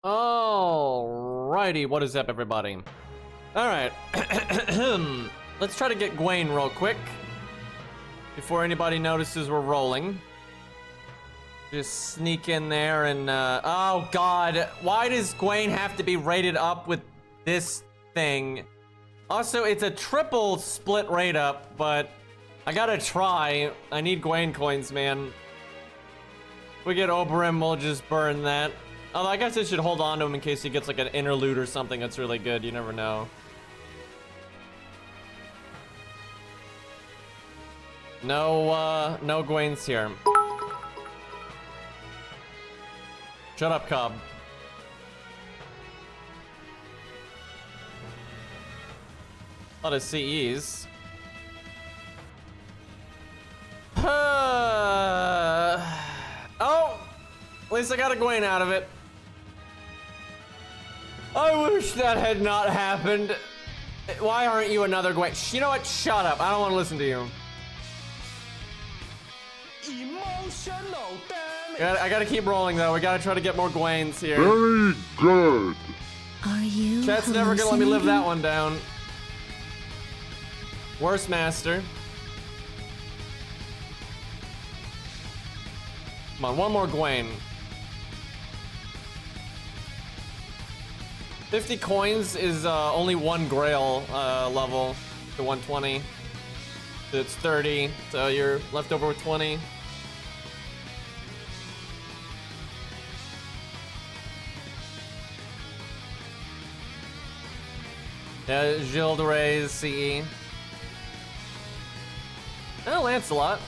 Alrighty, what is up, everybody? Alright, let's try to get Gwen real quick before anybody notices we're rolling. Just sneak in there and, oh god, why does Gwen have to be rated up with this thing? Also, it's a triple split rate up, but I gotta try. I need Gwen coins, man. If we get Oberyn, we'll just burn that. Although I guess I should hold on to him in case he gets like an interlude or something that's really good. You never know. No Gwen's here. Shut up, Cobb. A lot of CEs. Oh! At least I got a Gwen out of it. I wish that had not happened. Why aren't you another Gwen? You know what? Shut up. I don't want to listen to you. Emotional damage. I gotta keep rolling though. We gotta try to get more Gwens here. Very good. Are you Chat's never gonna let me live that one down. Worst master. Come on, one more Gwen. 50 coins is only one Grail level to 120. So it's 30, so you're left over with 20. Yeah, Gilles de Reyes, CE. Oh, Lancelot.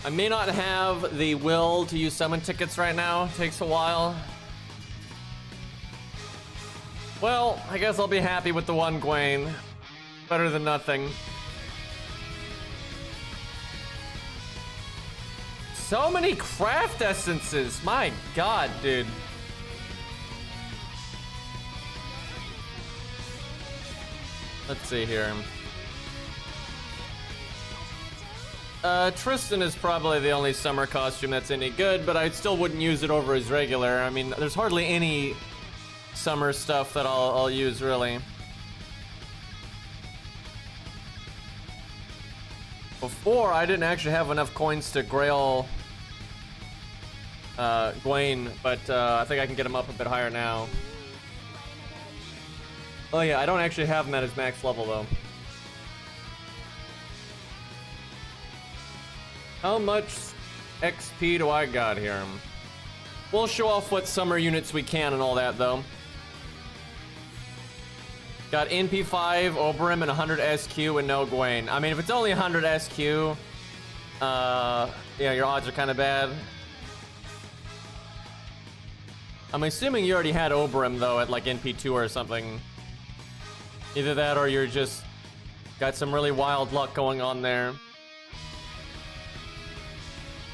I may not have the will to use summon tickets right now. Takes a while. Well, I guess I'll be happy with the one Gwen. Better than nothing. So many craft essences. My god, dude. Let's see here. Tristan is probably the only summer costume that's any good, but I still wouldn't use it over his regular. I mean, there's hardly any summer stuff that I'll use, really. Before, I didn't actually have enough coins to Grail Gwen, but I think I can get him up a bit higher now. Oh yeah, I don't actually have him at his max level, though. How much XP do I got here? We'll show off what summer units we can and all that, though. Got NP5, Oberyn, and 100 SQ and no Gwen. I mean, if it's only 100 SQ, yeah, your odds are kind of bad. I'm assuming you already had Oberyn, though, at like NP2 or something. Either that or you're just got some really wild luck going on there.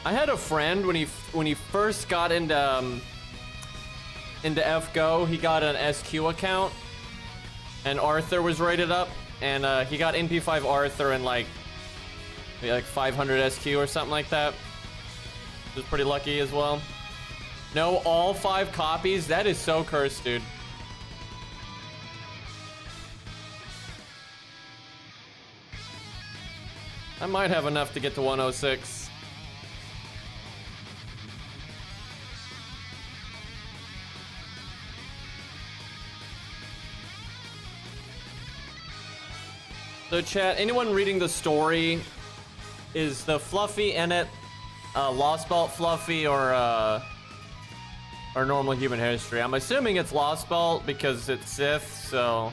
I had a friend when he first got into FGO, he got an SQ account, and Arthur was rated up, and he got NP5 Arthur and like 500 SQ or something like that. He was pretty lucky as well. No, all 5 copies. That is so cursed, dude. I might have enough to get to 106. So chat, anyone reading the story, is the Fluffy in it Lost Belt Fluffy or normal human history? I'm assuming it's Lost Belt because it's Sith, so...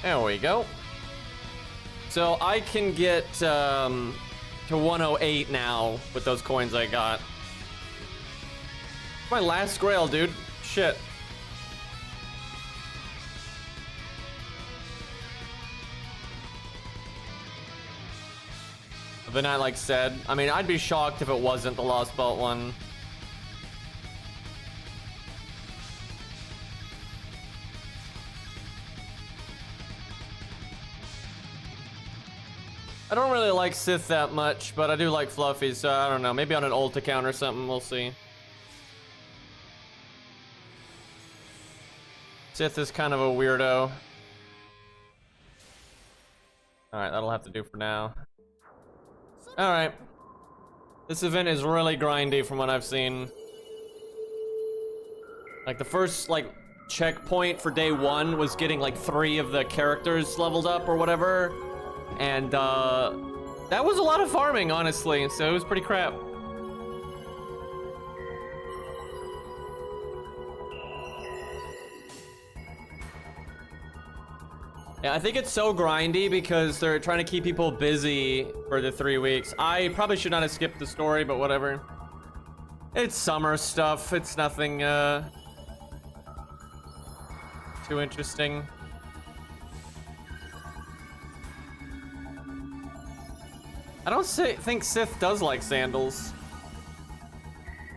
There we go. So I can get to 108 now with those coins I got. My last Grail, dude. Shit. The night like said. I mean, I'd be shocked if it wasn't the Lost Belt one. I don't really like Sith that much, but I do like Fluffy, so I don't know. Maybe on an ult account or something, we'll see. Sith is kind of a weirdo. Alright, that'll have to do for now. Alright. This event is really grindy from what I've seen. Like, the first, like, checkpoint for day 1 was getting, like, 3 of the characters leveled up or whatever. And, that was a lot of farming, honestly, so it was pretty crap. Yeah, I think it's so grindy because they're trying to keep people busy for the 3 weeks. I probably should not have skipped the story, but whatever. It's summer stuff. It's nothing, too interesting. I don't think Sith does like sandals.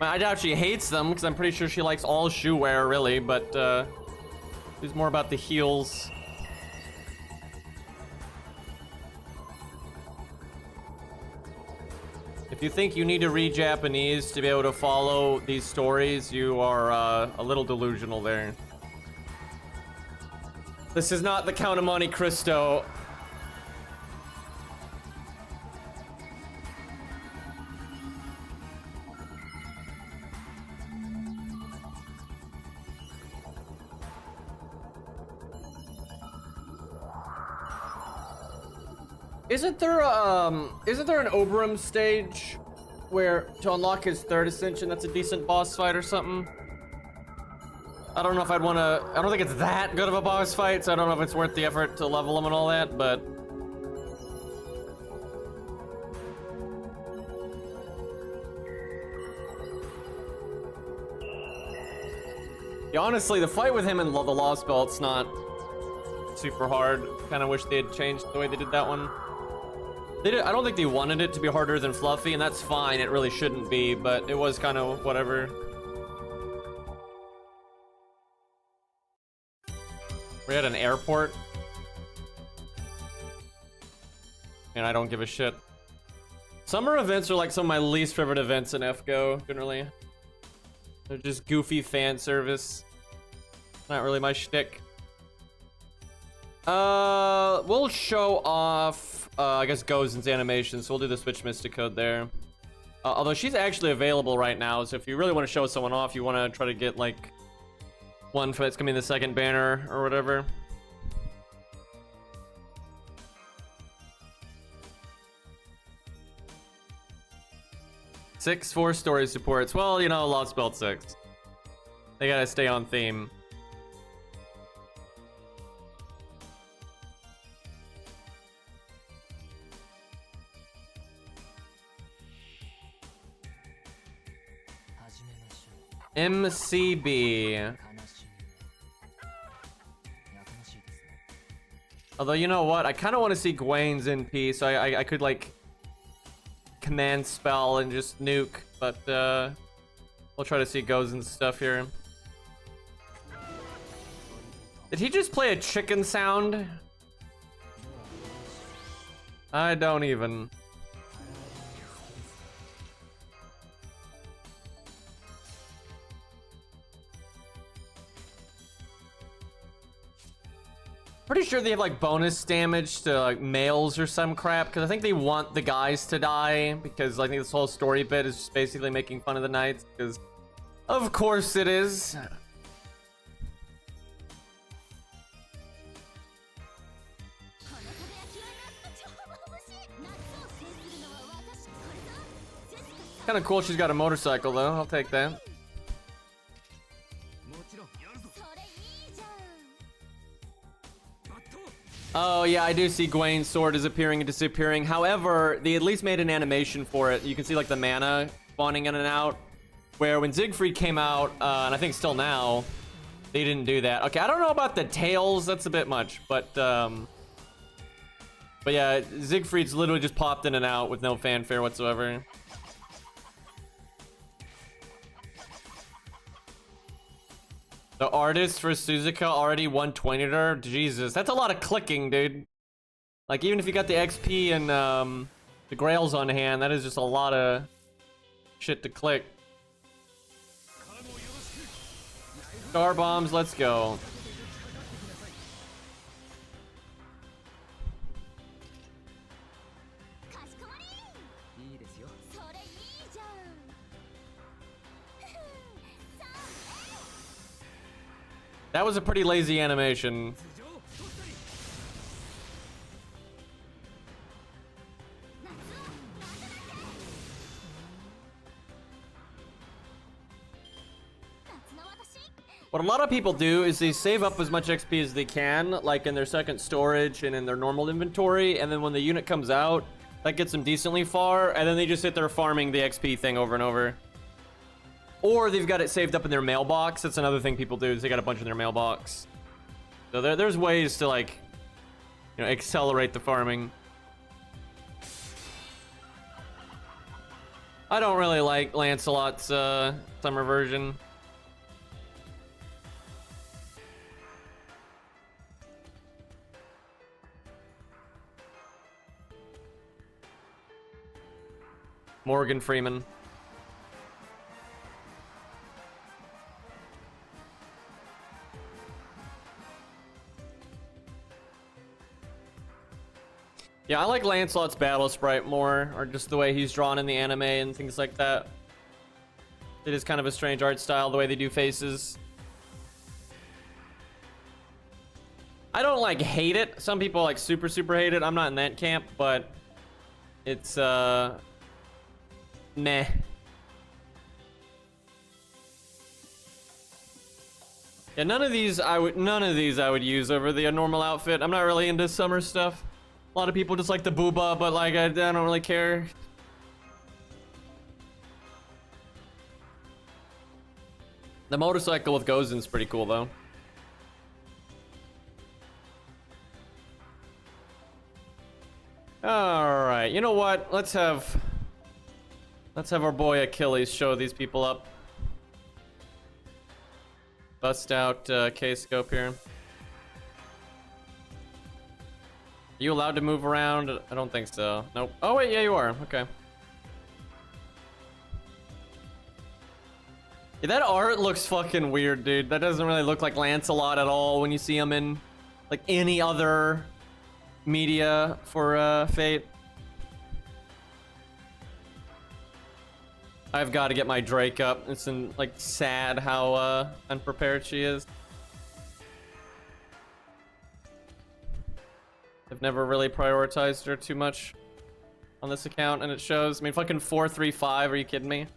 I doubt she hates them, because I'm pretty sure she likes all shoe wear, really, but, it's more about the heels. If you think you need to read Japanese to be able to follow these stories, you are a little delusional there. This is not the Count of Monte Cristo. Isn't there an Oberon stage where to unlock his 3rd ascension that's a decent boss fight or something? I don't know if I'd want to. I don't think it's that good of a boss fight, so I don't know if it's worth the effort to level him and all that, but yeah, honestly, the fight with him and the Lost Belt's not super hard. Kind of wish they had changed the way they did that one. I don't think they wanted it to be harder than Fluffy, and that's fine. It really shouldn't be, but it was kind of whatever. We're at an airport. And I don't give a shit. Summer events are like some of my least favorite events in FGO, generally. They're just goofy fan service. Not really my shtick. We'll show off, I guess, Gozen's animation, so we'll do the Switch Mystic Code there. Although she's actually available right now, so if you really want to show someone off, you want to try to get, like, one for that's gonna be the 2nd banner or whatever. Six 4-story supports. Well, you know, Lost Belt 6. They gotta stay on theme. MCB. Although, you know what? I kind of want to see Gwane's NP, so I could, like, command spell and just nuke, but, we'll try to see Gozen's stuff here. Did he just play a chicken sound? I don't even. Pretty sure they have like bonus damage to like males or some crap, because I think they want the guys to die, because I think this whole story bit is just basically making fun of the knights, because of course it is. Kind of cool she's got a motorcycle though, I'll take that. Oh yeah, I do see Gwane's sword is appearing and disappearing. However, they at least made an animation for it. You can see like the mana spawning in and out. Where when Siegfried came out, and I think still now, they didn't do that. Okay, I don't know about the tails, that's a bit much, but yeah, Siegfried's literally just popped in and out with no fanfare whatsoever. The artist for Suzuka already 120'd her? Jesus, that's a lot of clicking, dude. Like, even if you got the XP and the Grails on hand, that is just a lot of shit to click. Star bombs, let's go. That was a pretty lazy animation. What a lot of people do is they save up as much XP as they can, like in their second storage and in their normal inventory, and then when the unit comes out, that gets them decently far, and then they just sit there farming the XP thing over and over. Or they've got it saved up in their mailbox. That's another thing people do, is they got a bunch in their mailbox. So there's ways to, like, you know, accelerate the farming. I don't really like Lancelot's summer version. Morgan Freeman. Yeah, I like Lancelot's battle sprite more, or just the way he's drawn in the anime and things like that. It is kind of a strange art style, the way they do faces. I don't, like, hate it. Some people, like, super hate it. I'm not in that camp, but it's, meh. Yeah, none of these I would use over the normal outfit. I'm not really into summer stuff. A lot of people just like the booba, but like I don't really care. The motorcycle with Gozen's pretty cool though. All right, you know what? Let's have our boy Achilles show these people up. Bust out K-scope here. Are you allowed to move around? I don't think so. Nope. Oh wait, yeah you are. Okay. Yeah, that art looks fucking weird, dude. That doesn't really look like Lancelot at all when you see him in like any other media for Fate. I've got to get my Drake up. It's like sad how unprepared she is. I've never really prioritized her too much on this account, and it shows. I mean, fucking 435. Are you kidding me?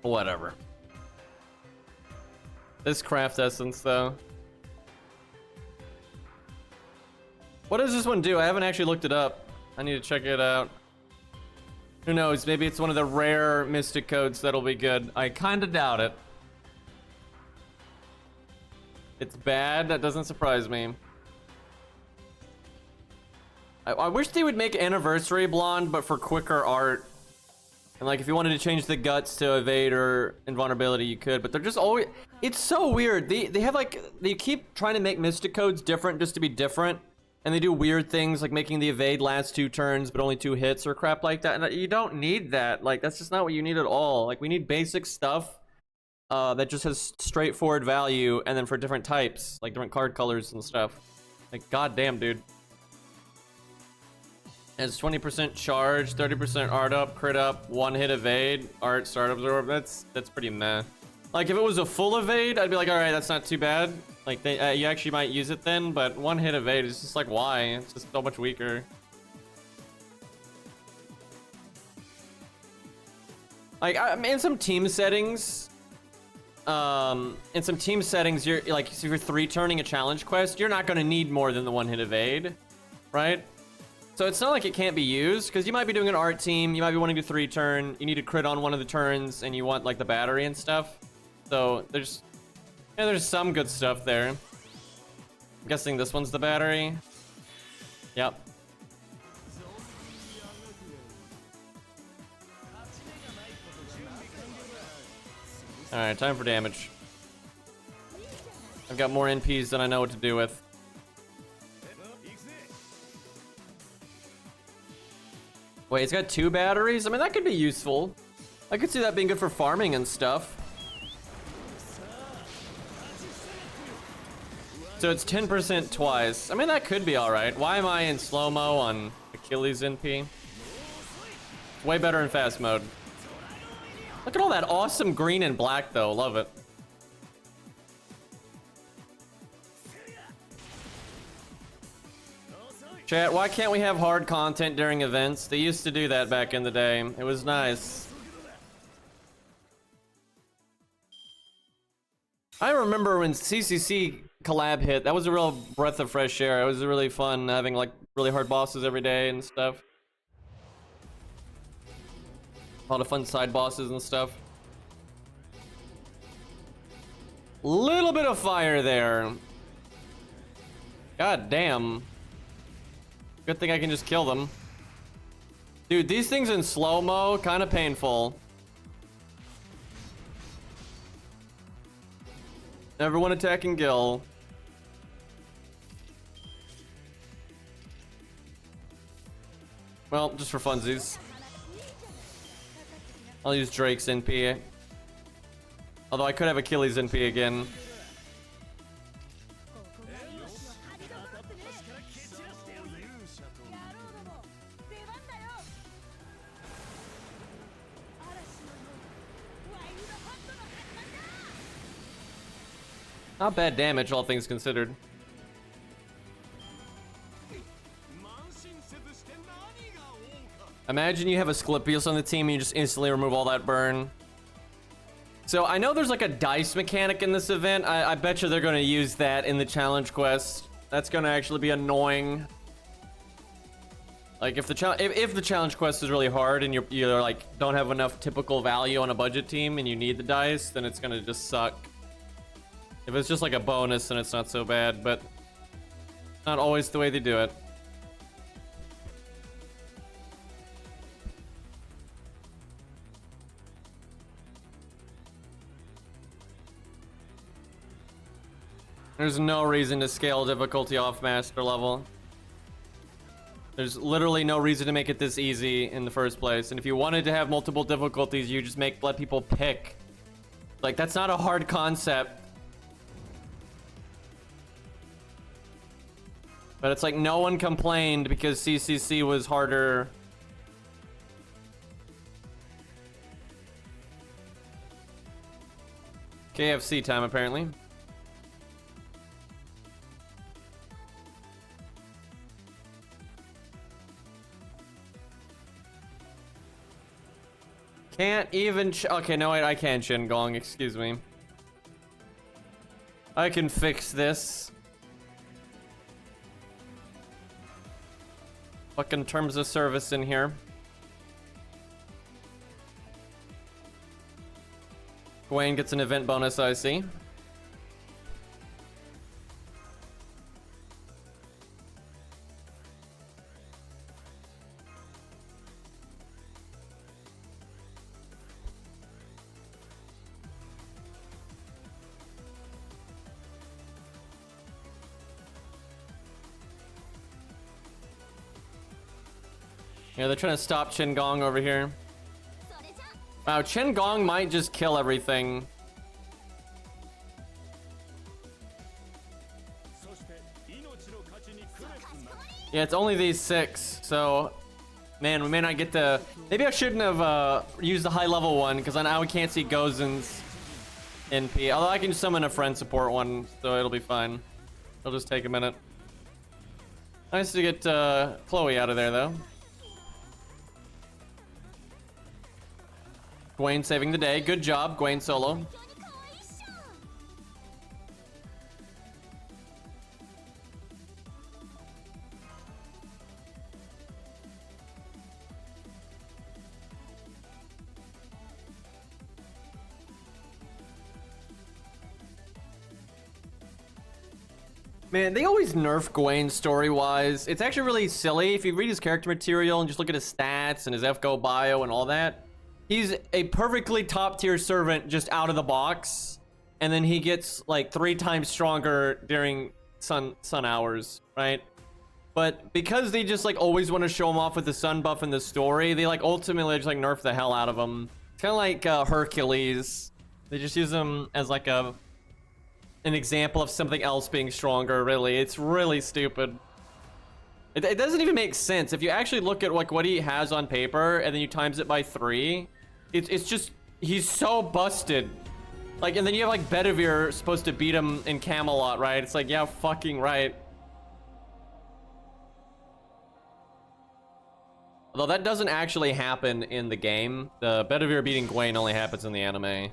Whatever. This craft essence, though. What does this one do? I haven't actually looked it up. I need to check it out. Who knows? Maybe it's one of the rare mystic codes that'll be good. I kinda doubt it. It's bad. That doesn't surprise me. I wish they would make Anniversary blonde, but for quicker art. And like, if you wanted to change the guts to evade or invulnerability, you could. But they're just always... It's so weird. They have like... They keep trying to make mystic codes different just to be different. And they do weird things like making the evade last 2 turns, but only 2 hits or crap like that. And you don't need that. Like, that's just not what you need at all. Like, we need basic stuff. That just has straightforward value, and then for different types, like different card colors and stuff. Like, goddamn, dude. It's 20% charge, 30% art up, crit up, 1-hit evade, art, start absorb. That's pretty meh. Like, if it was a full evade, I'd be like, all right, that's not too bad. Like, you actually might use it then, but 1-hit evade is just like, why? It's just so much weaker. Like, I mean, in some team settings, you're like, if you're 3-turning a challenge quest, you're not going to need more than the 1-hit evade, right? So it's not like it can't be used, because you might be doing an art team, you might be wanting to 3-turn, you need to crit on one of the turns, and you want like the battery and stuff. So there's some good stuff there. I'm guessing this one's the battery. Yep. Alright, time for damage. I've got more NPs than I know what to do with. Wait, it's got 2 batteries? I mean, that could be useful. I could see that being good for farming and stuff. So it's 10% twice. I mean, that could be alright. Why am I in slow-mo on Achilles NP? Way better in fast mode. Look at all that awesome green and black, though. Love it. Chat, why can't we have hard content during events? They used to do that back in the day. It was nice. I remember when CCC collab hit. That was a real breath of fresh air. It was really fun having like really hard bosses every day and stuff. A lot of fun side bosses and stuff. Little bit of fire there. God damn. Good thing I can just kill them. Dude, these things in slow-mo, kind of painful. Everyone attacking Gil. Well, just for funsies. I'll use Drake's NP. Although I could have Achilles NP again. Not bad damage, all things considered. Imagine you have a Sclipius on the team and you just instantly remove all that burn. So I know there's like a dice mechanic in this event. I bet you they're going to use that in the challenge quest. That's going to actually be annoying. Like if the challenge quest is really hard and you're like don't have enough typical value on a budget team and you need the dice, then it's going to just suck. If it's just like a bonus, then it's not so bad, but not always the way they do it. There's no reason to scale difficulty off master level. There's literally no reason to make it this easy in the first place. And if you wanted to have multiple difficulties, you just let people pick. Like, that's not a hard concept. But it's like no one complained because CCC was harder. KFC time, apparently. Can't even okay, no, wait, I can Shin-Gong, excuse me. I can fix this. Fucking terms of service in here. Gwen gets an event bonus, I see. Yeah, they're trying to stop Shin-Gong over here. Wow, Shin-Gong might just kill everything. Yeah, it's only these 6, so... Man, we may not get the... Maybe I shouldn't have used the high-level one, because now we can't see Gozen's NP. Although I can just summon a friend support one, so it'll be fine. It'll just take a minute. Nice to get Chloe out of there, though. Gwen saving the day. Good job, Gwen solo. Man, they always nerf Gwen story-wise. It's actually really silly. If you read his character material and just look at his stats and his FGO bio and all that, he's a perfectly top-tier servant just out of the box. and then he gets like 3 times stronger during sun hours, right? But because they just like always want to show him off with the sun buff in the story, they like ultimately just like nerf the hell out of him. It's kind of like Hercules. They just use him as like an example of something else being stronger. Really, it's really stupid. It doesn't even make sense if you actually look at like what he has on paper and then you times it by 3. It's just he's so busted. Like, and then you have like Bedivere supposed to beat him in Camelot, right? It's like, yeah, fucking right. Although that doesn't actually happen in the game. The Bedivere beating Gwaine only happens in the anime.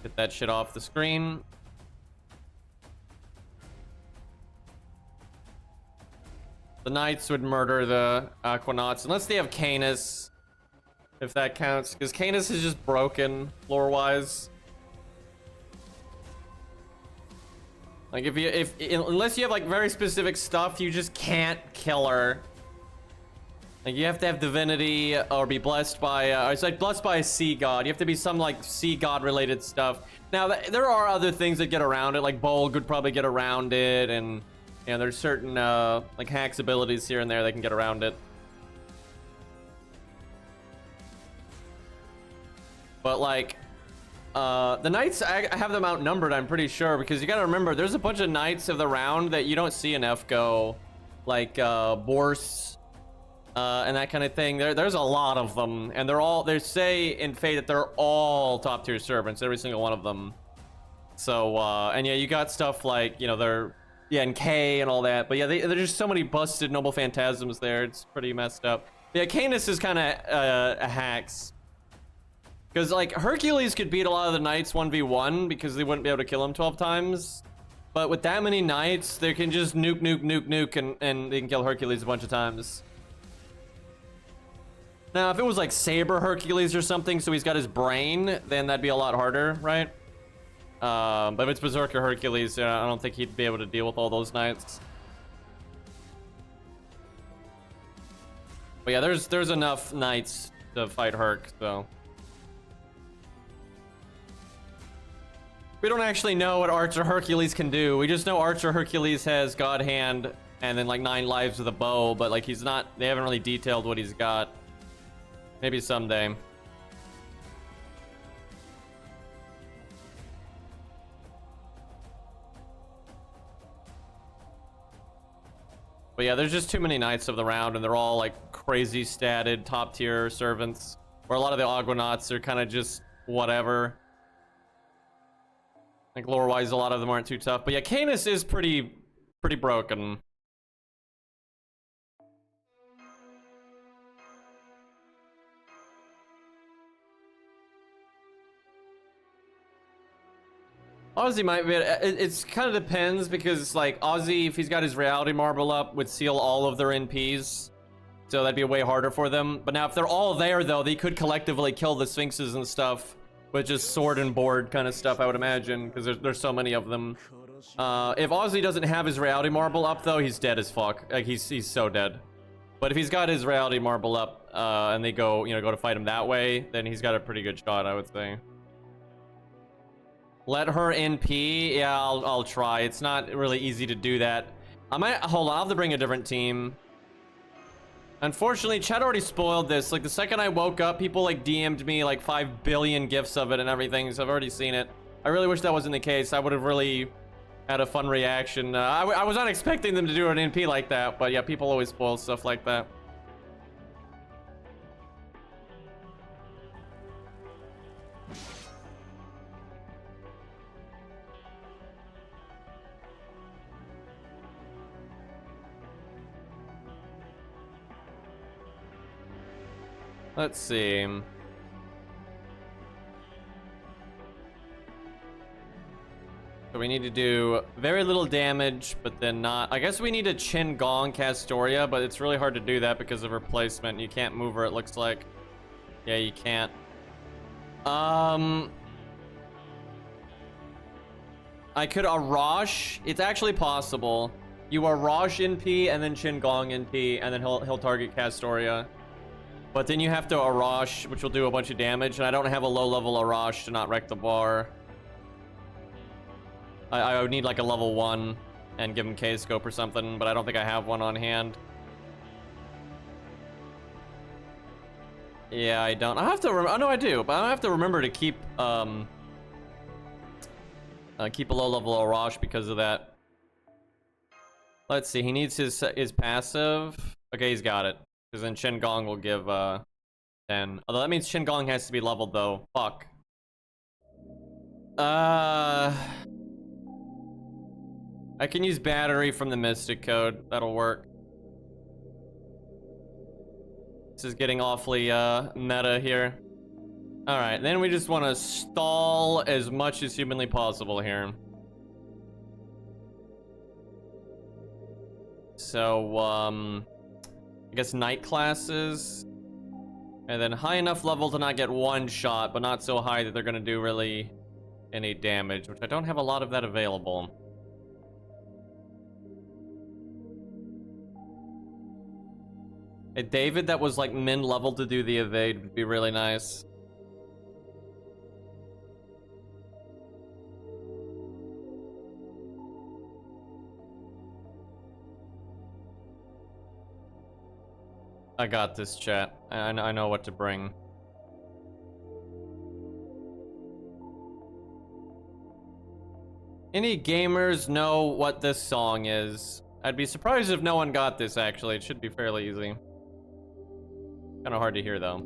Get that shit off the screen. The Knights would murder the Aquanauts unless they have Canis, if that counts, because Canis is just broken lore-wise. Like unless you have like very specific stuff, you just can't kill her. Like you have to have divinity or be blessed by it's like blessed by a sea god. You have to be some like sea god related stuff. Now there are other things that get around it, like Bolg would probably get around it, and you know, there's certain like hacks abilities here and there that can get around it. But like the Knights, I have them outnumbered, I'm pretty sure, because you gotta remember there's a bunch of Knights of the round that you don't see in FGO, like Bourse and that kind of thing. There's a lot of them, and they say in Fate that they're all top tier servants, every single one of them. So and yeah, you got stuff like, you know, and K and all that, but yeah, there's just so many busted noble phantasms there. It's pretty messed up. Yeah, Canis is kind of hacks, because like Hercules could beat a lot of the Knights 1v1 because they wouldn't be able to kill him 12 times, but with that many Knights they can just nuke and they can kill Hercules a bunch of times. Now if it was like Saber Hercules or something, so he's got his brain, then that'd be a lot harder, right? But if it's Berserker Hercules, I don't think he'd be able to deal with all those Knights. But yeah, there's enough Knights to fight Herc, so. We don't actually know what Archer Hercules can do. We just know Archer Hercules has God Hand and then like 9 lives with a bow, but like they haven't really detailed what he's got. Maybe someday. But yeah, there's just too many Knights of the round, and they're all like crazy statted top tier servants, where a lot of the Aquanauts are kind of just whatever. Like lore wise, a lot of them aren't too tough. But yeah, Canis is pretty broken. Ozzy might be. It's kind of depends, because like Ozzy, if he's got his reality marble up, would seal all of their NPs, so that'd be way harder for them. But now if they're all there though, they could collectively kill the Sphinxes and stuff with just sword and board kind of stuff, I would imagine, because there's so many of them. If Ozzy doesn't have his reality marble up though, he's dead as fuck. Like he's so dead. But if he's got his reality marble up and they go to fight him that way, then he's got a pretty good shot, I would say. Let her NP? Yeah, I'll try. It's not really easy to do that. Hold on, I'll have to bring a different team. Unfortunately, chat already spoiled this. Like the second I woke up, people like DM'd me like 5 billion gifs of it and everything, so I've already seen it. I really wish that wasn't the case. I would have really had a fun reaction. I was not expecting them to do an NP like that, but yeah, people always spoil stuff like that. Let's see. So we need to do very little damage, but then not. I guess we need to Qin Gong Castoria, but it's really hard to do that because of her placement. You can't move her, it looks like. Yeah, you can't. I could Arash. It's actually possible. You Arash NP and then Qin Gong NP, and then he'll target Castoria. But then you have to Arash, which will do a bunch of damage, and I don't have a low-level Arash to not wreck the bar. I would need like a level 1 and give him K-scope or something, but I don't think I have one on hand. Yeah, I don't. I have to. Oh no, I do, but I have to remember to keep keep a low-level Arash because of that. Let's see. He needs his passive. Okay, he's got it. Because then Shin Gong will give 10. Although that means Shin Gong has to be leveled though. Fuck. I can use battery from the Mystic Code. That'll work. This is getting awfully meta here. Alright, then we just want to stall as much as humanly possible here. So, I guess night classes. And then high enough level to not get one shot, but not so high that they're gonna do really any damage, which I don't have a lot of that available. A David that was like min level to do the evade would be really nice. I got this, chat. I know what to bring. Any gamers know what this song is? I'd be surprised if no one got this, actually. It should be fairly easy. Kind of hard to hear, though.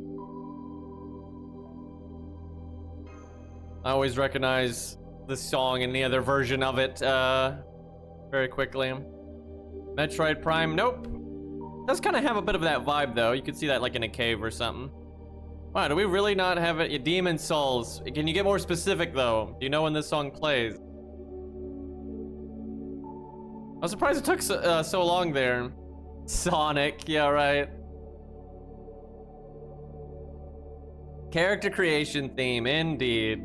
I always recognize this song and the other version of it very quickly. Metroid Prime, nope. Does kind of have a bit of that vibe, though. You could see that like in a cave or something. Wow, do we really not have it? Demon Souls. Can you get more specific, though? Do you know when this song plays? I'm surprised it took so long there. Sonic, yeah, right. Character creation theme, indeed.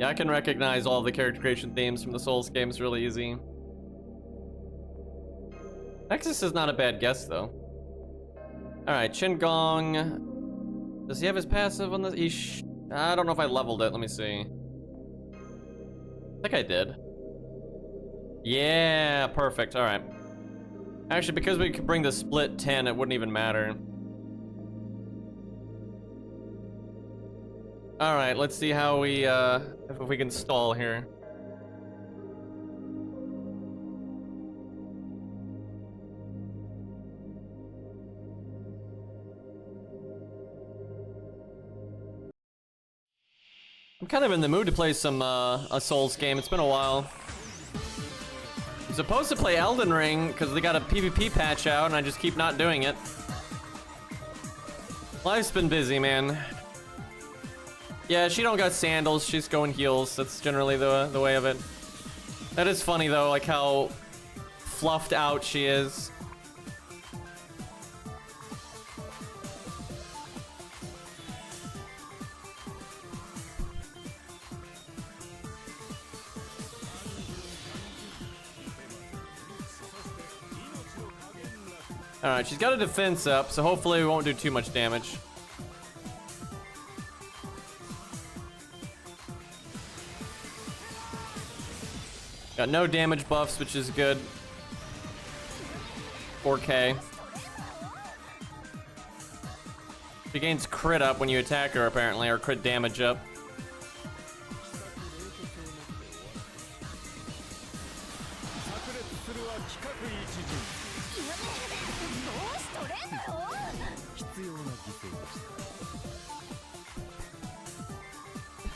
Yeah, I can recognize all the character creation themes from the Souls games really easy. Nexus is not a bad guess, though. Alright, Shin Gong. Does he have his passive on this? I don't know if I leveled it. Let me see. I think I did. Yeah, perfect. Alright. Actually, because we could bring the split 10, it wouldn't even matter. Alright, let's see how we, if we can stall here. I'm kind of in the mood to play some, a Souls game. It's been a while. I'm supposed to play Elden Ring, because they got a PvP patch out, and I just keep not doing it. Life's been busy, man. Yeah, she don't got sandals, she's going heels. That's generally the way of it. That is funny, though, like how fluffed out she is. Alright, she's got a defense up, so hopefully we won't do too much damage. Got no damage buffs, which is good. 4K. She gains crit up when you attack her, apparently, or crit damage up.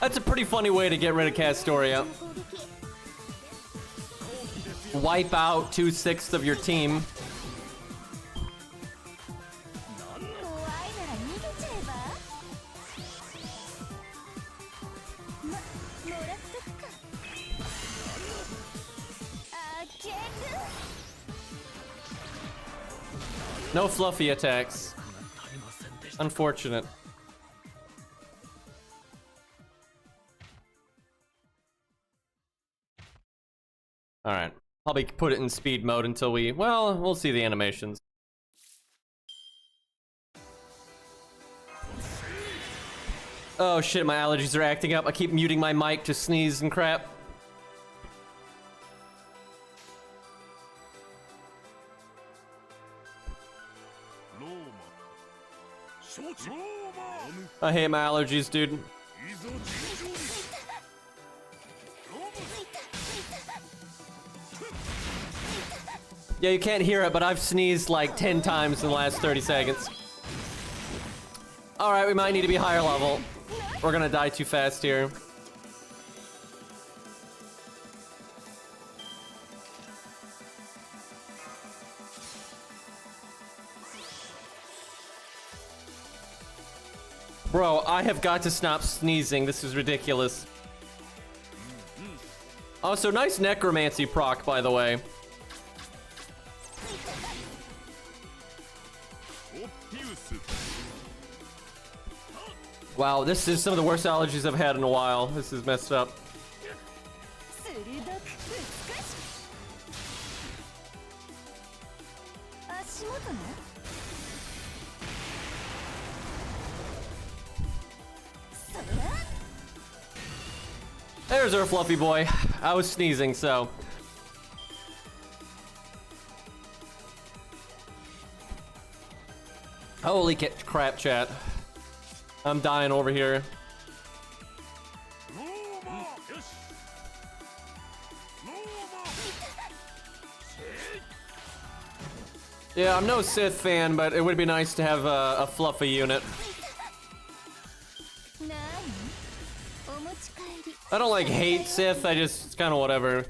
That's a pretty funny way to get rid of Castoria. Wipe out 2/6 of your team. No fluffy attacks. Unfortunate. Alright. Probably put it in speed mode until we'll see the animations. Oh shit, my allergies are acting up. I keep muting my mic to sneeze and crap. I hate my allergies, dude. Yeah, you can't hear it, but I've sneezed like 10 times in the last 30 seconds. Alright, we might need to be higher level. We're gonna die too fast here. Bro, I have got to stop sneezing. This is ridiculous. Oh, so nice necromancy proc, by the way. Wow, this is some of the worst allergies I've had in a while. This is messed up. There's our fluffy boy. I was sneezing, so. Holy crap, chat. I'm dying over here. Yeah, I'm no Sith fan, but it would be nice to have a fluffy unit. I don't like hate Sith, I just, it's kind of whatever.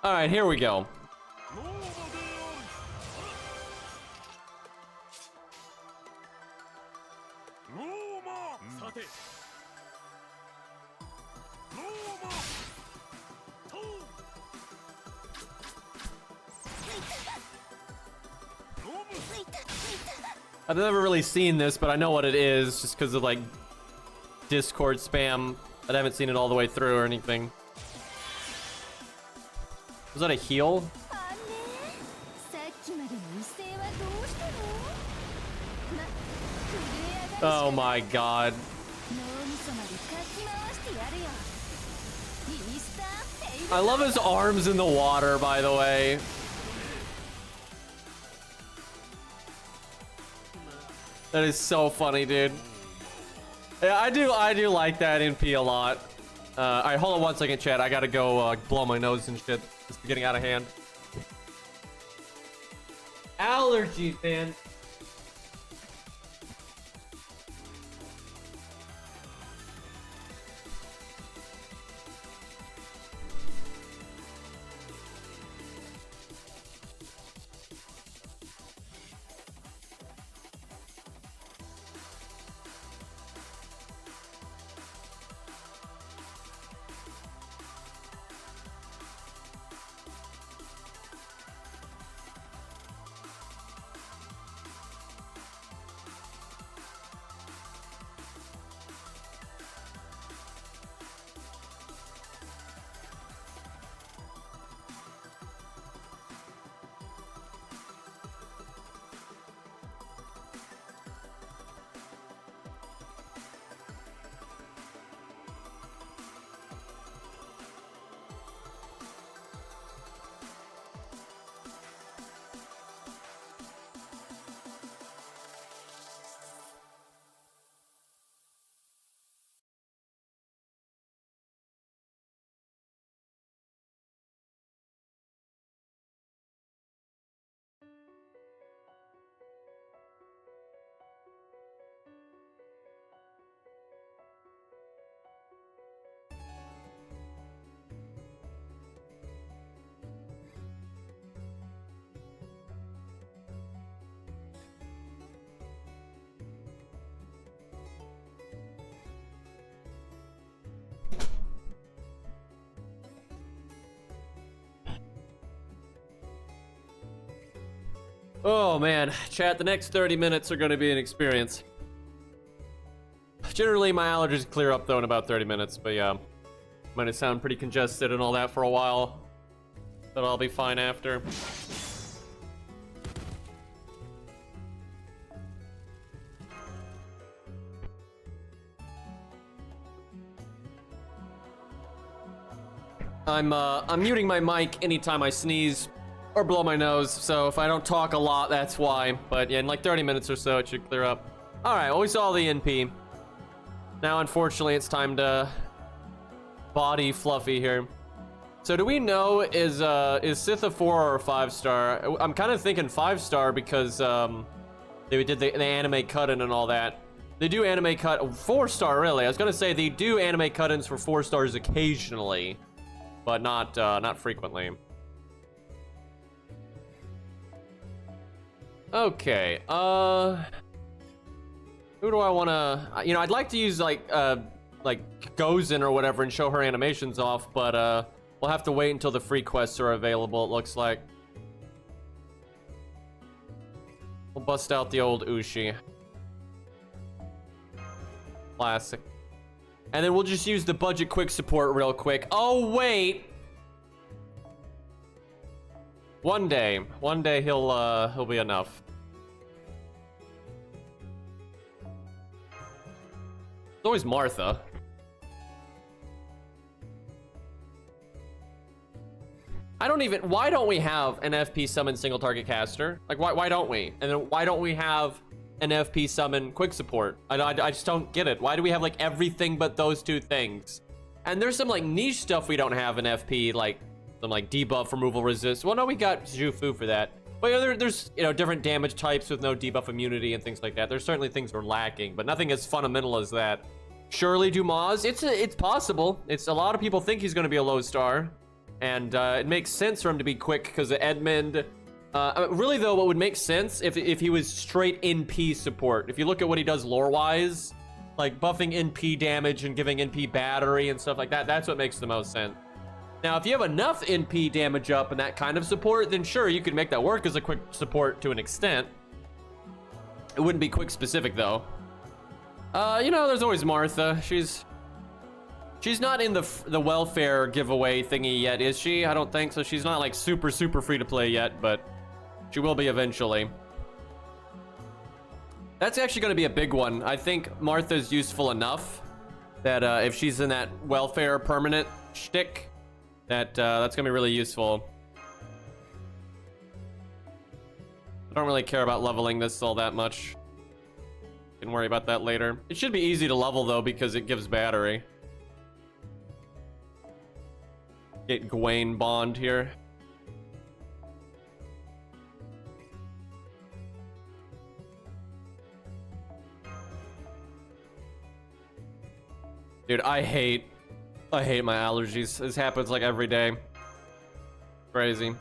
Alright, here we go. I've never really seen this, but I know what it is just because of like Discord spam. I haven't seen it all the way through or anything. Was that a heal? Oh my god. I love his arms in the water, by the way. That is so funny, dude. Yeah, I do like that in P a lot. Alright, hold on one second, chat. I gotta go blow my nose and shit. It's getting out of hand. Allergies, man. Oh man, chat, the next 30 minutes are gonna be an experience. Generally, my allergies clear up though in about 30 minutes, but yeah. Might have sound pretty congested and all that for a while, but I'll be fine after. I'm muting my mic anytime I sneeze or blow my nose, so if I don't talk a lot, that's why. But yeah, in like 30 minutes or so, it should clear up. All right, well, we saw the NP. Now, unfortunately, it's time to body Fluffy here. So do we know, is Sith a 4 or a 5-star? I'm kind of thinking 5-star because they did the anime cut-in and all that. They do anime cut 4-star, really. I was gonna say they do anime cut-ins for 4 stars occasionally, but not frequently. Okay, who do I wanna, you know, I'd like to use like Gozen or whatever and show her animations off, but we'll have to wait until the free quests are available, it looks like. We'll bust out the old Ushi. Classic. And then we'll just use the budget quick support real quick. Oh, wait! One day he'll be enough. It's always Martha. Why don't we have an FP summon single target caster? Like, why don't we? And then why don't we have an FP summon quick support? I just don't get it. Why do we have like everything but those two things? And there's some like niche stuff we don't have in FP, like some like debuff removal resist. Well, no, we got Zhufu for that. But yeah, there's, you know, different damage types with no debuff immunity and things like that. There's certainly things we're lacking, but nothing as fundamental as that. Surely Dumas, it's possible. It's a lot of people think he's going to be a low star, and it makes sense for him to be quick because of Edmund. Really though, what would make sense if he was straight NP support. If you look at what he does lore-wise, like buffing NP damage and giving NP battery and stuff like that, that's what makes the most sense. Now, if you have enough NP damage up and that kind of support, then sure, you could make that work as a quick support to an extent. It wouldn't be quick specific though. You know, there's always Martha. She's not in the welfare giveaway thingy yet, is she? I don't think so. She's not like super free to play yet, but she will be eventually. That's actually going to be a big one. I think Martha's useful enough that if she's in that welfare permanent shtick, that's going to be really useful. I don't really care about leveling this all that much. Can worry about that later. It should be easy to level though because it gives battery. Get Gawain Bond here. Dude, I hate my allergies. This happens like every day. Crazy.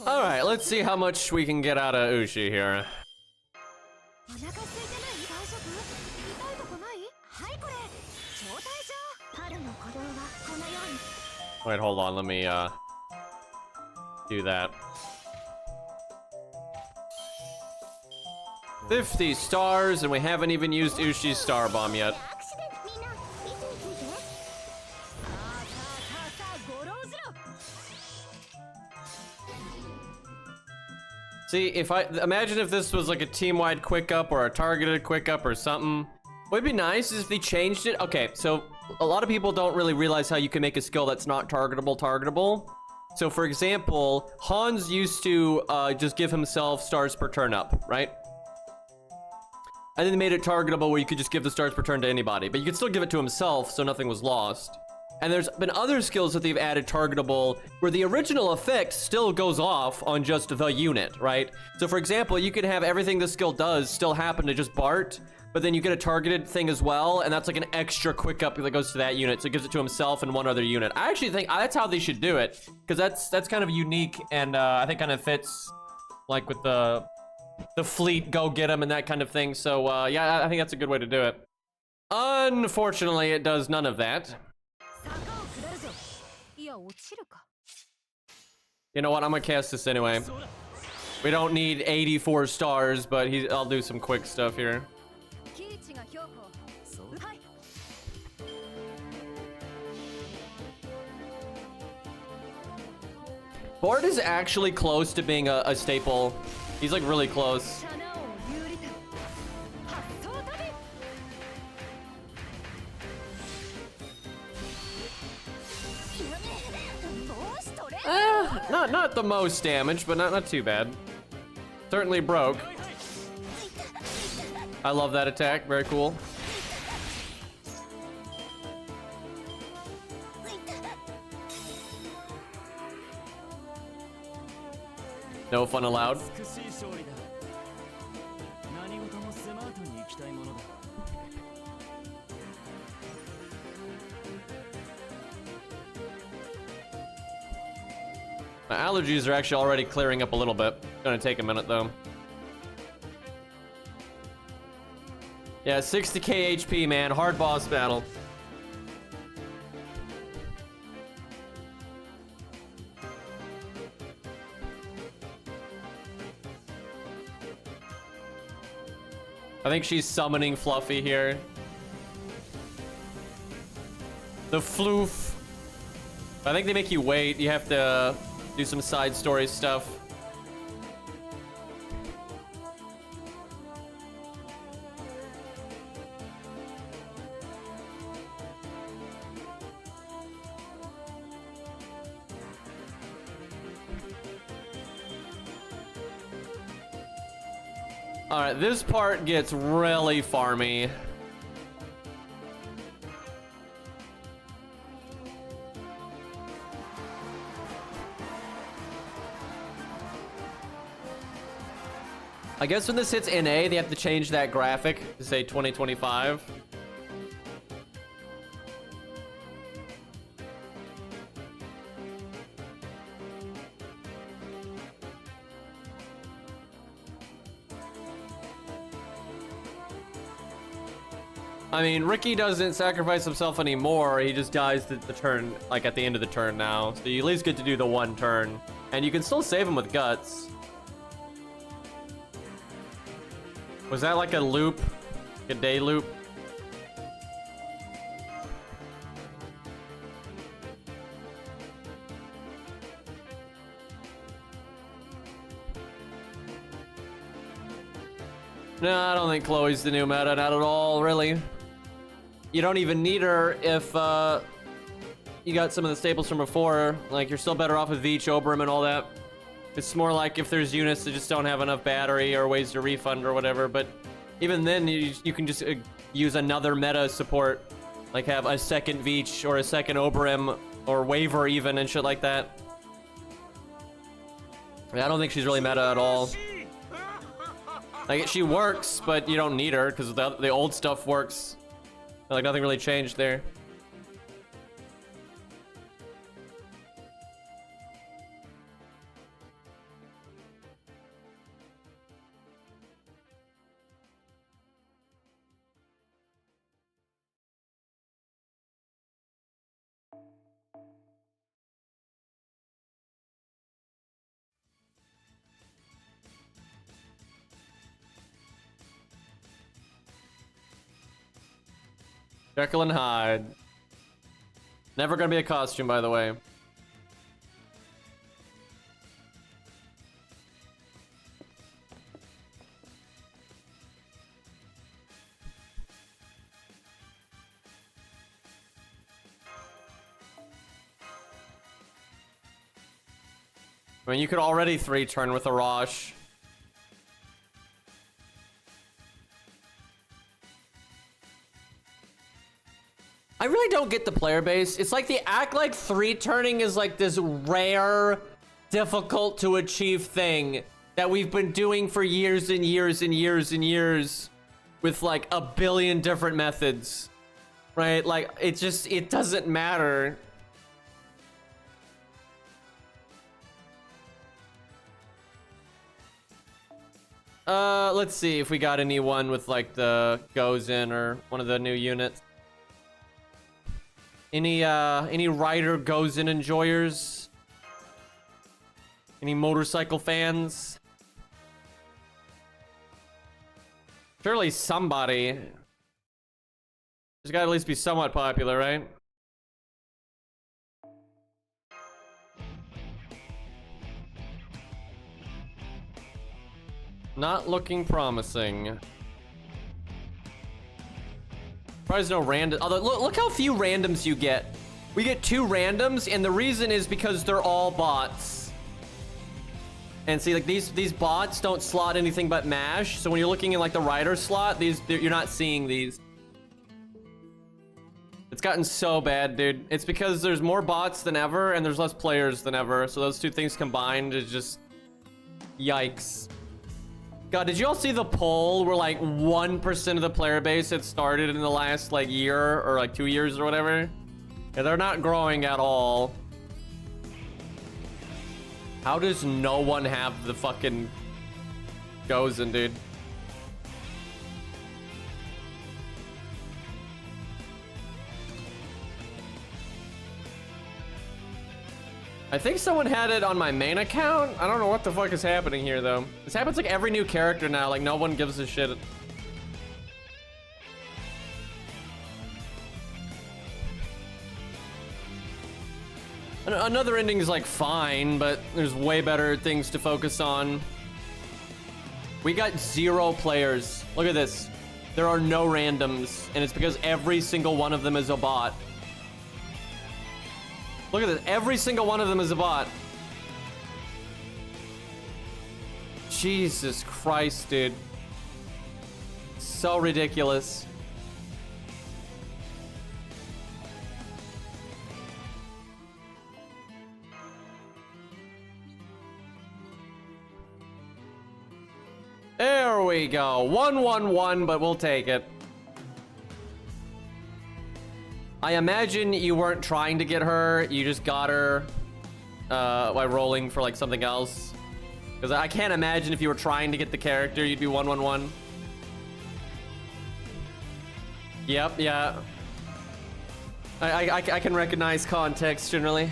All right, let's see how much we can get out of Ushi here. Wait, hold on, let me do that. 50 stars, and we haven't even used Ushi's Star Bomb yet. See, imagine if this was like a team-wide quick up or a targeted quick up or something. What would be nice is if they changed it. Okay, so a lot of people don't really realize how you can make a skill that's not targetable. So for example, Hans used to just give himself stars per turn up, right? And then they made it targetable where you could just give the stars per turn to anybody, but you could still give it to himself so nothing was lost. And there's been other skills that they've added targetable where the original effect still goes off on just the unit, right? So for example, you could have everything this skill does still happen to just Bart, but then you get a targeted thing as well, and that's like an extra quick up that goes to that unit, so it gives it to himself and one other unit. I actually think that's how they should do it, because that's kind of unique, and I think kind of fits like with the fleet, go get him and that kind of thing. So yeah, I think that's a good way to do it. Unfortunately, it does none of that. You know what? I'm gonna cast this anyway. We don't need 84 stars, but I'll do some quick stuff here. Board is actually close to being a staple. He's like really close. Not the most damage, but not too bad. Certainly broke. I love that attack. Very cool. No fun allowed. My allergies are actually already clearing up a little bit. Gonna take a minute though. Yeah, 60k HP, man. Hard boss battle. I think she's summoning Fluffy here. The floof. I think they make you wait. You have to do some side story stuff. All right, this part gets really farmy. I guess when this hits NA, they have to change that graphic to say 2025. I mean, Ricky doesn't sacrifice himself anymore. He just dies the turn, like at the end of the turn now. So you at least get to do the one turn. And you can still save him with guts. Was that like a loop? A day loop? No, I don't think Chloe's the new meta, not at all, really. You don't even need her if you got some of the staples from before. Like, you're still better off with Veach, Oberon, and all that. It's more like if there's units that just don't have enough battery or ways to refund or whatever, but even then, you can just use another meta support. Like have a second Veach or a second Oberon or Waver even and shit like that. I don't think she's really meta at all. Like, she works, but you don't need her because the old stuff works. Like, nothing really changed there. Jekyll and Hyde. Never gonna be a costume, by the way. I mean, you could already 3-turn with a Rosh. I really don't get the player base. It's like they act like 3-turning is like this rare, difficult to achieve thing that we've been doing for years and years and years and years with like a billion different methods, right? Like, it doesn't matter. Let's see if we got anyone with like the goes in or one of the new units. Any rider goes in enjoyers? Any motorcycle fans? Surely somebody. There's gotta at least be somewhat popular, right? Not looking promising. Probably no random. Although, look how few randoms you get. We get 2 randoms, and the reason is because they're all bots. And see, like these bots don't slot anything but mash. So when you're looking in like the rider slot, you're not seeing these. It's gotten so bad, dude. It's because there's more bots than ever, and there's less players than ever. So those 2 things combined is just yikes. God, did you all see the poll where like 1% of the player base had started in the last like year or like 2 years or whatever? Yeah, they're not growing at all. How does no one have the fucking Gozen, dude? I think someone had it on my main account. I don't know what the fuck is happening here, though. This happens like every new character now. Like, no one gives a shit. Another ending is like fine, but there's way better things to focus on. We got 0 players. Look at this. There are no randoms, and it's because every single one of them is a bot. Look at this. Every single one of them is a bot. Jesus Christ, dude. So ridiculous. There we go. 1-1-1, but we'll take it. I imagine you weren't trying to get her. You just got her by rolling for like something else. Because I can't imagine if you were trying to get the character, you'd be 1-1-1. Yep, yeah. I can recognize context generally.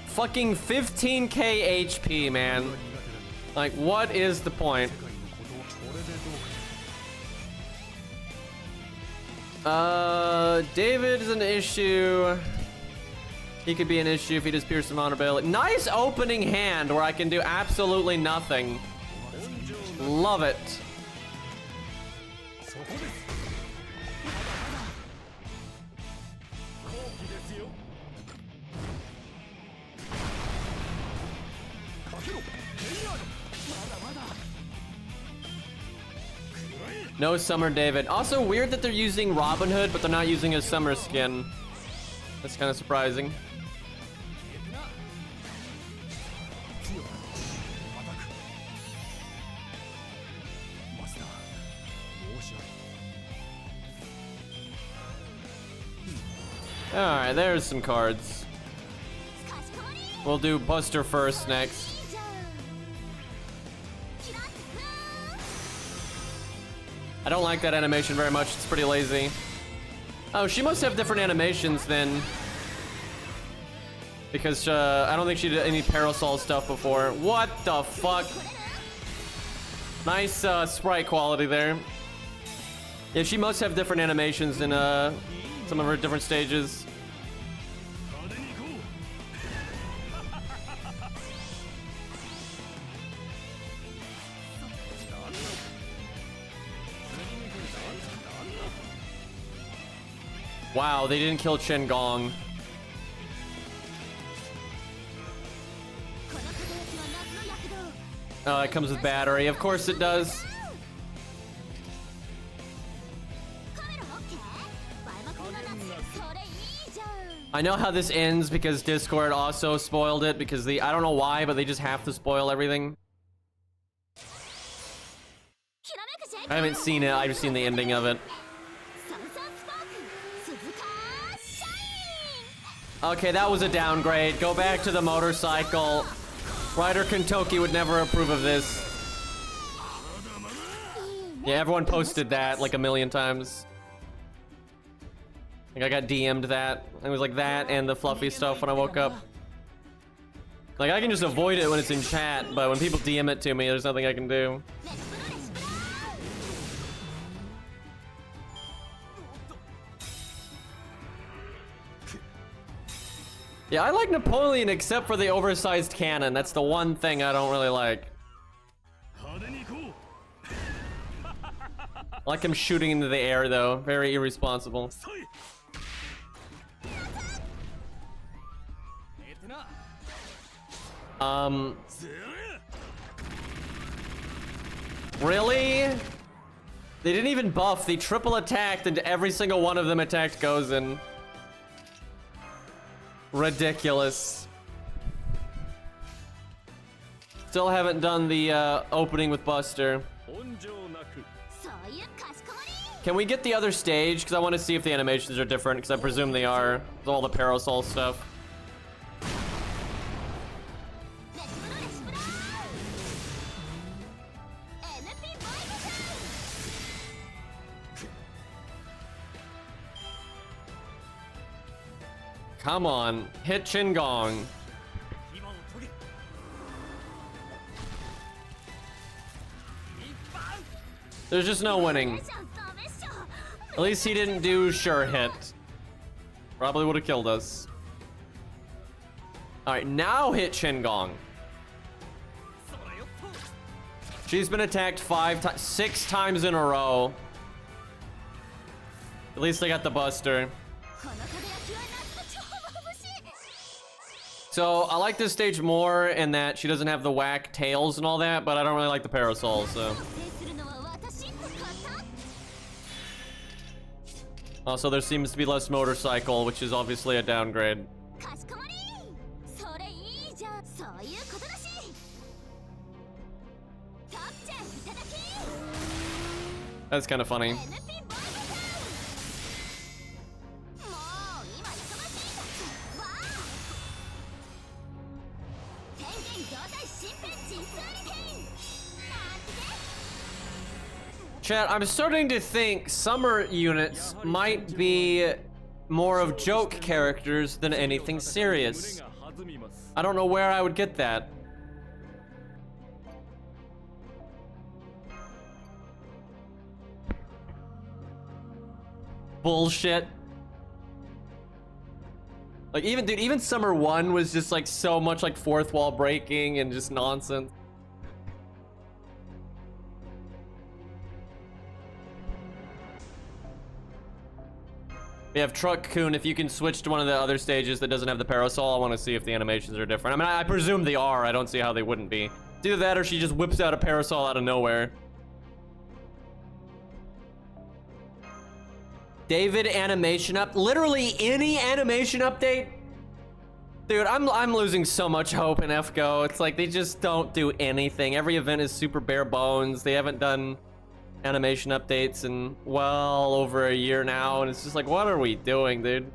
Fucking 15k HP, man. Like, what is the point? David is an issue. He could be an issue if he just pierced him on ability. Nice opening hand where I can do absolutely nothing. Love it. No summer David. Also weird that they're using Robin Hood, but they're not using his summer skin. That's kind of surprising. Alright, there's some cards. We'll do Buster first next. I don't like that animation very much. It's pretty lazy. Oh, she must have different animations then. Because I don't think she did any Parasol stuff before. What the fuck? Nice sprite quality there. Yeah, she must have different animations in some of her different stages. Wow, they didn't kill Chen Gong. Oh, it comes with battery. Of course it does. I know how this ends because Discord also spoiled it because I don't know why, but they just have to spoil everything. I haven't seen it. I've just seen the ending of it. Okay, that was a downgrade. Go back to the motorcycle. Ryder Kentucky would never approve of this. Yeah, everyone posted that like a million times. Like I got DM'd that. It was like that and the fluffy stuff when I woke up. Like I can just avoid it when it's in chat, but when people DM it to me, there's nothing I can do. Yeah, I like Napoleon except for the oversized cannon. That's the one thing I don't really like. I like him shooting into the air though. Very irresponsible. Really? They didn't even buff. They triple attacked and every single one of them attacked Gozen. Ridiculous. Still haven't done the opening with Buster. Can we get the other stage? Because I want to see if the animations are different, because I presume they are. With all the parasol stuff. Come on, hit Chingong. There's just no winning. At least he didn't do sure hit. Probably would have killed us. All right, now hit Chingong. She's been attacked 6 times in a row. At least I got the Buster. So I like this stage more in that she doesn't have the whack tails and all that, but I don't really like the parasol, so. Also, there seems to be less motorcycle, which is obviously a downgrade. That's kind of funny. Chat, I'm starting to think summer units might be more of joke characters than anything serious. I don't know where I would get that. Bullshit. Like even summer 1 was just like so much like fourth wall breaking and just nonsense. We have Truck Kun. If you can switch to one of the other stages that doesn't have the parasol, I want to see if the animations are different. I mean, I presume they are. I don't see how they wouldn't be. It's either that or she just whips out a parasol out of nowhere. David animation up. Literally any animation update. Dude, I'm losing so much hope in FGO. It's like they just don't do anything. Every event is super bare bones. They haven't done animation updates in well over a year now, and it's just like, what are we doing, dude?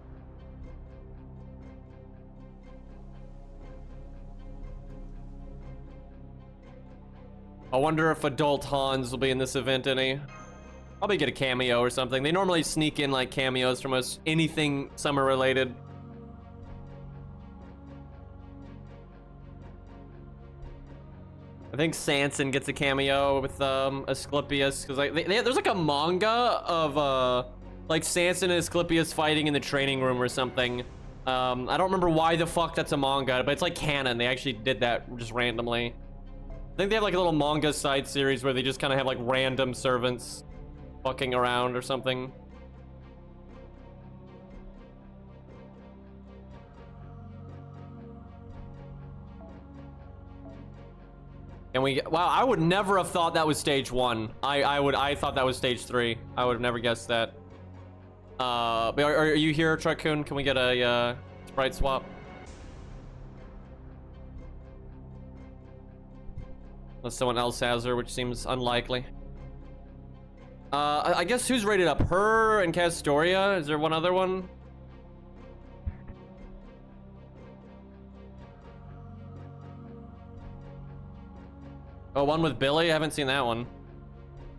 I wonder if adult Hans will be in this event any. Probably get a cameo or something. They normally sneak in like cameos from us, anything summer related. I think Sanson gets a cameo with Asclepius, because like there's like a manga of like Sanson and Asclepius fighting in the training room or something. I don't remember why the fuck that's a manga, but it's like canon. They actually did that just randomly. I think they have like a little manga side series where they just kind of have like random servants fucking around or something. And wow, I would never have thought that was stage 1. I thought that was stage 3. I would have never guessed that. But are you here, Truck-kun? Can we get a sprite swap? Unless someone else has her, which seems unlikely. I guess who's rated up? Her and Castoria? Is there one other one? Oh, one with Billy? I haven't seen that one.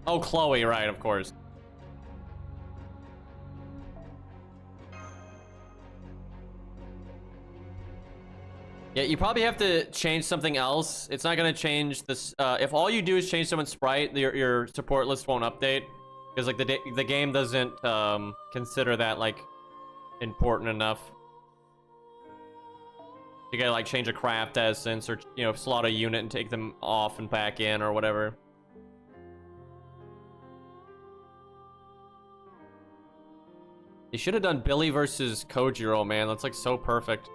Oh, Chloe, right, of course. Yeah, you probably have to change something else. It's not gonna change this. If all you do is change someone's sprite, your support list won't update. Because like the game doesn't consider that like important enough. You gotta like change a craft essence or, you know, slot a unit and take them off and back in or whatever. You should have done Billy versus Kojiro, man. That's like so perfect.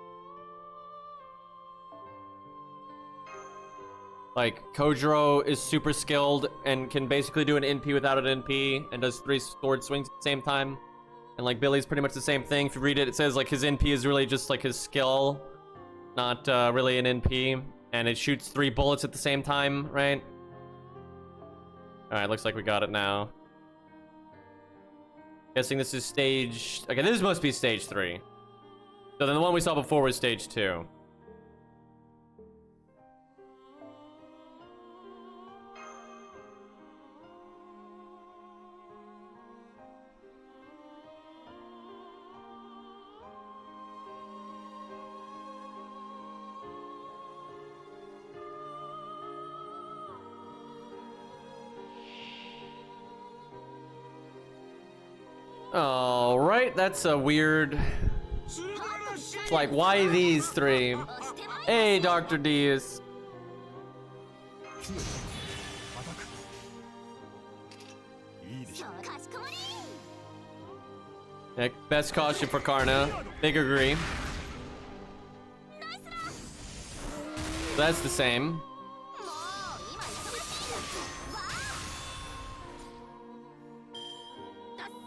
Like, Kojiro is super skilled and can basically do an NP without an NP and does 3 sword swings at the same time. And like, Billy's pretty much the same thing. If you read it, it says like his NP is really just like his skill, not really an NP. And it shoots 3 bullets at the same time, right? Alright, looks like we got it now. Guessing this is stage... Okay, this must be stage 3. So then the one we saw before was stage 2. All right, that's a weird. It's like, why these 3? Hey, Dr. D's. Yeah, best costume for Karna. Big agree. That's the same.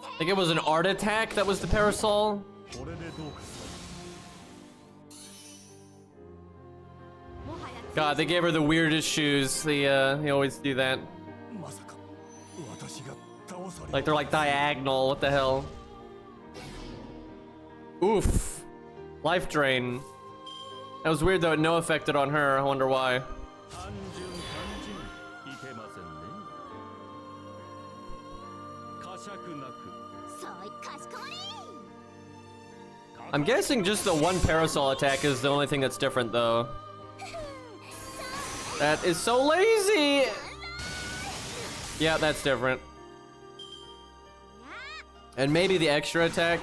I think it was an art attack that was the parasol. God, they gave her the weirdest shoes. They always do that. Like they're like diagonal. What the hell? Oof. Life drain. That was weird though. It no affected on her. I wonder why. I'm guessing just the one parasol attack is the only thing that's different though. That is so lazy. Yeah, that's different. And maybe the extra attack.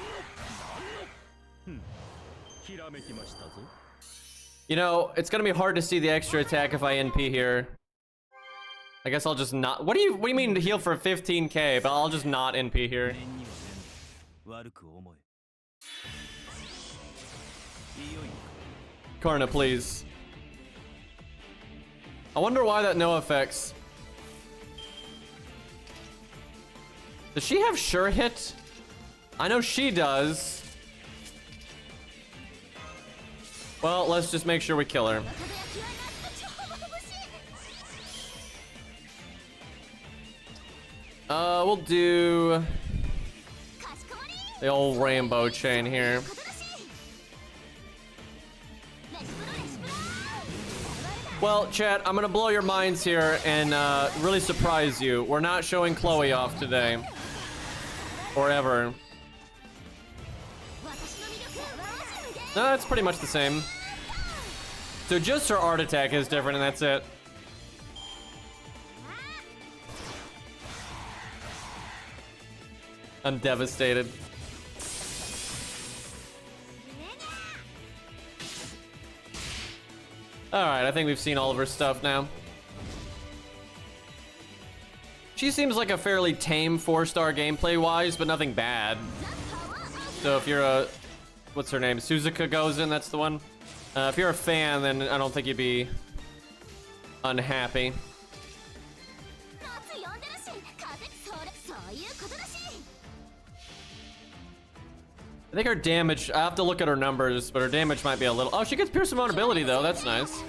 You know, it's gonna be hard to see the extra attack if I NP here. I guess I'll just not. What do you mean to heal for 15k? But I'll just not NP here. Karna, please. I wonder why that no effects. Does she have sure hit? I know she does. Well, let's just make sure we kill her. We'll do the old rainbow chain here. Well, chat, I'm gonna blow your minds here and really surprise you. We're not showing Chloe off today. Or ever. No, it's pretty much the same. So just her art attack is different and that's it. I'm devastated. Alright, I think we've seen all of her stuff now. She seems like a fairly tame 4-star gameplay-wise, but nothing bad. So if you're a... What's her name? Suzuka goes in, that's the one. If you're a fan, then I don't think you'd be unhappy. I think her damage, I have to look at her numbers, but her damage might be a little... Oh, she gets Pierce Vulnerability though, that's nice.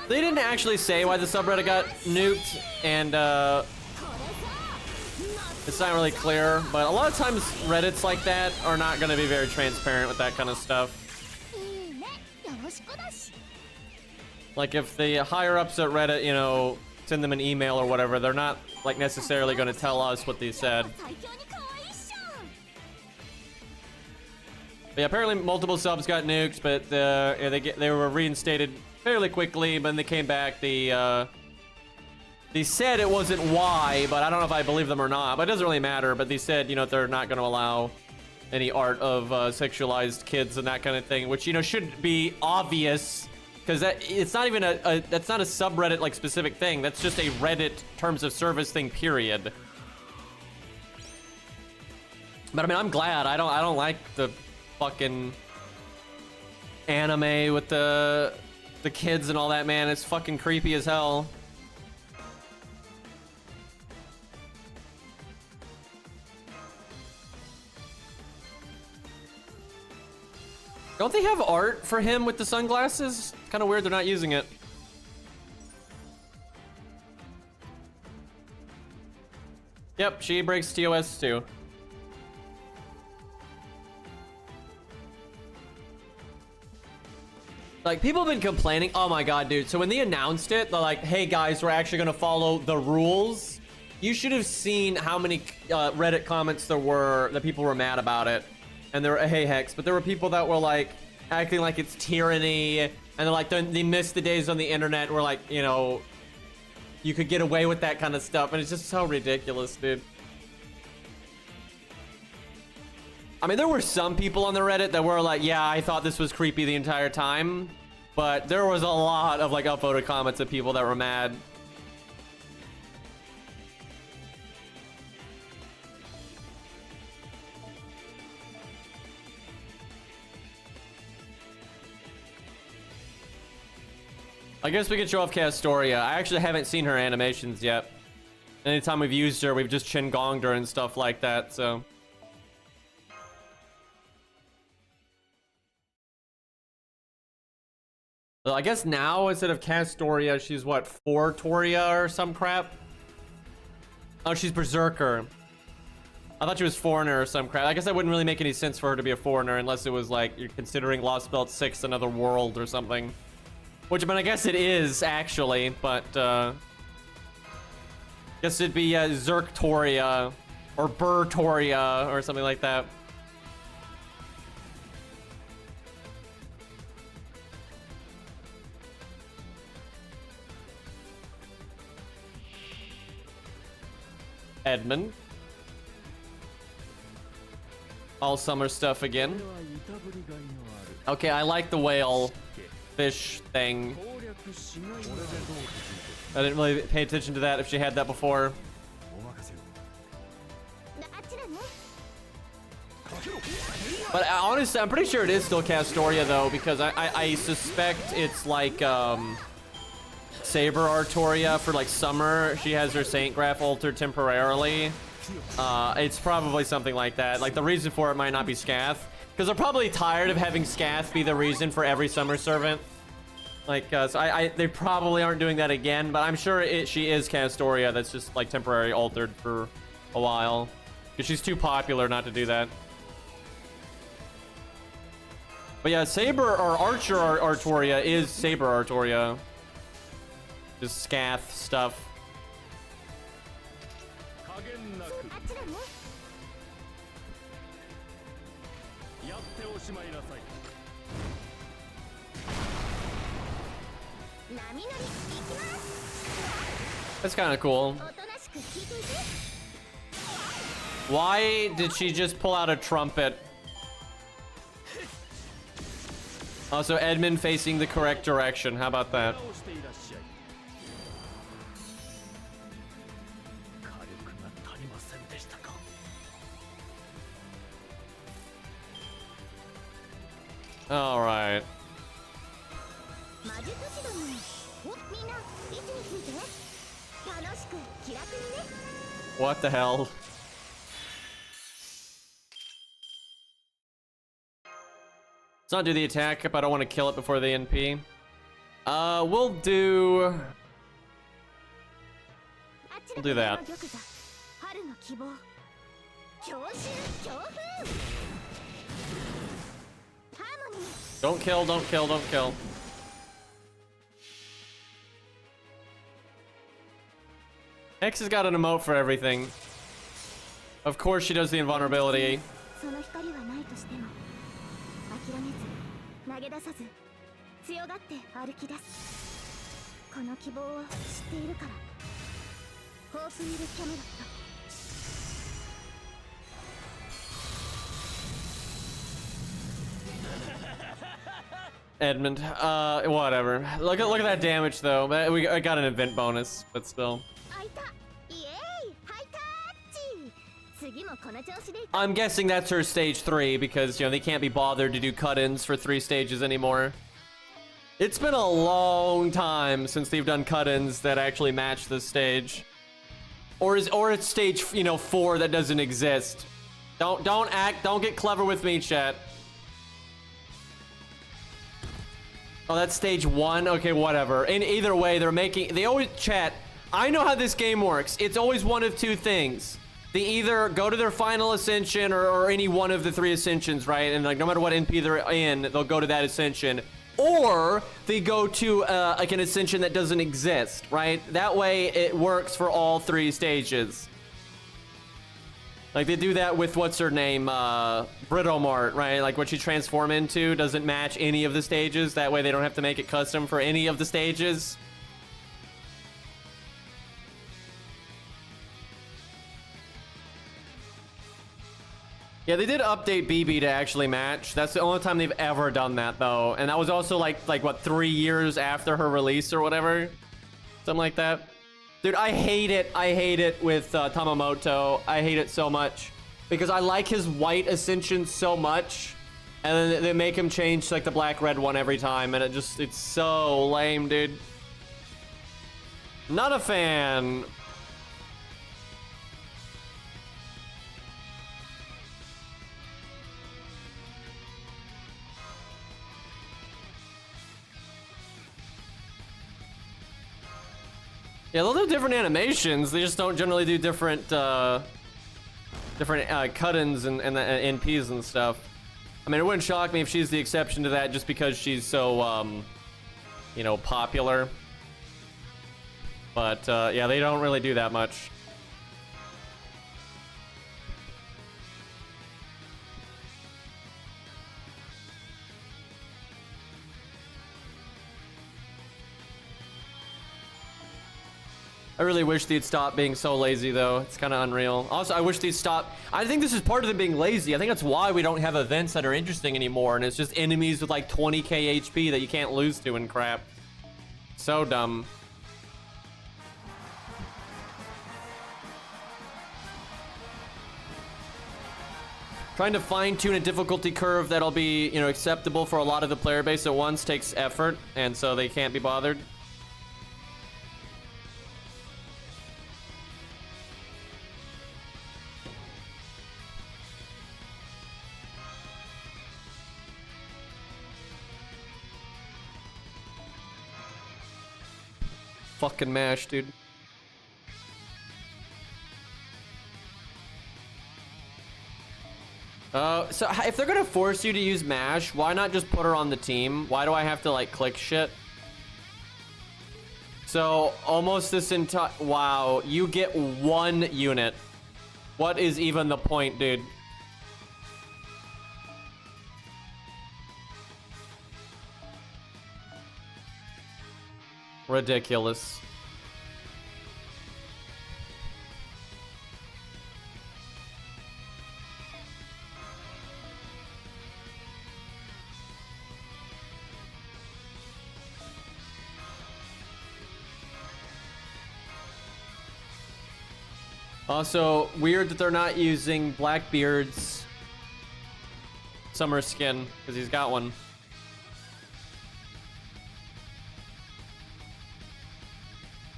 They didn't actually say why the subreddit got nuked, and it's not really clear, but a lot of times Reddits like that are not going to be very transparent with that kind of stuff. Like if the higher ups at Reddit, you know, send them an email or whatever, they're not like necessarily going to tell us what they said. But yeah, apparently multiple subs got nuked, but they were reinstated fairly quickly. But then they came back. They said it wasn't why, but I don't know if I believe them or not. But it doesn't really matter. But they said, you know, they're not going to allow any art of sexualized kids and that kind of thing, which, you know, should be obvious, because it's not even that's not a subreddit like specific thing. That's just a Reddit terms of service thing, period. But I mean, I'm glad. I don't like the fucking anime with the kids and all that, man. It's fucking creepy as hell. Don't they have art for him with the sunglasses? It's kind of weird they're not using it. Yep, she breaks TOS too. Like, people have been complaining. Oh my god, dude. So when they announced it, they're like, hey guys, we're actually gonna follow the rules. You should have seen how many Reddit comments there were that people were mad about it. And there were, hey Hex, but there were people that were like acting like it's tyranny, and they're like, they missed the days on the internet where, like, you know, you could get away with that kind of stuff, and it's just so ridiculous, dude. I mean, there were some people on the Reddit that were like, yeah, I thought this was creepy the entire time, but there was a lot of like upvoted comments of people that were mad. I guess we could show off Castoria. I actually haven't seen her animations yet. Anytime we've used her, we've just chin-gonged her and stuff like that, so. Well, I guess now, instead of Castoria, she's what, 4 Toria or some crap? Oh, she's Berserker. I thought she was Foreigner or some crap. I guess that wouldn't really make any sense for her to be a Foreigner unless it was like, you're considering Lost Belt 6 another world or something. Which, I mean, I guess it is, actually, but, guess it'd be, Zerktoria, or Burtoria, or something like that. Edmund. All summer stuff again. Okay, I like the whale fish thing. I didn't really pay attention to that if she had that before. But honestly, I'm pretty sure it is still Castoria though, because I suspect it's like Saber Artoria for like summer. She has her Saint Graph altered temporarily. It's probably something like that. Like the reason for it might not be Scath, because they're probably tired of having Scath be the reason for every summer servant. Like, so they probably aren't doing that again, but I'm sure she is Castoria. That's just like temporarily altered for a while, because she's too popular not to do that. But yeah, Saber or Archer Artoria is Saber Artoria. Just Scath stuff. That's kind of cool. Why did she just pull out a trumpet? Also, Edmund facing the correct direction. How about that? All right. What the hell? Let's not do the attack if I don't want to kill it before the NP. We'll do that. Don't kill, don't kill, don't kill. X has got an emote for everything. Of course she does the invulnerability. その光はないとしても諦めず投げ出さず強がって歩き出すこの希望を知っているからホープウィル・キャメロット Edmund, whatever. Look at that damage though. I got an event bonus, but still. 開いたイエーイハイタッチ次もこの調子で I'm guessing that's her stage 3 because, you know, they can't be bothered to do cut-ins for 3 stages anymore. It's been a long time since they've done cut-ins that actually match this stage. Or it's stage, you know, 4 that doesn't exist. Don't get clever with me, chat. Oh, that's stage 1? Okay, whatever. In either way, they always, chat, I know how this game works. It's always one of 2 things. They either go to their final ascension or any one of the 3 ascensions, right? And like, no matter what NP they're in, they'll go to that ascension. Or they go to like an ascension that doesn't exist, right? That way it works for all 3 stages. Like they do that with what's her name, Britomart, right? Like what she transform into doesn't match any of the stages. That way they don't have to make it custom for any of the stages. Yeah, they did update BB to actually match. That's the only time they've ever done that though. And that was also like what, 3 years after her release or whatever? Something like that. Dude, I hate it with Tamamoto. I hate it so much. Because I like his white ascension so much. And then they make him change to like the black-red one every time. And it's so lame, dude. Not a fan. Yeah, they'll do different animations. They just don't generally do different cut-ins and NPs and stuff. I mean, it wouldn't shock me if she's the exception to that just because she's so, you know, popular. But, yeah, they don't really do that much. I really wish they'd stop being so lazy, though. It's kind of unreal. Also, I wish they'd stop. I think this is part of them being lazy. I think that's why we don't have events that are interesting anymore, and it's just enemies with like 20k HP that you can't lose to and crap. So dumb. Trying to fine-tune a difficulty curve that'll be, you know, acceptable for a lot of the player base at once takes effort, and so they can't be bothered. Fucking mash, dude. So if they're gonna force you to use mash, why not just put her on the team? Why do I have to like click shit? So almost this entire, wow, you get 1 unit. What is even the point, dude? Ridiculous. Also, weird that they're not using Blackbeard's summer skin, because he's got one.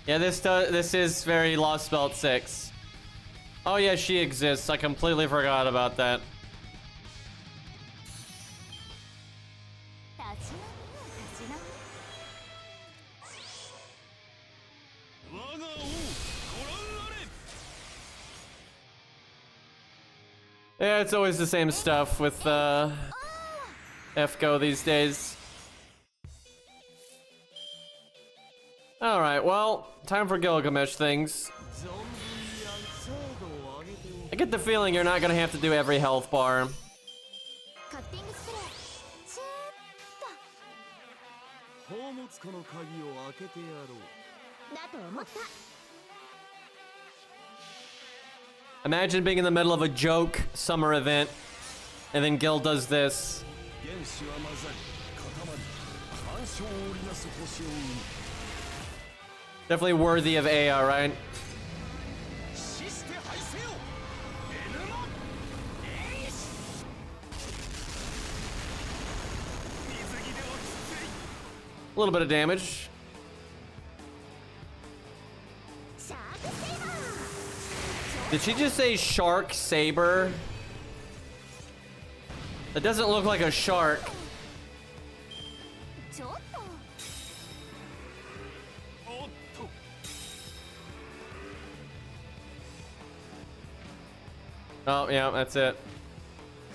Yeah, this is very Lost Belt 6. Oh yeah, she exists. I completely forgot about that. Yeah, it's always the same stuff with FGO these days. All right, well, time for Gilgamesh things. I get the feeling you're not gonna have to do every health bar. カッティングスプレーシューッ宝物庫の鍵を開けてやろうとだと思った Imagine being in the middle of a joke summer event, and then Gil does this. 原子は混ざり固まり干渉を織りなす星を生む Definitely worthy of Aya, right? 死して敗せよエルマエイシ水着でもきつい A little bit of damage. シャークセイバー Did she just say shark saber? That doesn't look like a shark. ちょっとおっと Oh, yeah, that's it.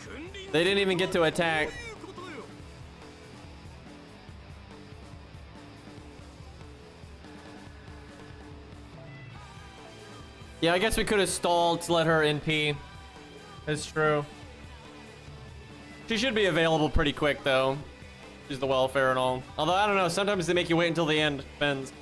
君臨 They didn't even get to attack. ということよ Yeah, I guess we could have stalled to let her NP. That's true. She should be available pretty quick, though. She's the welfare and all. Although, I don't know, sometimes they make you wait until the end. Depends.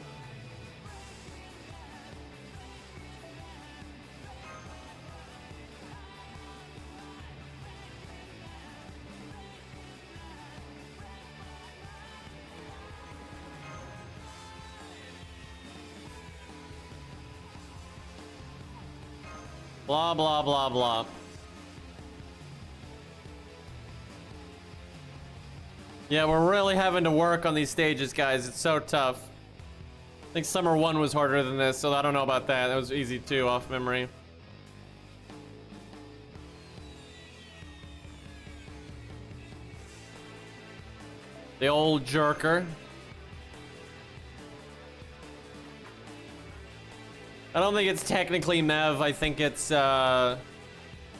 Blah, blah, blah, blah. Yeah, we're really having to work on these stages, guys. It's so tough. I think Summer 1 was harder than this, so I don't know about that. That was easy too, off memory. The old jerker. I don't think it's technically Mev. I think it's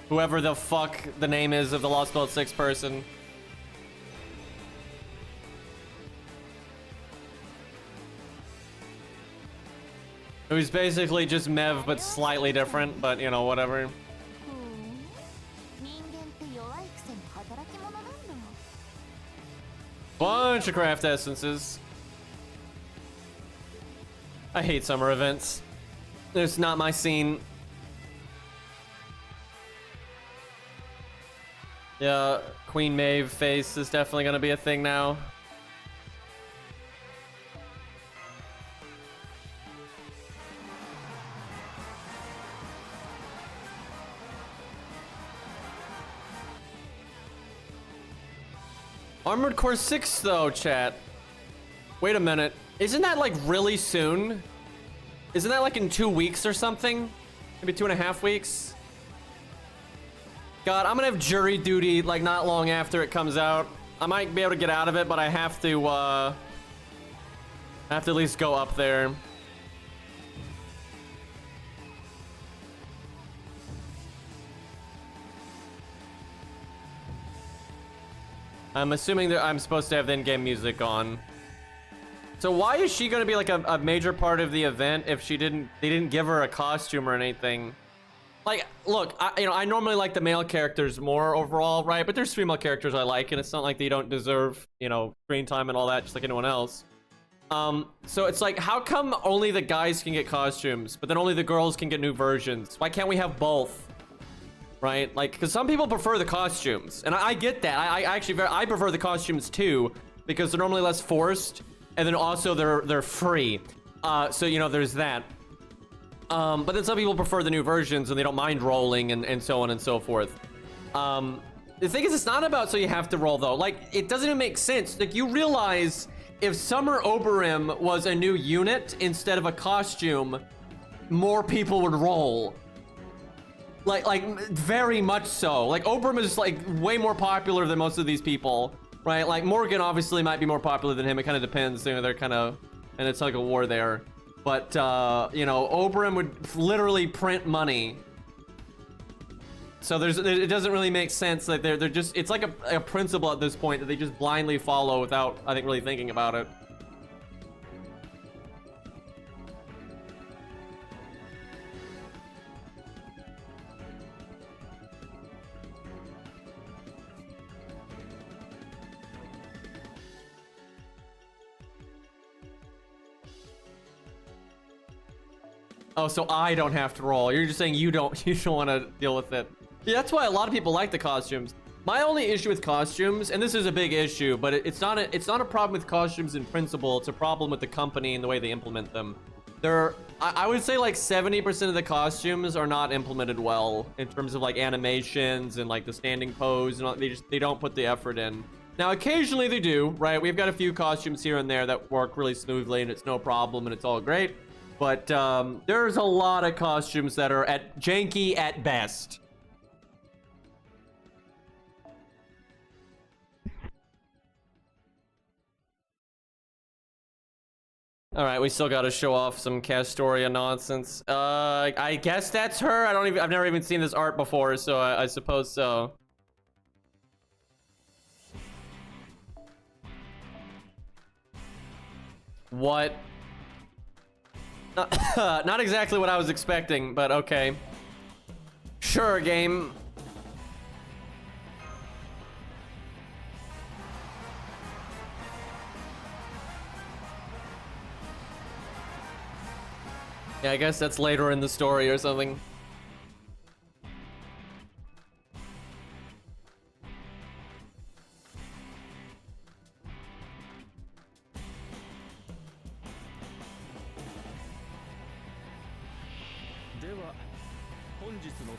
whoever the fuck the name is of the Lost Belt 6 person. It was basically just Mev, but slightly different, but you know, whatever. 人間って弱いくせに働き者なんだ Bunch of craft essences. I hate summer events. It's not my scene. Yeah, Queen Maeve face is definitely gonna be a thing now. Armored Core 6 though, chat. Wait a minute. Isn't that like really soon? Isn't that like in 2 weeks or something? Maybe 2.5 weeks? God, I'm gonna have jury duty like not long after it comes out. I might be able to get out of it, but I have to at least go up there. I'm assuming that I'm supposed to have the in-game music on. So why is she gonna be like a major part of the event if they didn't give her a costume or anything? Like, look, I normally like the male characters more overall, right? But there's female characters I like, and it's not like they don't deserve, you know, screen time and all that, just like anyone else. So it's like, how come only the guys can get costumes, but then only the girls can get new versions? Why can't we have both? Right? Like, because some people prefer the costumes, and I get that. I prefer the costumes too, because they're normally less forced, and then also they're free. So you know, there's that. But then some people prefer the new versions, and they don't mind rolling and so on and so forth. The thing is, it's not about so you have to roll though. Like, it doesn't even make sense. Like, you realize if Summer Oberim was a new unit instead of a costume, more people would roll. Like very much so. Like, Oberim is like way more popular than most of these people, right? Like, Morgan obviously might be more popular than him. It kind of depends. You know, they're kind of, and it's like a war there. But you know, Oberim would literally print money. So it doesn't really make sense that they're just, it's like a principle at this point that they just blindly follow without, I think, really thinking about it. Oh, so I don't have to roll. You're just saying you don't want to deal with it. Yeah, that's why a lot of people like the costumes. My only issue with costumes, and this is a big issue, but it's not a problem with costumes in principle. It's a problem with the company and the way they implement them. I would say like 70% of the costumes are not implemented well in terms of like animations and like the standing pose, and all, they don't put the effort in. Now occasionally they do, right? We've got a few costumes here and there that work really smoothly and it's no problem and it's all great. But there's a lot of costumes that are janky at best. All right, we still got to show off some Castoria nonsense. I guess that's her. I've never even seen this art before, so I suppose so. What? Not exactly what I was expecting, but okay. Sure, game. Yeah, I guess that's later in the story or something.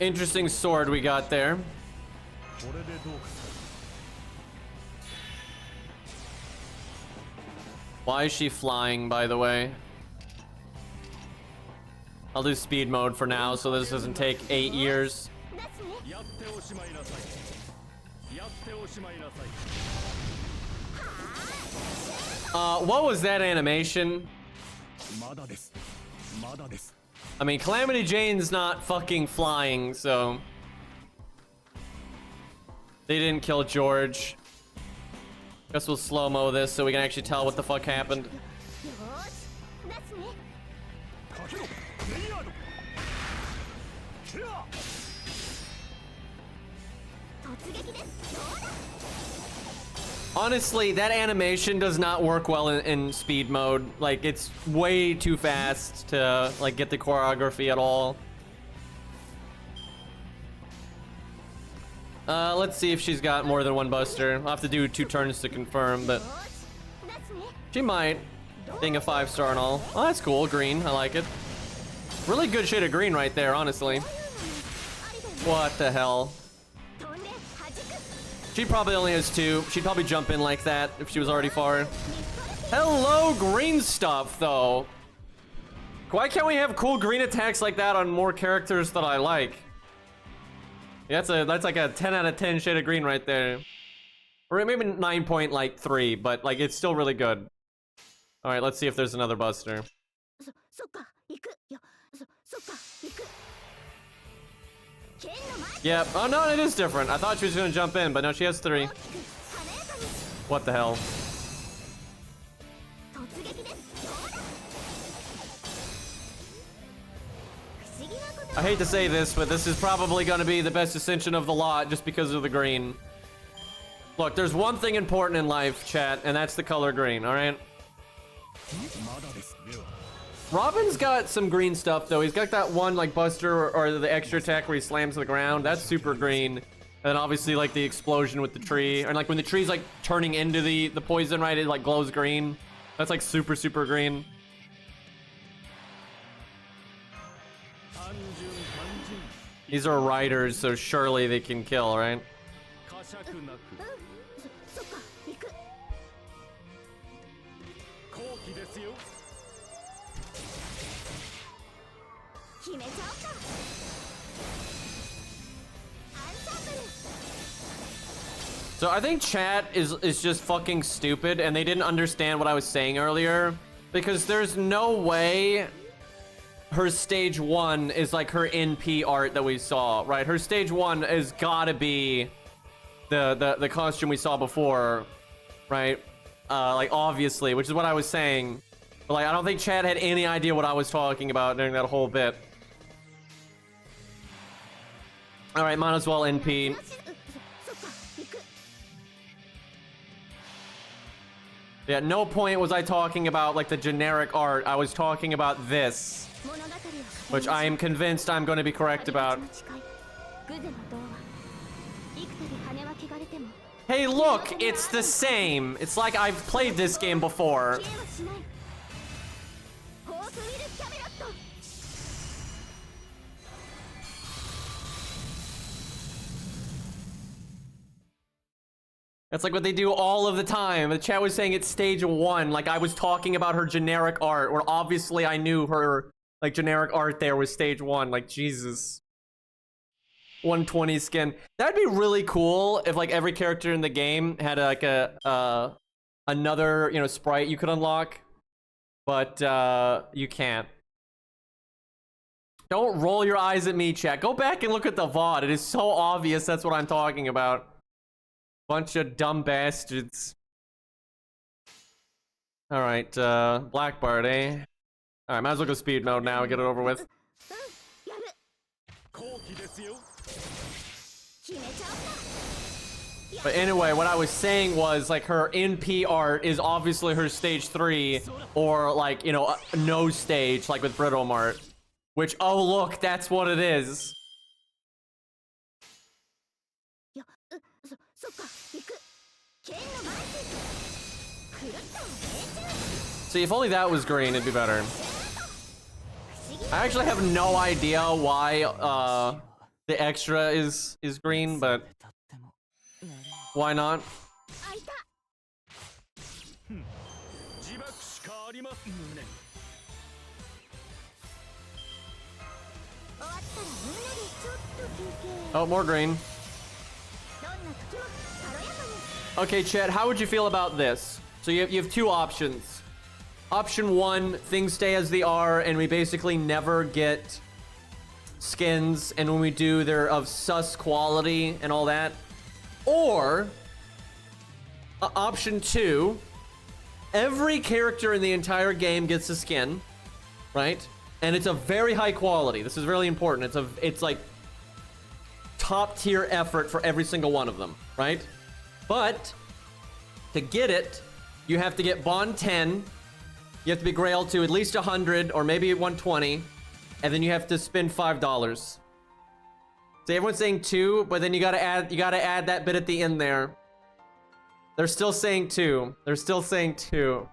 Interesting sword we got there. Why is she flying, by the way? I'll do speed mode for now, so this doesn't take 8 years. What was that animation? I mean, Calamity Jane's not fucking flying, so... They didn't kill George. Guess we'll slow-mo this so we can actually tell what the fuck happened. Honestly, that animation does not work well in speed mode. Like, it's way too fast to, like, get the choreography at all. Let's see if she's got more than one buster. I'll have to do 2 turns to confirm, but... She might. Being a 5-star and all. Oh, that's cool. Green. I like it. Really good shade of green right there, honestly. What the hell? She probably only has 2. She'd probably jump in like that if she was already far. Hello, green stuff, though. Why can't we have cool green attacks like that on more characters that I like? Yeah, that's like a 10 out of 10 shade of green right there. Or maybe 9.3, but like it's still really good. All right, let's see if there's another buster. Yep. Oh no, it is different. I thought she was gonna jump in, but no, she has 3. What the hell? I hate to say this, but this is probably gonna be the best ascension of the lot just because of the green. Look, there's one thing important in life, chat, and that's the color green, alright? Robin's got some green stuff, though. He's got that one, like, buster or the extra attack where he slams to the ground. That's super green. And then obviously, like, the explosion with the tree. And, like, when the tree's, like, turning into the poison, right, it, like, glows green. That's, like, super, super green. These are riders, so surely they can kill, right? So I think chat is just fucking stupid and they didn't understand what I was saying earlier, because there's no way her stage 1 is like her NP art that we saw, right? Her stage 1 is gotta be the costume we saw before, right? Like obviously, which is what I was saying. But like I don't think chat had any idea what I was talking about during that whole bit. All right, might as well NP. Yeah, no point was I talking about like the generic art. I was talking about this. which I am convinced I'm going to be correct about. Hey, look, it's the same. It's like I've played this game before. That's like what they do all of the time. The chat was saying it's stage 1, like I was talking about her generic art, where obviously I knew her, like, generic art there was stage 1. Like, Jesus. 120 skin. That'd be really cool if, like, every character in the game had, like, another, you know, sprite you could unlock. But, you can't. Don't roll your eyes at me, chat. Go back and look at the VOD. It is so obvious that's what I'm talking about. Bunch of dumb bastards. Alright, Blackbird, eh? Alright, might as well go speed mode now and get it over with. But anyway, what I was saying was, like, her NP art is obviously her stage 3, or, like, you know, no stage, like with Brittle Mart. Which, oh look, that's what it is. See, if only that was green, it'd be better. I actually have no idea why the extra is green, but why not? Oh, more green. Okay, chat, how would you feel about this? So you have two options. Option 1, things stay as they are, and we basically never get skins, and when we do, they're of sus quality and all that. Or, option 2, every character in the entire game gets a skin, right? And it's a very high quality. This is really important. It's like top tier effort for every single one of them, right? But to get it, you have to get Bond 10. You have to be Grail to at least 100 or maybe 120, and then you have to spend $5. So everyone's saying 2, but then you gotta add that bit at the end there. They're still saying 2. They're still saying 2.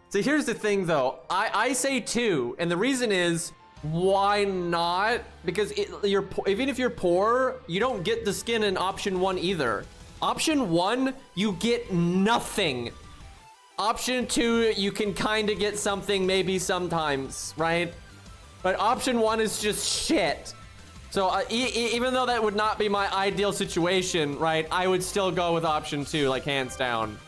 So here's the thing, though. I say 2, and the reason is, why not? Because even if you're poor, you don't get the skin in option 1 either. Option 1, you get nothing. Option 2, you can kind of get something maybe sometimes, right? But option 1 is just shit. So even though that would not be my ideal situation, right, I would still go with option 2, like, hands down.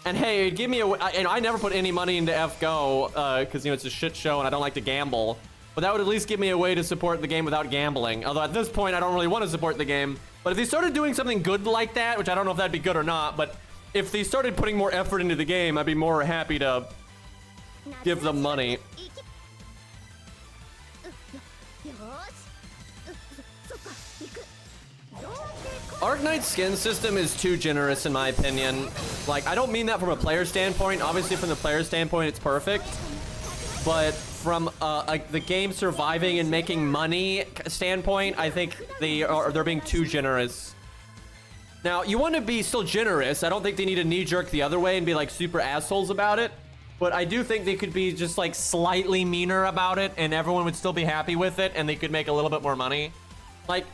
And hey, give me and I never put any money into FGO, because, you know, it's a shit show and I don't like to gamble. But that would at least give me a way to support the game without gambling. Although at this point, I don't really want to support the game. But if they started doing something good like that, which I don't know if that'd be good or not, but if they started putting more effort into the game, I'd be more happy to give them money. Arknight's skin system is too generous in my opinion. Like, I don't mean that from a player standpoint. Obviously from the player standpoint, it's perfect. But from like the game surviving and making money standpoint, I think they're being too generous. Now, you want to be still generous. I don't think they need to knee-jerk the other way and be like super assholes about it. But I do think they could be just like slightly meaner about it and everyone would still be happy with it and they could make a little bit more money. Like,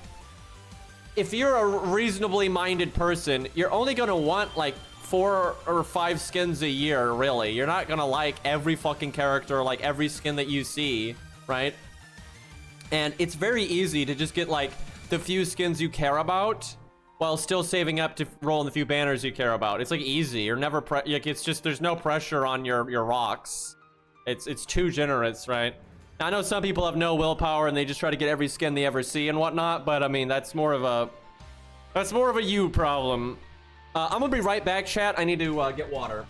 if you're a reasonably minded person, you're only going to want like 4 or 5 skins a year, really. You're not going to like every fucking character, like every skin that you see, right? And it's very easy to just get like the few skins you care about while still saving up to roll in the few banners you care about. It's like easy. You're never like, it's just, there's no pressure on your rocks. It's too generous, right? Now, I know some people have no willpower and they just try to get every skin they ever see and whatnot, but I mean, that's more of a you problem. I'm gonna be right back, chat. I need to get water.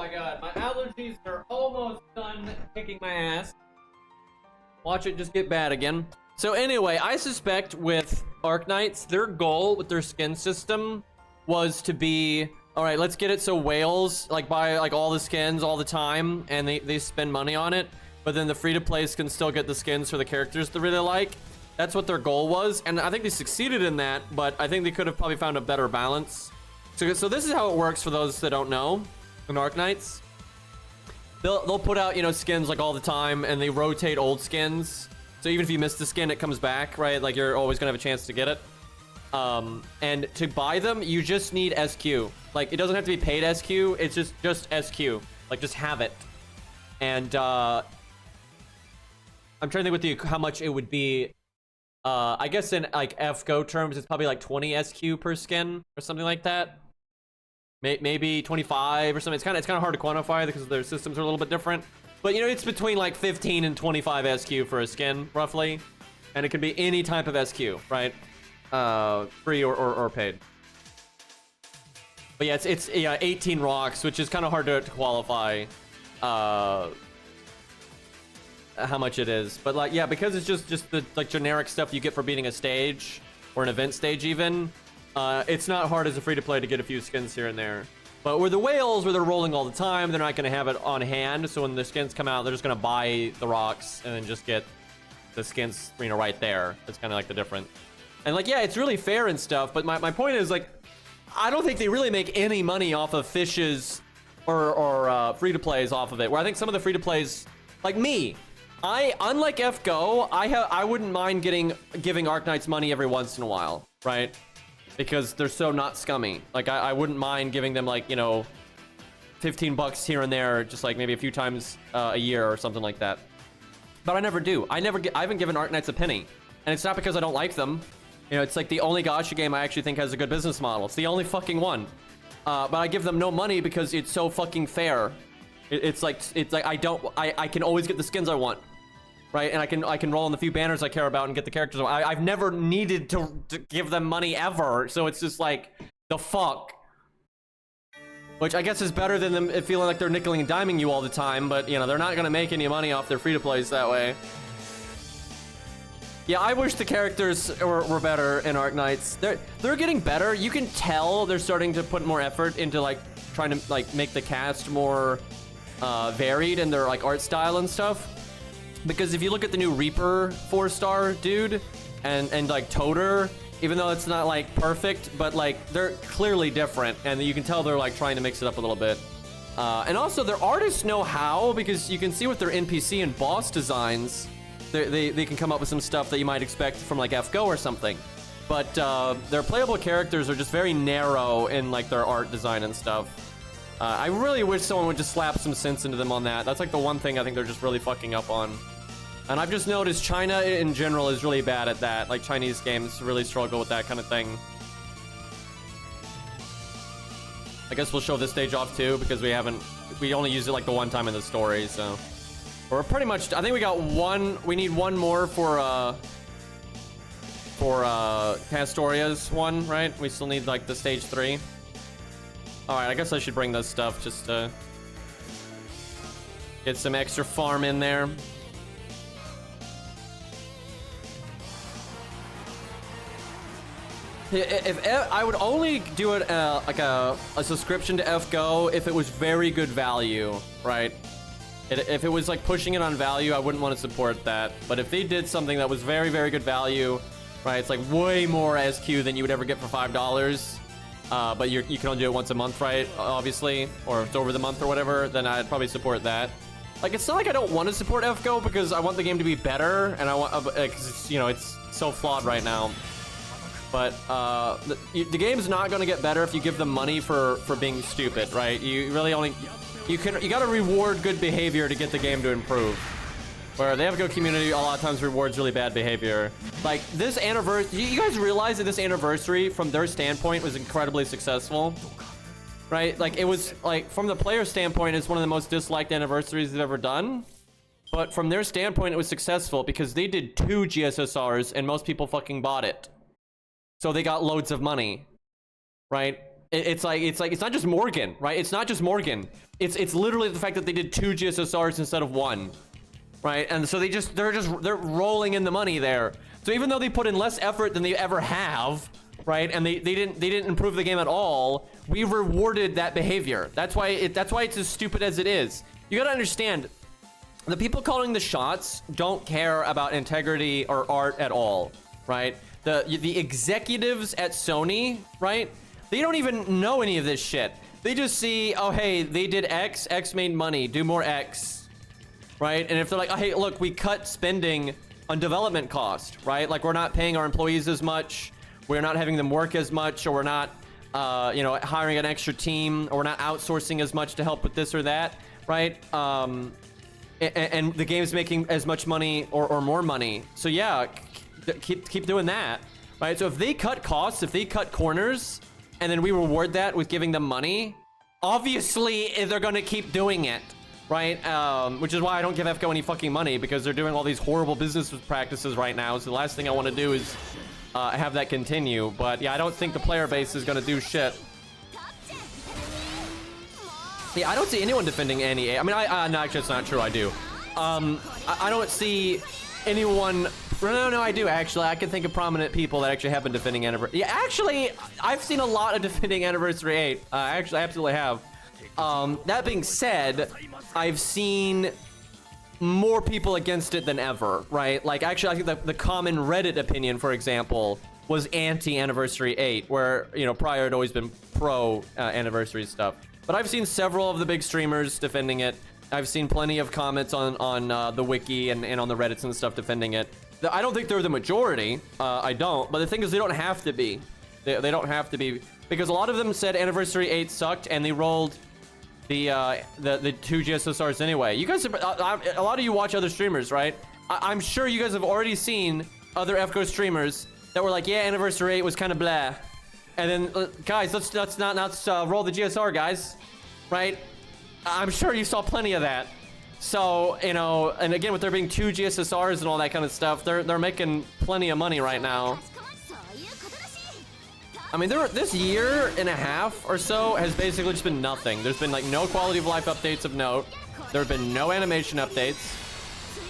my god, my allergies are almost done kicking my ass. Watch it just get bad again. So anyway, I suspect with Arknights, their goal with their skin system was to be, all right, let's get it so whales like buy like all the skins all the time and they spend money on it, but then the free-to-plays can still get the skins for the characters they really like. That's what their goal was, and I think they succeeded in that, but I think they could have probably found a better balance. So this is how it works for those that don't know in Arknights. They'll put out, you know, skins like all the time, and they rotate old skins. So even if you miss the skin, it comes back, right? Like you're always gonna have a chance to get it. And to buy them, you just need SQ. Like it doesn't have to be paid SQ. It's just SQ. Like just have it. And I'm trying to think with you how much it would be. I guess in like FGO terms, it's probably like 20 SQ per skin or something like that. Maybe 25 or something. It's kind of hard to quantify because their systems are a little bit different. But you know, it's between like 15 and 25 SQ for a skin, roughly. And it can be any type of SQ, right? Free or paid. But yeah, it's 18 rocks, which is kind of hard to qualify how much it is. But like, yeah, because it's just the like generic stuff you get for beating a stage or an event stage even. It's not hard as a free-to-play to get a few skins here and there. But with the whales, where they're rolling all the time, they're not going to have it on hand. So when the skins come out, they're just going to buy the rocks and then just get the skins, you know, right there. That's kind of like the difference. And like, yeah, it's really fair and stuff. But my point is, like, I don't think they really make any money off of fishes or free-to-plays off of it. Where I think some of the free-to-plays, like me, unlike FGO, I wouldn't mind giving Arknights money every once in a while, right? Because they're so not scummy. Like I wouldn't mind giving them like, you know, 15 bucks here and there, just like maybe a few times a year or something like that. But I never do. I haven't given Arknights a penny, and it's not because I don't like them. You know, it's like the only Gacha game I actually think has a good business model. It's the only fucking one. But I give them no money because it's so fucking fair. It's like I can always get the skins I want. Right, and I can roll in the few banners I care about and get the characters. I've never needed to give them money ever, so it's just like the fuck. Which I guess is better than them feeling like they're nickeling and diming you all the time. But you know, they're not gonna make any money off their free-to-plays that way. Yeah, I wish the characters were better in Arknights. They're getting better. You can tell they're starting to put more effort into like trying to like make the cast more varied in their like art style and stuff. Because if you look at the new Reaper 4-star dude and like Toter, even though it's not like perfect, but like they're clearly different, and you can tell they're like trying to mix it up a little bit. And also their artists know how, because you can see with their NPC and boss designs, they can come up with some stuff that you might expect from like FGO or something. But their playable characters are just very narrow in like their art design and stuff. I really wish someone would just slap some sense into them on that. That's like the one thing I think they're just really fucking up on. And I've just noticed China in general is really bad at that. Like Chinese games really struggle with that kind of thing. I guess we'll show this stage off too, because we only used it like the one time in the story, so. We're pretty much, I think we got we need one more for Castoria's one, right? We still need like the stage 3. All right, I guess I should bring this stuff just to get some extra farm in there. If I would only do it like a subscription to FGO if it was very good value, right? If it was like pushing it on value, I wouldn't want to support that. But if they did something that was very, very good value, right? It's like way more SQ than you would ever get for $5. But you can only do it once a month, right? Obviously, or if it's over the month or whatever, then I'd probably support that. Like, it's not like I don't want to support FGO because I want the game to be better, and I want, cause you know, it's so flawed right now. But the game's not going to get better if you give them money for being stupid, right? You really only you got to reward good behavior to get the game to improve. Where the FGO community a lot of times rewards really bad behavior. Like this anniversary, you guys realize that this anniversary from their standpoint was incredibly successful, right? Like it was like from the player standpoint, it's one of the most disliked anniversaries they've ever done. But from their standpoint, it was successful because they did 2 GSSRs and most people fucking bought it. So they got loads of money, right? It's like it's not just Morgan, right? It's not just Morgan. It's literally the fact that they did 2 GSSRs instead of 1, right? And so they're rolling in the money there. So even though they put in less effort than they ever have, right? And they didn't improve the game at all, we rewarded that behavior. That's why it's as stupid as it is. You gotta understand, the people calling the shots don't care about integrity or art at all, right? The executives at Sony, right? They don't even know any of this shit. They just see, oh, hey, they did X, X made money, do more X, right? And if they're like, oh, hey, look, we cut spending on development cost, right? Like, we're not paying our employees as much, we're not having them work as much, or we're not, you know, hiring an extra team, or we're not outsourcing as much to help with this or that, right? And the game's making as much money or more money. So yeah, keep doing that, right? So if they cut costs, if they cut corners, and then we reward that with giving them money, obviously they're gonna keep doing it, right? Which is why I don't give FGO any fucking money, because they're doing all these horrible business practices right now. So the last thing I want to do is have that continue. But yeah, I don't think the player base is gonna do shit. Yeah, I don't see anyone defending any. I mean, no, actually, it's not true. I do. I don't see anyone. No, I do actually. I can think of prominent people that actually have been defending Anniversary. Yeah, actually, I've seen a lot of defending Anniversary 8. Actually, I absolutely have. That being said, I've seen more people against it than ever, right? Like, actually, I think the common Reddit opinion, for example, was anti-Anniversary 8, where, you know, prior had always been pro Anniversary stuff. But I've seen several of the big streamers defending it. I've seen plenty of comments on the wiki and on the Reddits and stuff defending it. I don't think they're the majority. I don't. But the thing is, they don't have to be. They don't have to be, because a lot of them said Anniversary 8 sucked, and they rolled the 2 GSSRs anyway. You guys, a lot of you watch other streamers, right? I'm sure you guys have already seen other FGO streamers that were like, yeah, Anniversary 8 was kind of blah. And then, guys, let's roll the GSR, guys, right? I'm sure you saw plenty of that. So, you know, and again, with there being 2 GSSRs and all that kind of stuff, they're making plenty of money right now. I mean, this year and a half or so has basically just been nothing. There's been like no quality of life updates of note. There have been no animation updates.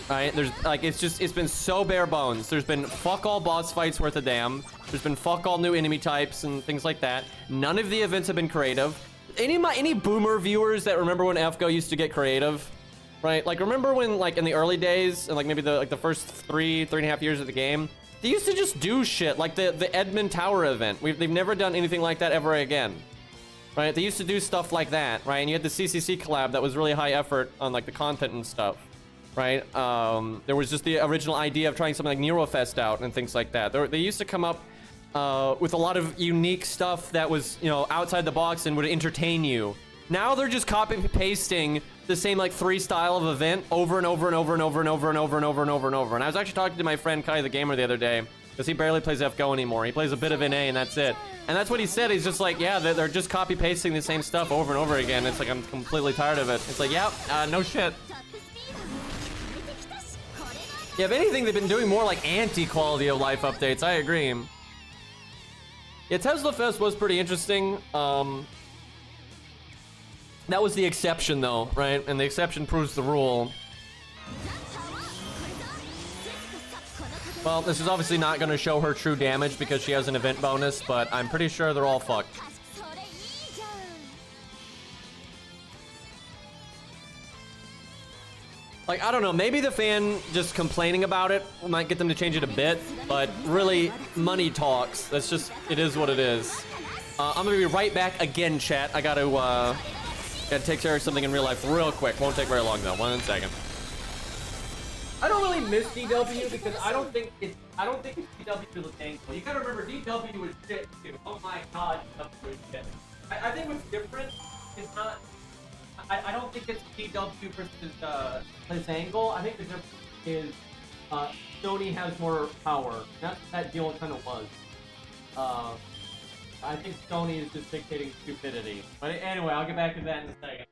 Right? There's like, it's been so bare bones. There's been fuck all boss fights worth a damn. There's been fuck all new enemy types and things like that. None of the events have been creative. Any boomer viewers that remember when FGO used to get creative? Right? Like, remember when, like, in the early days, and like maybe the first three and a half years of the game, they used to just do shit, like the Edmund Tower event. They've never done anything like that ever again. Right? They used to do stuff like that, right? And you had the CCC collab that was really high effort on, like, the content and stuff, right? There was just the original idea of trying something like Neurofest out and things like that. They used to come up with a lot of unique stuff that was, you know, outside the box and would entertain you. Now they're just copy-pasting the same, like, 3 style of event over and over and over and over and over and over and over and over and over. And I was actually talking to my friend Kai the Gamer the other day, because he barely plays FGO anymore. He plays a bit of NA and that's it. And that's what he said. He's just like, yeah, they're just copy-pasting the same stuff over and over again. It's like, I'm completely tired of it. It's like, yeah, no shit. Yeah, if anything, they've been doing more like anti-quality of life updates. I agree. Yeah, Tesla Fest was pretty interesting. That was the exception, though, right? And the exception proves the rule. Well, this is obviously not going to show her true damage because she has an event bonus, but I'm pretty sure they're all fucked. Like, I don't know, maybe the fan just complaining about it might get them to change it a bit, but really, money talks. That's just, it is what it is. I'm gonna be right back again, chat. I gotta take care of something in real life real quick. Won't take very long though. 1 second. I don't really miss DW because I don't think it's DW to the thankful. You gotta remember, DW was shit too. Oh my god, DW was shit. I think what's different is not. I don't think it's DW versus his angle. I think the difference is Sony has more power. That's what that deal kind of was. I think Sony is just dictating stupidity. But anyway, I'll get back to that in a second.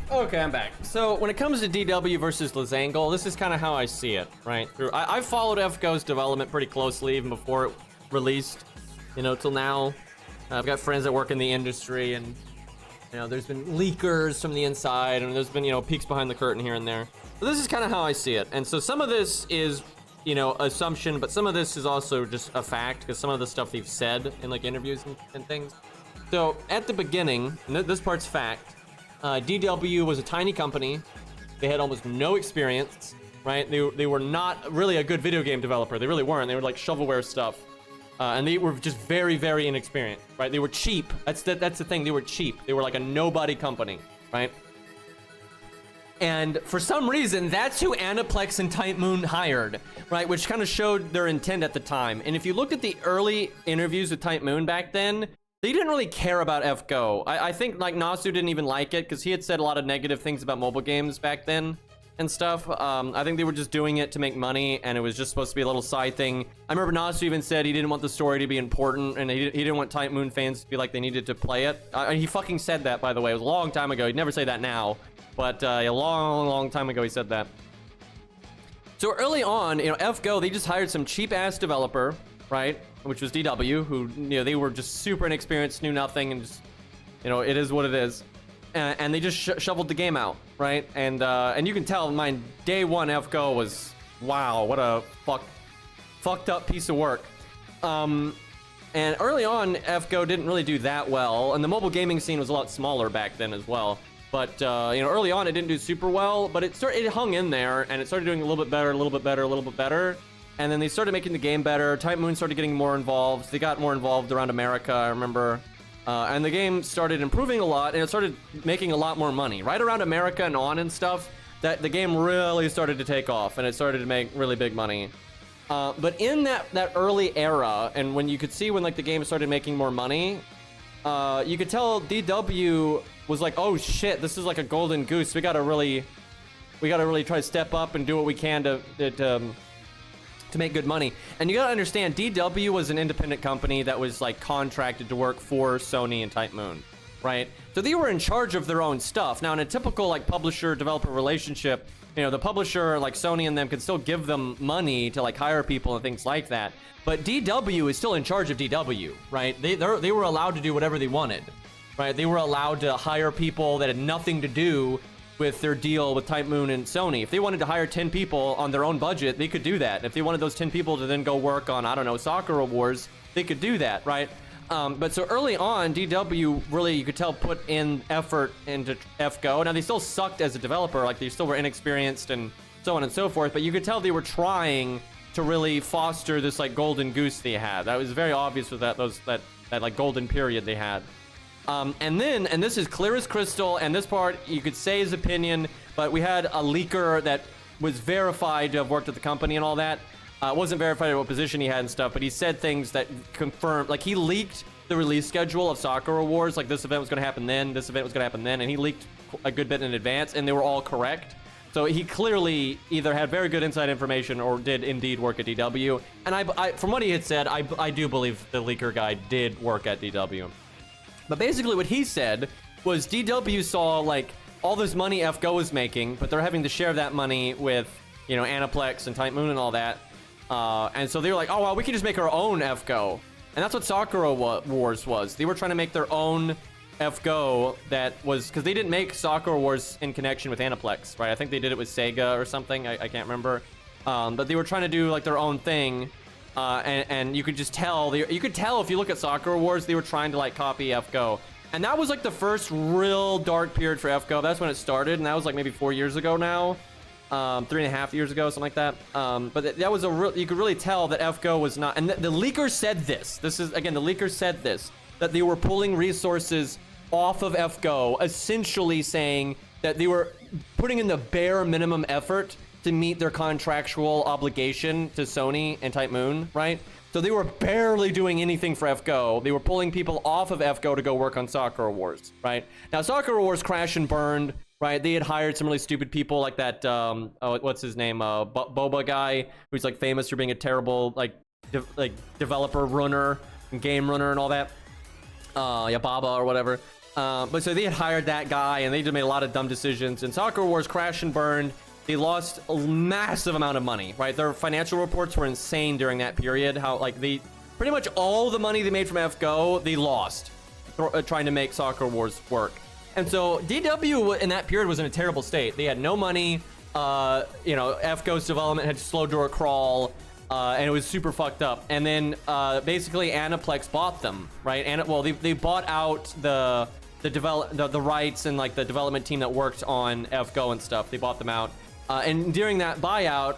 Okay, I'm back. So when it comes to DW versus Lizangle, this is kind of how I see it, right? I followed FGO's development pretty closely even before it released, you know, till now. I've got friends that work in the industry, and you know, there's been leakers from the inside, and there's been, you know, peeks behind the curtain here and there. So this is kind of how I see it. And so some of this is, you know, assumption, but some of this is also just a fact, because some of the stuff they've said in like interviews and things. So at the beginning, and this part's fact, DW was a tiny company. They had almost no experience, right? They were not really a good video game developer. They really weren't. They were like shovelware stuff. And they were just very, very inexperienced, right? They were cheap. That's the thing. They were cheap. They were like a nobody company, right? And for some reason, that's who Aniplex and Type Moon hired, right? Which kind of showed their intent at the time. And if you look at the early interviews with Type Moon back then, they didn't really care about FGO. I think like Nasu didn't even like it because he had said a lot of negative things about mobile games back then and stuff. I think they were just doing it to make money, and it was just supposed to be a little side thing. I remember Nasu even said he didn't want the story to be important, and he didn't want Type Moon fans to feel like they needed to play it. He fucking said that, by the way. It was a long time ago. He'd never say that now, but a long time ago he said that. So early on, you know, FGO, they just hired some cheap-ass developer, right? Which was DW, who, you know, they were just super inexperienced, knew nothing, and just, you know, it is what it is. And they just shoveled the game out, right? And you can tell, mine, day one FGO was, wow, what a fucked up piece of work. And early on, FGO didn't really do that well, and the mobile gaming scene was a lot smaller back then as well. But, you know, early on, it didn't do super well, but it hung in there, and it started doing a little bit better, a little bit better, a little bit better. And then they started making the game better. Type Moon started getting more involved. They got more involved around America, I remember. And the game started improving a lot, and it started making a lot more money. Right around America and on and stuff, that the game really started to take off, and it started to make really big money. But in that early era, and when you could see when like the game started making more money, you could tell DW was like, oh shit, this is like a golden goose. We gotta really try to step up and do what we can to make good money. And you gotta understand, DW was an independent company that was like contracted to work for Sony and Type Moon, right? So they were in charge of their own stuff. Now in a typical like publisher-developer relationship, you know, the publisher like Sony and them could still give them money to like hire people and things like that. But DW is still in charge of DW, right? They were allowed to do whatever they wanted, right? They were allowed to hire people that had nothing to do with their deal with Type Moon and Sony. If they wanted to hire 10 people on their own budget, they could do that. If they wanted those 10 people to then go work on, I don't know, Sakura Wars, they could do that, right? But so early on, DW really, you could tell, put in effort into FGO. Now, they still sucked as a developer, like they still were inexperienced and so on and so forth, but you could tell they were trying to really foster this like golden goose they had. That was very obvious with that like golden period they had. And this is clear as crystal, and this part you could say his opinion, but we had a leaker that was verified to have worked at the company and all that. Wasn't verified at what position he had and stuff, but he said things that confirmed, like he leaked the release schedule of Sakura Wars, like this event was going to happen then, this event was going to happen then, and he leaked a good bit in advance, and they were all correct. So he clearly either had very good inside information or did indeed work at DW. And I from what he had said, I do believe the leaker guy did work at DW. But basically what he said was DW saw like all this money FGO was making, but they're having to share that money with, you know, Aniplex and Type Moon and all that. And so they were like, oh, well, we can just make our own FGO. And that's what Sakura Wars was. They were trying to make their own FGO that was, because they didn't make Sakura Wars in connection with Aniplex, right? I think they did it with Sega or something. I can't remember. But they were trying to do like their own thing. And you could just tell, you could tell if you look at Sakura Wars, they were trying to like copy FGO. And that was like the first real dark period for FGO. That's when it started, and that was like maybe 4 years ago now. 3.5 years ago, something like that. But that was a real, you could really tell that FGO was not, and the leaker said this. This is, again, the leaker said this, that they were pulling resources off of FGO, essentially saying that they were putting in the bare minimum effort to meet their contractual obligation to Sony and Type Moon, right? So they were barely doing anything for FGO. They were pulling people off of FGO to go work on Sakura Wars, right? Now, Sakura Wars crashed and burned, right? They had hired some really stupid people like that, what's his name? Boba guy, who's like famous for being a terrible, like developer runner and game runner and all that. Yeah, Baba or whatever. But so they had hired that guy, and they just made a lot of dumb decisions. And Soccer Wars crashed and burned. They lost a massive amount of money, right? Their financial reports were insane during that period. How, like, they pretty much all the money they made from FGO, they lost trying to make Soccer Wars work. And so DW in that period was in a terrible state. They had no money. You know, FGO's development had slowed to a crawl, and it was super fucked up. And then basically Aniplex bought them, right? And well, they bought out the rights and like the development team that worked on FGO and stuff. They bought them out. And during that buyout,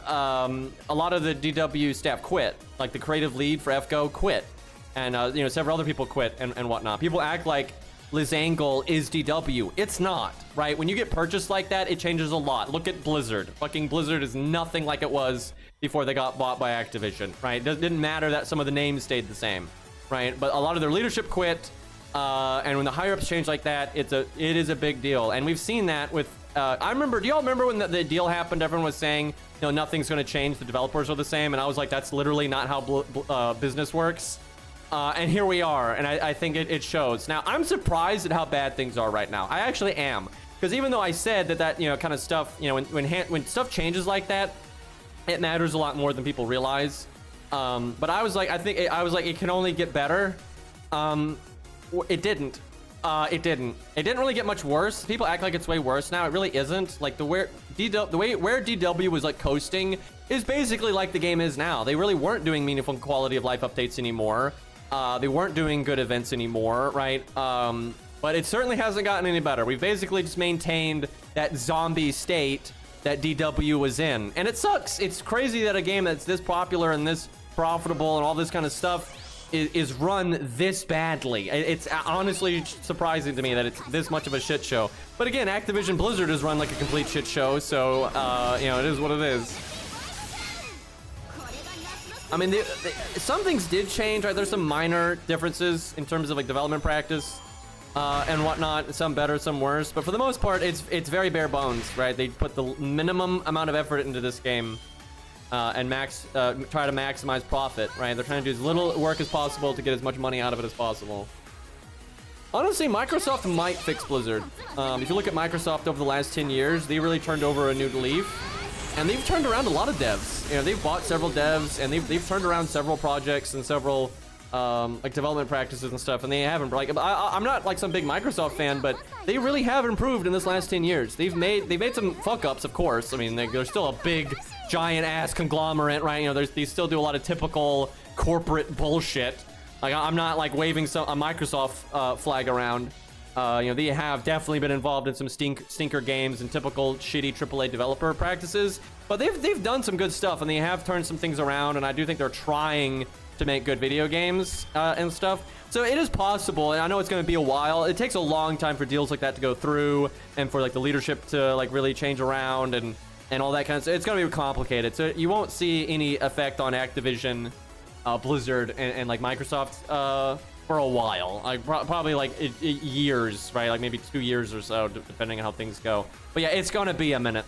a lot of the DW staff quit. Like the creative lead for FGO quit, and you know, several other people quit and whatnot. People act like Lizangle is DW. It's not, right? When you get purchased like that, it changes a lot. Look at Blizzard. Fucking Blizzard is nothing like it was before they got bought by Activision, right? It didn't matter that some of the names stayed the same, right? But a lot of their leadership quit, and when the higher-ups change like that, it is a big deal. And we've seen that with I remember, do y'all remember when the deal happened? Everyone was saying, you know, nothing's going to change. The developers are the same. And I was like, that's literally not how business works. And here we are. And I think it shows. Now, I'm surprised at how bad things are right now. I actually am. Because even though I said that, you know, kind of stuff, you know, when stuff changes like that, it matters a lot more than people realize. But I was like, it can only get better. It didn't. It didn't really get much worse. People act like it's way worse now. It really isn't. Like the way where DW was like coasting is basically like the game is now. They really weren't doing meaningful quality of life updates anymore. They weren't doing good events anymore, right? But it certainly hasn't gotten any better. We've basically just maintained that zombie state that DW was in, and it sucks. It's crazy that a game that's this popular and this profitable and all this kind of stuff is run this badly. It's honestly surprising to me that it's this much of a shit show. But again, Activision Blizzard is run like a complete shit show, so you know, it is what it is. I mean, some things did change, right? There's some minor differences in terms of like development practice and whatnot. Some better, some worse, but for the most part, it's very bare bones, right? They put the minimum amount of effort into this game. And try to maximize profit, right? They're trying to do as little work as possible to get as much money out of it as possible. Honestly, Microsoft might fix Blizzard. If you look at Microsoft over the last 10 years, they really turned over a new leaf. And they've turned around a lot of devs. You know, they've bought several devs, and they've turned around several projects and several like development practices and stuff. And they haven't, like, I'm not like some big Microsoft fan, but they really have improved in this last 10 years. They've made some fuck ups, of course. I mean, they're still a big giant ass conglomerate, right? You know, they still do a lot of typical corporate bullshit. Like, I'm not like waving a Microsoft flag around. You know, they have definitely been involved in some stinker games and typical shitty AAA developer practices, but they've done some good stuff, and they have turned some things around, and I do think they're trying to make good video games and stuff. So it is possible, and I know it's going to be a while. It takes a long time for deals like that to go through, and for like the leadership to like really change around and all that kind of stuff. It's going to be complicated. So you won't see any effect on Activision, Blizzard, and like Microsoft for a while. Like probably like years, right? Like maybe 2 years or so, depending on how things go. But yeah, it's going to be a minute.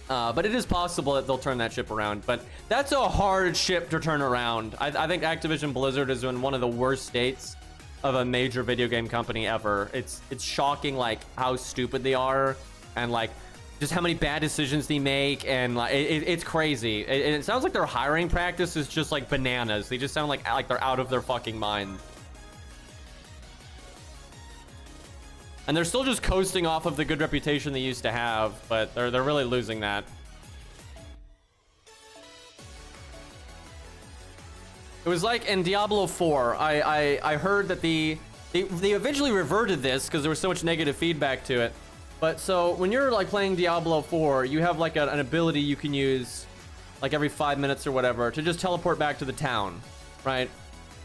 But it is possible that they'll turn that ship around. But that's a hard ship to turn around. I think Activision Blizzard is in one of the worst states of a major video game company ever. It's shocking, like how stupid they are, and like just how many bad decisions they make, and like it's crazy. It sounds like their hiring practice is just like bananas. They just sound like they're out of their fucking mind. And they're still just coasting off of the good reputation they used to have, but they're really losing that. It was like in Diablo 4. I heard that they eventually reverted this because there was so much negative feedback to it. But so when you're like playing Diablo 4, you have like an ability you can use like every 5 minutes or whatever to just teleport back to the town, right?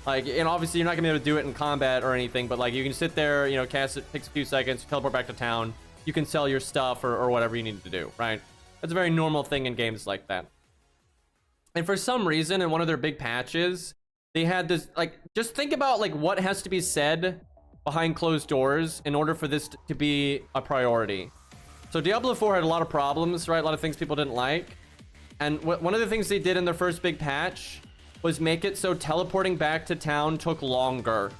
Like, and obviously you're not gonna be able to do it in combat or anything, but like you can sit there, you know, cast it, takes a few seconds, teleport back to town. You can sell your stuff or whatever you need to do, right? That's a very normal thing in games like that. And for some reason, in one of their big patches, they had this, like, just think about like what has to be said behind closed doors in order for this to be a priority. So Diablo 4 had a lot of problems, right? A lot of things people didn't like. And one of the things they did in their first big patch was make it so teleporting back to town took longer.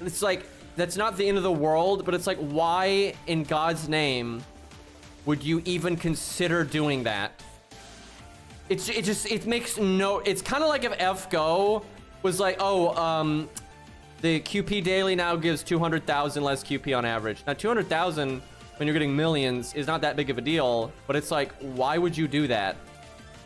it's like, that's not the end of the world, but it's like, why in God's name would you even consider doing that? It makes no, it's kind of like if FGO was like, oh, the QP daily now gives 200,000 less QP on average. Now 200,000 when you're getting millions is not that big of a deal, but it's like, why would you do that?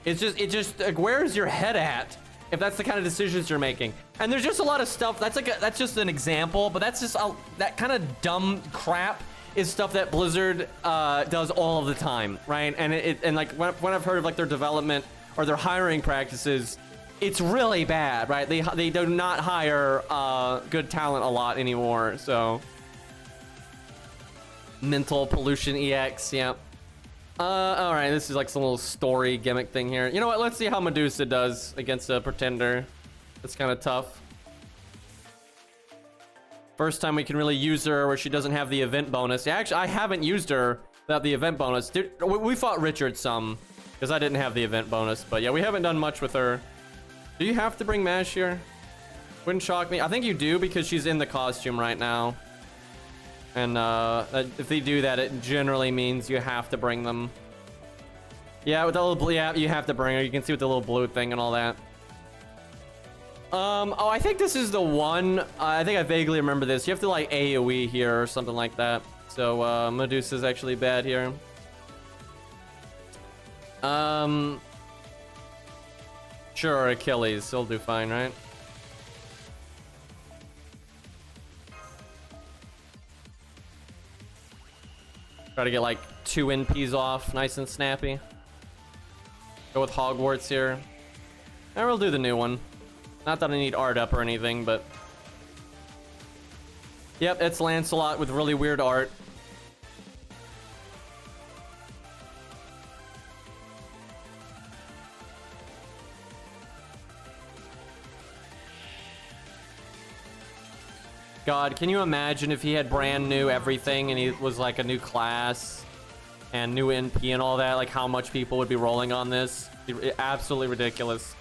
It just like, where's your head at if that's the kind of decisions you're making? And there's just a lot of stuff. That's just an example, but that's just that kind of dumb crap is stuff that Blizzard does all of the time, right? And like when I've heard of like their development or their hiring practices, it's really bad, right? They do not hire good talent a lot anymore. So mental pollution EX, yeah. All right, this is like some little story gimmick thing here. You know what? Let's see how Medusa does against a pretender. It's kind of tough. First time we can really use her where she doesn't have the event bonus. Yeah, actually, I haven't used her without the event bonus. Dude, we fought Richard some because I didn't have the event bonus. But yeah, we haven't done much with her. Do you have to bring Mash here? Wouldn't shock me. I think you do because she's in the costume right now. And if they do that, it generally means you have to bring them. Yeah, with the little blue, yeah, you have to bring her. You can see with the little blue thing and all that. Oh, I think this is the one. I think I vaguely remember this. You have to like AoE here or something like that. So Medusa's actually bad here. Sure, Achilles. He'll do fine, right? Try to get like 2 NPs off, nice and snappy. Go with Hogwarts here. And we'll do the new one. Not that I need art up or anything, but... Yep, it's Lancelot with really weird art. God, can you imagine if he had brand new everything and he was like a new class and new NP and all that, like how much people would be rolling on this? Absolutely ridiculous.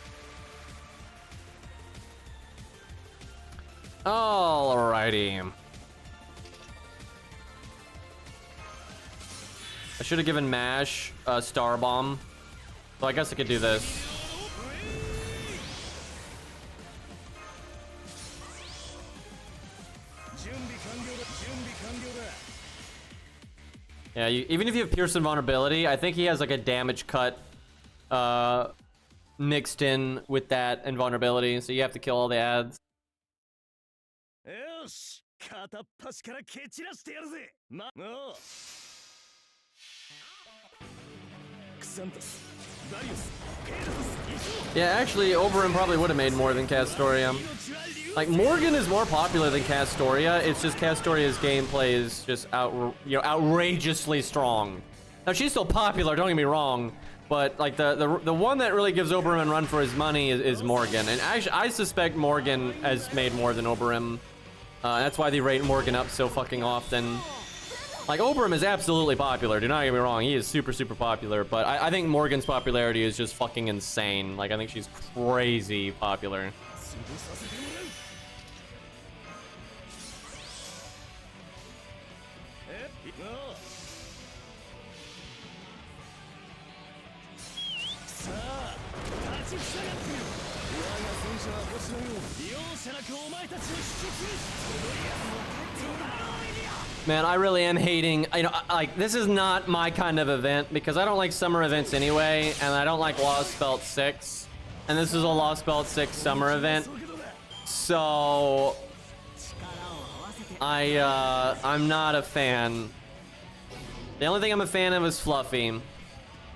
Alrighty. I should have given Mash a Star Bomb. So I guess I could do this. Yeah, even if you have Pierce and Vulnerability, I think he has like a damage cut mixed in with that Invulnerability, so you have to kill all the ads. Yeah, actually, Oberyn probably would have made more than Castoria. Like, Morgan is more popular than Castoria. It's just Castoria's gameplay is just outrageously strong. Now, she's still popular, don't get me wrong, but like the one that really gives Oberyn a run for his money is Morgan. And actually, I suspect Morgan has made more than Oberyn. That's why they rate Morgan up so fucking often. Like, Oberyn is absolutely popular, do not get me wrong. He is super, super popular, but I think Morgan's popularity is just fucking insane. Like, I think she's crazy popular. Man, I really am hating, like, this is not my kind of event because I don't like summer events anyway, and I don't like Lost Belt 6. And this is a Lost Belt 6 summer event. So I'm not a fan. The only thing I'm a fan of is Fluffy,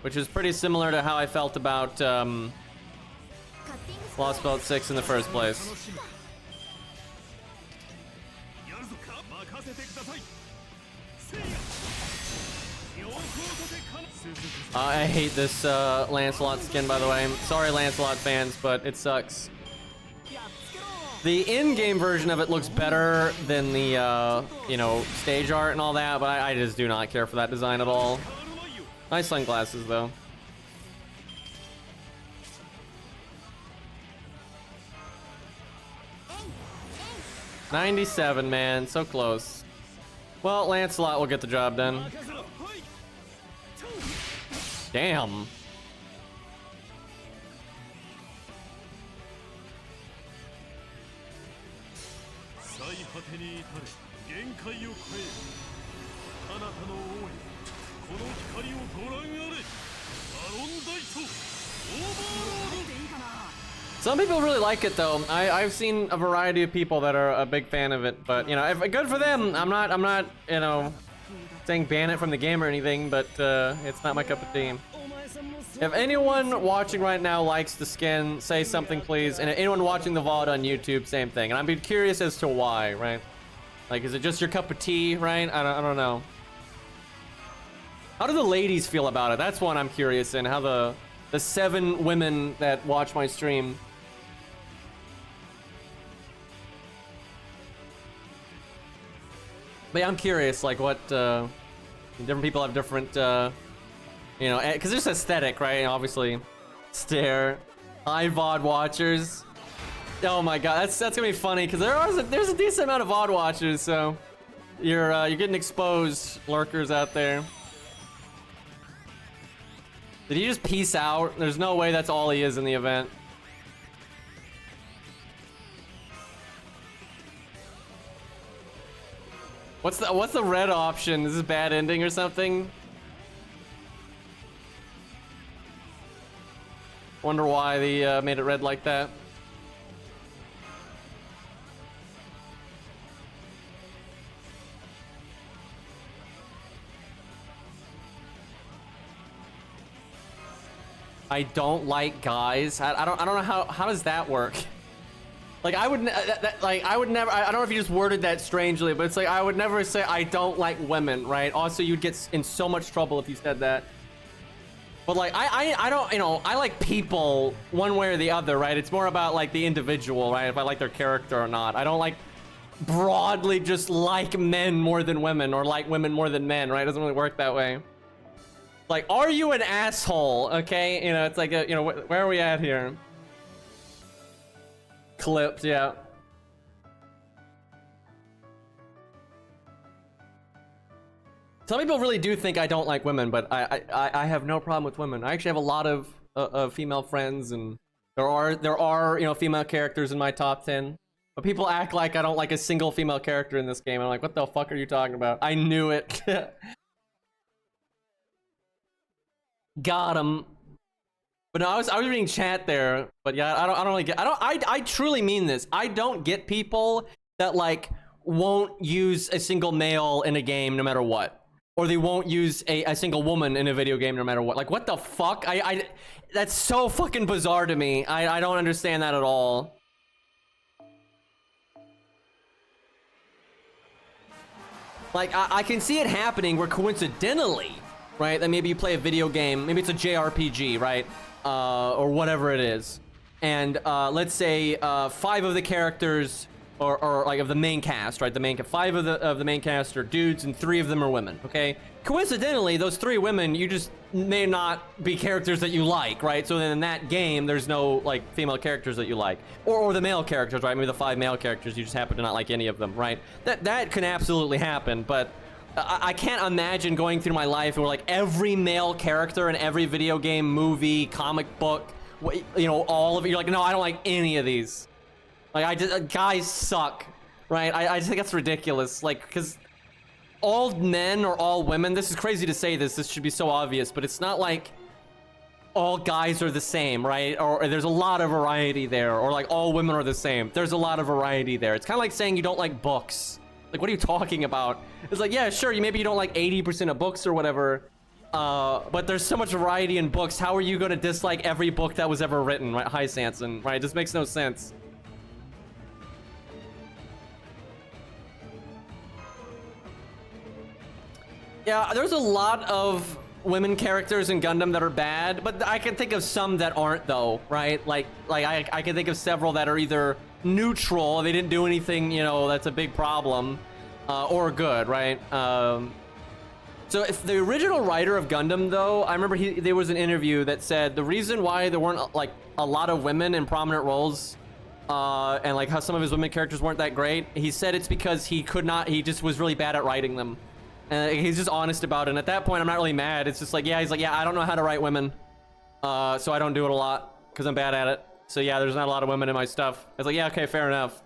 which is pretty similar to how I felt about Lost Belt 6 in the first place. I hate this Lancelot skin, by the way. Sorry, Lancelot fans, but it sucks. The in-game version of it looks better than the, stage art and all that, but I just do not care for that design at all. Nice sunglasses, though. 97, man, so close. Well, Lancelot will get the job done. Damn. 最果てに至る限界を超える彼方の王へこの光をご覧あれアロンダイトオーバーロード Some people really like it though. I've seen a variety of people that are a big fan of it, but you know, if, good for them. I'm not, you know, saying ban it from the game or anything, but it's not my cup of tea. If anyone watching right now likes the skin, say something please. And anyone watching the VOD on YouTube, same thing. And I'd be curious as to why, right? Like, is it just your cup of tea, right? I don't know. How do the ladies feel about it? That's one I'm curious in. How the 7 women that watch my stream. But yeah, I'm curious, like what, different people have different, you know, because there's aesthetic, right? Obviously, stare, high VOD watchers. Oh my god, that's gonna be funny because there's a decent amount of VOD watchers, so you're getting exposed, lurkers out there. Did he just peace out? There's no way that's all he is in the event. What's the red option? Is this bad ending or something? Wonder why they made it red like that. I don't like guys. I don't know how does that work? Like I would never. I don't know if you just worded that strangely, but it's like I would never say I don't like women, right? Also, you'd get in so much trouble if you said that. But like I don't, you know, I like people one way or the other, right? It's more about like the individual, right? If I like their character or not. I don't like broadly just like men more than women or like women more than men, right? It doesn't really work that way. Like, are you an asshole? Okay, you know, it's like a, you know, where are we at here? Clipped, yeah. Some people really do think I don't like women, but I have no problem with women. I actually have a lot of female friends, and there are you know, female characters in my top 10. But people act like I don't like a single female character in this game. I'm like, what the fuck are you talking about? I knew it. Got him. But no, I was reading chat there. But yeah, I don't really get. I truly mean this. I don't get people that like won't use a single male in a game no matter what, or they won't use a single woman in a video game no matter what. Like, what the fuck? That's so fucking bizarre to me. I don't understand that at all. Like, I can see it happening where coincidentally, right, that maybe you play a video game, maybe it's a JRPG, right, or whatever it is, and let's say 5 of the characters, or like of the main cast, right, 5 of the main cast are dudes and 3 of them are women, okay? Coincidentally, those 3 women, you just may not be characters that you like, right? So then in that game, there's no like female characters that you like, or the male characters, right? Maybe the 5 male characters, you just happen to not like any of them, right? That can absolutely happen, but I can't imagine going through my life where like every male character in every video game, movie, comic book, you know, all of it, you're like, no, I don't like any of these. Like, guys suck, right? I just think that's ridiculous. Like, because all men or all women, this is crazy to say this should be so obvious, but it's not like all guys are the same, right? Or there's a lot of variety there, or like all women are the same. There's a lot of variety there. It's kind of like saying you don't like books. Like, what are you talking about? It's like, yeah, sure, maybe you don't like 80% of books or whatever, but there's so much variety in books. How are you going to dislike every book that was ever written, right? Hi, Sanson, right? It just makes no sense. Yeah, there's a lot of women characters in Gundam that are bad, but I can think of some that aren't though, right? Like I can think of several that are either neutral, they didn't do anything, you know, that's a big problem, or good, right? So if the original writer of Gundam though, I remember there was an interview that said the reason why there weren't like a lot of women in prominent roles and like how some of his women characters weren't that great. He said it's because he just was really bad at writing them. And he's just honest about it. And at that point, I'm not really mad. It's just like, yeah, he's like, yeah, I don't know how to write women. So I don't do it a lot because I'm bad at it. So yeah, there's not a lot of women in my stuff. It's like, yeah, okay, fair enough.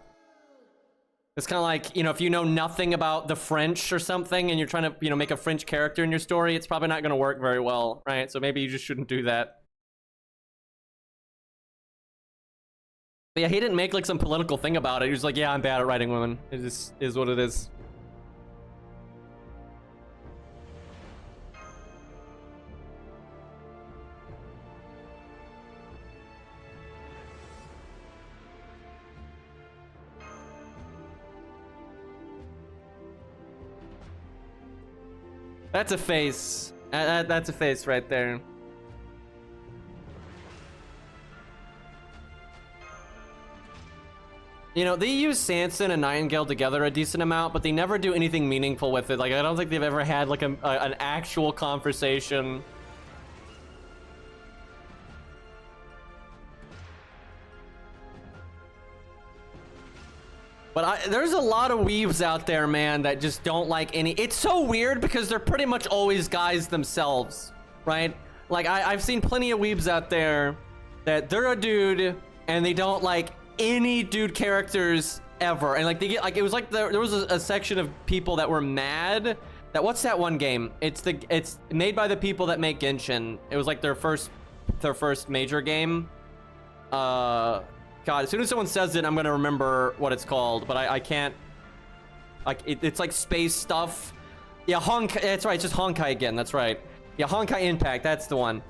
It's kind of like, you know, if you know nothing about the French or something and you're trying to, you know, make a French character in your story, it's probably not going to work very well, right? So maybe you just shouldn't do that. But yeah, he didn't make like some political thing about it. He was like, yeah, I'm bad at writing women. It just is what it is. That's a face. That's a face right there. You know, they use Sanson and Nightingale together a decent amount, but they never do anything meaningful with it. Like, I don't think they've ever had like an actual conversation. But there's a lot of weebs out there, man, that just don't like any... It's so weird because they're pretty much always guys themselves, right? Like, I've seen plenty of weebs out there that they're a dude and they don't like any dude characters ever. And like, they get like, it was like there was a section of people that were mad that... What's that one game? It's made by the people that make Genshin. It was like their first major game. God, as soon as someone says it, I'm gonna remember what it's called, but I can't. Like, it's like space stuff. Yeah, Honkai. That's right. It's just Honkai again. That's right. Yeah, Honkai Impact. That's the one.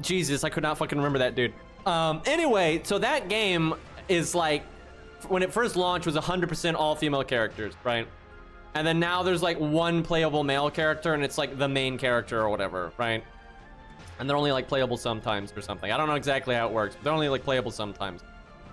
Jesus, I could not fucking remember that, dude. Anyway, so that game is like, when it first launched, was 100% all female characters, right? And then now there's like one playable male character, and it's like the main character or whatever, right? And they're only like playable sometimes or something. I don't know exactly how it works, but they're only like playable sometimes.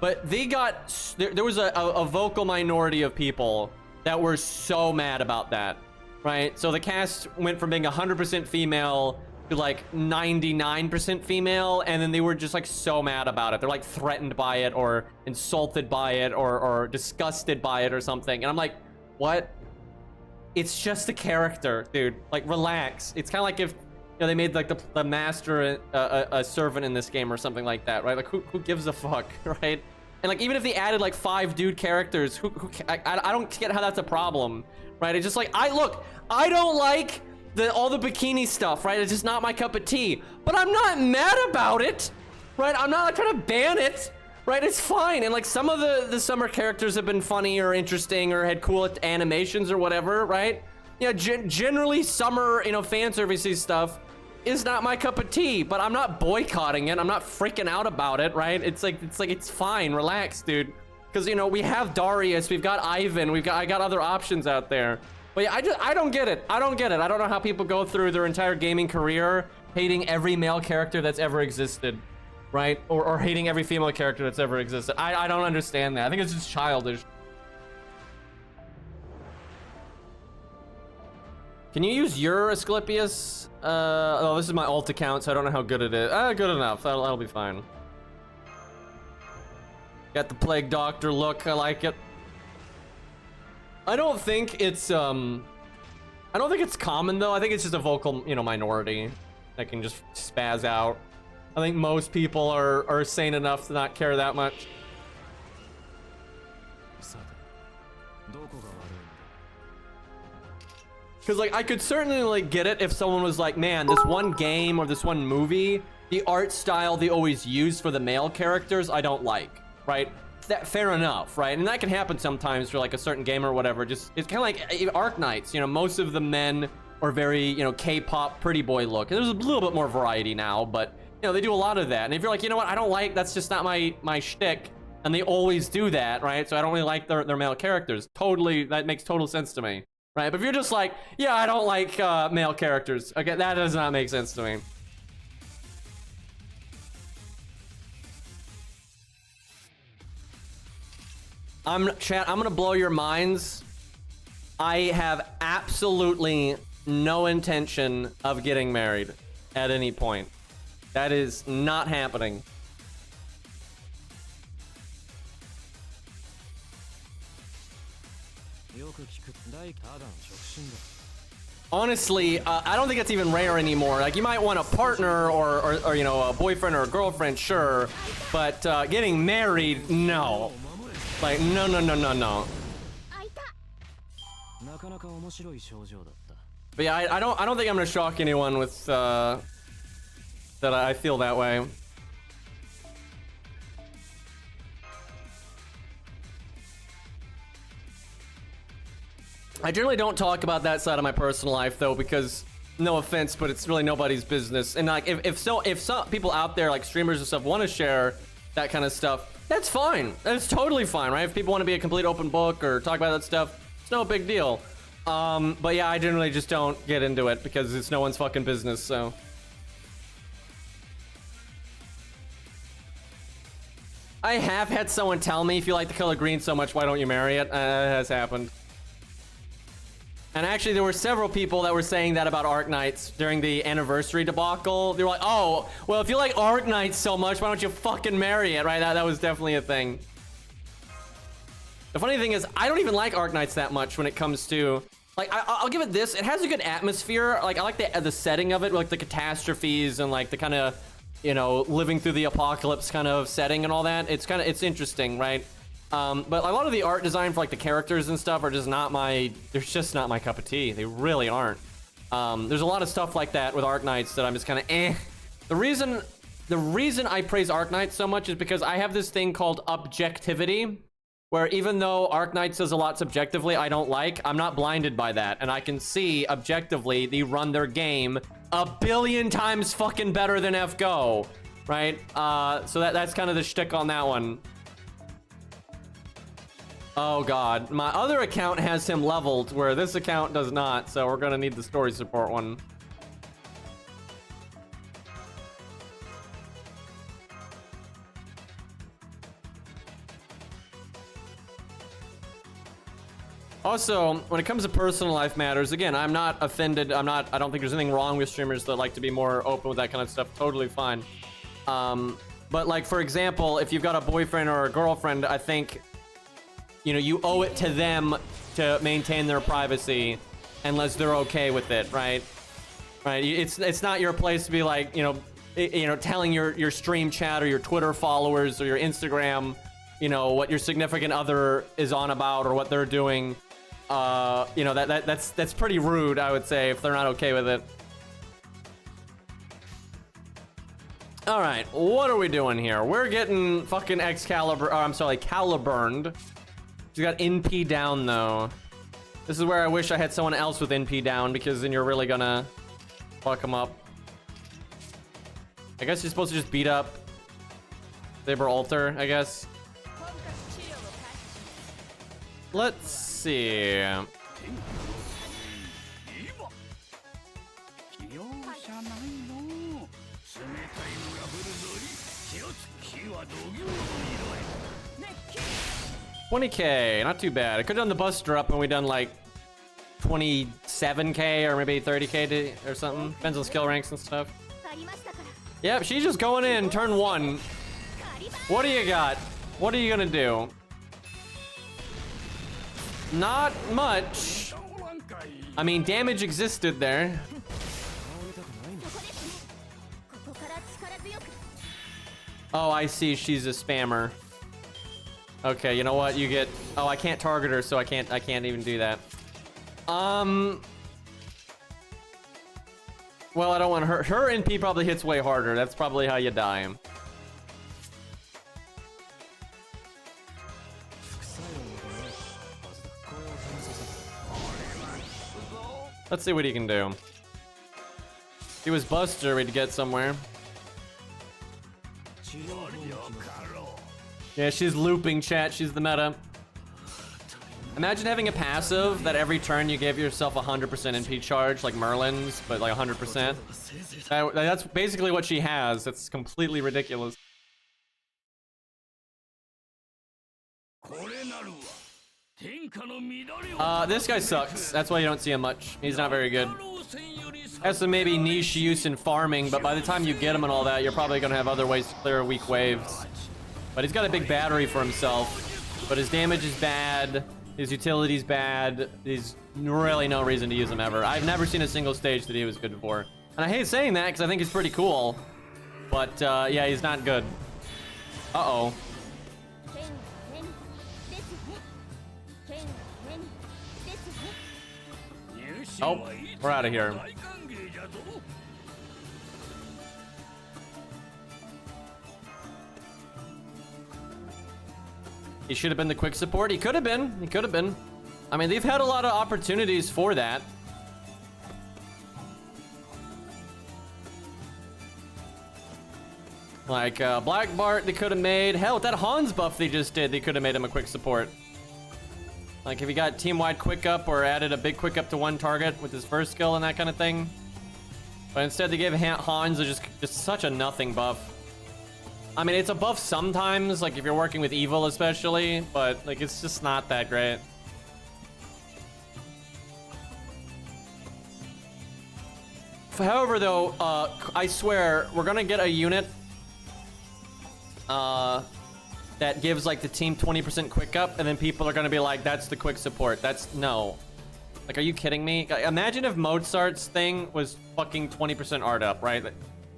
But they got, there was a vocal minority of people that were so mad about that, right? So the cast went from being 100% female to like 99% female, and then they were just like so mad about it. They're like threatened by it or insulted by it or disgusted by it or something. And I'm like, what? It's just a character, dude. Like, relax. It's kind of like if, you know, they made like the master a servant in this game or something like that, right? Like, who gives a fuck, right? And like, even if they added like 5 dude characters, I don't get how that's a problem, right? It's just like, I don't like all the bikini stuff, right? It's just not my cup of tea, but I'm not mad about it, right? I'm not like, trying to ban it, right? It's fine. And like, some of the summer characters have been funny or interesting or had cool animations or whatever, right? Yeah, generally summer, you know, fan servicey stuff is not my cup of tea, but I'm not boycotting it. I'm not freaking out about it, right? It's fine. Relax, dude. Because, you know, we have Darius, we've got Ivan, I got other options out there. But yeah, I don't get it. I don't get it. I don't know how people go through their entire gaming career hating every male character that's ever existed, right? Or hating every female character that's ever existed. I don't understand that. I think it's just childish. Can you use your Asclepius? Oh, this is my alt account, so I don't know how good it is. Good enough. That'll be fine. Got the Plague Doctor look. I like it. I don't think it's common though. I think it's just a vocal, you know, minority that can just spaz out. I think most people are sane enough to not care that much. Because like, I could certainly like get it if someone was like, man, this one game or this one movie, the art style they always use for the male characters, I don't like, right? That fair enough, right? And that can happen sometimes for like a certain game or whatever. Just, it's kind of like Arknights, you know, most of the men are very, you know, K-pop pretty boy look. And there's a little bit more variety now, but you know, they do a lot of that. And if you're like, you know what, I don't like, that's just not my shtick, and they always do that, right? So I don't really like their male characters. Totally, that makes total sense to me. Right, but if you're just like, yeah, I don't like male characters, okay, that does not make sense to me. Chat, I'm gonna blow your minds. I have absolutely no intention of getting married at any point. That is not happening. Honestly, I don't think it's even rare anymore. Like, you might want a partner or you know, a boyfriend or a girlfriend, sure. But getting married, no. Like, no. 開いた But yeah, I don't think I'm gonna shock anyone with that I feel that way. I generally don't talk about that side of my personal life though, because no offense, but it's really nobody's business. And like, if some people out there, like streamers and stuff, want to share that kind of stuff, that's fine. That's totally fine, right? If people want to be a complete open book or talk about that stuff, it's no big deal. But yeah, I generally just don't get into it because it's no one's fucking business. So. I have had someone tell me, if you like the color green so much, why don't you marry it? That has happened. And actually, there were several people that were saying that about Arknights during the anniversary debacle. They were like, oh, well, if you like Arknights so much, why don't you fucking marry it, right? That was definitely a thing. The funny thing is, I don't even like Arknights that much when it comes to... Like, I'll give it this. It has a good atmosphere. Like, I like the setting of it, like the catastrophes and like the kind of, you know, living through the apocalypse kind of setting and all that. It's interesting, right? But a lot of the art design for like the characters and stuff are just not my, they're just not my cup of tea. They really aren't. There's a lot of stuff like that with Arknights that I'm just kind of eh. The reason I praise Arknights so much is because I have this thing called objectivity, where even though Arknights does a lot subjectively I don't like, I'm not blinded by that. And I can see objectively they run their game a billion times fucking better than FGO, right? So that's kind of the shtick on that one. Oh god, my other account has him leveled where this account does not, so we're gonna need the story support one. Also, when it comes to personal life matters, again, I'm not offended. I don't think there's anything wrong with streamers that like to be more open with that kind of stuff. Totally fine. But like, for example, if you've got a boyfriend or a girlfriend, I think, you know, you owe it to them to maintain their privacy unless they're okay with it, right? Right? It's not your place to be like, you know, telling your stream chat or your Twitter followers or your Instagram, you know, what your significant other is on about or what they're doing. You know, that's pretty rude, I would say, if they're not okay with it. All right, what are we doing here? We're getting fucking Excalibur, I'm sorry, Caliburned. She's got NP down though. This is where I wish I had someone else with NP down, because then you're really gonna fuck them up. I guess you're supposed to just beat up Saber Alter, I guess. Let's see. $20K, not too bad. I could have done the Buster up and we done like 27K or maybe 30K or something. Depends on skill ranks and stuff. Yep, she's just going in turn 1. What do you got? What are you gonna do? Not much. I mean, damage existed there. Oh, I see. She's a spammer. Okay, you know what? You get... Oh, I can't target her, so I can't even do that. Well, I don't want her. Her NP probably hits way harder. That's probably how you die. Let's see what he can do. If he was Buster, we'd get somewhere. Yeah, she's looping, chat. She's the meta. Imagine having a passive that every turn you give yourself 100% NP charge, like Merlin's, but like 100%. That's basically what she has. That's completely ridiculous. This guy sucks. That's why you don't see him much. He's not very good. Has some maybe niche use in farming, but by the time you get him and all that, you're probably gonna have other ways to clear weak waves. But he's got a big battery for himself. But his damage is bad. His utility's bad. There's really no reason to use him ever. I've never seen a single stage that he was good for. And I hate saying that because I think he's pretty cool. But yeah, he's not good. Uh-oh. Oh, we're out of here. He should have been the quick support. He could have been. He could have been. I mean, they've had a lot of opportunities for that. Like, Black Bart, they could have made. Hell, with that Hans buff they just did, they could have made him a quick support. Like, if he got team-wide quick up or added a big quick up to one target with his first skill and that kind of thing. But instead, they gave Hans just such a nothing buff. I mean, it's a buff sometimes, like if you're working with evil especially, but like it's just not that great. However, though, I swear we're gonna get a unit that gives like the team 20% quick up, and then people are gonna be like, "That's the quick support." That's no. Like, are you kidding me? Imagine if Mozart's thing was fucking 20% art up, right?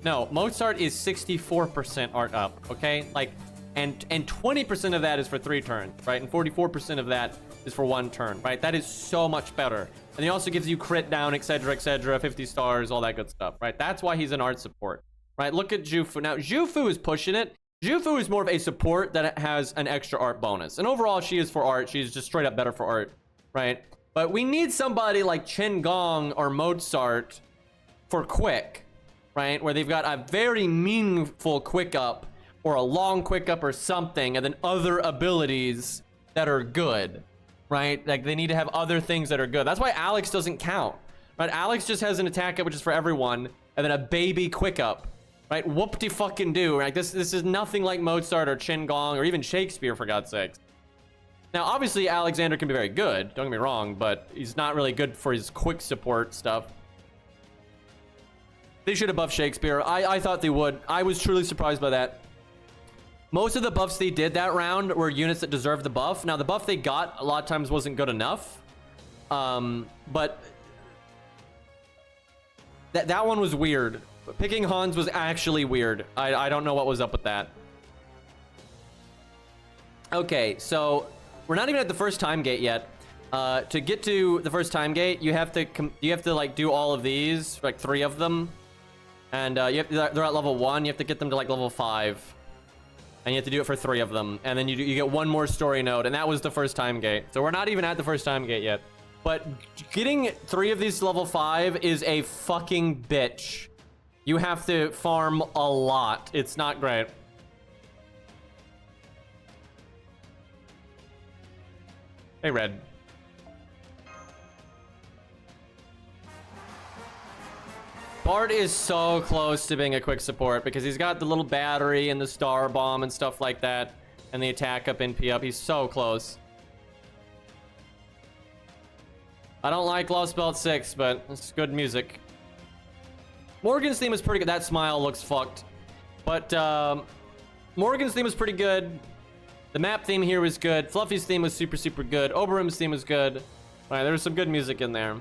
No, Mozart is 64% art up, okay? Like, and 20% of that is for 3 turns, right? And 44% of that is for 1 turn, right? That is so much better. And he also gives you crit down, etc., 50 stars, all that good stuff, right? That's why he's an art support, right? Look at Jufu. Now, Jufu is pushing it. Jufu is more of a support that has an extra art bonus. And overall, she is for art. She's just straight up better for art, right? But we need somebody like Chen Gong or Mozart for quick, right? Where they've got a very meaningful quick up or a long quick up or something, and then other abilities that are good, right? Like they need to have other things that are good. That's why Alex doesn't count, right? Alex just has an attack up, which is for everyone, and then a baby quick up, right? Whoop-de-fucking-do, right? This is nothing like Mozart or Chen Gong or even Shakespeare, for God's sakes. Now, obviously, Alexander can be very good, don't get me wrong, but he's not really good for his quick support stuff. They should have buffed Shakespeare. I thought they would. I was truly surprised by that. Most of the buffs they did that round were units that deserved the buff. Now, the buff they got a lot of times wasn't good enough. But that one was weird. Picking Hans was actually weird. I don't know what was up with that. Okay, so we're not even at the first time gate yet. To get to the first time gate, you have to like do all of these, like 3 of them. And they're at level 1. You have to get them to like level 5. And you have to do it for 3 of them. And then you get 1 more story node. And that was the first time gate. So we're not even at the first time gate yet. But getting 3 of these to level 5 is a fucking bitch. You have to farm a lot. It's not great. Hey, Red. Bart is so close to being a quick support because he's got the little battery and the star bomb and stuff like that, and the attack up, NP up. He's so close. I don't like Lost Belt 6, but it's good music. Morgan's theme is pretty good. That smile looks fucked. But Morgan's theme was pretty good. The map theme here was good. Fluffy's theme was super, super good. Oberum's theme was good. All right, there was some good music in there.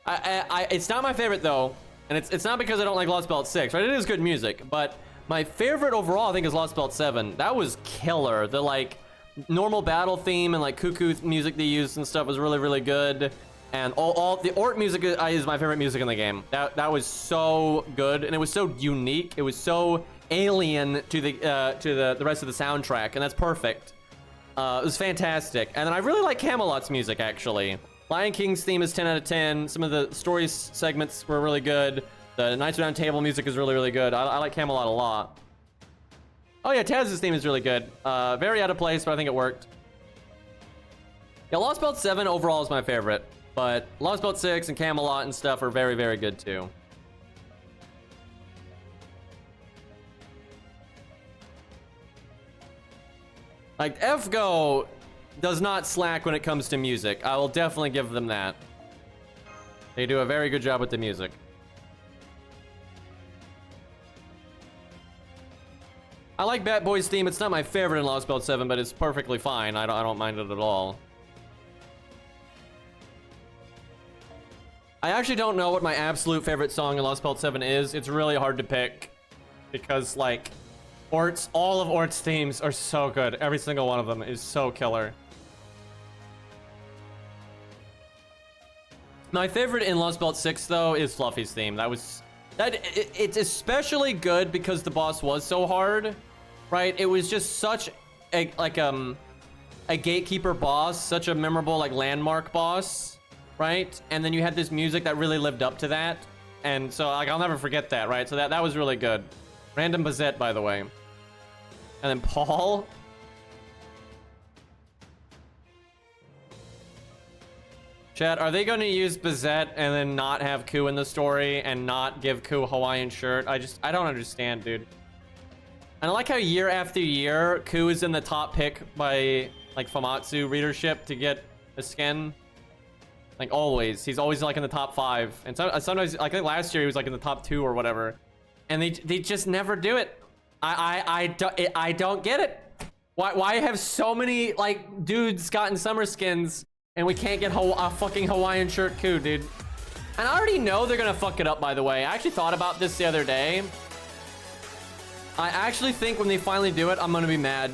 It's not my favorite though, and it's not because I don't like Lost Belt 6, right? It is good music, but my favorite overall I think is Lost Belt 7. That was killer. The like normal battle theme and like cuckoo music they used and stuff was really, really good. And all the Ort music is my favorite music in the game. That was so good, and it was so unique. It was so alien to the rest of the soundtrack, and that's perfect. It was fantastic. And then I really like Camelot's music actually. Lion King's theme is 10 out of 10. Some of the story segments were really good. The Knights Round Table music is really, really good. I like Camelot a lot. Oh yeah, Taz's theme is really good. Very out of place, but I think it worked. Yeah, Lost Belt 7 overall is my favorite. But Lost Belt 6 and Camelot and stuff are very, very good too. Like, FGO does not slack when it comes to music. I will definitely give them that. They do a very good job with the music. I like Bat Boy's theme. It's not my favorite in Lost Belt 7, but it's perfectly fine. I don't mind it at all. I actually don't know what my absolute favorite song in Lost Belt 7 is. It's really hard to pick because, like, all of Ort's themes are so good. Every single one of them is so killer. My favorite in Lost Belt 6 though is Fluffy's theme. It's especially good because the boss was so hard, right? It was just such a gatekeeper boss, such a memorable like landmark boss, right? And then you had this music that really lived up to that, and so like I'll never forget that, right? So that was really good. Random Bazette, by the way. And then Paul. Chat, are they going to use Bazette and then not have Ku in the story and not give Ku a Hawaiian shirt? I don't understand, dude. And I like how year after year, Ku is in the top pick by like Famitsu readership to get a skin. Like always, he's always like in the top 5. And sometimes, like last year, he was like in the top 2 or whatever. And they just never do it. I don't get it. Why have so many like dudes gotten summer skins and we can't get a fucking Hawaiian shirt Ku, dude? And I already know they're gonna fuck it up, by the way. I actually thought about this the other day. I actually think when they finally do it, I'm gonna be mad.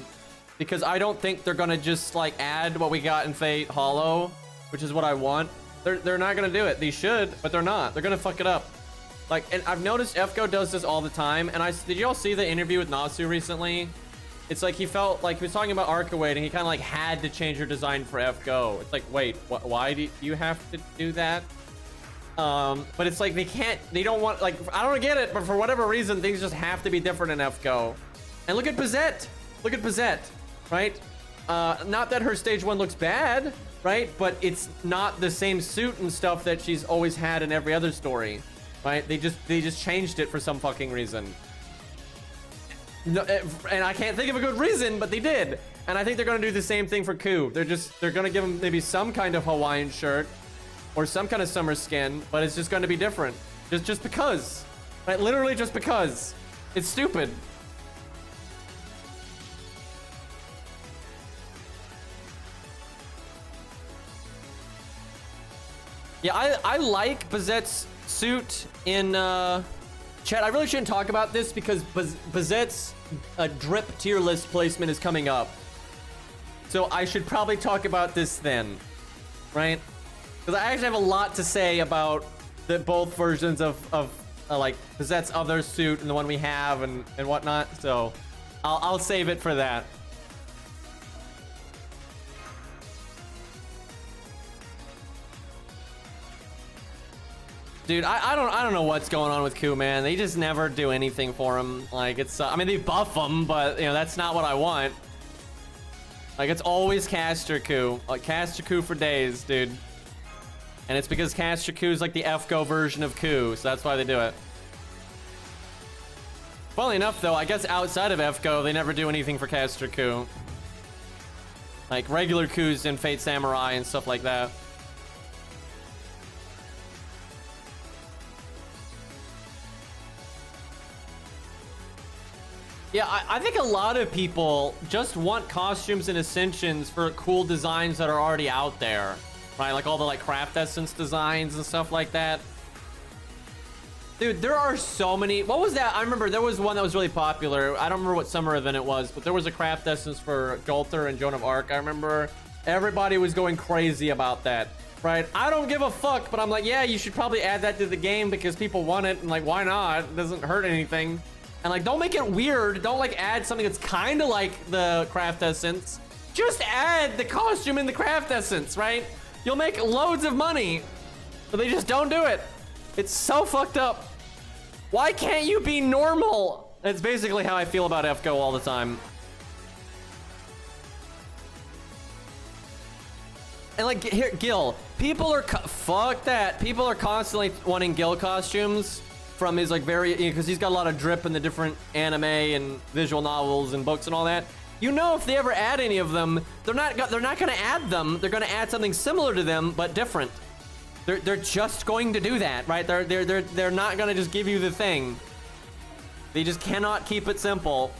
Because I don't think they're gonna just like add what we got in Fate Hollow, which is what I want. They're not gonna do it. They should, but they're not. They're gonna fuck it up. Like, and I've noticed FGO does this all the time. And did you all see the interview with Nasu recently? It's like he felt like he was talking about Arcawade and he kind of like had to change her design for FGO. It's like, wait, why do you have to do that? But it's like they don't want, like, I don't get it, but for whatever reason, things just have to be different in FGO. And look at Bazette. Look at Bazette, right? Not that her stage 1 looks bad, right? But it's not the same suit and stuff that she's always had in every other story, right? They just changed it for some fucking reason. No, and I can't think of a good reason, but they did. And I think they're gonna do the same thing for Ku. They're gonna give him maybe some kind of Hawaiian shirt or some kind of summer skin, but it's just gonna be different. Just because. Right? Literally just because. It's stupid. Yeah, I like Bazette's suit in chat. I really shouldn't talk about this because Bazette's drip tier list placement is coming up. So I should probably talk about this then, right? Because I actually have a lot to say about both versions of like Bazette's other suit and the one we have and whatnot. So I'll save it for that. Dude, I don't know what's going on with Ku, man. They just never do anything for him. Like, it's I mean, they buff him, but you know that's not what I want. Like, it's always Caster Ku, like Caster Ku for days, dude. And it's because Caster Ku is like the FGO version of Ku, so that's why they do it. Funnily enough, though, I guess outside of FGO, they never do anything for Caster Ku. Like regular Kus in Fate Samurai and stuff like that. Yeah, I think a lot of people just want costumes and Ascensions for cool designs that are already out there, right? Like all the like Craft Essence designs and stuff like that. Dude, there are so many. What was that? I remember there was one that was really popular. I don't remember what summer event it was, but there was a Craft Essence for Jolter and Joan of Arc. I remember everybody was going crazy about that, right? I don't give a fuck, but I'm like, yeah, you should probably add that to the game because people want it, and like, why not? It doesn't hurt anything. And like, don't make it weird. Don't like add something that's kind of like the Craft Essence. Just add the costume in the Craft Essence, right? You'll make loads of money. But they just don't do it. It's so fucked up. Why can't you be normal? That's basically how I feel about FGO all the time. And like, here, Gil, people are, fuck that. People are constantly wanting Gil costumes from his like very, because he's got a lot of drip in the different anime and visual novels and books and all that. You know, if they ever add any of them, they're not gonna add them. They're gonna add something similar to them but different. They're just going to do that, right? They're not gonna just give you the thing. They just cannot keep it simple.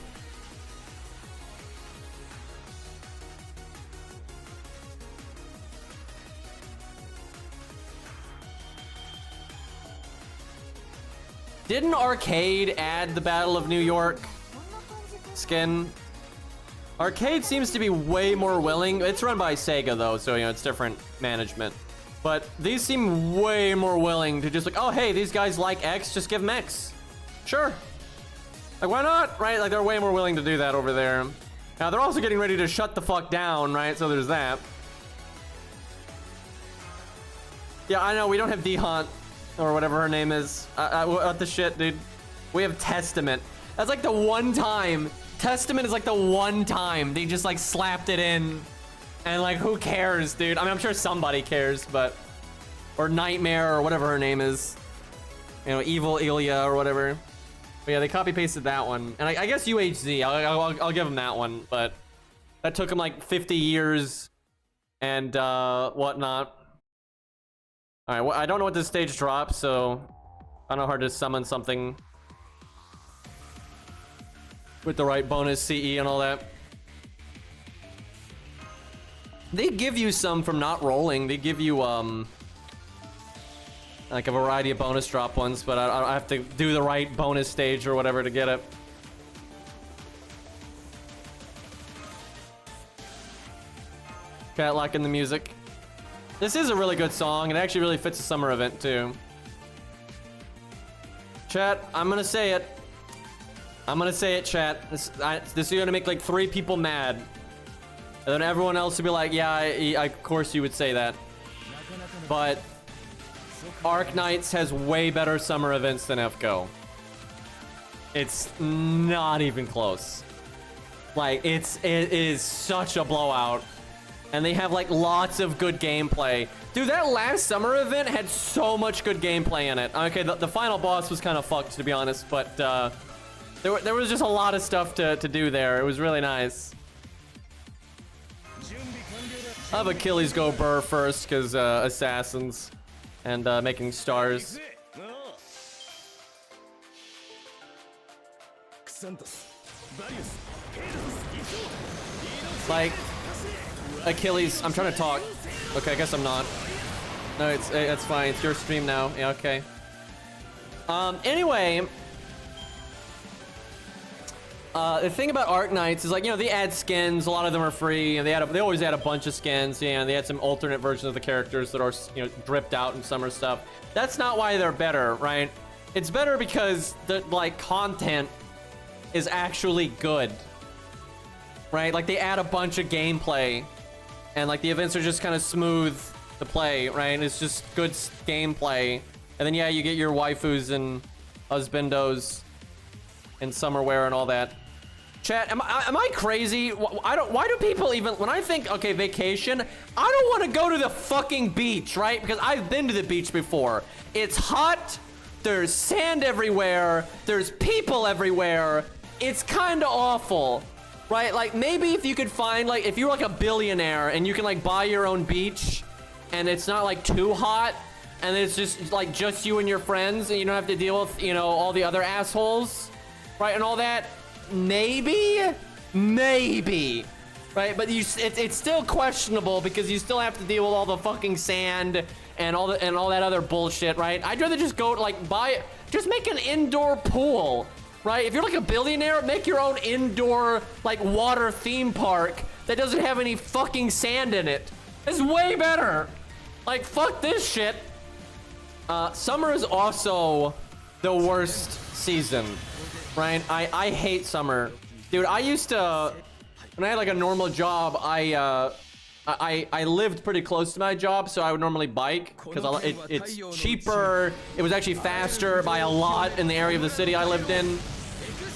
Didn't Arcade add the Battle of New York skin? Arcade seems to be way more willing. It's run by Sega though, so you know it's different management. But these seem way more willing to just like, oh hey, these guys like X, just give them X. Sure. Like why not, right? Like they're way more willing to do that over there. Now they're also getting ready to shut the fuck down, right? So there's that. Yeah, I know we don't have D-Hunt or whatever her name is. What the shit, dude? We have Testament. That's like the one time. Testament is like the one time they just like slapped it in. And like, who cares, dude? I mean, I'm sure somebody cares, but... Or Nightmare or whatever her name is. You know, Evil Ilya or whatever. But yeah, they copy-pasted that one. And I guess UHZ, I'll give them that one. But that took them like 50 years and whatnot. Alright, well, I don't know what this stage drops, so I don't know how to summon something with the right bonus CE and all that. They give you some from not rolling. They give you like a variety of bonus drop ones, but I have to do the right bonus stage or whatever to get it. Cat lock in the music. This is a really good song. It actually really fits a summer event too. Chat, I'm gonna say it. I'm gonna say it, chat. This is gonna make like 3 people mad. And then everyone else will be like, yeah, of course you would say that. But Arc Knights has way better summer events than FGO. It's not even close. Like, it is such a blowout. And they have like lots of good gameplay. Dude, that last summer event had so much good gameplay in it. Okay, the final boss was kind of fucked, to be honest, but there was just a lot of stuff to do there. It was really nice. I'll have Achilles go Burr first, because assassins and making stars. Like, Achilles, I'm trying to talk. Okay, I guess I'm not. No, it's fine. It's your stream now. Yeah, okay. Anyway, the thing about Arc Knights is like, you know, they add skins. A lot of them are free, and they always add a bunch of skins. Yeah, and they add some alternate versions of the characters that are, you know, dripped out in summer stuff. That's not why they're better, right? It's better because the like content is actually good, right? Like they add a bunch of gameplay. And like the events are just kind of smooth to play, right? And it's just good gameplay. And then yeah, you get your waifus and husbandos and summerwear and all that. Chat, am I crazy? Why do people even, when I think, okay, vacation, I don't want to go to the fucking beach, right? Because I've been to the beach before. It's hot, there's sand everywhere, there's people everywhere. It's kind of awful. Right, like maybe if you could find, like, if you're like a billionaire and you can like buy your own beach and it's not like too hot and it's just like just you and your friends and you don't have to deal with, you know, all the other assholes, right, and all that, maybe, right? But it's still questionable because you still have to deal with all the fucking sand and all that other bullshit, right? I'd rather just go like just make an indoor pool. Right? If you're like a billionaire, make your own indoor, like, water theme park that doesn't have any fucking sand in it. It's way better. Like, fuck this shit. Summer is also the worst season, right? I hate summer. Dude, I used to, when I had like a normal job, I lived pretty close to my job, so I would normally bike because it's cheaper. It was actually faster by a lot in the area of the city I lived in,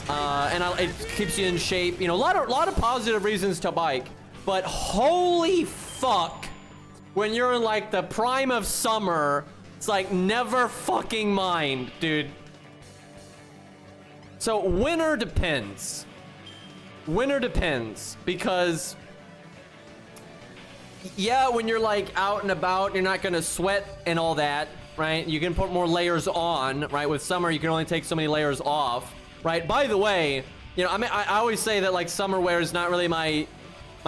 and it keeps you in shape. You know, a lot of positive reasons to bike. But holy fuck, when you're in like the prime of summer, it's like never fucking mind, dude. So winter depends. Winter depends because. Yeah, when you're like out and about, you're not gonna sweat and all that, right? You can put more layers on, right? With summer, you can only take so many layers off, right? By the way, you know, I mean, I always say that like summer wear is not really my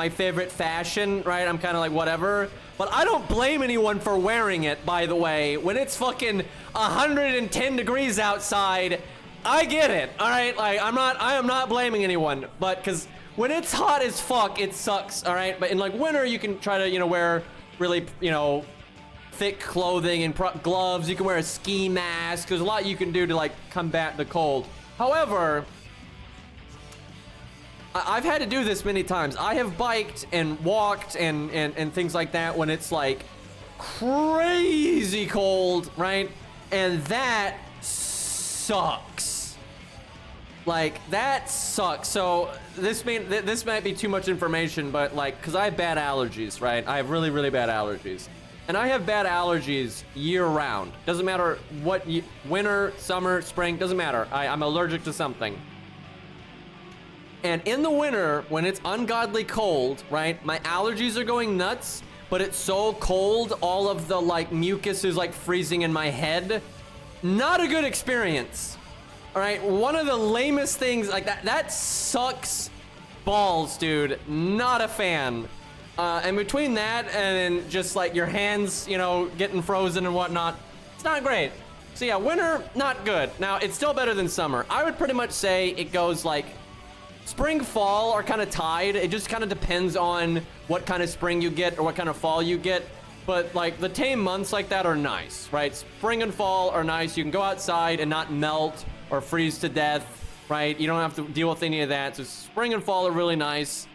favorite fashion, right? I'm kind of like whatever. But I don't blame anyone for wearing it, by the way. When it's fucking 110 degrees outside, I get it, all right? Like, I am not blaming anyone, but because when it's hot as fuck, it sucks, all right? But in like winter, you can try to, you know, wear really, you know, thick clothing and gloves. You can wear a ski mask. There's a lot you can do to like combat the cold. However, I've had to do this many times. I have biked and walked and things like that when it's like crazy cold, right? And that sucks. Like, that sucks. So this might be too much information, but like, cause I have bad allergies, right? I have really, really bad allergies. And I have bad allergies year round. Doesn't matter what, winter, summer, spring, doesn't matter. I'm allergic to something. And in the winter, when it's ungodly cold, right? My allergies are going nuts, but it's so cold, all of the like mucus is like freezing in my head. Not a good experience. All right, one of the lamest things like that sucks balls, dude. Not a fan. And between that and just like your hands, you know, getting frozen and whatnot, it's not great. So yeah, winter, not good. Now, it's still better than summer. I would pretty much say it goes like spring, fall are kind of tied. It just kind of depends on what kind of spring you get or what kind of fall you get. But like the tame months like that are nice, right? Spring and fall are nice. You can go outside and not melt or freeze to death, right? You don't have to deal with any of that. So spring and fall are really nice.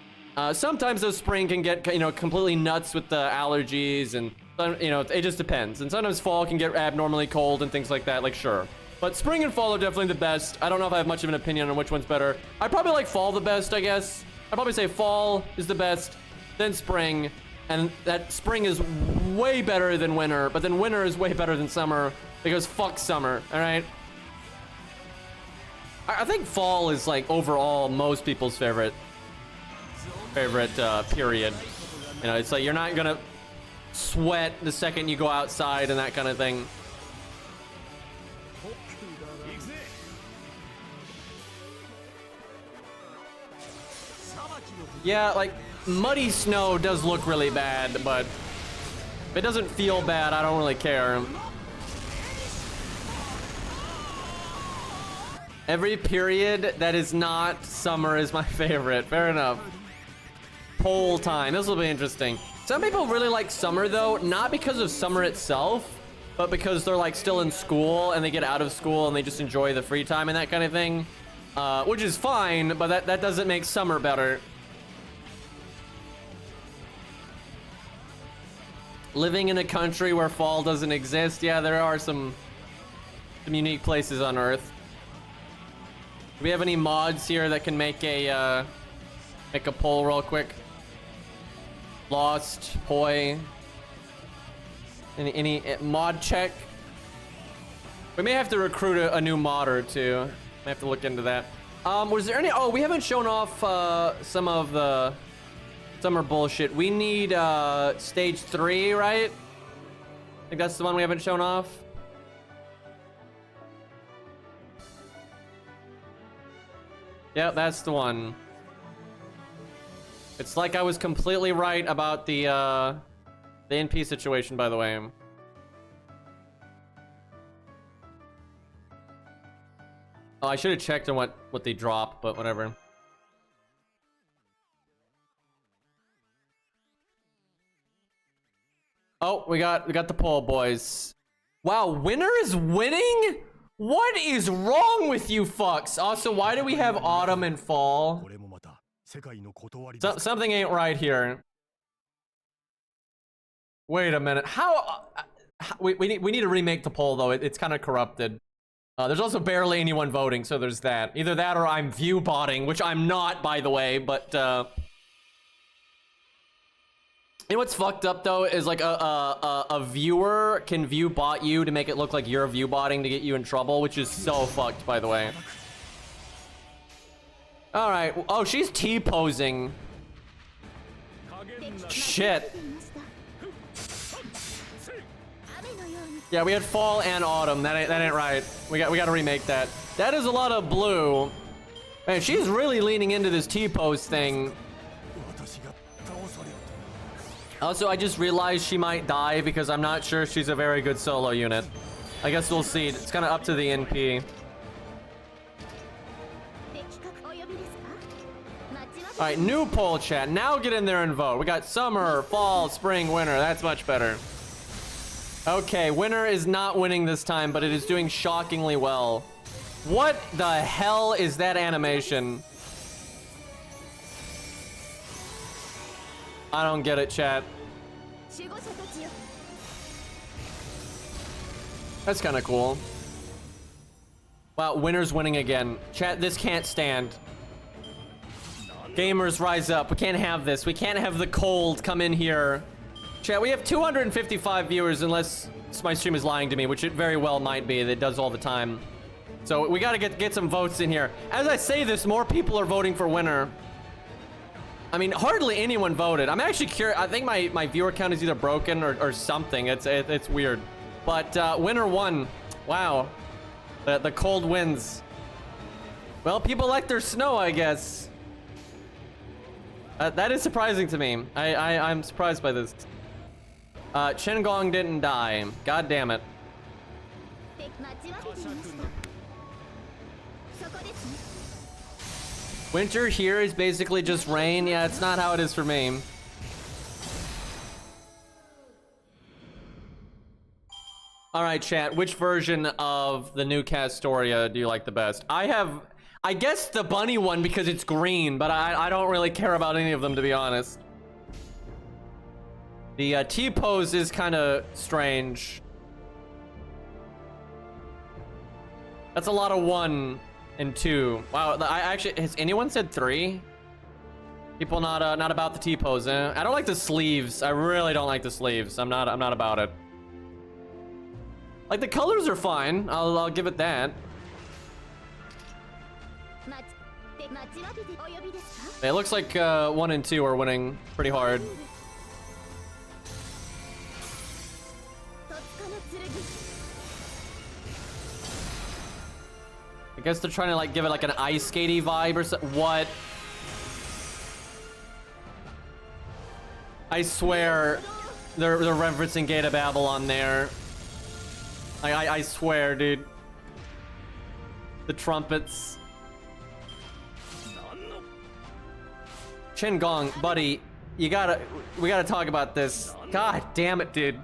Sometimes those spring can get, you know, completely nuts with the allergies and, you know, it just depends. And sometimes fall can get abnormally cold and things like that, like sure. But spring and fall are definitely the best. I don't know if I have much of an opinion on which one's better. I'd probably like fall the best, I guess. I'd probably say fall is the best, then spring. And that spring is way better than winter, but then winter is way better than summer because fuck summer, all right? I think fall is like overall most people's favorite period. You know, it's like you're not gonna sweat the second you go outside and that kind of thing. Yeah, like muddy snow does look really bad, but if it doesn't feel bad, I don't really care. Every period that is not summer is my favorite. Fair enough. Poll time. This will be interesting. Some people really like summer though, not because of summer itself, but because they're like still in school and they get out of school and they just enjoy the free time and that kind of thing, which is fine, but that doesn't make summer better. Living in a country where fall doesn't exist, yeah, there are some unique places on Earth. Do we have any mods here that can make a poll real quick? Lost, Poi. Any mod check? We may have to recruit a new modder too. May have to look into that. Was there any? Oh, we haven't shown off some of the summer bullshit. We need stage 3, right? I think that's the one we haven't shown off. Yeah, that's the one. It's like I was completely right about the NP situation, by the way. Oh, I should have checked on what they dropped, but whatever. Oh, we got the poll, boys. Wow, winter is winning? What is wrong with you fucks? Also, why do we have autumn and fall? Something ain't right here. Wait a minute. How we need to remake the poll though. It's kind of corrupted. There's also barely anyone voting, so there's that. Either that or I'm view botting, which I'm not, by the way, but you know what's fucked up though is like a viewer can view bot you to make it look like you're view botting to get you in trouble, which is so fucked, by the way. All right. Oh, she's T-posing. Shit. Yeah, we had fall and autumn. That ain't right. We got to remake that. That is a lot of blue. Man, she's really leaning into this T-pose thing. Also, I just realized she might die because I'm not sure she's a very good solo unit. I guess we'll see. It's kind of up to the NP. All right, new poll chat. Now get in there and vote. We got summer, fall, spring, winter. That's much better. Okay, winter is not winning this time, but it is doing shockingly well. What the hell is that animation? I don't get it, chat. That's kind of cool. Wow, winner's winning again. Chat, this can't stand. Gamers, rise up. We can't have this. We can't have the cold come in here. Chat, we have 255 viewers unless my stream is lying to me, which it very well might be. It does all the time. So we gotta get some votes in here. As I say this, more people are voting for winner. I mean, hardly anyone voted. I'm actually curious. I think my viewer count is either broken or something. It's weird. But winner won. Wow. The cold wins. Well, people like their snow, I guess. That is surprising to me. I'm surprised by this. Gong didn't die. God damn it. Winter here is basically just rain. Yeah, it's not how it is for me. All right, chat. Which version of the new Castoria do you like the best? I guess the bunny one because it's green, but I don't really care about any of them, to be honest. The T-pose is kind of strange. That's a lot of 1 and 2. Wow, has anyone said 3? People not about the T-pose. I don't like the sleeves. I really don't like the sleeves. I'm not about it. Like, the colors are fine. I'll give it that. It looks like 1 and 2 are winning pretty hard. I guess they're trying to like give it like an ice skatey vibe or something. What? I swear they're referencing Gate of Babylon there. I swear, dude. The trumpets. Gong, buddy, we gotta talk about this. God damn it, dude.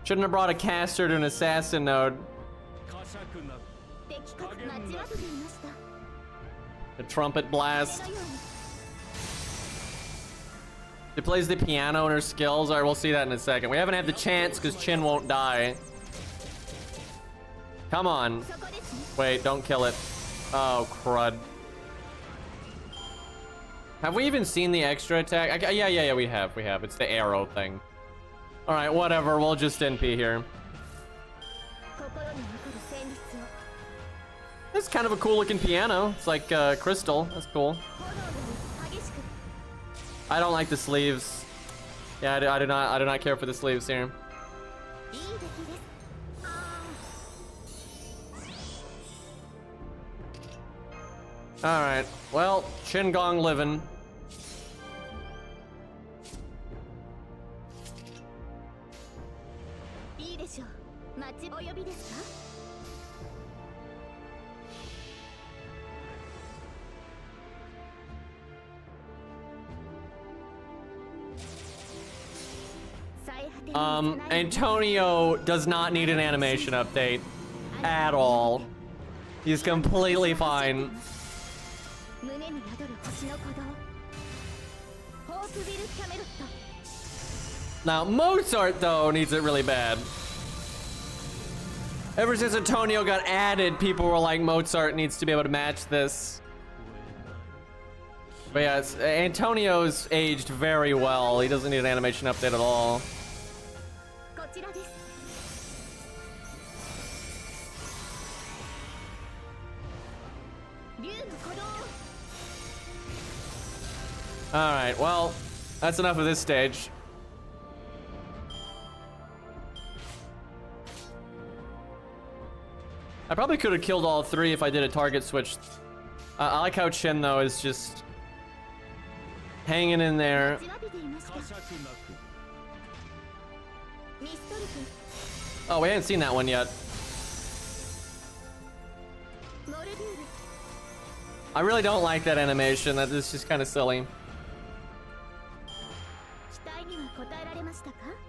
Shouldn't have brought a caster to an assassin node. The trumpet blast. She plays the piano in her skills. Alright, we'll see that in a second. We haven't had the chance because Chin won't die. Come on. Wait, don't kill it. Oh, crud. Have we even seen the extra attack? Yeah, we have. It's the arrow thing. Alright, whatever. We'll just NP here. It's kind of a cool looking piano. It's like crystal. That's cool. I don't like the sleeves. Yeah, I do not care for the sleeves here. All right. Well, Gong living. Antonio does not need an animation update at all. He's completely fine. Now, Mozart, though, needs it really bad. Ever since Antonio got added, people were like, Mozart needs to be able to match this. But yeah, Antonio's aged very well. He doesn't need an animation update at all. Alright, well, that's enough of this stage. I probably could have killed all 3 if I did a target switch. I like how Chin, though, is just hanging in there. Oh, we haven't seen that one yet. I really don't like that animation. That is just kind of silly.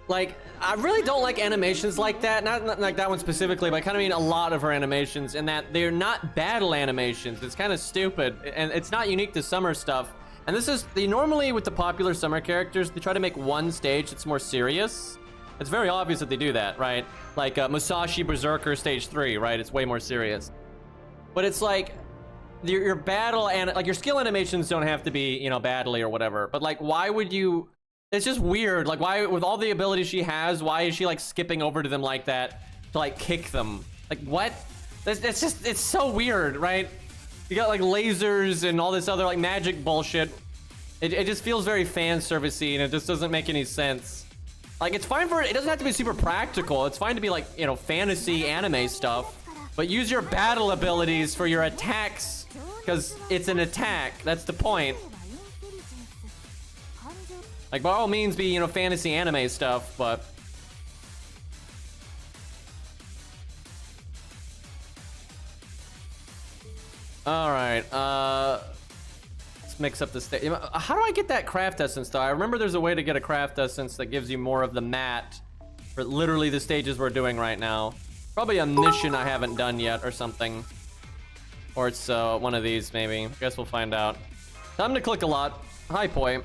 Like, I really don't like animations like that. Not like that one specifically, but I kind of mean a lot of her animations, in that they're not battle animations. It's kind of stupid, and it's not unique to summer stuff. And this is, normally with the popular summer characters, they try to make one stage that's more serious. It's very obvious that they do that, right? Like Musashi Berserker Stage 3, right? It's way more serious. But it's like, your battle and like your skill animations don't have to be, you know, badly or whatever. But like, why would you? It's just weird. Like, why, with all the abilities she has, why is she like skipping over to them like that to like kick them? Like, what? It's just, it's so weird, right? You got like lasers and all this other like magic bullshit. It just feels very fan servicey, and it just doesn't make any sense. Like, it's fine for it doesn't have to be super practical. It's fine to be like, you know, fantasy anime stuff, but use your battle abilities for your attacks, because it's an attack. That's the point. Like, by all means, be, you know, fantasy anime stuff, but all right. Let's mix up the stage. How do I get that craft essence though? I remember there's a way to get a craft essence that gives you more of the mat for literally the stages we're doing right now. Probably a mission I haven't done yet or something. Or it's one of these maybe. Guess we'll find out. Time to click a lot. Hi, Poi.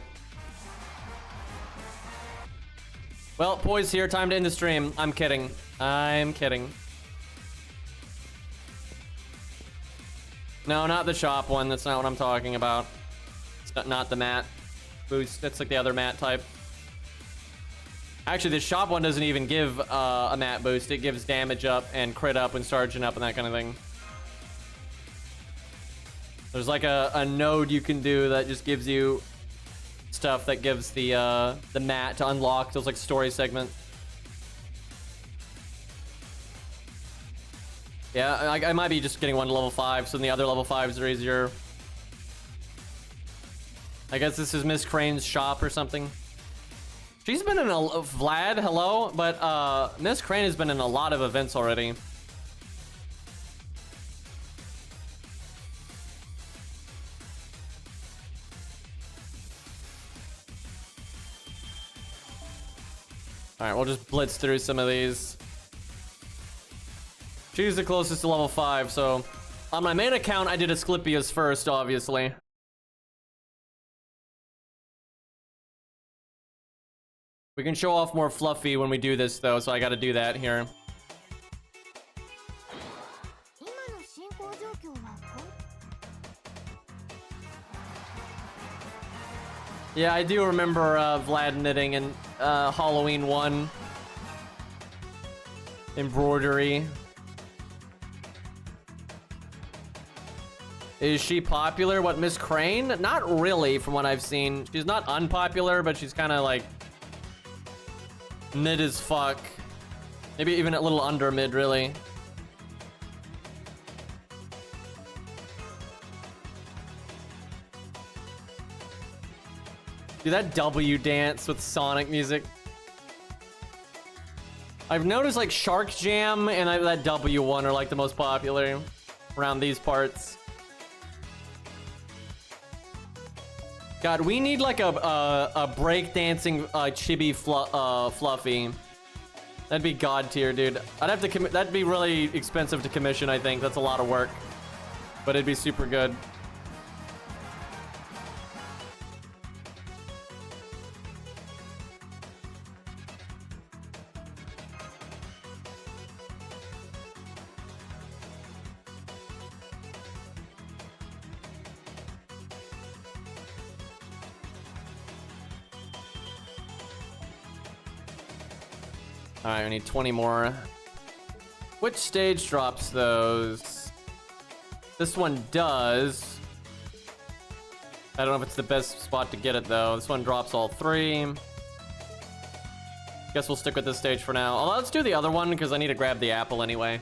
Well, Poi's here. Time to end the stream. I'm kidding. I'm kidding. No, not the shop one. That's not what I'm talking about. It's not the mat boost. That's like the other mat type. Actually, the shop one doesn't even give a mat boost. It gives damage up and crit up when charging up and that kind of thing. There's like a node you can do that just gives you stuff that gives the mat to unlock those like story segments. Yeah, I might be just getting one to level 5, so then the other level 5s are easier. I guess this is Miss Crane's shop or something. She's been in a Vlad, hello, but Miss Crane has been in a lot of events already. All right, we'll just blitz through some of these. She's the closest to level 5, so on my main account, I did Asclepius first, obviously. We can show off more Fluffy when we do this, though, so I gotta do that here. Yeah, I do remember Vlad knitting in Halloween 1. Embroidery. Is she popular? What, Miss Crane? Not really, from what I've seen. She's not unpopular, but she's kind of like mid as fuck. Maybe even a little under mid, really. Dude, that W dance with Sonic music. I've noticed like Shark Jam and that W one are like the most popular around these parts. God, we need like a breakdancing chibi Fluffy. That'd be god tier, dude. I'd have to that'd be really expensive to commission, I think. That's a lot of work. But it'd be super good. Alright, we need 20 more. Which stage drops those? This one does. I don't know if it's the best spot to get it, though. This one drops all 3. Guess we'll stick with this stage for now. Oh, let's do the other one, because I need to grab the apple anyway.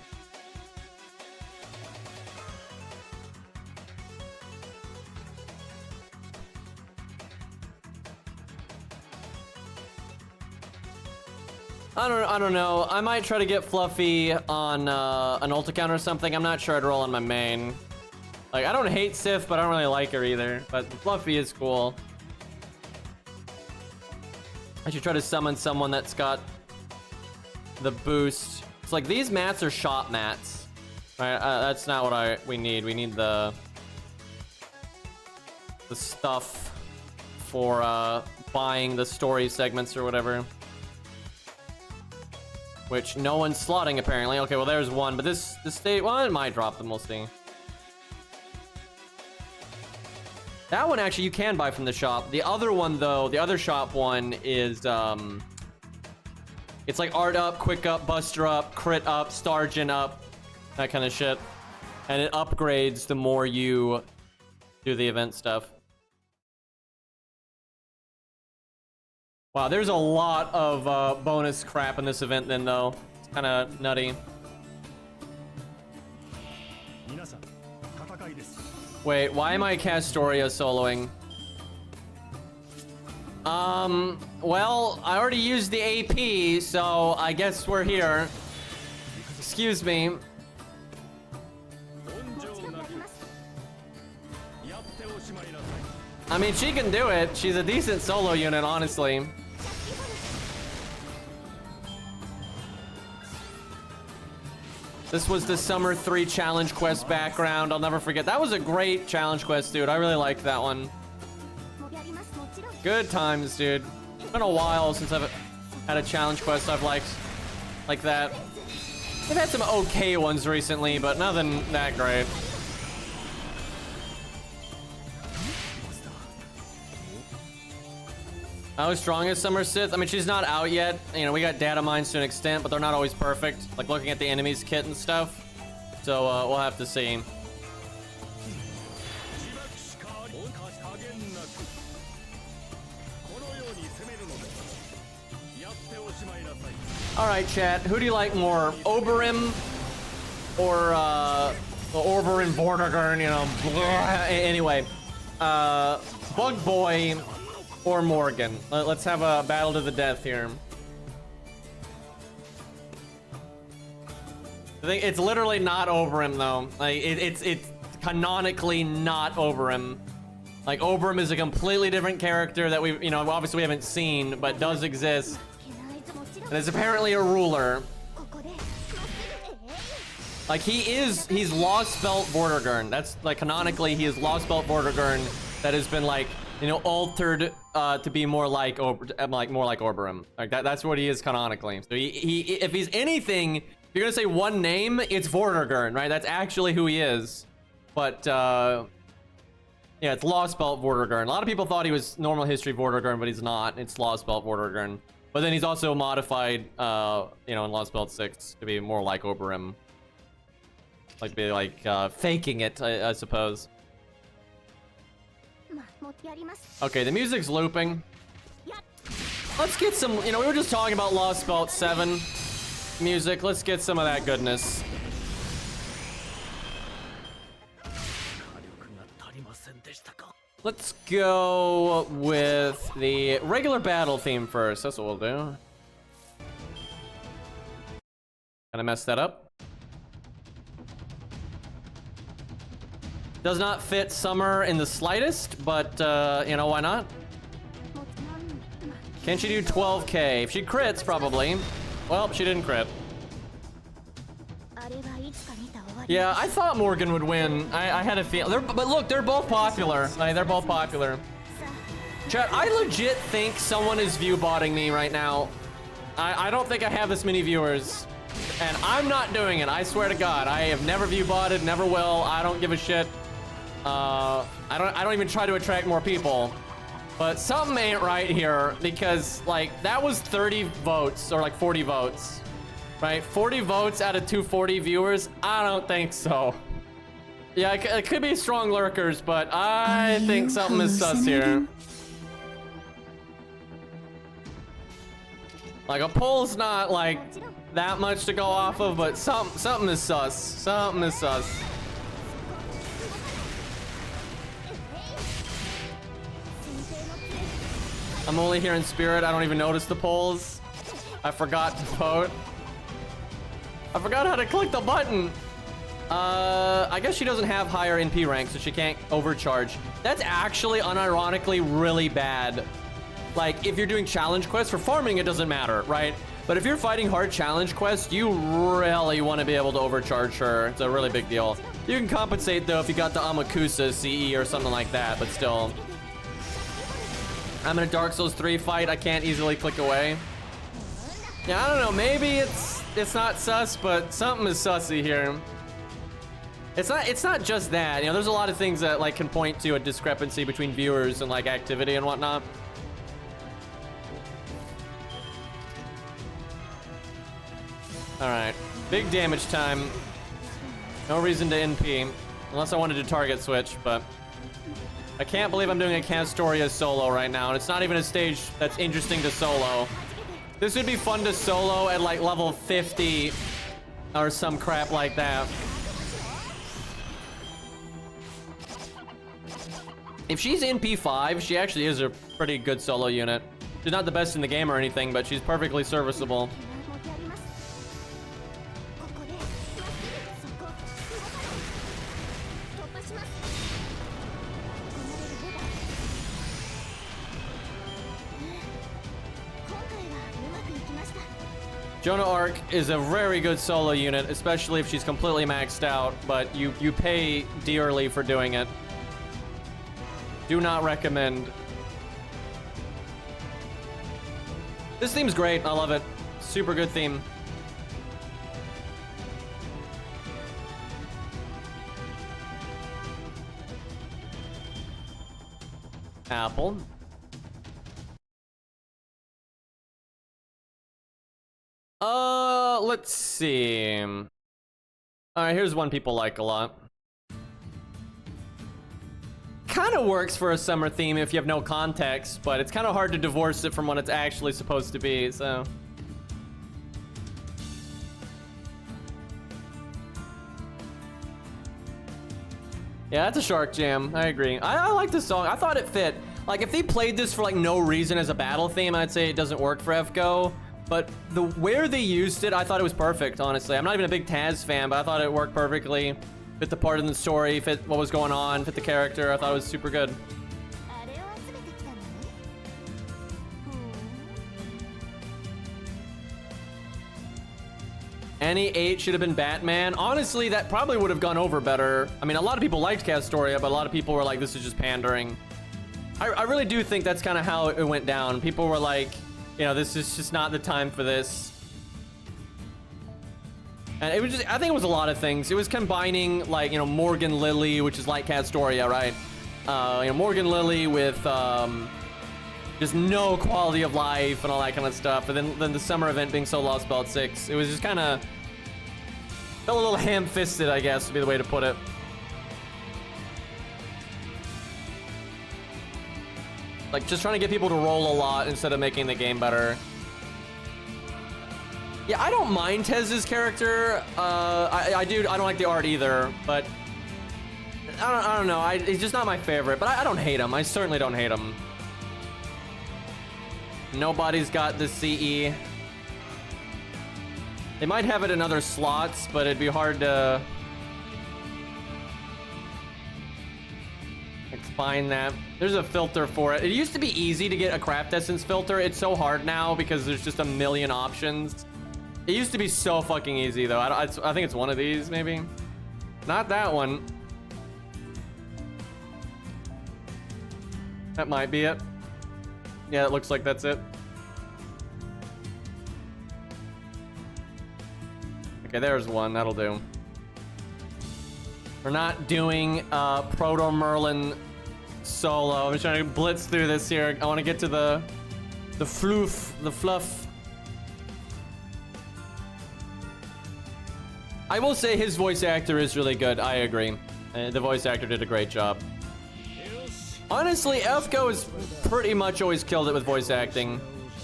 I don't know. I might try to get Fluffy on an ult account or something. I'm not sure I'd roll on my main. Like, I don't hate Sif, but I don't really like her either. But Fluffy is cool. I should try to summon someone that's got the boost. It's like these mats are shot mats. Right? That's not what we need. We need the stuff for buying the story segments or whatever. Which no one's slotting apparently. Okay, well there's one, but this state, well, it might drop them, we'll see. That one actually you can buy from the shop. The other one though, the other shop one is it's like art up, quick up, buster up, crit up, stargin up, that kind of shit. And it upgrades the more you do the event stuff. Wow, there's a lot of bonus crap in this event then though. It's kind of nutty. Wait, why am I Castoria soloing? Well, I already used the AP, so I guess we're here. Excuse me. I mean, she can do it. She's a decent solo unit, honestly. This was the Summer 3 challenge quest background. I'll never forget. That was a great challenge quest, dude. I really liked that one. Good times, dude. It's been a while since I've had a challenge quest I've liked like that. I've had some okay ones recently, but nothing that great. How strong is Summer Sith? I mean, she's not out yet. You know, we got data mines to an extent, but they're not always perfect. Like looking at the enemy's kit and stuff. So we'll have to see. All right, chat. Who do you like more, Oberyn or Oberyn Vortigern? You know. Anyway, Bug Boy or Morgan. Let's have a battle to the death here. I think it's literally not Oberyn though. Like it's canonically not Oberyn. Like Oberyn is a completely different character that we, you know, obviously we haven't seen, but does exist. And is apparently a ruler. Like he's Lost Belt Vortigern. That's like canonically he is Lost Belt Vortigern that has been like, you know, altered to be more like Oberyn. Like that's what he is canonically. So he if he's anything, if you're gonna say one name, it's Vortigern, right? That's actually who he is. But yeah, it's Lost Belt Vortigern. A lot of people thought he was normal history Vortigern, but he's not. It's Lost Belt Vortigern. But then he's also modified, you know, in Lost Belt 6 to be more like Oberyn. Like be like faking it, I suppose. Okay, the music's looping. Let's get some, you know, we were just talking about Lost Belt 7 music. Let's get some of that goodness. Let's go with the regular battle theme first. That's what we'll do. Kinda messed that up. Does not fit Summer in the slightest, but you know, why not? Can she do 12k? If she crits, probably. Well, she didn't crit. Yeah, I thought Morgan would win. I had a feeling. But look, they're both popular. Like, they're both popular. Chat, I legit think someone is view-botting me right now. I don't think I have this many viewers. And I'm not doing it, I swear to God. I have never view-botted, never will. I don't give a shit. I don't even try to attract more people. But something ain't right here, because like that was 30 votes or like 40 votes. Right? 40 votes out of 240 viewers? I don't think so. Yeah, it could be strong lurkers, but I think something is sus here. Like a poll's not like that much to go off of, but something is sus. Something is sus. I'm only here in spirit. I don't even notice the polls. I forgot to vote. I forgot how to click the button. I guess she doesn't have higher NP rank, so she can't overcharge. That's actually unironically really bad. Like, if you're doing challenge quests, for farming, it doesn't matter, right? But if you're fighting hard challenge quests, you really want to be able to overcharge her. It's a really big deal. You can compensate, though, if you got the Amakusa CE or something like that, but still. I'm in a Dark Souls 3 fight. I can't easily click away. Yeah, I don't know. Maybe it's not sus, but something is sussy here. It's not just that. You know, there's a lot of things that, like, can point to a discrepancy between viewers and, like, activity and whatnot. Alright, big damage time. No reason to NP, unless I wanted to target switch, but I can't believe I'm doing a Castoria solo right now, and it's not even a stage that's interesting to solo. This would be fun to solo at like level 50 or some crap like that. If she's NP5, she actually is a pretty good solo unit. She's not the best in the game or anything, but she's perfectly serviceable. Jonah Arc is a very good solo unit, especially if she's completely maxed out, but you pay dearly for doing it. Do not recommend. This theme's great. I love it. Super good theme. Apple. Let's see. All right, here's one people like a lot. Kind of works for a summer theme if you have no context, but it's kind of hard to divorce it from what it's actually supposed to be, so. Yeah, that's a Shark Jam. I agree. I like this song. I thought it fit. Like, if they played this for, like, no reason as a battle theme, I'd say it doesn't work for FGO. But where they used it, I thought it was perfect, honestly. I'm not even a big Taz fan, but I thought it worked perfectly. Fit the part in the story, fit what was going on, fit the character. I thought it was super good. Any 8 should have been Batman. Honestly, that probably would have gone over better. I mean, a lot of people liked Castoria, but a lot of people were like, this is just pandering. I really do think that's kind of how it went down. People were like, you know, this is just not the time for this. And it was just, I think it was a lot of things. It was combining, like, you know, Morgan Lily, which is like Castoria, right? You know, Morgan Lily with just no quality of life and all that kind of stuff. And then the summer event being so Lost Belt 6. It was just kind of felt a little ham-fisted, I guess, would be the way to put it. Like, just trying to get people to roll a lot instead of making the game better. Yeah, I don't mind Tez's character. I don't like the art either, but I don't know. He's just not my favorite, but I don't hate him. I certainly don't hate him. Nobody's got the CE. They might have it in other slots, but it'd be hard to find that. There's a filter for it. It used to be easy to get a craft essence filter. It's so hard now because there's just a million options. It used to be so fucking easy though. I think it's one of these maybe. Not that one. That might be it. Yeah, it looks like that's it. Okay, there's one. That'll do. We're not doing Proto Merlin solo. I'm just trying to blitz through this here. I want to get to the fluff. I will say his voice actor is really good. I agree. The voice actor did a great job. Honestly, FGO has pretty much always killed it with voice acting.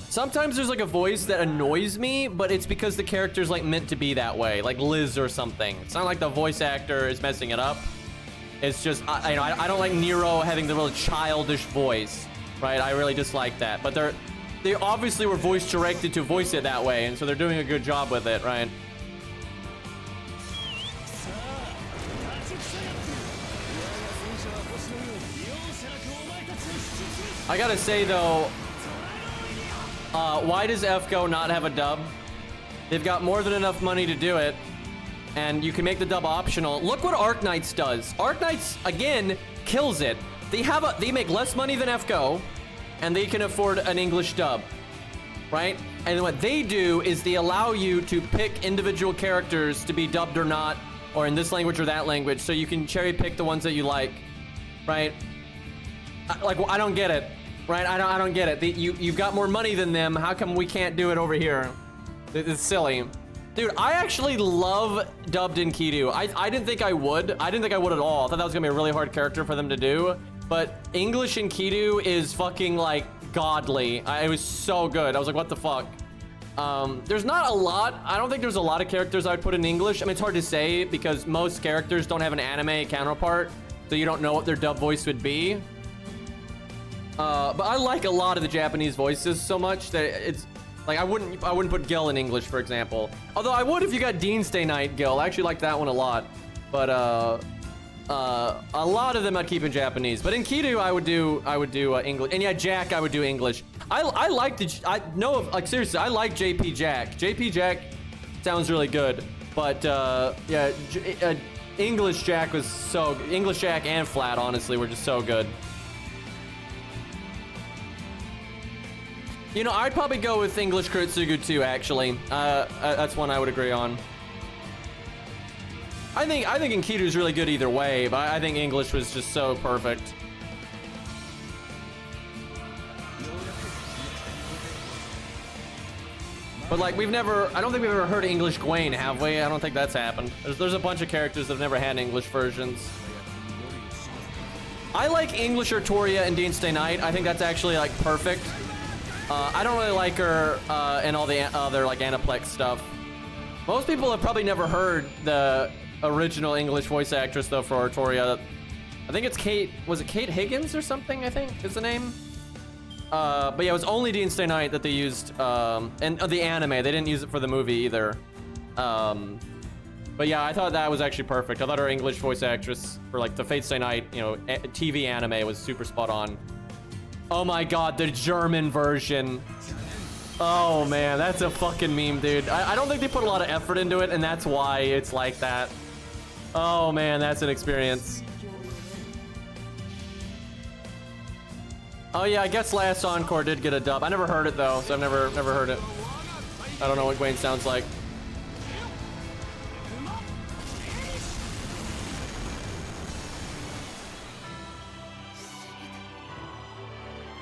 Sometimes there's like a voice that annoys me, but it's because the character's like meant to be that way, like Liz or something. It's not like the voice actor is messing it up. It's just, I don't like Nero having the real childish voice, right? I really dislike that. But they obviously were voice directed to voice it that way, and so they're doing a good job with it, right? I gotta say though, why does FGO not have a dub? They've got more than enough money to do it, and you can make the dub optional. Look what Arknights does. Arknights, again, kills it. They make less money than FGO, and they can afford an English dub, right? And what they do is they allow you to pick individual characters to be dubbed or not, or in this language or that language, so you can cherry pick the ones that you like, right? Like, I don't get it, right? I don't get it. You've got more money than them. How come we can't do it over here? It's silly. Dude, I actually love dubbed in Kidu. I didn't think I would. I didn't think I would at all. I thought that was gonna be a really hard character for them to do. But English in Kidu is fucking like godly. It was so good. I was like, what the fuck? There's not a lot. I don't think there's a lot of characters I would put in English. I mean, it's hard to say because most characters don't have an anime counterpart, so you don't know what their dub voice would be. But I like a lot of the Japanese voices so much that it's like I wouldn't put Gil in English, for example. Although I would if you got Dean Stay Night Gil. I actually like that one a lot. But a lot of them I'd keep in Japanese. But in Kidu I would do English. And yeah, Jack I would do English. I like seriously, I like JP Jack. JP Jack sounds really good. But yeah, English Jack was so good. English Jack and Flat honestly were just so good. You know, I'd probably go with English Kurtsugu too, actually. That's one I would agree on. I think Enkidu's really good either way, but I think English was just so perfect. But like, I don't think we've ever heard English Gwaine, have we? I don't think that's happened. There's a bunch of characters that have never had English versions. I like English Artoria and Dean Stay Night. I think that's actually like perfect. I don't really like her and all the other like Aniplex stuff. Most people have probably never heard the original English voice actress though for Artoria. I think it's Kate. Was it Kate Higgins or something? I think is the name. But yeah, it was only Dean Stay Night that they used, and the anime. They didn't use it for the movie either. But yeah, I thought that was actually perfect. I thought her English voice actress for like the Fate Stay Night, you know, TV anime was super spot on. Oh my god, the German version. Oh man, that's a fucking meme, dude. I don't think they put a lot of effort into it, and that's why it's like that. Oh man, that's an experience. Oh yeah, I guess last Encore did get a dub. I never heard it though, so I've never heard it. I don't know what Gwaine sounds like.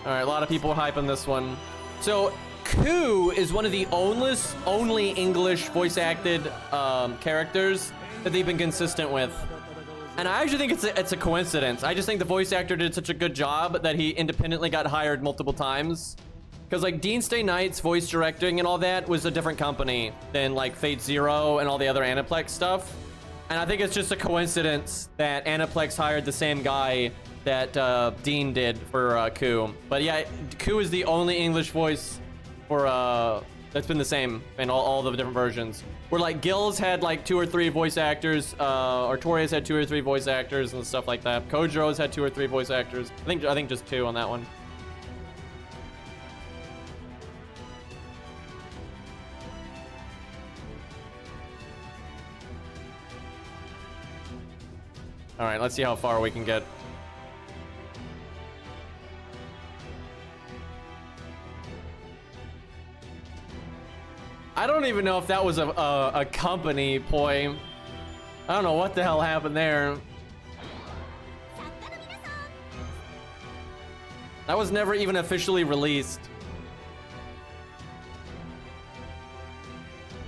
All right, a lot of people hyping this one. So, Ku is one of the only English voice-acted characters that they've been consistent with. And I actually think it's a coincidence. I just think the voice actor did such a good job that he independently got hired multiple times. Because like Dean Stay Night's voice directing and all that was a different company than like Fate Zero and all the other Aniplex stuff. And I think it's just a coincidence that Aniplex hired the same guy that Dean did for Ku. But yeah, Ku is the only English voice for that's been the same in all the different versions. Where like Gil's had like 2 or 3 voice actors, Artoria's had 2 or 3 voice actors and stuff like that. Kojiro's had 2 or 3 voice actors. I think just 2 on that one. All right, let's see how far we can get. I don't even know if that was a company poi. I don't know what the hell happened there. That was never even officially released.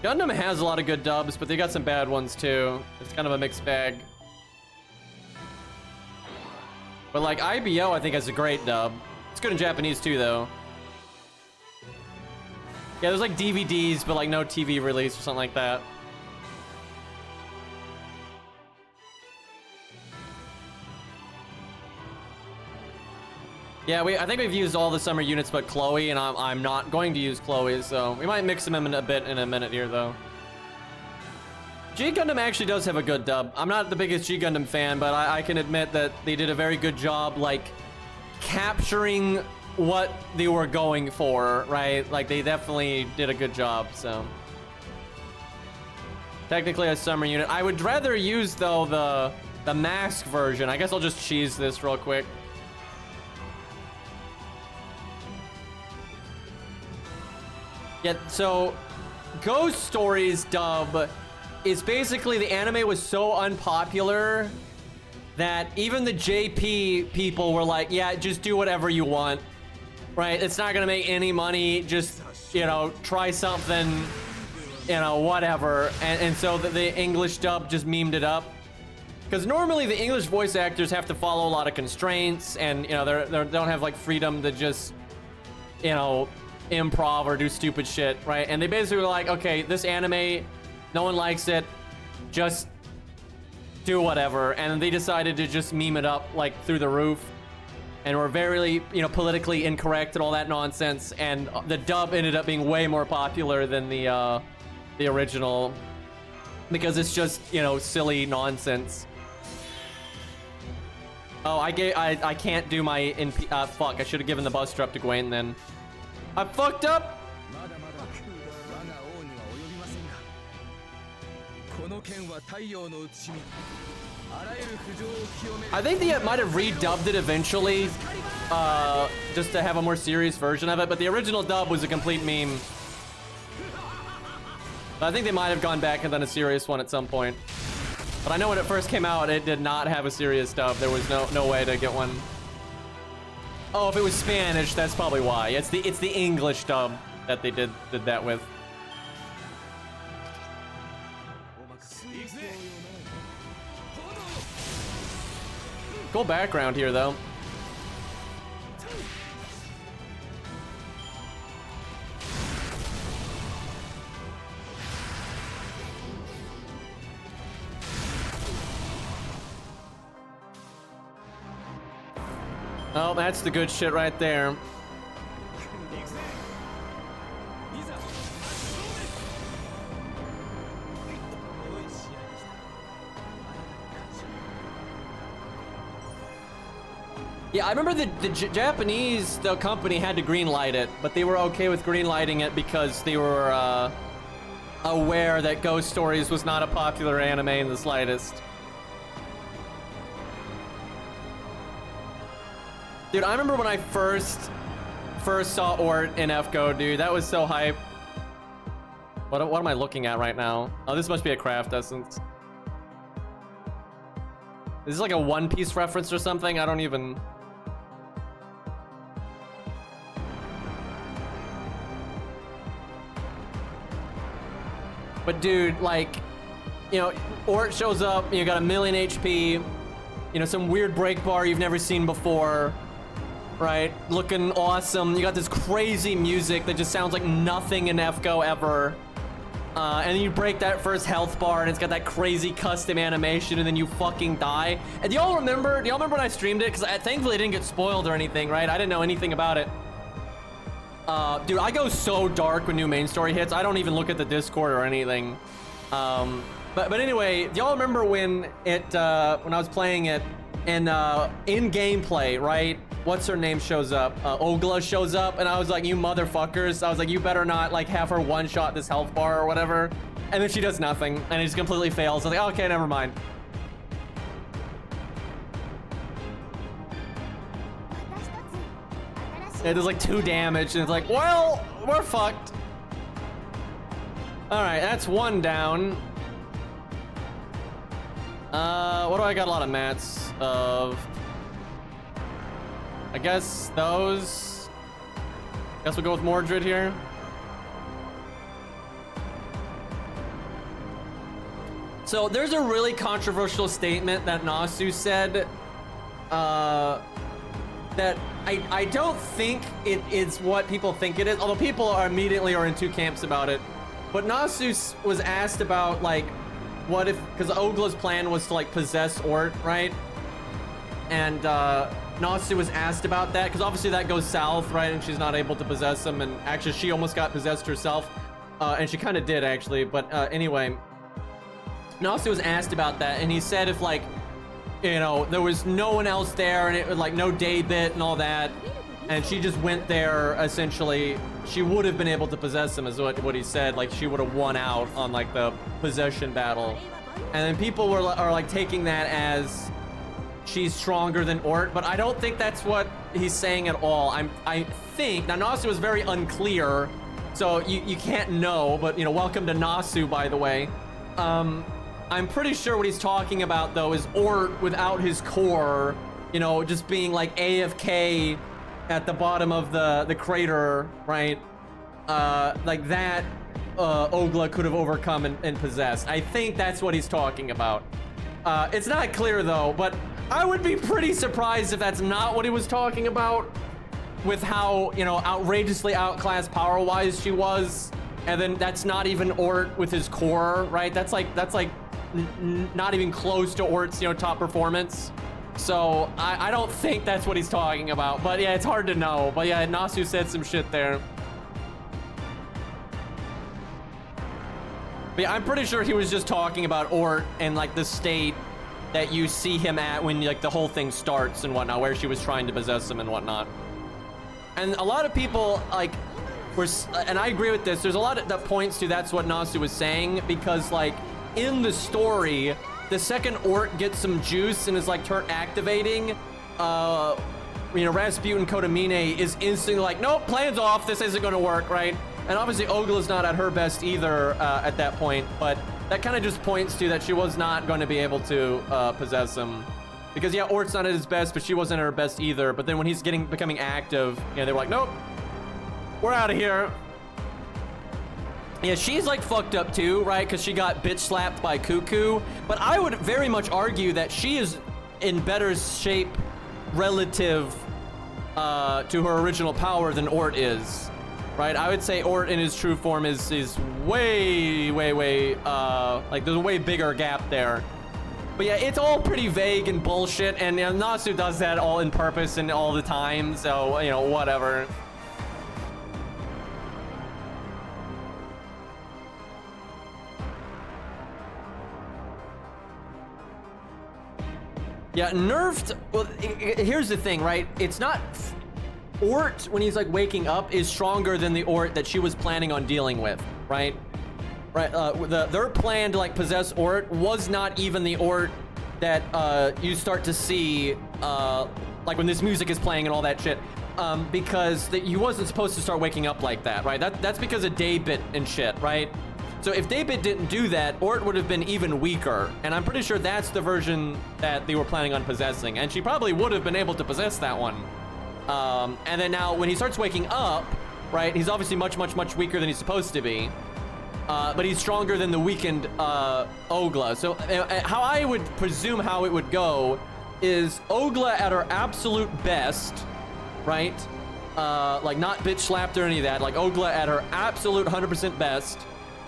Gundam has a lot of good dubs, but they got some bad ones too. It's kind of a mixed bag. But like IBO, I think has a great dub. It's good in Japanese too, though. Yeah, there's like DVDs, but like no TV release or something like that. Yeah, I think we've used all the summer units but Chloe, and I'm not going to use Chloe, so we might mix them in a bit in a minute here, though. G Gundam actually does have a good dub. I'm not the biggest G Gundam fan, but I can admit that they did a very good job, like, capturing what they were going for, right? Like, they definitely did a good job, so. Technically a summer unit. I would rather use, though, the mask version. I guess I'll just cheese this real quick. Yeah, so Ghost Stories dub is basically the anime was so unpopular that even the JP people were like, yeah, just do whatever you want, right? It's not gonna make any money, just, you know, try something, you know, whatever. And so the English dub just memed it up. Because normally the English voice actors have to follow a lot of constraints, and, you know, they don't have, like, freedom to just, you know, improv or do stupid shit, right? And they basically were like, okay, this anime, no one likes it, just do whatever. And they decided to just meme it up, like, through the roof, and were very, you know, politically incorrect and all that nonsense. And the dub ended up being way more popular than the original, because it's just, you know, silly nonsense. Oh, I can't do my fuck, I should have given the bus strap to Gwen then. I fucked up. I think they might have redubbed it eventually, just to have a more serious version of it, but the original dub was a complete meme. But I think they might have gone back and done a serious one at some point. But I know when it first came out, it did not have a serious dub. There was no way to get one. Oh, if it was Spanish, that's probably why. It's the English dub that they did that with. Cool background here, though. Oh, that's the good shit right there. Yeah, I remember the Japanese, the company had to greenlight it, but they were okay with greenlighting it because they were aware that Ghost Stories was not a popular anime in the slightest. Dude, I remember when I first saw Ort in FGO, dude. That was so hype. What am I looking at right now? Oh, this must be a craft essence. Is this like a One Piece reference or something? I don't even... But dude, like, you know, Ort shows up, you got 1,000,000 HP, you know, some weird break bar you've never seen before. Right, looking awesome. You got this crazy music that just sounds like nothing in FGO ever. And then you break that first health bar and it's got that crazy custom animation and then you fucking die. And do y'all remember when I streamed it? Because thankfully it didn't get spoiled or anything, right? I didn't know anything about it. Dude, I go so dark when new main story hits. I don't even look at the Discord or anything. But anyway, do y'all remember when when I was playing it and in gameplay, right? What's her name shows up? Ogla shows up, and I was like, you motherfuckers. I was like, you better not like have her one-shot this health bar or whatever. And then she does nothing, and it just completely fails. I was like, okay, never mind. It does like 2 damage, and it's like, well, we're fucked. All right, that's 1 down. What do I got? A lot of mats of... I guess those. Guess we'll go with Mordred here. So there's a really controversial statement that Nasu said that I don't think it is what people think it is, although people are immediately in 2 camps about it. But Nasu was asked about, like, what if, because Ogla's plan was to like possess Ort, right? And Nasu was asked about that, because obviously that goes south, right? And she's not able to possess him, and actually she almost got possessed herself. And she kind of did, actually. But anyway, Nasu was asked about that, and he said if, like, you know, there was no one else there, and it was, like, no day bit and all that, and she just went there, essentially, she would have been able to possess him, is what he said. Like, she would have won out on, like, the possession battle. And then people are like taking that as she's stronger than Ort, but I don't think that's what he's saying at all. I think now Nasu is very unclear, so you can't know. But you know, welcome to Nasu, by the way. I'm pretty sure what he's talking about though is Ort without his core, you know, just being like AFK at the bottom of the crater, right? Like that. Ogla could have overcome and possessed. I think that's what he's talking about. It's not clear though, but I would be pretty surprised if that's not what he was talking about, with how, you know, outrageously outclassed power-wise she was, and then that's not even Ort with his core, right? That's like not even close to Ort's, you know, top performance. So I don't think that's what he's talking about. But yeah, it's hard to know. But yeah, Nasu said some shit there. But yeah, I'm pretty sure he was just talking about Ort and like the state that you see him at when like the whole thing starts and whatnot, where she was trying to possess him and whatnot. And a lot of people like were, and I agree with this, there's a lot that points to that's what Nasu was saying, because like in the story, the second Ort gets some juice and is like turn activating, you know, Rasputin Kodomine is instantly like, nope, plan's off, this isn't gonna work, right? And obviously Ogla's not at her best either at that point, but that kind of just points to that she was not going to be able to possess him. Because yeah, Ort's not at his best, but she wasn't at her best either. But then when he's becoming active, you know, they were like, nope, we're out of here. Yeah, she's like fucked up too, right? Because she got bitch slapped by Cuckoo. But I would very much argue that she is in better shape relative to her original power than Ort is. Right, I would say Ort in his true form is way, like there's a way bigger gap there. But yeah, it's all pretty vague and bullshit, and you know, Nasu does that all in purpose and all the time, so, you know, whatever. Yeah, nerfed, well, here's the thing, right? It's not... Ort, when he's like waking up, is stronger than the Ort that she was planning on dealing with, right? Right. Their plan to like possess Ort was not even the Ort that you start to see like when this music is playing and all that shit, because he wasn't supposed to start waking up like that, right? That's because of Daybit and shit, right? So if Daybit didn't do that, Ort would have been even weaker, and I'm pretty sure that's the version that they were planning on possessing, and she probably would have been able to possess that one. And then now when he starts waking up, right, he's obviously much weaker than he's supposed to be, but he's stronger than the weakened Ogla. So how I would presume how it would go is Ogla at her absolute best, right, like not bitch slapped or any of that, like Ogla at her absolute 100% best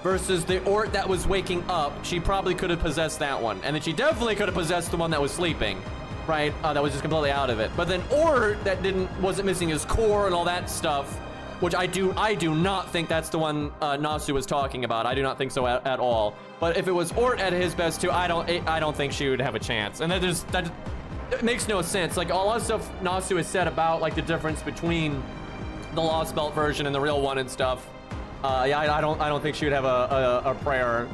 versus the Ort that was waking up. She probably could have possessed that one, and then she definitely could have possessed the one that was sleeping, right? That was just completely out of it. But then Ort that wasn't missing his core and all that stuff, which I do not think that's the one Nasu was talking about. I do not think so at all. But if it was Ort at his best too, I don't think she would have a chance. And that it makes no sense. Like a lot of stuff Nasu has said about like the difference between the Lost Belt version and the real one and stuff. Yeah, I don't think she would have a prayer.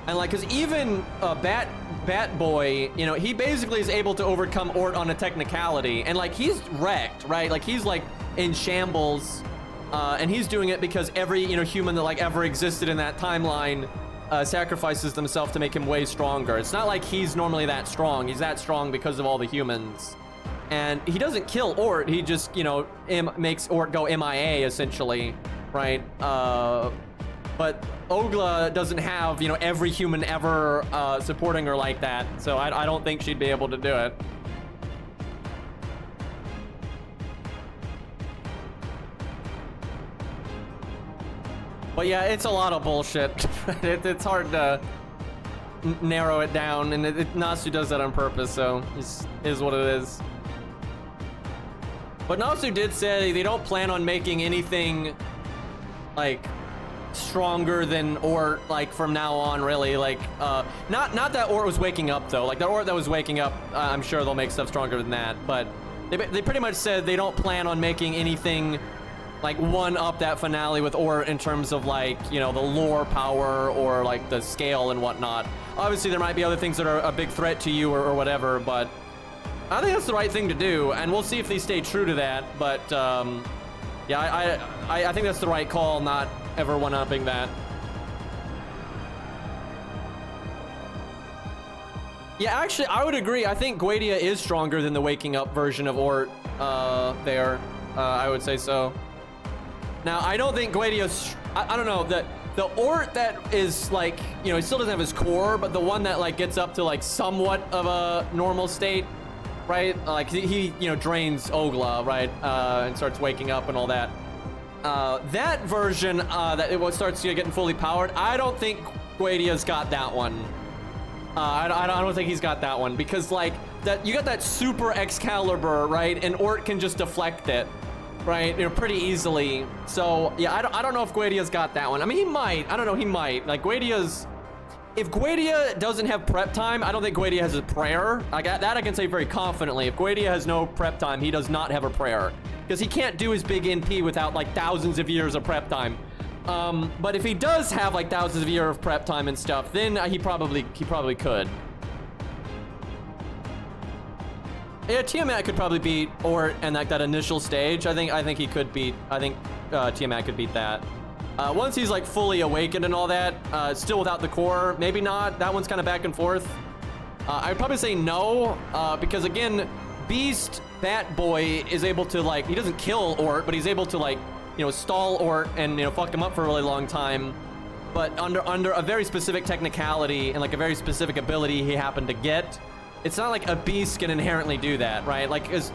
And like, cause even Bat Boy, you know, he basically is able to overcome Ort on a technicality, and like he's wrecked, right? Like he's like in shambles, and he's doing it because every, you know, human that like ever existed in that timeline sacrifices themselves to make him way stronger. It's not like he's normally that strong. He's that strong because of all the humans, and he doesn't kill Ort. He just, you know, makes Ort go MIA essentially, right? But Ogla doesn't have, you know, every human ever supporting her like that, so I don't think she'd be able to do it. But yeah, it's a lot of bullshit. It's hard to narrow it down, and Nasu does that on purpose, so it is what it is. But Nasu did say they don't plan on making anything like stronger than Ort like from now on, really. Like not that Ort was waking up though. Like the Ort that was waking up, I'm sure they'll make stuff stronger than that. But they pretty much said they don't plan on making anything like one up that finale with Ort in terms of like, you know, the lore power or like the scale and whatnot. Obviously there might be other things that are a big threat to you or whatever, but I think that's the right thing to do, and we'll see if they stay true to that. But yeah, I think that's the right call, not ever one-upping that. Yeah, actually, I would agree. I think Guadia is stronger than the waking up version of Ort there. I would say so. Now, I don't think Guadia's... I don't know, the Ort that is like, you know, he still doesn't have his core, but the one that like gets up to like somewhat of a normal state, right? Like he you know, drains Ogla, right? And starts waking up and all that. That version that it starts getting fully powered, I don't think Guadia's got that one. I don't think he's got that one, because like that you got that super Excalibur, right? And Ort can just deflect it, right? You know, pretty easily. So yeah, I don't know if Guadia's got that one. I mean, he might. I don't know. He might. Like Guadia's. If Guadia doesn't have prep time, I don't think Guadia has a prayer. Like that I can say very confidently. If Guadia has no prep time, he does not have a prayer, because he can't do his big NP without like thousands of years of prep time. But if he does have like thousands of years of prep time and stuff, then he probably could. Yeah, Tiamat could probably beat Ort and like that initial stage. I think he could beat. I think Tiamat could beat that. Once he's like fully awakened and all that, still without the core, maybe not. That one's kind of back and forth. I'd probably say no, because again, Beast Bat Boy is able to like, he doesn't kill Ort, but he's able to like, you know, stall Ort and, you know, fuck him up for a really long time. But under a very specific technicality and like a very specific ability he happened to get. It's not like a Beast can inherently do that, right? Like, if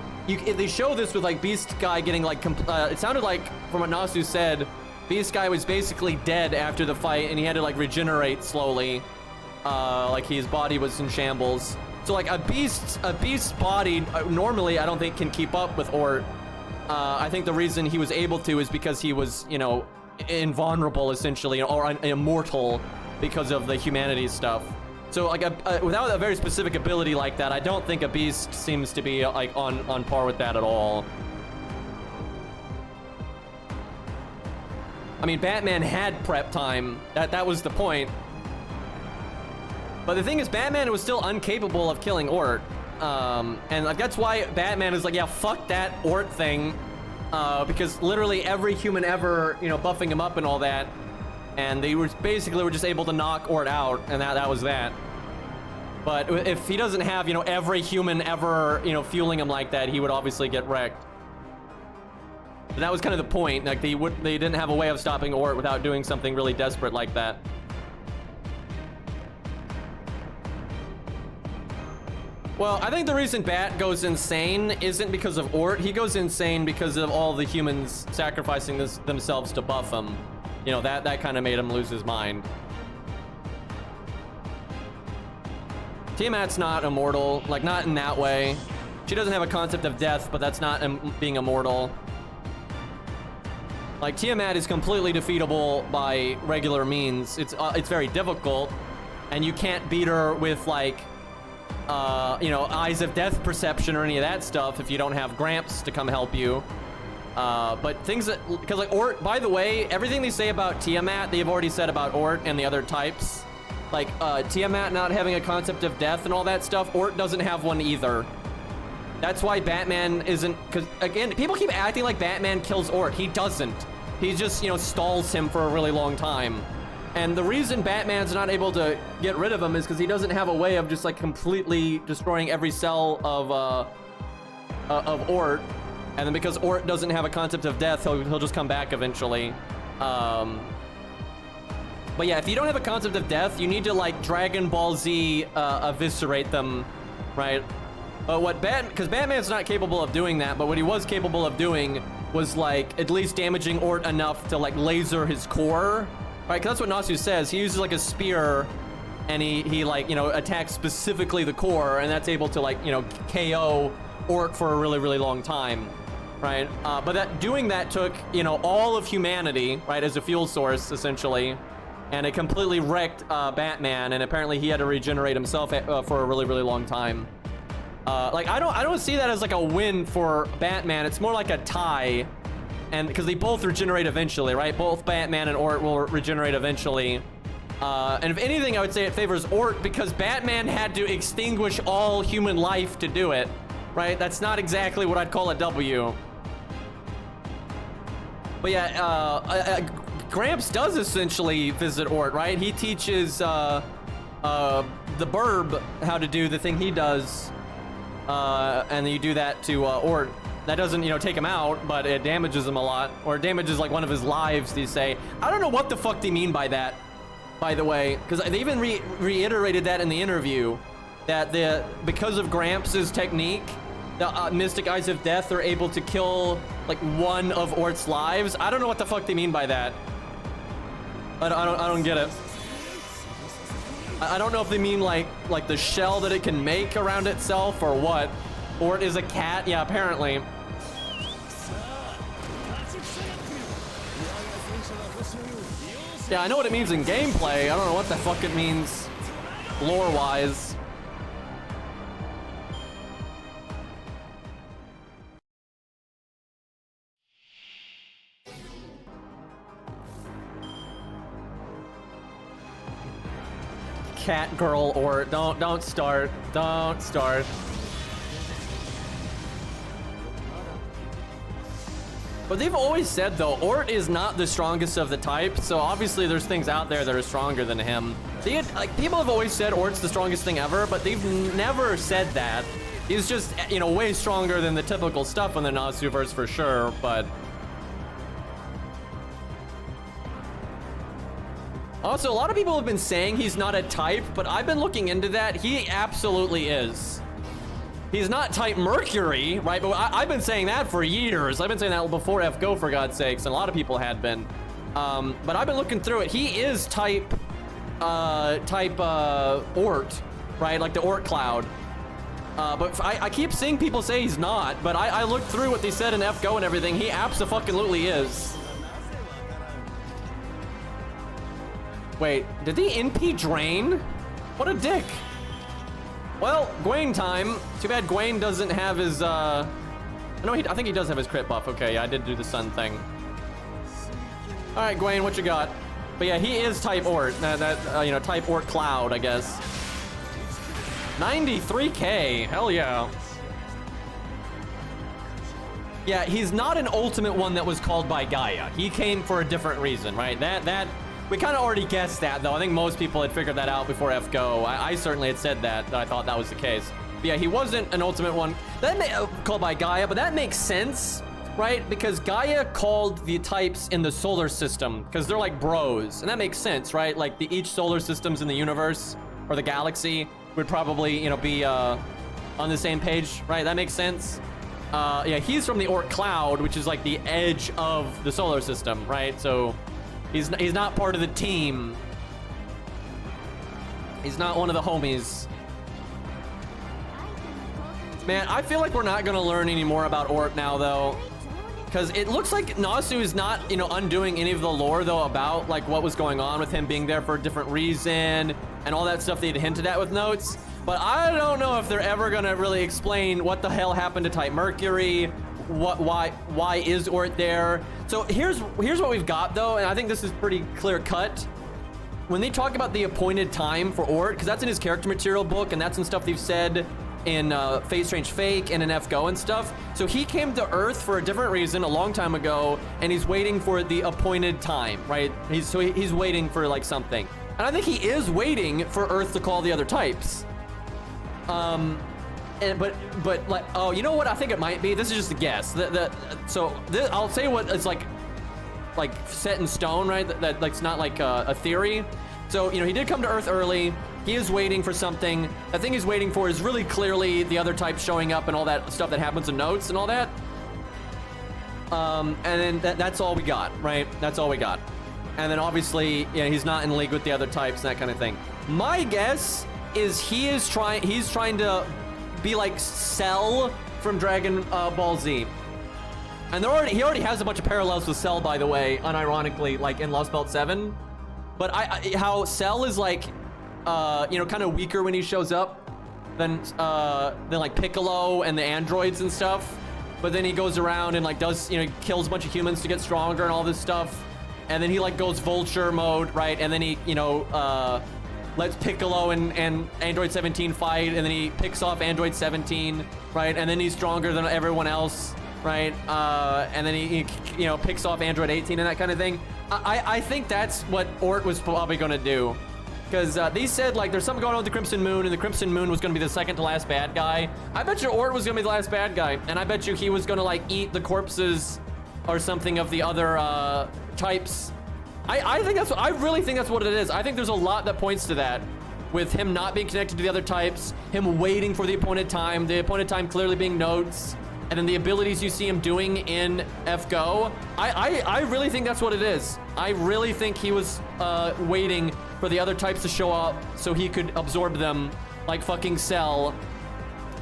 they show this with like Beast Guy getting like, it sounded like from what Nasu said, Beast Guy was basically dead after the fight, and he had to like regenerate slowly, like his body was in shambles. So like a beast body normally I don't think can keep up with Ort. I think the reason he was able to is because he was, you know, invulnerable essentially, or immortal because of the humanity stuff. So like without a very specific ability like that, I don't think a beast seems to be like on par with that at all. I mean, Batman had prep time. That was the point. But the thing is, Batman was still incapable of killing Ort. And like that's why Batman is like, yeah, fuck that Ort thing. Because literally every human ever, you know, buffing him up and all that. And they were basically just able to knock Ort out, and that was that. But if he doesn't have, you know, every human ever, you know, fueling him like that, he would obviously get wrecked. But that was kind of the point. Like they didn't have a way of stopping Ort without doing something really desperate like that. Well, I think the reason Bat goes insane isn't because of Ort. He goes insane because of all the humans sacrificing themselves to buff him. You know, that kind of made him lose his mind. Tiamat's not immortal, like not in that way. She doesn't have a concept of death, but that's not being immortal. Like Tiamat is completely defeatable by regular means. It's very difficult, and you can't beat her with like, you know, Eyes of Death perception or any of that stuff if you don't have Gramps to come help you. But things that, because like Ort, by the way, everything they say about Tiamat, they've already said about Ort and the other types. Like Tiamat not having a concept of death and all that stuff, Ort doesn't have one either. That's why Batman isn't, because again, people keep acting like Batman kills Ort. He doesn't. He just, you know, stalls him for a really long time. And the reason Batman's not able to get rid of him is because he doesn't have a way of just like completely destroying every cell of Ort. And then because Ort doesn't have a concept of death, he'll just come back eventually. But yeah, if you don't have a concept of death, you need to like Dragon Ball Z eviscerate them, right? But because Batman's not capable of doing that, but what he was capable of doing was like at least damaging Ort enough to like laser his core, right? Because that's what Nasu says. He uses like a spear and he like, you know, attacks specifically the core, and that's able to, like, you know, KO Orc for a really, really long time, right? But doing that took, you know, all of humanity, right, as a fuel source, essentially, and it completely wrecked Batman, and apparently he had to regenerate himself for a really, really long time. Like, I don't see that as like a win for Batman. It's more like a tie, and because they both regenerate eventually, right? Both Batman and Ort will regenerate eventually. And if anything, I would say it favors Ort because Batman had to extinguish all human life to do it, right? That's not exactly what I'd call a W. But yeah, Gramps does essentially visit Ort, right? He teaches the Burb how to do the thing he does, and then you do that to Ort. That doesn't, you know, take him out, but it damages him a lot, or it damages like one of his lives, they say. I don't know what the fuck they mean by that, by the way, because they even reiterated that in the interview, that because of Gramps' technique, the Mystic Eyes of Death are able to kill like one of Ort's lives. I don't know what the fuck they mean by that. I don't get it. I don't know if they mean like the shell that it can make around itself or what. Ort is a cat? Yeah, apparently. Yeah, I know what it means in gameplay. I don't know what the fuck it means lore-wise. Cat girl or don't start. Don't start. But they've always said, though, Ort is not the strongest of the type, so obviously there's things out there that are stronger than him. Like, people have always said Ort's the strongest thing ever, but they've never said that. He's just, you know, way stronger than the typical stuff in the Nasuverse for sure, but... Also, a lot of people have been saying he's not a type, but I've been looking into that. He absolutely is. He's not type Mercury, right? But I've been saying that for years. I've been saying that before FGO, for God's sakes, and a lot of people had been. But I've been looking through it. He is type Ort, right? Like the Ort cloud. But I keep seeing people say he's not, but I looked through what they said in FGO and everything. He abso-fucking-lutely is. Wait, did the NP drain? What a dick. Well, Gwaine time. Too bad Gwaine doesn't have his, no, I think he does have his crit buff. Okay, yeah, I did do the sun thing. All right, Gwaine, what you got? But yeah, he is type Ort. You know, type Ort Cloud, I guess. 93k, hell yeah. Yeah, he's not an ultimate one that was called by Gaia. He came for a different reason, right? We kind of already guessed that, though. I think most people had figured that out before FGO. I certainly had said that I thought that was the case. But yeah, he wasn't an ultimate one called by Gaia, but that makes sense, right? Because Gaia called the types in the solar system because they're like bros, and that makes sense, right? Like each solar systems in the universe or the galaxy would probably, you know, be on the same page, right? That makes sense. Yeah, he's from the Ort Cloud, which is like the edge of the solar system, right? So he's not part of the team. He's not one of the homies. Man, I feel like we're not gonna learn any more about Ort now, though, because it looks like Nasu is not, you know, undoing any of the lore, though, about like what was going on with him being there for a different reason and all that stuff they'd hinted at with notes. But I don't know if they're ever gonna really explain what the hell happened to Type Mercury. Why is Ort there? So here's what we've got, though, and I think this is pretty clear cut. When they talk about the appointed time for Ort, because that's in his character material book, and that's in stuff they've said in Fate Strange Fake and in FGO and stuff. So he came to Earth for a different reason a long time ago, and he's waiting for the appointed time, right? He's waiting for like something, and I think he is waiting for Earth to call the other types. But like, oh, you know what? I think it might be. This is just a guess. I'll say what it's like set in stone, right? That like, it's not like a theory. So, you know, he did come to Earth early. He is waiting for something. The thing he's waiting for is really clearly the other types showing up and all that stuff that happens in notes and all that. And then that's all we got, right? That's all we got. And then obviously, yeah, he's not in league with the other types and that kind of thing. My guess is he's trying to be like Cell from Dragon Ball Z. And he already has a bunch of parallels with Cell, by the way, unironically, like in Lost Belt 7. But how Cell is like, you know, kind of weaker when he shows up than like Piccolo and the androids and stuff. But then he goes around and like does, you know, kills a bunch of humans to get stronger and all this stuff. And then he like goes Vulture mode, right? And then he, you know, lets Piccolo and Android 17 fight, and then he picks off Android 17, right? And then he's stronger than everyone else, right? And then he you know, picks off Android 18 and that kind of thing. I think that's what Ort was probably gonna do. Because they said, like, there's something going on with the Crimson Moon, and the Crimson Moon was gonna be the second to last bad guy. I bet you Ort was gonna be the last bad guy, and I bet you he was gonna, like, eat the corpses or something of the other types. I think that's what, I really think that's what it is. I think there's a lot that points to that, with him not being connected to the other types, him waiting for the appointed time clearly being notes, and then the abilities you see him doing in FGO. I really think that's what it is. I really think he was waiting for the other types to show up so he could absorb them like fucking Cell,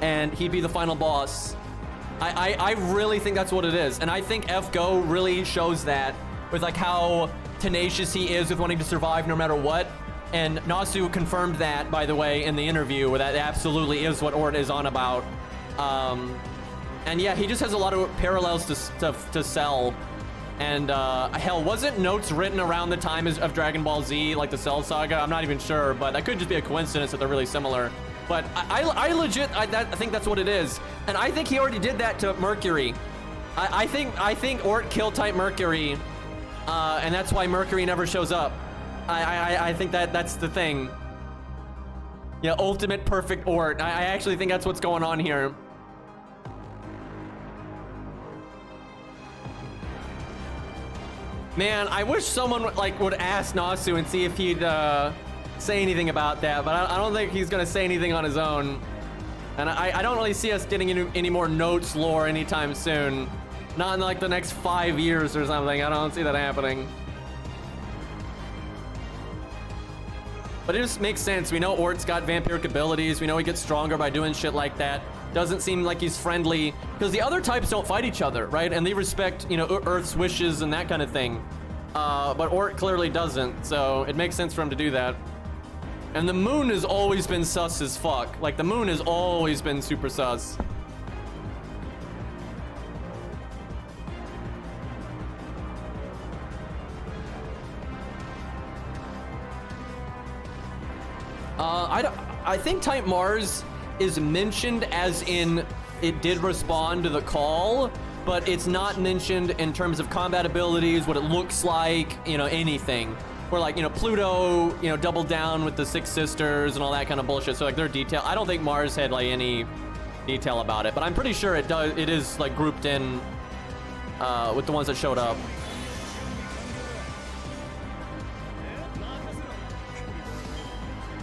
and he'd be the final boss. I really think that's what it is, and I think FGO really shows that with like how tenacious he is with wanting to survive no matter what. And Nasu confirmed that, by the way, in the interview, where that absolutely is what Ort is on about. And yeah, he just has a lot of parallels to Cell. And hell, wasn't notes written around the time of Dragon Ball Z, like the Cell saga? I'm not even sure, but that could just be a coincidence that they're really similar. But I legit think that's what it is. And I think he already did that to Mercury. I think Ort killed type Mercury, and that's why Mercury never shows up. I think that's the thing. Yeah, ultimate perfect Ort. I actually think that's what's going on here. Man, I wish someone would ask Nasu and see if he'd say anything about that, but I don't think he's gonna say anything on his own. And I don't really see us getting any more notes lore anytime soon. Not in like the next 5 years or something. I don't see that happening. But it just makes sense. We know Ort's got vampiric abilities. We know he gets stronger by doing shit like that. Doesn't seem like he's friendly, because the other types don't fight each other, right? And they respect, you know, Earth's wishes and that kind of thing. But Ort clearly doesn't, so it makes sense for him to do that. And the moon has always been sus as fuck. Like, the moon has always been super sus. I think Type Mars is mentioned as in it did respond to the call, but it's not mentioned in terms of combat abilities, what it looks like, you know, anything. Where like, you know, Pluto, you know, doubled down with the Six Sisters and all that kind of bullshit. So like their detail, I don't think Mars had like any detail about it, but I'm pretty sure it does. It is like grouped in with the ones that showed up.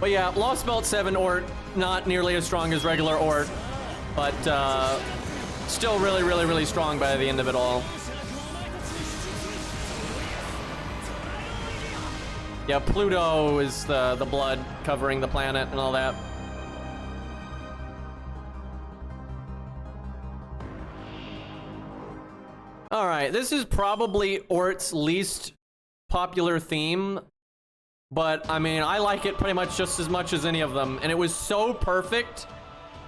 But yeah, Lost Belt 7 Ort, not nearly as strong as regular Ort, but still really, really, really strong by the end of it all. Yeah, Pluto is the blood covering the planet and all that. All right, this is probably Ort's least popular theme. But, I mean, I like it pretty much just as much as any of them. And it was so perfect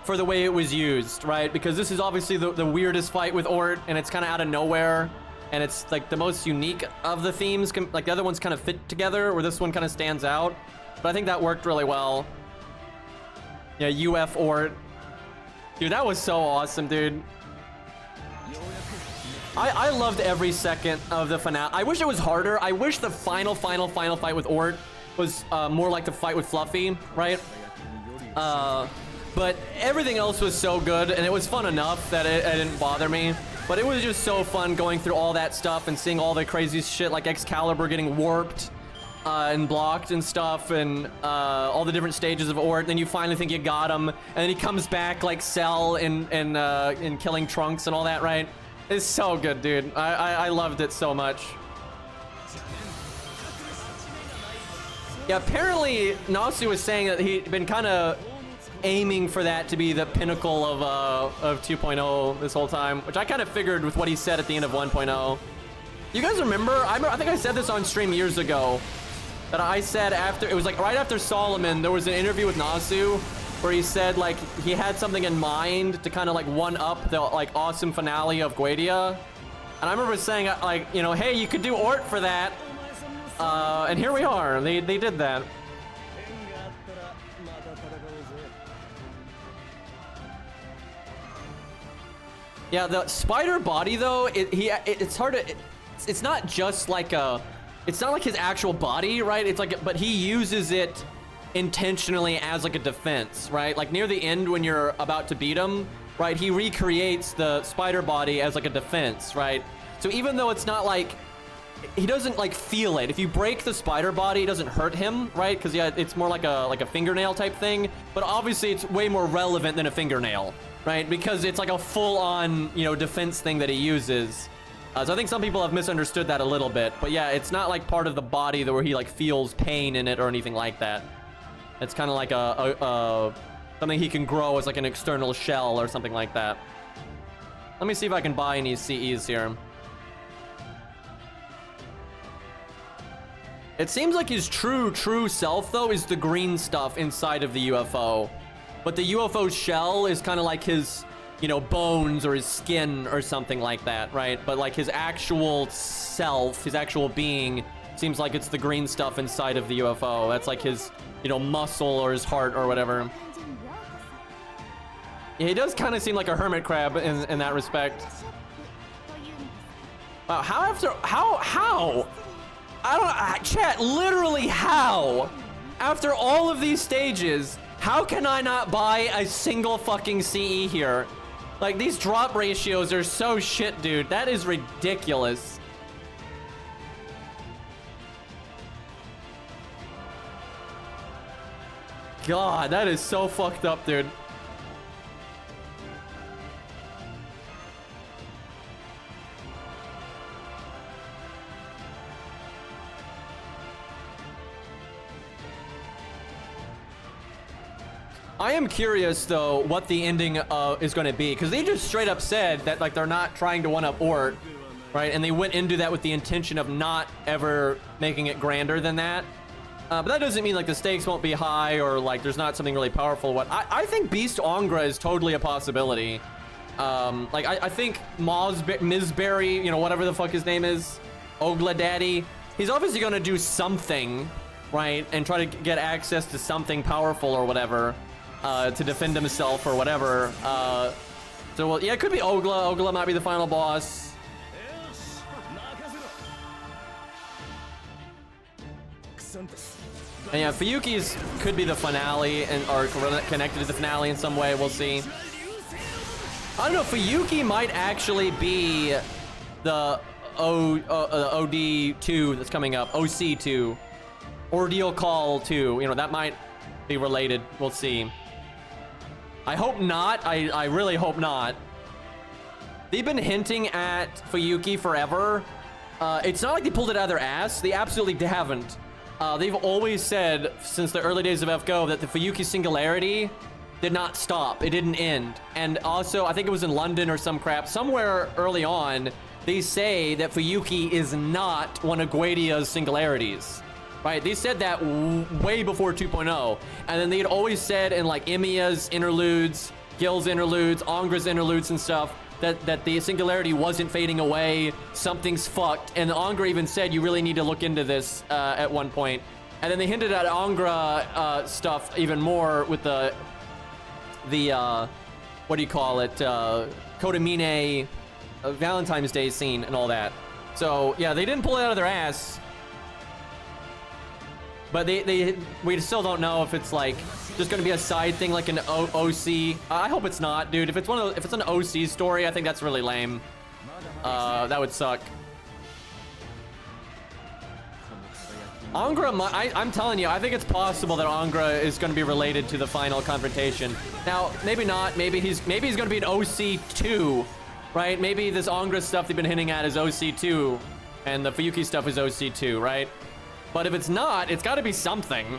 for the way it was used, right? Because this is obviously the weirdest fight with Ort, and it's kind of out of nowhere. And it's, like, the most unique of the themes. Like, the other ones kind of fit together, where this one kind of stands out. But I think that worked really well. Yeah, UF Ort. Dude, that was so awesome, dude. I loved every second of the finale. I wish it was harder. I wish the final fight with Ort was more like the fight with Fluffy, right? But everything else was so good, and it was fun enough that it didn't bother me. But it was just so fun going through all that stuff and seeing all the crazy shit, like Excalibur getting warped and blocked and stuff, and all the different stages of Ort. Then you finally think you got him, and then he comes back like Cell in killing Trunks and all that, right? It's so good, dude. I loved it so much. Yeah, apparently Nasu was saying that he'd been kind of aiming for that to be the pinnacle of 2.0 this whole time, which I kind of figured with what he said at the end of 1.0. You guys remember? I think I said this on stream years ago, that I said after, it was like right after Solomon, there was an interview with Nasu where he said like he had something in mind to kind of like one up the like awesome finale of Guadia. And I remember saying like, you know, hey, you could do Ort for that. And here we are. They did that. Yeah, the spider body though, it's hard to, it's not just like it's not like his actual body, right? It's like, but he uses it intentionally as like a defense, right? Like near the end when you're about to beat him, right? He recreates the spider body as like a defense, right? So even though it's not like, he doesn't like feel it. If you break the spider body, it doesn't hurt him, right? Because yeah, it's more like a fingernail type thing. But obviously it's way more relevant than a fingernail, right? Because it's like a full-on, you know, defense thing that he uses. So I think some people have misunderstood that a little bit. But yeah, it's not like part of the body where he like feels pain in it or anything like that. It's kind of like something he can grow as like an external shell or something like that. Let me see if I can buy any CEs here. It seems like his true self, though, is the green stuff inside of the UFO. But the UFO shell is kind of like his, you know, bones or his skin or something like that, right? But like his actual self, his actual being, seems like it's the green stuff inside of the UFO. That's like his, you know, muscle or his heart or whatever. Yeah, he does kind of seem like a hermit crab in that respect. Wow, how? I don't, chat, literally how? After all of these stages, how can I not buy a single fucking CE here? Like, these drop ratios are so shit, dude. That is ridiculous. God, that is so fucked up, dude. I am curious though what the ending is going to be, because they just straight up said that like they're not trying to one-up Ort, right? And they went into that with the intention of not ever making it grander than that. But that doesn't mean like the stakes won't be high or like there's not something really powerful. What I think Beast Ongra is totally a possibility. Like I think Mizberry, you know, whatever the fuck his name is, Ogla Daddy, he's obviously going to do something, right? And try to get access to something powerful or whatever. To defend himself or whatever. So, well, yeah, it could be Ogla. Ogla might be the final boss. And yeah, Fuyuki's could be the finale and or connected to the finale in some way. We'll see. I don't know. Fuyuki might actually be the OD2 that's coming up. OC2. Ordeal Call 2. You know, that might be related. We'll see. I hope not. I really hope not. They've been hinting at Fuyuki forever. It's not like they pulled it out of their ass. They absolutely haven't. They've always said since the early days of FGO that the Fuyuki singularity did not stop. It didn't end. And also, I think it was in London or some crap, somewhere early on, they say that Fuyuki is not one of Guadia's singularities. Right, they said that way before 2.0, and then they had always said in like Emiya's interludes, Gil's interludes, Ongra's interludes and stuff, that the singularity wasn't fading away, something's fucked, and Ongra even said you really need to look into this at one point. And then they hinted at Ongra stuff even more with the what do you call it, Kodamine Valentine's Day scene and all that. So yeah, they didn't pull it out of their ass. But we still don't know if it's like just gonna be a side thing like an OC. I hope it's not, dude. If it's if it's an OC story, I think that's really lame. That would suck. Ongra, I'm telling you, I think it's possible that Ongra is gonna be related to the final confrontation. Now, maybe not. Maybe he's gonna be an OC2, right? Maybe this Ongra stuff they've been hinting at is OC2, and the Fuyuki stuff is OC2, right? But if it's not, it's got to be something.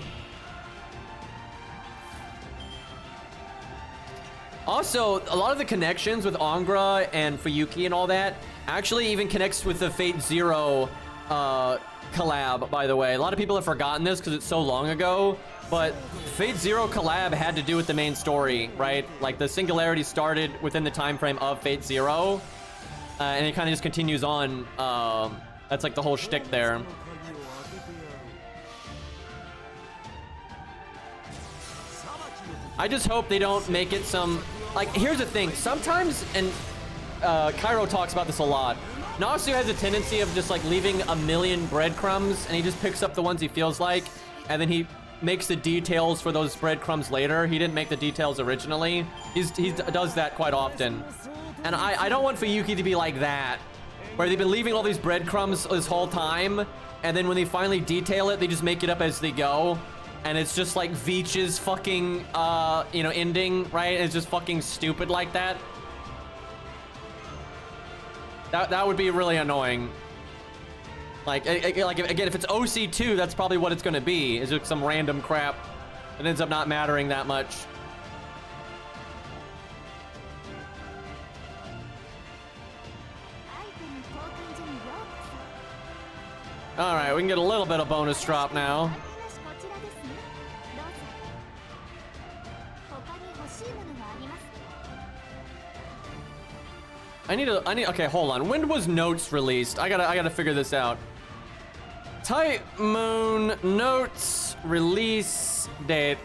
Also, a lot of the connections with Angra and Fuyuki and all that actually even connects with the Fate Zero collab, by the way. A lot of people have forgotten this because it's so long ago, but Fate Zero collab had to do with the main story, right? Like, the singularity started within the time frame of Fate Zero, and it kind of just continues on. That's like the whole shtick there. I just hope they don't make it some... Like, here's the thing. Sometimes, and Cairo talks about this a lot, Nasu has a tendency of just, like, leaving a million breadcrumbs, and he just picks up the ones he feels like, and then he makes the details for those breadcrumbs later. He didn't make the details originally. He does that quite often. And I don't want Fuyuki to be like that, where they've been leaving all these breadcrumbs this whole time, and then when they finally detail it, they just make it up as they go. And it's just like Veach's fucking, you know, ending, right? It's just fucking stupid like that. That would be really annoying. Like again, if it's OC2, that's probably what it's gonna be. Is just some random crap that ends up not mattering that much. All right, we can get a little bit of bonus drop now. Okay, hold on. When was Notes released? I gotta figure this out. Type Moon Notes release date.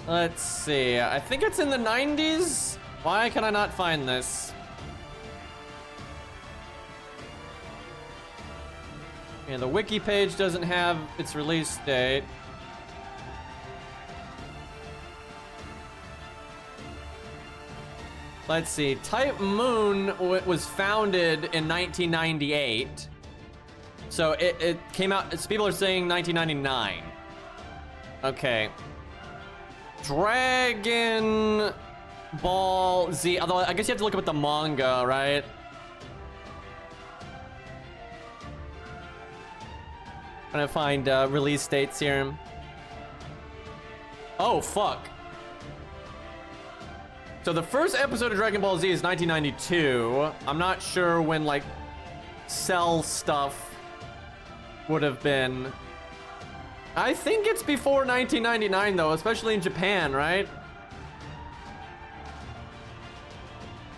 Let's see. I think it's in the 90s. Why can I not find this? And the wiki page doesn't have its release date. Let's see. Type Moon was founded in 1998. So it came out, people are saying 1999. Okay. Dragon Ball Z, although I guess you have to look up at the manga, right? Trying to find release dates here. Oh, fuck. So the first episode of Dragon Ball Z is 1992. I'm not sure when, like, Cell stuff would have been. I think it's before 1999, though, especially in Japan, right?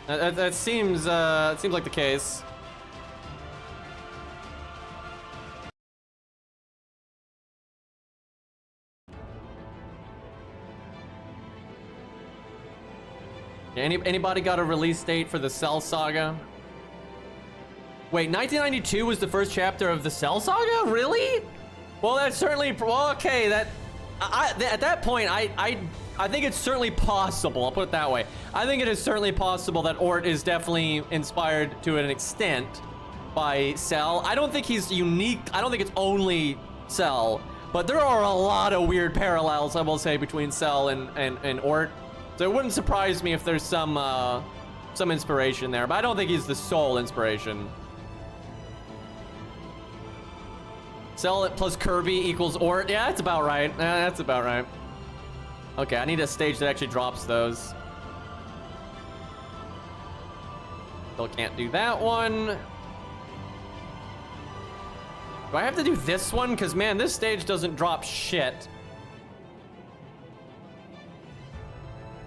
That seems like the case. Anybody got a release date for the Cell Saga? Wait, 1992 was the first chapter of the Cell Saga? Really? Well, that's certainly, well, okay, at that point, I think it's certainly possible, I'll put it that way. I think it is certainly possible that Ort is definitely inspired to an extent by Cell. I don't think he's unique, I don't think it's only Cell, but there are a lot of weird parallels, I will say, between Cell and Ort. So it wouldn't surprise me if there's some inspiration there, but I don't think he's the sole inspiration. Cell plus Kirby equals Ort. Yeah, that's about right. Yeah, that's about right. Okay, I need a stage that actually drops those. Still can't do that one. Do I have to do this one? Because, man, this stage doesn't drop shit.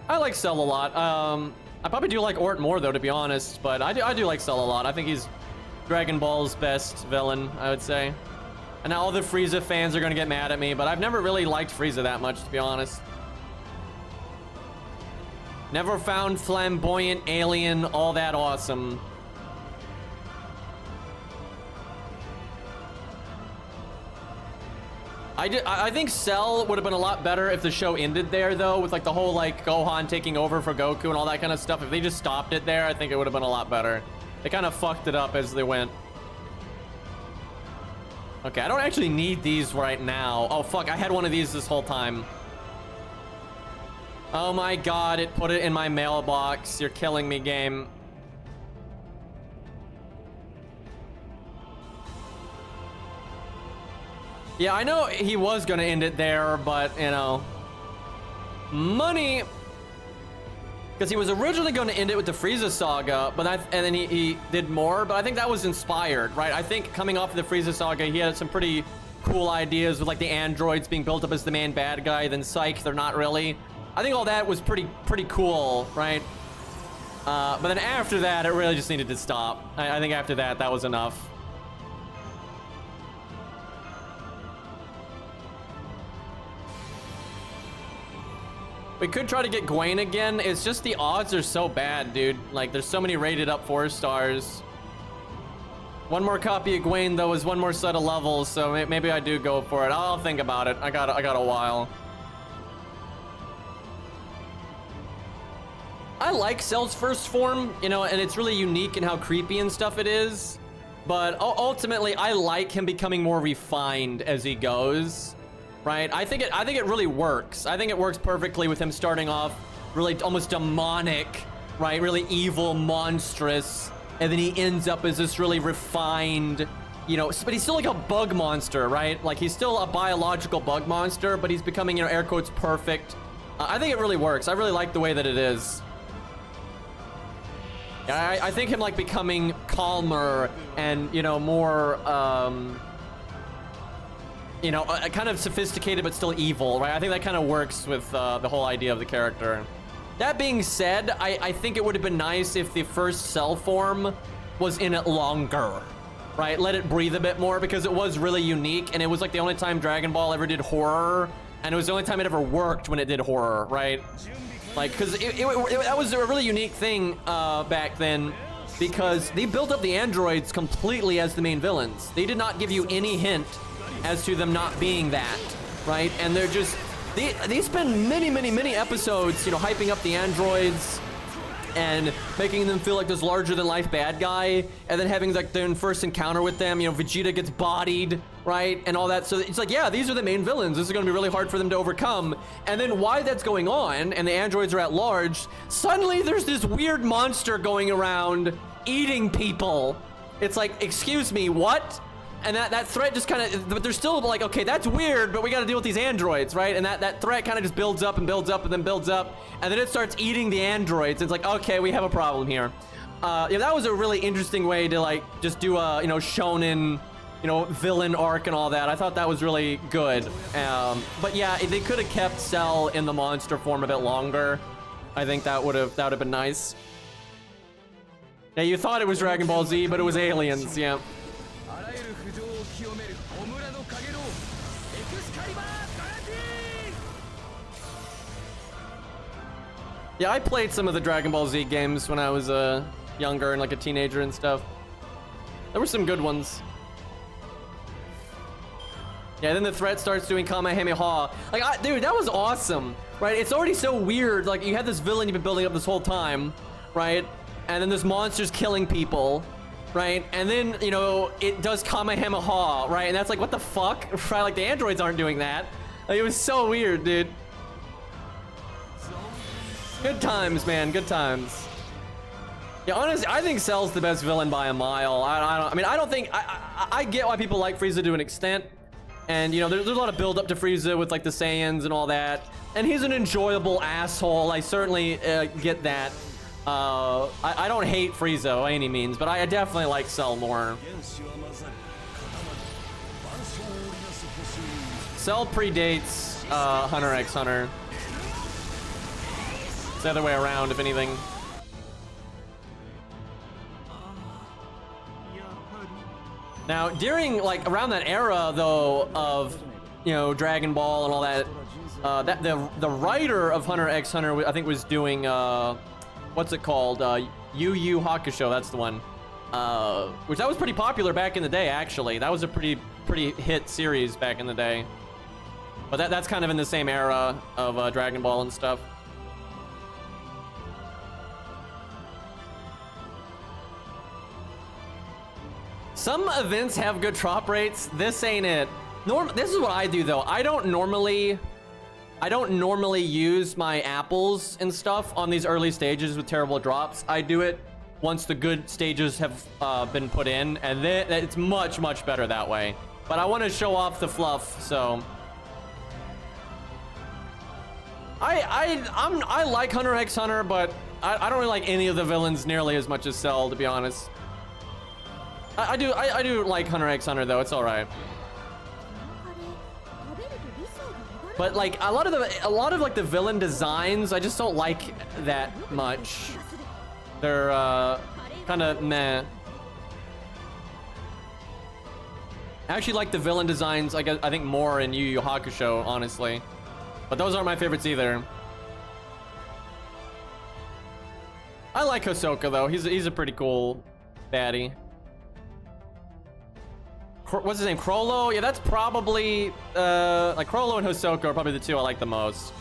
I like Cell a lot. I probably do like Ort more, though, to be honest. But I do like Cell a lot. I think he's Dragon Ball's best villain, I would say. And now all the Frieza fans are going to get mad at me, but I've never really liked Frieza that much, to be honest. Never found flamboyant alien all that awesome. I think Cell would have been a lot better if the show ended there, though, with like the whole like Gohan taking over for Goku and all that kind of stuff. If they just stopped it there, I think it would have been a lot better. They kind of fucked it up as they went. Okay, I don't actually need these right now. Oh, fuck, I had one of these this whole time. Oh my god, it put it in my mailbox. You're killing me, game. Yeah, I know he was gonna end it there, but you know, money. Because he was originally going to end it with the Frieza saga, but and then he did more. But I think that was inspired, right? I think coming off of the Frieza saga, he had some pretty cool ideas with like the androids being built up as the main bad guy. Then psych, they're not really. I think all that was pretty cool, right? But then after that, it really just needed to stop. I think after that, that was enough. We could try to get Gwen again. It's just the odds are so bad, dude. Like, there's so many rated up 4 stars. One more copy of Gwen, though, is one more set of levels, so maybe I do go for it. I'll think about it. I got a while. I like Cell's first form, you know, and it's really unique in how creepy and stuff it is. But ultimately, I like him becoming more refined as he goes. Right, I think it really works. I think it works perfectly with him starting off really almost demonic, right? Really evil, monstrous, and then he ends up as this really refined, you know. But he's still like a bug monster, right? Like he's still a biological bug monster, but he's becoming, you know, air quotes, perfect. I think it really works. I really like the way that it is. Yeah, I think him like becoming calmer and, you know, more. You know, kind of sophisticated but still evil, right? I think that kind of works with the whole idea of the character. That being said, I think it would have been nice if the first Cell form was in it longer, right? Let it breathe a bit more, because it was really unique, and it was like the only time Dragon Ball ever did horror, and it was the only time it ever worked when it did horror, right? Like, because that was a really unique thing back then, because they built up the androids completely as the main villains. They did not give you any hint as to them not being that, right? And they're just, they spend many episodes, you know, hyping up the androids and making them feel like this larger than life bad guy, and then having like their first encounter with them, you know, Vegeta gets bodied, right? And all that. So it's like, yeah, these are the main villains. This is going to be really hard for them to overcome. And then while that's going on and the androids are at large, suddenly there's this weird monster going around eating people. It's like, excuse me, what? And that threat just kind of, but they're still like, okay, that's weird, but we got to deal with these androids, right? And that threat kind of just builds up and builds up and then builds up, and then it starts eating the androids. It's like, okay, we have a problem here. Yeah, that was a really interesting way to like just do a, you know, shonen, you know, villain arc and all that. I thought that was really good. But yeah, if they could have kept Cell in the monster form a bit longer, I think that would have been nice. Yeah, you thought it was Dragon Ball Z, but it was aliens. Yeah. Yeah, I played some of the Dragon Ball Z games when I was younger and like a teenager and stuff. There were some good ones. Yeah, then the threat starts doing Kamehameha. Like, dude, that was awesome, right? It's already so weird. Like, you had this villain you've been building up this whole time, right? And then this monster's killing people, right? And then, you know, it does Kamehameha, right? And that's like, what the fuck? Right? Like, the androids aren't doing that. Like, it was so weird, dude. Good times, man. Good times. Yeah, honestly, I think Cell's the best villain by a mile. I don't think... I get why people like Frieza to an extent. And, you know, there's a lot of build up to Frieza with, like, the Saiyans and all that. And he's an enjoyable asshole. I certainly get that. I don't hate Frieza by any means, but I definitely like Cell more. Cell predates Hunter x Hunter. It's the other way around, if anything. Now, during, like, around that era, though, of, you know, Dragon Ball and all that, the writer of Hunter x Hunter, I think, was doing, what's it called? Yu Yu Hakusho, that's the one. Which that was pretty popular back in the day, actually. That was a pretty hit series back in the day. But that's kind of in the same era of Dragon Ball and stuff. Some events have good drop rates. This ain't it. This is what I do though. I don't normally use my apples and stuff on these early stages with terrible drops. I do it once the good stages have been put in, and then it's much better that way. but I want to show off the fluff, so. I like Hunter x Hunter, but I don't really like any of the villains nearly as much as Cell, to be honest. I do like Hunter x Hunter though. It's all right. But like a lot of like the villain designs, I just don't like that much. They're kind of meh. I actually like the villain designs, I think more in Yu Yu Hakusho, honestly. But those aren't my favorites either. I like Hisoka though. He's a pretty cool baddie. What's his name? Chrollo? Yeah, that's probably like Chrollo and Hisoka are probably the two I like the most.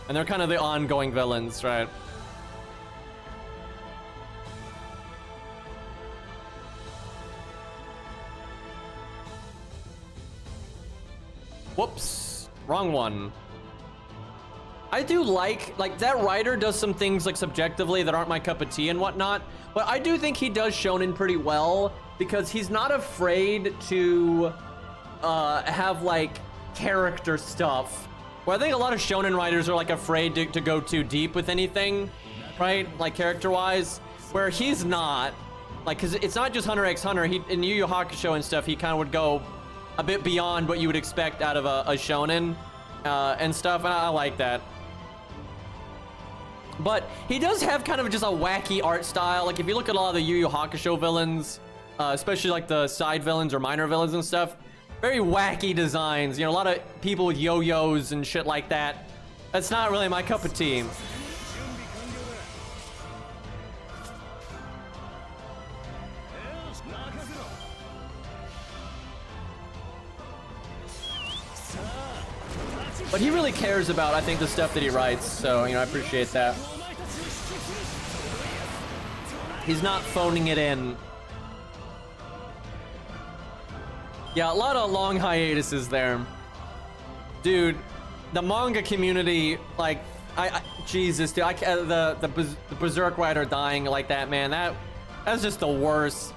And they're kind of the ongoing villains, right? Whoops, wrong one. I do like that writer does some things like subjectively that aren't my cup of tea and whatnot, but I do think he does shonen pretty well because he's not afraid to have like character stuff. Where I think a lot of shonen writers are like afraid to go too deep with anything, right? Like character-wise, where he's not. Like, cause it's not just Hunter x Hunter. He in Yu Yu Hakusho and stuff, he kind of would go a bit beyond what you would expect out of a shonen and stuff, and I like that. But he does have kind of just a wacky art style. Like if you look at a lot of the Yu Yu Hakusho villains, especially like the side villains or minor villains and stuff, very wacky designs. You know, a lot of people with yo-yos and shit like that. That's not really my cup of tea. But he really cares about, I think, the stuff that he writes, so, you know, I appreciate that. He's not phoning it in. Yeah, a lot of long hiatuses there. Dude, the manga community, like, Jesus, dude, the Berserk writer dying like that, man, that's just the worst.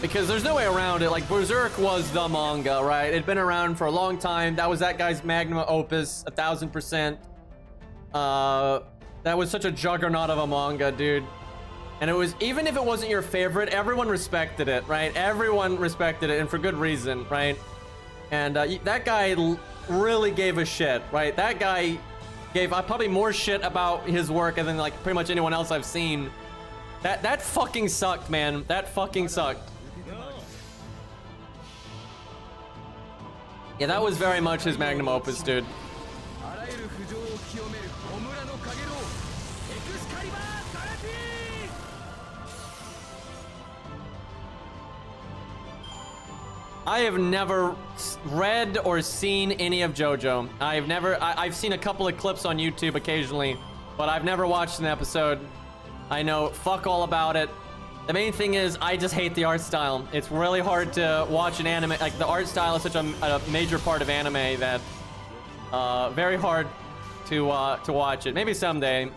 Because there's no way around it. Like, Berserk was the manga, right? It'd been around for a long time. That was that guy's magnum opus, 1000%. That was such a juggernaut of a manga, dude. And it was, even if it wasn't your favorite, everyone respected it, right? Everyone respected it, and for good reason, right? And that guy really gave a shit, right? That guy gave probably more shit about his work than like pretty much anyone else I've seen. That fucking sucked, man. That fucking sucked. Yeah, that was very much his magnum opus, dude. I have never read or seen any of JoJo. I've seen a couple of clips on YouTube occasionally, but I've never watched an episode. I know fuck all about it. The main thing is I just hate the art style. It's really hard to watch an anime. Like, the art style is such a major part of anime that very hard to watch it. Maybe someday.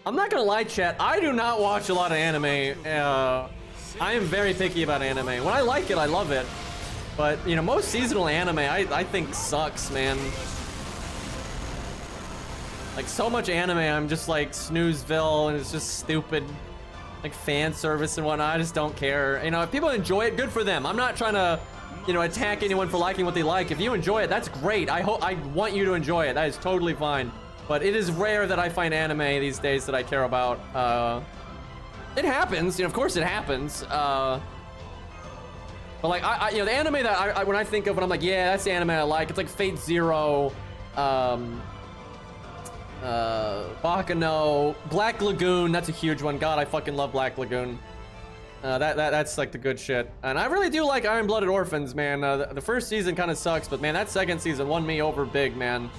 I'm not gonna lie, chat. I do not watch a lot of anime. I am very picky about anime. When I like it, I love it. But, you know, most seasonal anime I think sucks, man. Like, so much anime, I'm just like snoozeville, and it's just stupid, like fan service and whatnot. I just don't care. You know, if people enjoy it, good for them. I'm not trying to, you know, attack anyone for liking what they like. If you enjoy it, that's great. I want you to enjoy it. That is totally fine. But it is rare that I find anime these days that I care about. It happens, you know, of course it happens. But like, you know, the anime that when I think of when I'm like, yeah, that's the anime I like. It's like Fate Zero, Bakano, Black Lagoon. That's a huge one. God, I fucking love Black Lagoon. That's like the good shit. And I really do like Iron-Blooded Orphans, man. The first season kind of sucks, but man, that second season won me over big, man.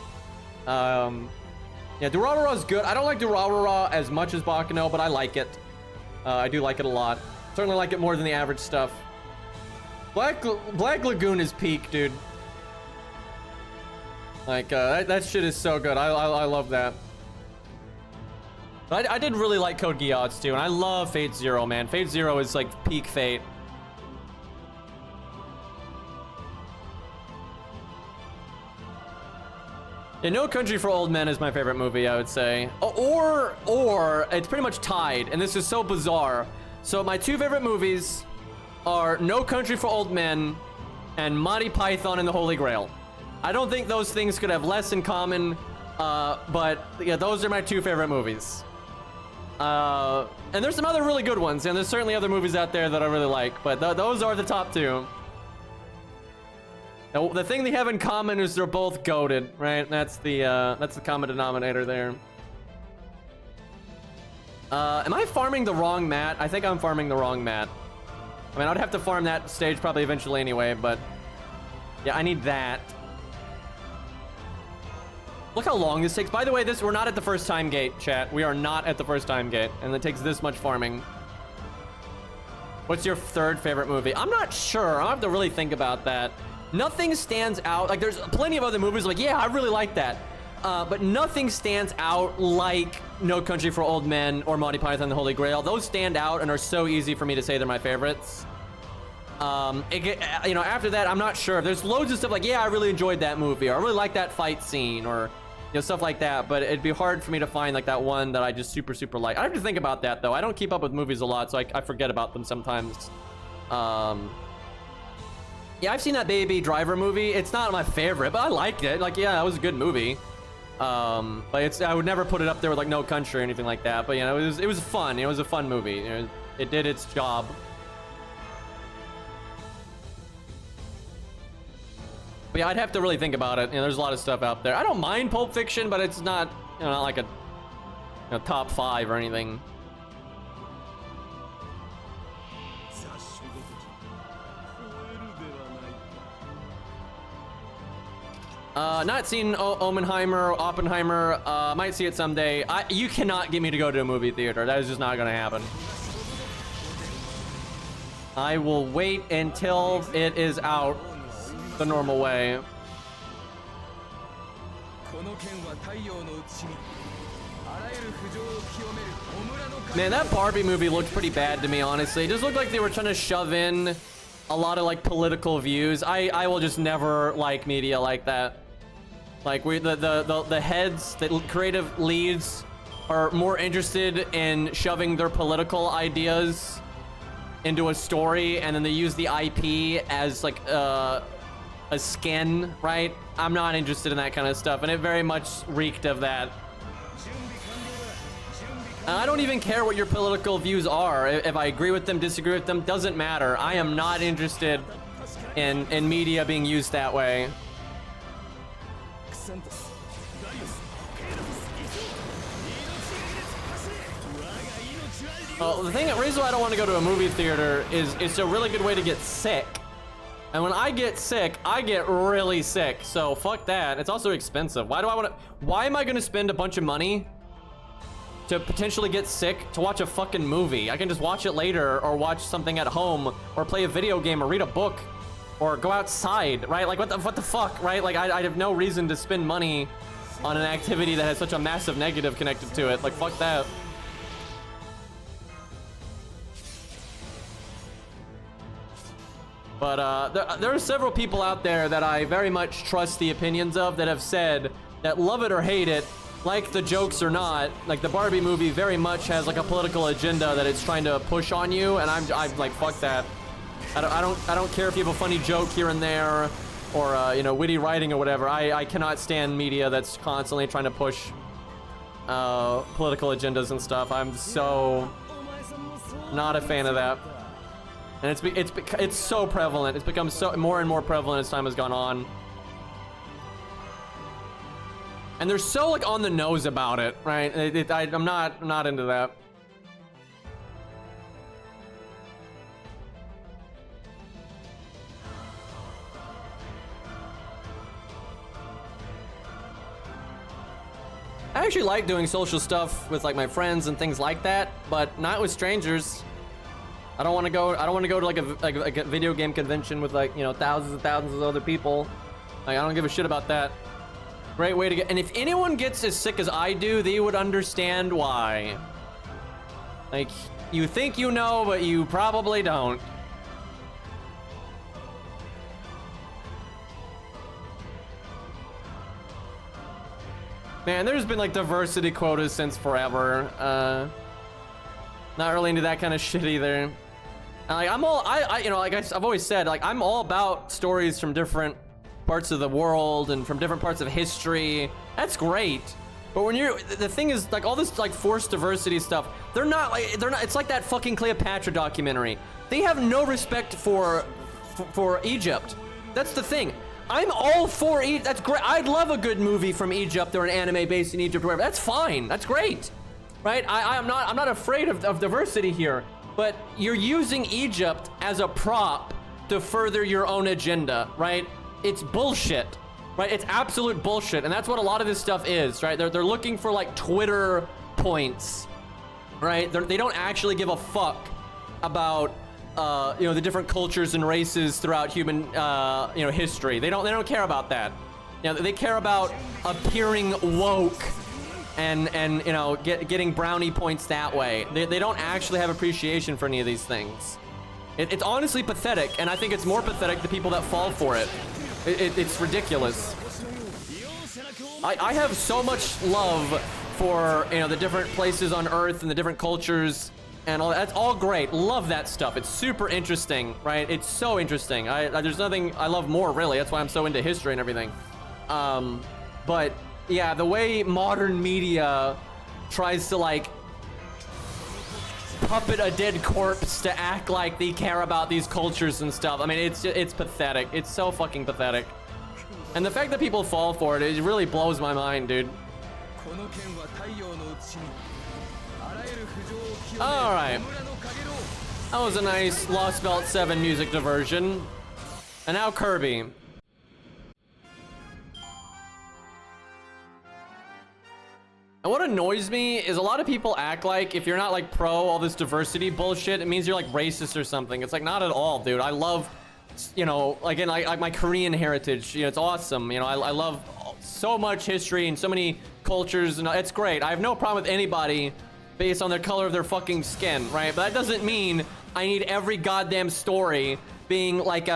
Yeah, Durarara's good. I don't like Durarara as much as Bakano, but I like it. I do like it a lot. Certainly like it more than the average stuff. Black Lagoon is peak, dude. Like, that shit is so good. I love that. But I did really like Code Geass too, and I love Fate Zero, man. Fate Zero is like peak Fate. Yeah, No Country for Old Men is my favorite movie, I would say. Or it's pretty much tied, and this is so bizarre. So my two favorite movies are No Country for Old Men and Monty Python and the Holy Grail. I don't think those things could have less in common, but yeah, those are my two favorite movies. And there's some other really good ones, and there's certainly other movies out there that I really like, but those are the top two. Now, the thing they have in common is they're both goated, right? That's the common denominator there. Am I farming the wrong mat? I think I'm farming the wrong mat. I mean, I'd have to farm that stage probably eventually anyway, but yeah, I need that. Look how long this takes. By the way, we're not at the first time gate, chat. We are not at the first time gate, and it takes this much farming. What's your third favorite movie? I'm not sure. I'll have to really think about that. Nothing stands out. Like, there's plenty of other movies like, yeah, I really like that. But nothing stands out like No Country for Old Men or Monty Python and the Holy Grail. Those stand out and are so easy for me to say they're my favorites. You know, after that, I'm not sure. There's loads of stuff like, yeah, I really enjoyed that movie, or I really like that fight scene, or you know, stuff like that. But it'd be hard for me to find like that one that I just super like. I have to think about that though. I don't keep up with movies a lot, so I forget about them sometimes. Yeah, I've seen that Baby Driver movie. It's not my favorite, but I liked it. Like, yeah, it was a good movie. But I would never put it up there with like No Country or anything like that. But you know, it was fun. It was a fun movie. You know, it did its job. But yeah, I'd have to really think about it. You know, there's a lot of stuff out there. I don't mind Pulp Fiction, but it's not, you know, not like a top 5 or anything. Not seen Oppenheimer. Might see it someday. You cannot get me to go to a movie theater. That is just not gonna happen. I will wait until it is out the normal way. Man, that Barbie movie looked pretty bad to me, honestly. It just looked like they were trying to shove in a lot of like political views. I will just never like media like that. Like the heads, the creative leads are more interested in shoving their political ideas into a story, and then they use the IP as like a skin, right? I'm not interested in that kind of stuff, and it very much reeked of that. And I don't even care what your political views are. If I agree with them, disagree with them, doesn't matter. I am not interested in media being used that way. Well, the reason why I don't want to go to a movie theater is it's a really good way to get sick. And when I get sick, I get really sick. So fuck that. It's also expensive. Why am I gonna spend a bunch of money to potentially get sick to watch a fucking movie? I can just watch it later, or watch something at home, or play a video game, or read a book, or go outside, right? Like what the fuck, right? Like I have no reason to spend money on an activity that has such a massive negative connected to it. Like fuck that. But there are several people out there that I very much trust the opinions of that have said that, love it or hate it, like the jokes or not, like the Barbie movie very much has like a political agenda that it's trying to push on you, and I'm like, fuck that. I don't care if you have a funny joke here and there, or you know, witty writing or whatever. I cannot stand media that's constantly trying to push political agendas and stuff. I'm so not a fan of that. And it's so prevalent. It's become so more and more prevalent as time has gone on. And they're so like on the nose about it, right? I'm not into that. I actually like doing social stuff with like my friends and things like that, but not with strangers. I don't want to go to like a video game convention with like, you know, thousands and thousands of other people. Like, I don't give a shit about that. Great way to get, and if anyone gets as sick as I do, they would understand why. Like, you think you know, but you probably don't. Man, there's been like diversity quotas since forever. Not really into that kind of shit either. And, like, I'm all, you know, like I've always said, like, I'm all about stories from different parts of the world and from different parts of history. That's great. But when you're, the thing is, like, all this like forced diversity stuff, they're not, it's like that fucking Cleopatra documentary. They have no respect for Egypt. That's the thing. I'm all for Egypt. That's great. I'd love a good movie from Egypt or an anime based in Egypt or whatever. That's fine. That's great. Right? I'm not afraid of diversity here. But you're using Egypt as a prop to further your own agenda, right? It's bullshit. Right? It's absolute bullshit. And that's what a lot of this stuff is, right? They're looking for like Twitter points. Right? They don't actually give a fuck about you know, the different cultures and races throughout human, you know, history. They don't care about that. You know, they care about appearing woke and you know, getting brownie points that way. They don't actually have appreciation for any of these things. It's honestly pathetic, and I think it's more pathetic the people that fall for it. It's ridiculous. I have so much love for, you know, the different places on Earth and the different cultures and all that. That's all great. Love that stuff. It's super interesting, right? It's so interesting. There's nothing I love more, really. That's why I'm so into history and everything. But yeah, the way modern media tries to like puppet a dead corpse to act like they care about these cultures and stuff. I mean, it's pathetic. It's so fucking pathetic. And the fact that people fall for it really blows my mind, dude. Alright. That was a nice Lost Belt 7 music diversion. And now Kirby. And what annoys me is a lot of people act like if you're not like pro all this diversity bullshit, it means you're like racist or something. It's like not at all, dude. I love, you know, again, like my Korean heritage. You know, it's awesome. You know, I love so much history and so many cultures, and it's great. I have no problem with anybody based on their color of their fucking skin, right? But that doesn't mean I need every goddamn story being like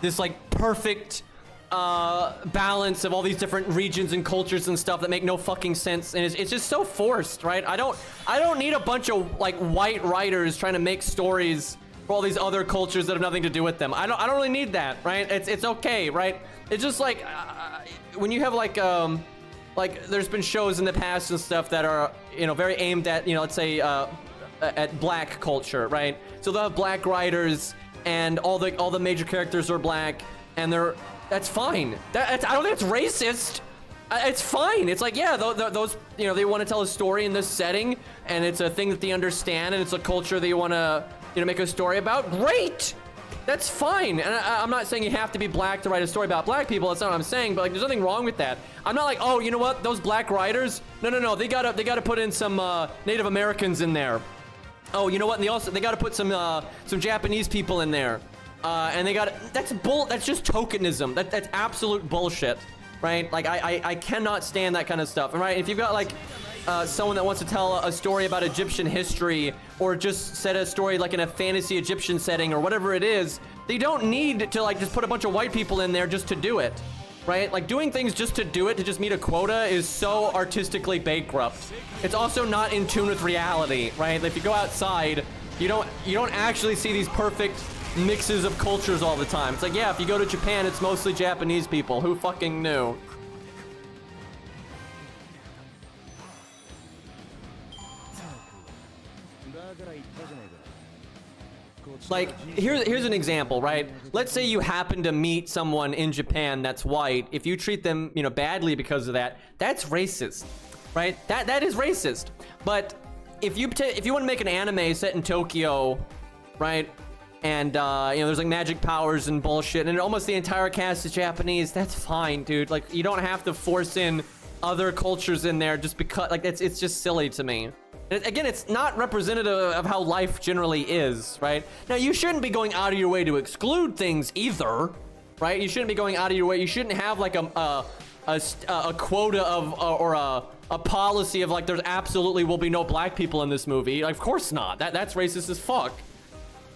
this like perfect balance of all these different regions and cultures and stuff that make no fucking sense, and it's just so forced, right? I don't need a bunch of like white writers trying to make stories for all these other cultures that have nothing to do with them. I don't really need that, right? It's okay, right? It's just like when you have like there's been shows in the past and stuff that are, you know, very aimed at, you know, let's say at black culture, right? So they'll have black writers and all the major characters are black, and that's fine. I don't think it's racist. It's fine. It's like, yeah, those, you know, they want to tell a story in this setting, and it's a thing that they understand, and it's a culture they want to, you know, make a story about. Great. That's fine. And I'm not saying you have to be black to write a story about black people. That's not what I'm saying. But like, there's nothing wrong with that. I'm not like, oh, you know what? Those black writers? No. They gotta put in some Native Americans in there. Oh, you know what? And they gotta put some Japanese people in there. And that's just tokenism. That's absolute bullshit, right? Like I cannot stand that kind of stuff. And right, if you've got like someone that wants to tell a story about Egyptian history, or just set a story like in a fantasy Egyptian setting or whatever it is, they don't need to like just put a bunch of white people in there just to do it, right? Like doing things just to do it, to just meet a quota, is so artistically bankrupt. It's also not in tune with reality, right? If you go outside, you don't actually see these perfect mixes of cultures all the time. It's like, yeah, if you go to Japan, it's mostly Japanese people. Who fucking knew? Like, here's an example, right? Let's say you happen to meet someone in Japan that's white. If you treat them, you know, badly because of that, that's racist, right? That is racist. But if you want to make an anime set in Tokyo, right? And you know, there's like magic powers and bullshit, and almost the entire cast is Japanese. That's fine, dude. Like, you don't have to force in other cultures in there just because, like, it's just silly to me. And again, it's not representative of how life generally is, right? Now, you shouldn't be going out of your way to exclude things either, right? You shouldn't be going out of your way. You shouldn't have like a a quota of or a policy of like there's absolutely will be no black people in this movie. Like, of course not. That's racist as fuck.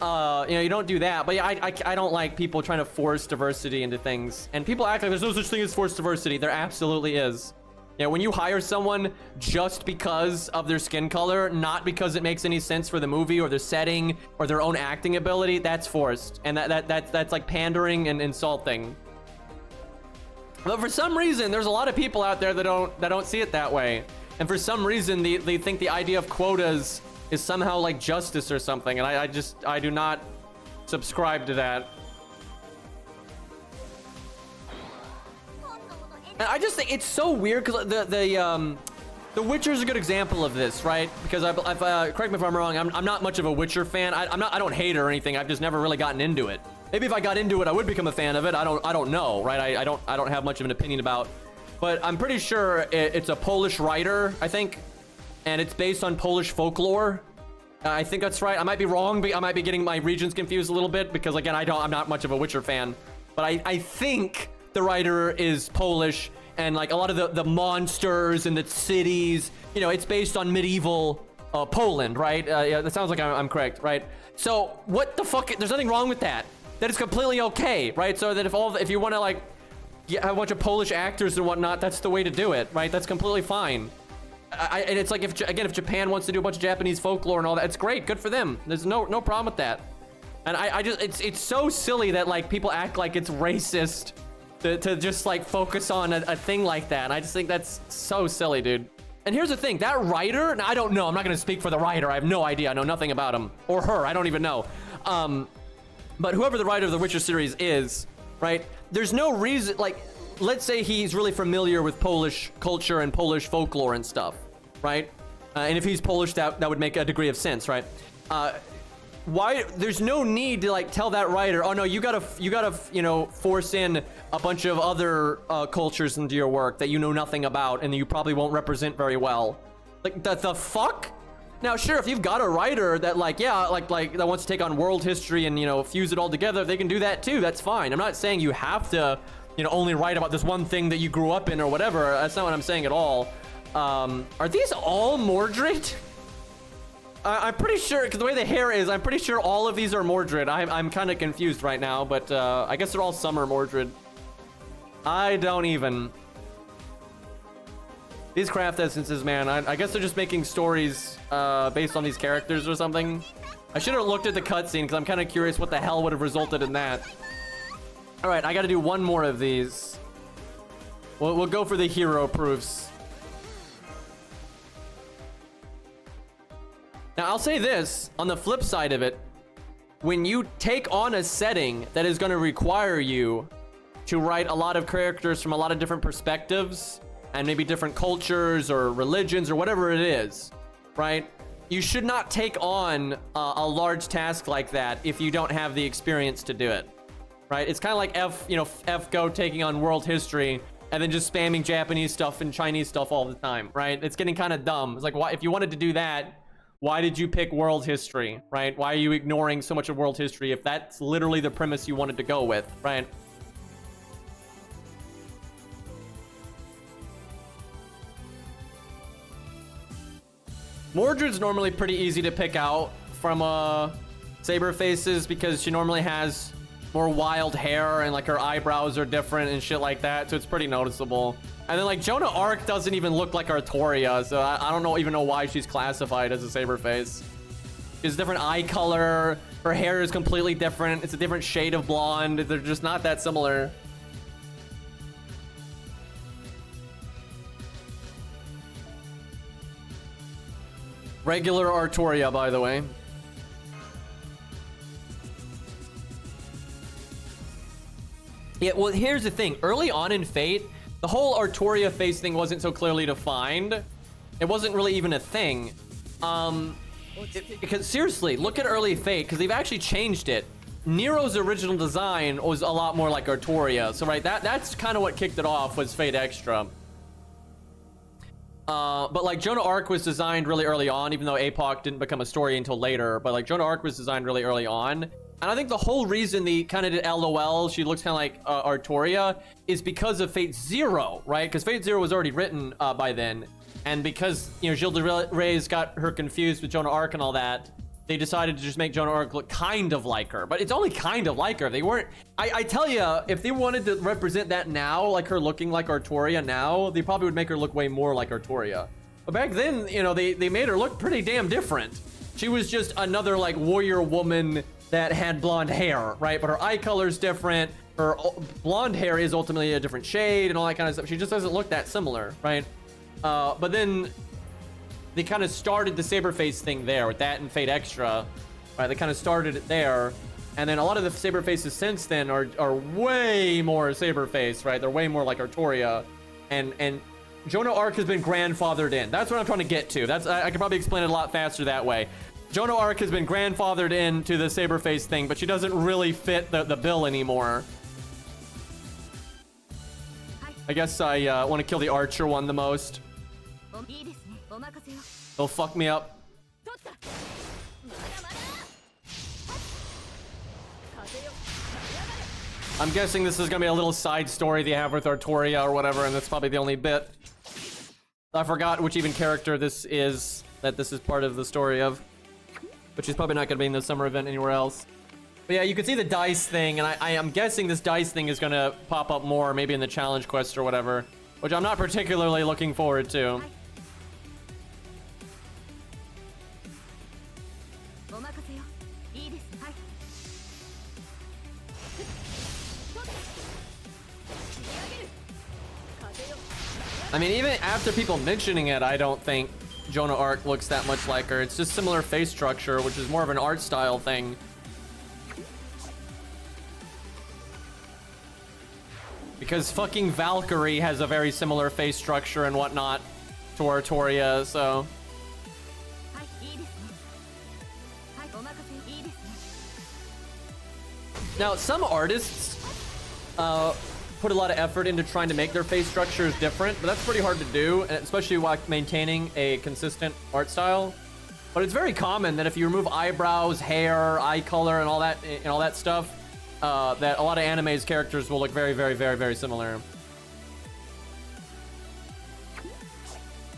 You know, you don't do that. But yeah, I don't like people trying to force diversity into things. And people act like there's no such thing as forced diversity. There absolutely is. Yeah, when you hire someone just because of their skin color, not because it makes any sense for the movie or the setting or their own acting ability, that's forced. And that's like pandering and insulting. But for some reason, there's a lot of people out there that don't see it that way. And for some reason, they think the idea of quotas is somehow like justice or something. And I do not subscribe to that. And I just think it's so weird because the Witcher is a good example of this, right? Because correct me if I'm wrong, I'm not much of a Witcher fan. I don't hate it or anything. I've just never really gotten into it. Maybe if I got into it, I would become a fan of it. I don't know, right? I don't have much of an opinion about. But I'm pretty sure it's a Polish writer, I think, and it's based on Polish folklore. I think that's right. I might be wrong, but I might be getting my regions confused a little bit because again, I'm not much of a Witcher fan. But I think the writer is Polish, and like a lot of the monsters and the cities, you know, it's based on medieval Poland, right? Yeah, that sounds like I'm correct, right? So what the fuck? There's nothing wrong with that. That is completely okay, right? So that if you want to like have a bunch of Polish actors and whatnot, that's the way to do it, right? That's completely fine. And it's like if Japan wants to do a bunch of Japanese folklore and all that, it's great, good for them. There's no problem with that. And I just it's so silly that like people act like it's racist to just like focus on a thing like that. And I just think that's so silly, dude. And here's the thing, that writer, now I don't know, I'm not gonna speak for the writer, I have no idea, I know nothing about him or her, I don't even know. But whoever the writer of the Witcher series is, right? There's no reason, like, let's say he's really familiar with Polish culture and Polish folklore and stuff, right? And if he's Polish, that would make a degree of sense, right? Why? There's no need to like tell that writer, oh no, you gotta, you know, force in a bunch of other cultures into your work that you know nothing about and you probably won't represent very well. Like the fuck? Now, sure, if you've got a writer that like, yeah, like that wants to take on world history and, you know, fuse it all together, they can do that too. That's fine. I'm not saying you have to, you know, only write about this one thing that you grew up in or whatever. That's not what I'm saying at all. Are these all Mordred? I'm pretty sure, because the way the hair is, I'm pretty sure all of these are Mordred. I'm kind of confused right now, but I guess they're all summer Mordred. I don't even. These craft essences, man, I guess they're just making stories based on these characters or something. I should have looked at the cutscene because I'm kind of curious what the hell would have resulted in that. All right, I got to do one more of these. We'll go for the hero proofs. Now, I'll say this, on the flip side of it, when you take on a setting that is going to require you to write a lot of characters from a lot of different perspectives, and maybe different cultures or religions or whatever it is, right? You should not take on a large task like that if you don't have the experience to do it, right? It's kind of like FGO taking on world history and then just spamming Japanese stuff and Chinese stuff all the time, right? It's getting kind of dumb. It's like, why, if you wanted to do that, why did you pick world history, right? Why are you ignoring so much of world history if that's literally the premise you wanted to go with, right? Mordred's normally pretty easy to pick out from Saber Faces because she normally has more wild hair and like her eyebrows are different and shit like that, so it's pretty noticeable. And then like Joan of Arc doesn't even look like Artoria, so I don't even know why she's classified as a Saber Face. She has different eye color, her hair is completely different, it's a different shade of blonde, they're just not that similar. Regular Artoria, by the way. Yeah, well, here's the thing. Early on in Fate, the whole Artoria face thing wasn't so clearly defined. It wasn't really even a thing. Because seriously, look at early Fate, because they've actually changed it. Nero's original design was a lot more like Artoria. So, right, that's kind of what kicked it off, was Fate Extra. But like Joan of Arc was designed really early on, even though APOC didn't become a story until later. But like Joan of Arc was designed really early on, And I think the whole reason they kind of did LOL, she looks kind of like Artoria, is because of Fate Zero, right? Because Fate Zero was already written by then. And because, you know, Gilles de Reyes got her confused with Joan of Arc and all that, they decided to just make Joan of Arc look kind of like her. But it's only kind of like her. They weren't... I tell you, if they wanted to represent that now, like her looking like Artoria now, they probably would make her look way more like Artoria. But back then, you know, they made her look pretty damn different. She was just another, like, warrior woman that had blonde hair, right? But her eye color's different. Her blonde hair is ultimately a different shade and all that kind of stuff. She just doesn't look that similar, right? But then they kind of started the Saberface thing there with that and Fate Extra, right? They kind of started it there. And then a lot of the Saberfaces since then are way more Saberface, right? They're way more like Artoria. And Joan of Arc has been grandfathered in. That's what I'm trying to get to. I could probably explain it a lot faster that way. Joan of Arc has been grandfathered into the Saberface thing, but she doesn't really fit the bill anymore. I guess I want to kill the Archer one the most. He'll fuck me up. I'm guessing this is going to be a little side story they have with Artoria or whatever, and that's probably the only bit. I forgot which even character this is, that this is part of the story of. But she's probably not going to be in the summer event anywhere else. But yeah, you can see the dice thing, and I am guessing this dice thing is going to pop up more, maybe in the challenge quest or whatever, which I'm not particularly looking forward to. I mean, even after people mentioning it, I don't think Joan of Arc looks that much like her. It's just similar face structure, which is more of an art style thing. Because fucking Valkyrie has a very similar face structure and whatnot to Artoria, so... Now, some artists put a lot of effort into trying to make their face structures different, but that's pretty hard to do, especially while maintaining a consistent art style. But it's very common that if you remove eyebrows, hair, eye color, and all that stuff, that a lot of anime's characters will look very, very, very, very similar.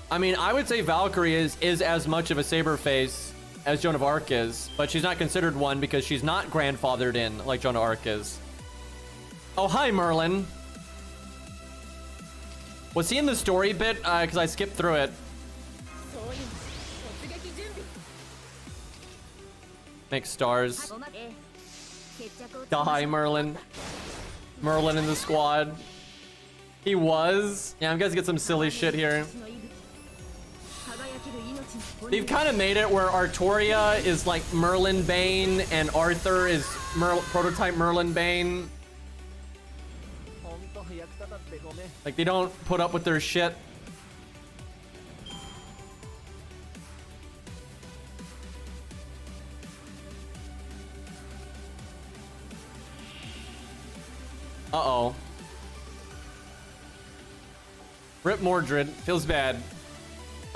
I mean, I would say Valkyrie is as much of a saber face as Joan of Arc is, but she's not considered one because she's not grandfathered in like Joan of Arc is. Oh, hi, Merlin. Was he in the story bit? Because I skipped through it. Make stars. Die, Merlin. Merlin in the squad. He was. Yeah, I'm gonna get some silly shit here. They've kind of made it where Artoria is like Merlin Bane and Arthur is prototype Merlin Bane. Like, they don't put up with their shit. Uh-oh. Rip Mordred. Feels bad.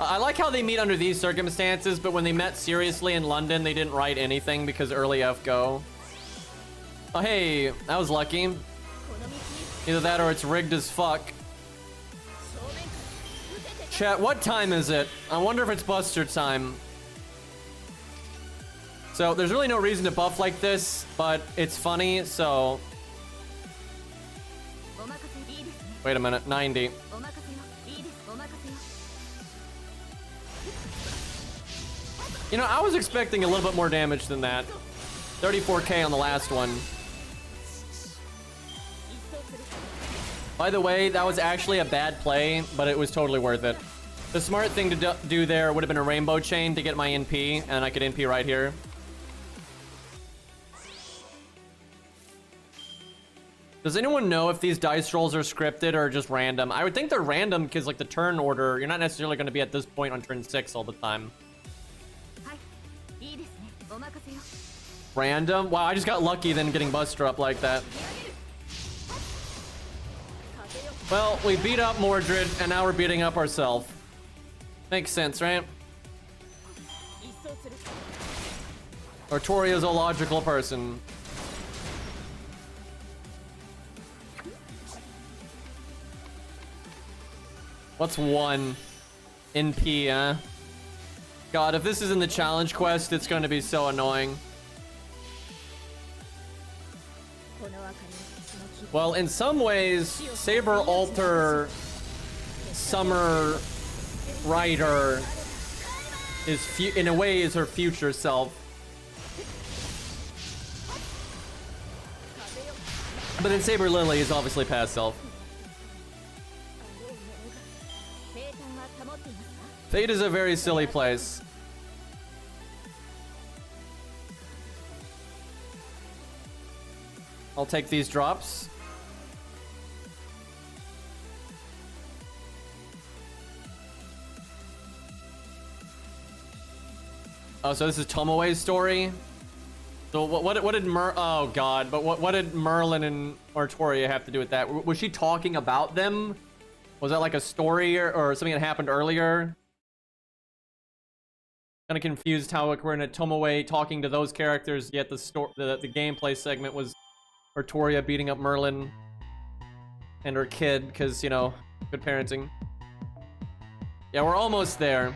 I like how they meet under these circumstances, but when they met seriously in London, they didn't write anything because early FGO. Oh, hey. That was lucky. Either that or it's rigged as fuck. Chat, what time is it? I wonder if it's Buster time. So, there's really no reason to buff like this, but it's funny, so... Wait a minute, 90. You know, I was expecting a little bit more damage than that. 34k on the last one. By the way, that was actually a bad play, but it was totally worth it. The smart thing to do there would have been a rainbow chain to get my NP, and I could NP right here. Does anyone know if these dice rolls are scripted or just random? I would think they're random because, like, the turn order, you're not necessarily going to be at this point on turn 6 all the time. Random? Wow, I just got lucky then getting Buster up like that. Well, we beat up Mordred, and now we're beating up ourselves. Makes sense, right? Artoria's a logical person. What's 1? NP, God, if this is in the challenge quest, it's going to be so annoying. Well, in some ways, Saber Alter Summer Rider is, in a way, is her future self. But then Saber Lily is obviously past self. Fate is a very silly place. I'll take these drops. Oh, so this is Tomoe's story? So what did oh god, but what did Merlin and Artoria have to do with that? Was she talking about them? Was that like a story or something that happened earlier? Kind of confused how we're in a Tomoe talking to those characters, yet the gameplay segment was Artoria beating up Merlin and her kid, because, you know, good parenting. Yeah, we're almost there.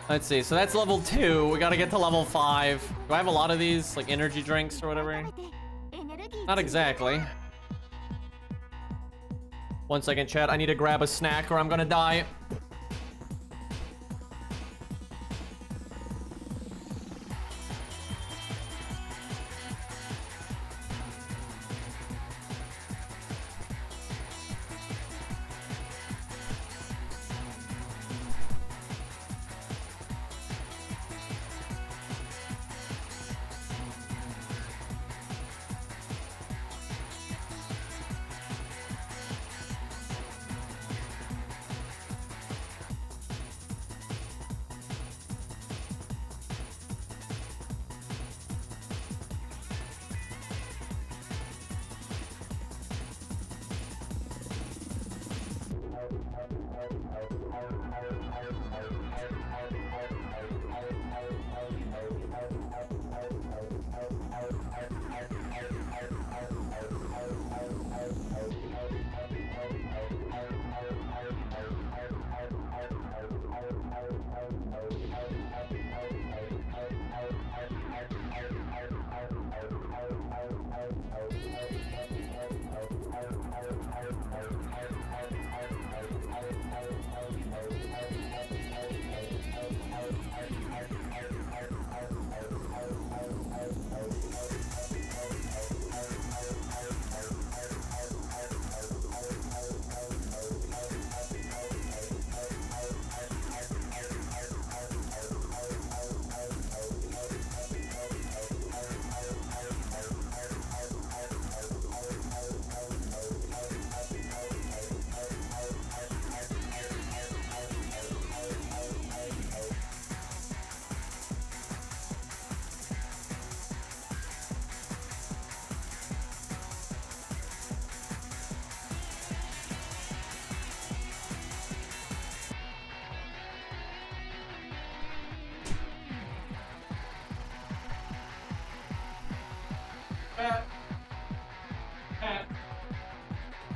Let's see, so that's level 2. We gotta get to level 5. Do I have a lot of these, like energy drinks or whatever? Not exactly. 1 second, chat. I need to grab a snack or I'm gonna die.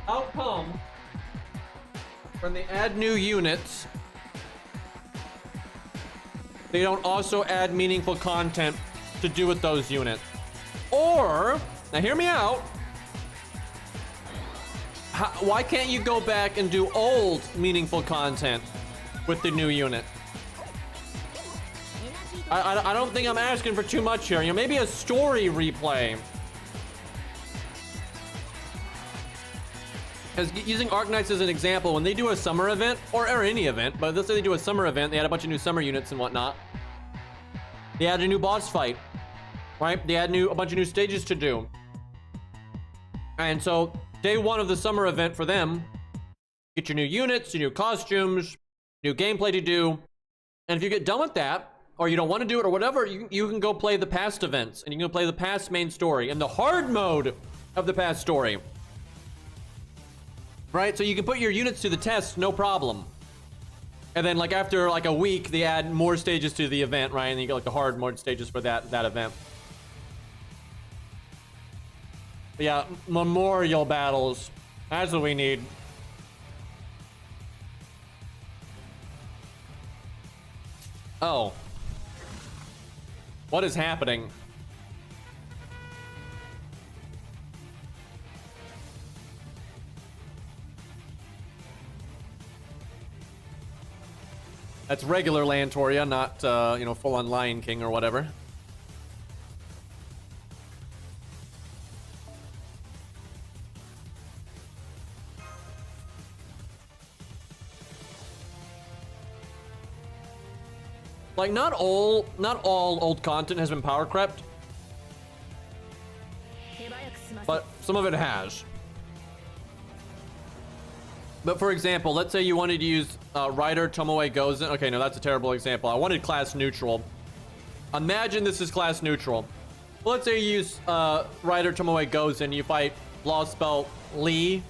How come when they add new units, they don't also add meaningful content to do with those units? Or, now hear me out, why can't you go back and do old meaningful content with the new unit? I don't think I'm asking for too much here. You know, maybe a story replay. Because using Arknights as an example, when they do a summer event, or any event, but let's say they do a summer event, they had a bunch of new summer units and whatnot. They added a new boss fight, right? They had a bunch of new stages to do. And so, day 1 of the summer event for them, get your new units, your new costumes, new gameplay to do. And if you get done with that, or you don't want to do it or whatever, you can go play the past events, and you can go play the past main story, and the hard mode of the past story. Right, so you can put your units to the test, no problem. And then like after like a week, they add more stages to the event, right? And you get like the hard mode stages for that event. But yeah, memorial battles. That's what we need. Oh. What is happening? That's regular Lantoria, not, you know, full-on Lion King or whatever. Like, not all old content has been power crept, but some of it has. But for example, let's say you wanted to use Rider Tomoe Gozen. Okay, no, that's a terrible example. I wanted class neutral. Imagine this is class neutral. Well, let's say you use Rider Tomoe Gozen. You fight Lost Belt Lee,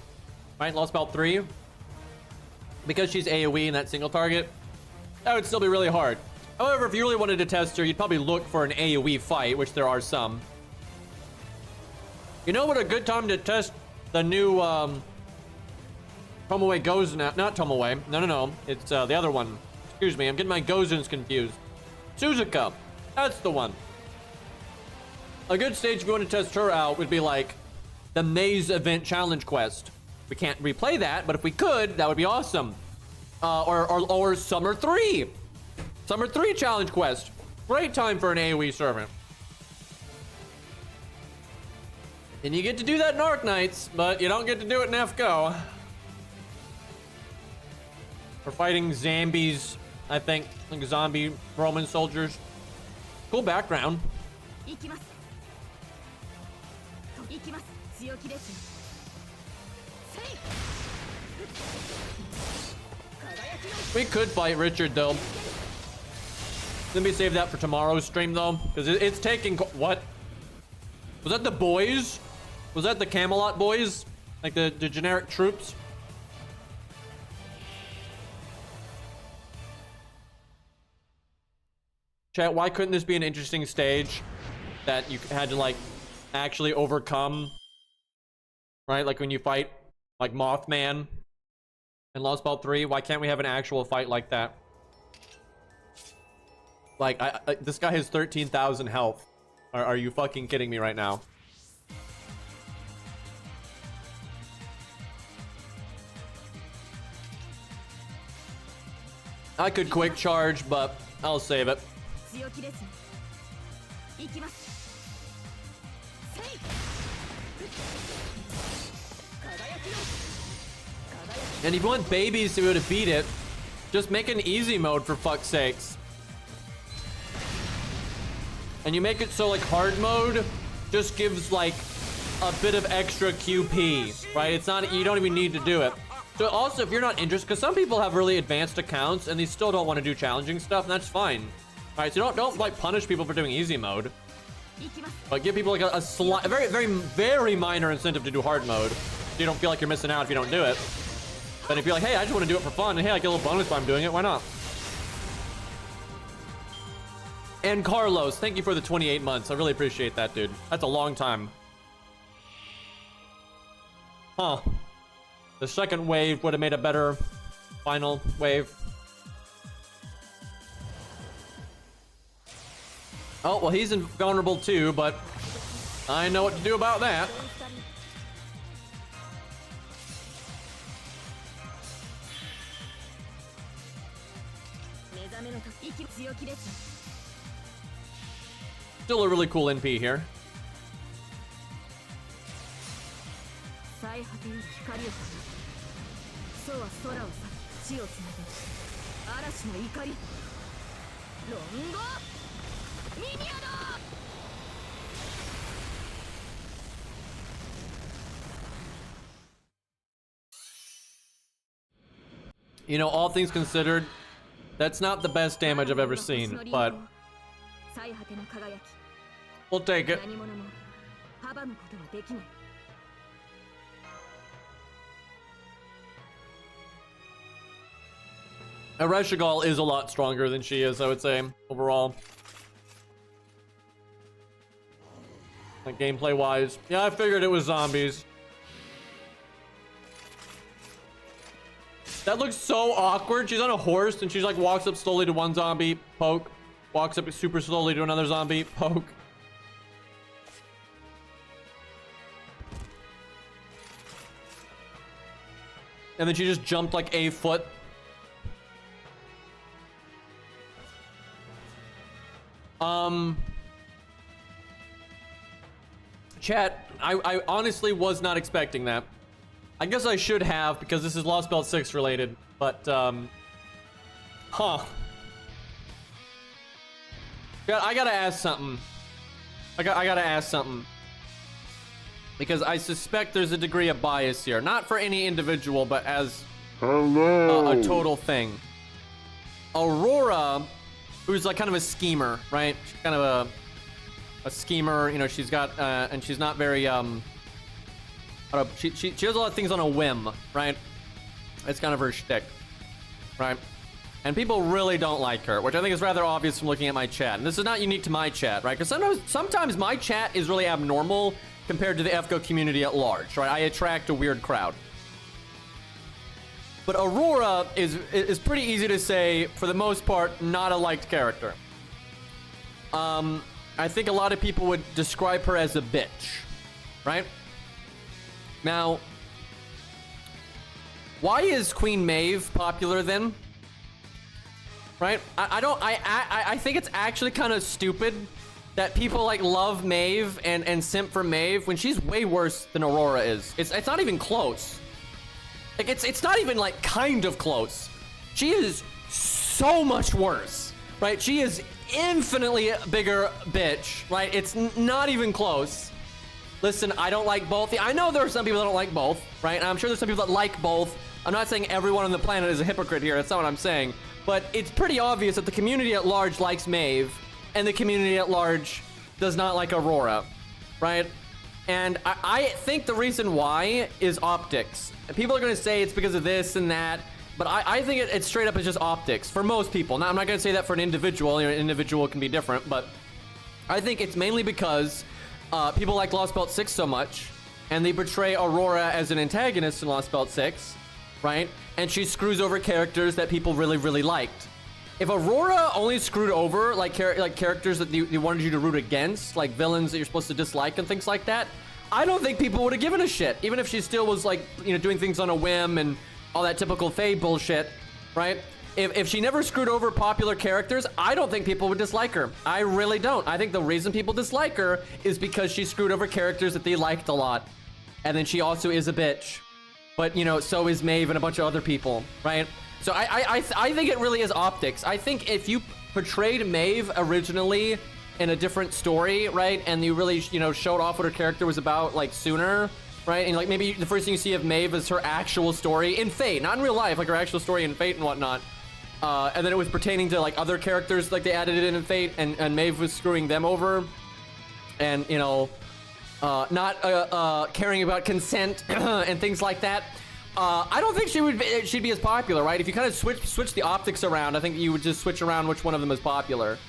right? Lost Belt 3. Because she's AoE in that single target, that would still be really hard. However, if you really wanted to test her, you'd probably look for an AoE fight, which there are some. You know what a good time to test the new Tomoe Gozen, not Tomoe. No. It's the other one. Excuse me, I'm getting my Gozens confused. Suzuka. That's the one. A good stage if you want to test her out would be like the Maze Event Challenge Quest. We can't replay that, but if we could, that would be awesome. Or Summer 3. Summer 3 Challenge Quest. Great time for an AoE servant. And you get to do that in Arc Knights, but you don't get to do it in FGO. We're fighting zombies, I think, like zombie Roman soldiers. Cool background. We could fight Richard though. Let me save that for tomorrow's stream though, because it's taking. What? Was that the boys? Was that the Camelot boys? Like the generic troops? Chat, why couldn't this be an interesting stage that you had to like actually overcome? Right? Like when you fight like Mothman in Lost Belt 3, why can't we have an actual fight like that? Like, this guy has 13,000 health. Are you fucking kidding me right now? I could quick charge, but I'll save it. And if you want babies to be able to beat it, just make an easy mode for fuck's sakes. And you make it so like hard mode just gives like a bit of extra QP, right? It's not, you don't even need to do it. So also if you're not interested, because some people have really advanced accounts and they still don't want to do challenging stuff, and that's fine. All right, so don't like punish people for doing easy mode, but give people like a very minor incentive to do hard mode, so you don't feel like you're missing out if you don't do it. But if you're like, hey, I just want to do it for fun, and hey, I get a little bonus while I'm doing it, why not? And Carlos, thank you for the 28 months. I really appreciate that, dude. That's a long time. Huh. The second wave would have made a better final wave. Oh, well, he's invulnerable too, but I know what to do about that. Still a really cool NP here. You know, all things considered, that's not the best damage I've ever seen, but we'll take it. Reshigal is a lot stronger than she is, I would say, overall. Like, gameplay-wise. Yeah, I figured it was zombies. That looks so awkward. She's on a horse, and she's like, walks up slowly to one zombie, poke. Walks up super slowly to another zombie, poke. And then she just jumped like a foot. Chat, I honestly was not expecting that. I guess I should have, because this is Lost Belt 6 related, but, huh. I gotta ask something. I gotta ask something. Because I suspect there's a degree of bias here. Not for any individual, but as a total thing. Aurora, who's like kind of a schemer, right? She's kind of a schemer, you know, she's got, and she's not very, she does a lot of things on a whim, right? It's kind of her shtick, right? And people really don't like her, which I think is rather obvious from looking at my chat. And this is not unique to my chat, right? Because sometimes my chat is really abnormal compared to the FGO community at large, right? I attract a weird crowd. But Aurora is pretty easy to say, for the most part, not a liked character. I think a lot of people would describe her as a bitch, right? Now, why is Queen Maeve popular then? Right? I think it's actually kind of stupid that people like love Maeve and simp for Maeve when she's way worse than Aurora is. It's not even close. Like it's not even like kind of close. She is so much worse, right? She is infinitely bigger bitch, right? It's not even close. Listen, I don't like both. I know there are some people that don't like both, right? And I'm sure there's some people that like both. I'm not saying everyone on the planet is a hypocrite here. That's not what I'm saying. But it's pretty obvious that the community at large likes Maeve, and the community at large does not like Aurora, right? And I think the reason why is optics. People are going to say it's because of this and that, but I think it's straight up is just optics for most people. Now, I'm not going to say that for an individual. You know, an individual can be different, but I think it's mainly because people like Lost Belt 6 so much, and they portray Aurora as an antagonist in Lost Belt 6, right? And she screws over characters that people really, really liked. If Aurora only screwed over like characters that they wanted you to root against, like villains that you're supposed to dislike and things like that, I don't think people would have given a shit. Even if she still was like, you know, doing things on a whim and all that typical Faye bullshit, right? If she never screwed over popular characters, I don't think people would dislike her. I really don't. I think the reason people dislike her is because she screwed over characters that they liked a lot. And then she also is a bitch. But, you know, so is Maeve and a bunch of other people, right? So I think it really is optics. I think if you portrayed Maeve originally in a different story, right? And you really, you know, showed off what her character was about, like, sooner, right? And, like, maybe the first thing you see of Maeve is her actual story in Fate, not in real life, like her actual story in Fate and whatnot. And then it was pertaining to, like, other characters, like, they added it in Fate, and Maeve was screwing them over. And, you know, not caring about consent and things like that. I don't think she'd be as popular, right? If you kind of switch the optics around, I think you would just switch around which one of them is popular.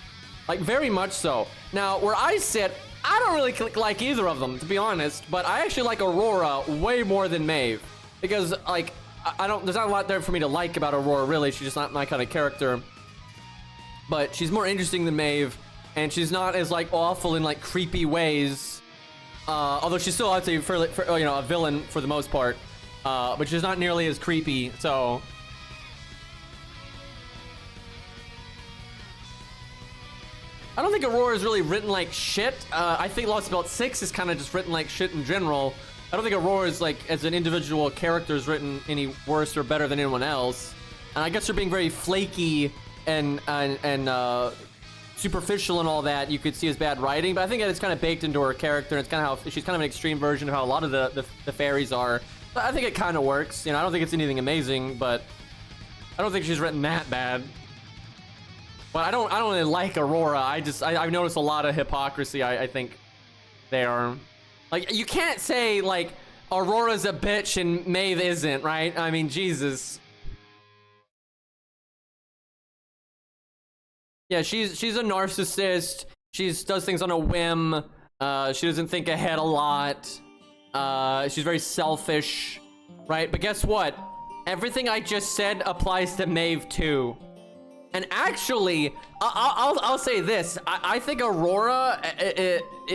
Like, very much so. Now, where I sit, I don't really like either of them, to be honest, but I actually like Aurora way more than Maeve. Because, like, there's not a lot there for me to like about Aurora, really. She's just not my kind of character. But she's more interesting than Maeve, and she's not as, like, awful in, like, creepy ways. Although she's still, I'd say, you know, a villain for the most part. But she's not nearly as creepy, so... I don't think Aurora is really written like shit. I think Lost Belt 6 is kind of just written like shit in general. I don't think Aurora is, like, as an individual character, is written any worse or better than anyone else. And I guess her being very flaky and superficial and all that, you could see as bad writing. But I think that it's kind of baked into her character. And it's kind of how she's kind of an extreme version of how a lot of the fairies are. But I think it kind of works. You know, I don't think it's anything amazing, but I don't think she's written that bad. But I don't really like Aurora. I've noticed a lot of hypocrisy, I think, there. Like, you can't say, like, Aurora's a bitch and Maeve isn't, right? I mean, Jesus. Yeah, she's a narcissist. She does things on a whim. She doesn't think ahead a lot. She's very selfish, right? But guess what? Everything I just said applies to Maeve too. And actually, I'll say this. I think Aurora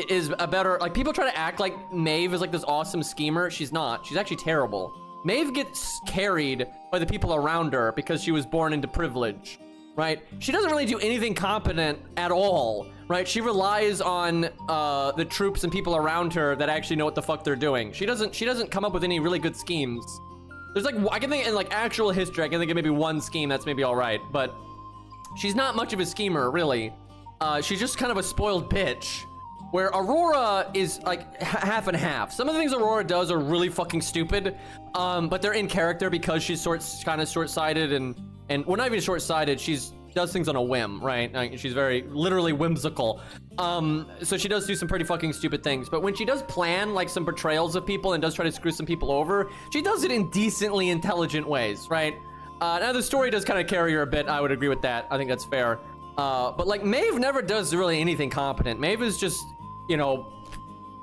is a better... Like, people try to act like Maeve is like this awesome schemer. She's not. She's actually terrible. Maeve gets carried by the people around her because she was born into privilege, right? She doesn't really do anything competent at all, right? She relies on the troops and people around her that actually know what the fuck they're doing. She doesn't come up with any really good schemes. There's like, I can think in like actual history, I can think of maybe one scheme that's maybe all right, but she's not much of a schemer, really. She's just kind of a spoiled bitch. Where Aurora is like half and half. Some of the things Aurora does are really fucking stupid, but they're in character because she's kind of short-sighted and well, not even short-sighted. She's does things on a whim, right? Like, she's very literally whimsical. So she does do some pretty fucking stupid things. But when she does plan like some betrayals of people and does try to screw some people over, she does it in decently intelligent ways, right? Now the story does kind of carry her a bit. I would agree with that. I think that's fair. But like Maeve never does really anything competent. Maeve is just, you know,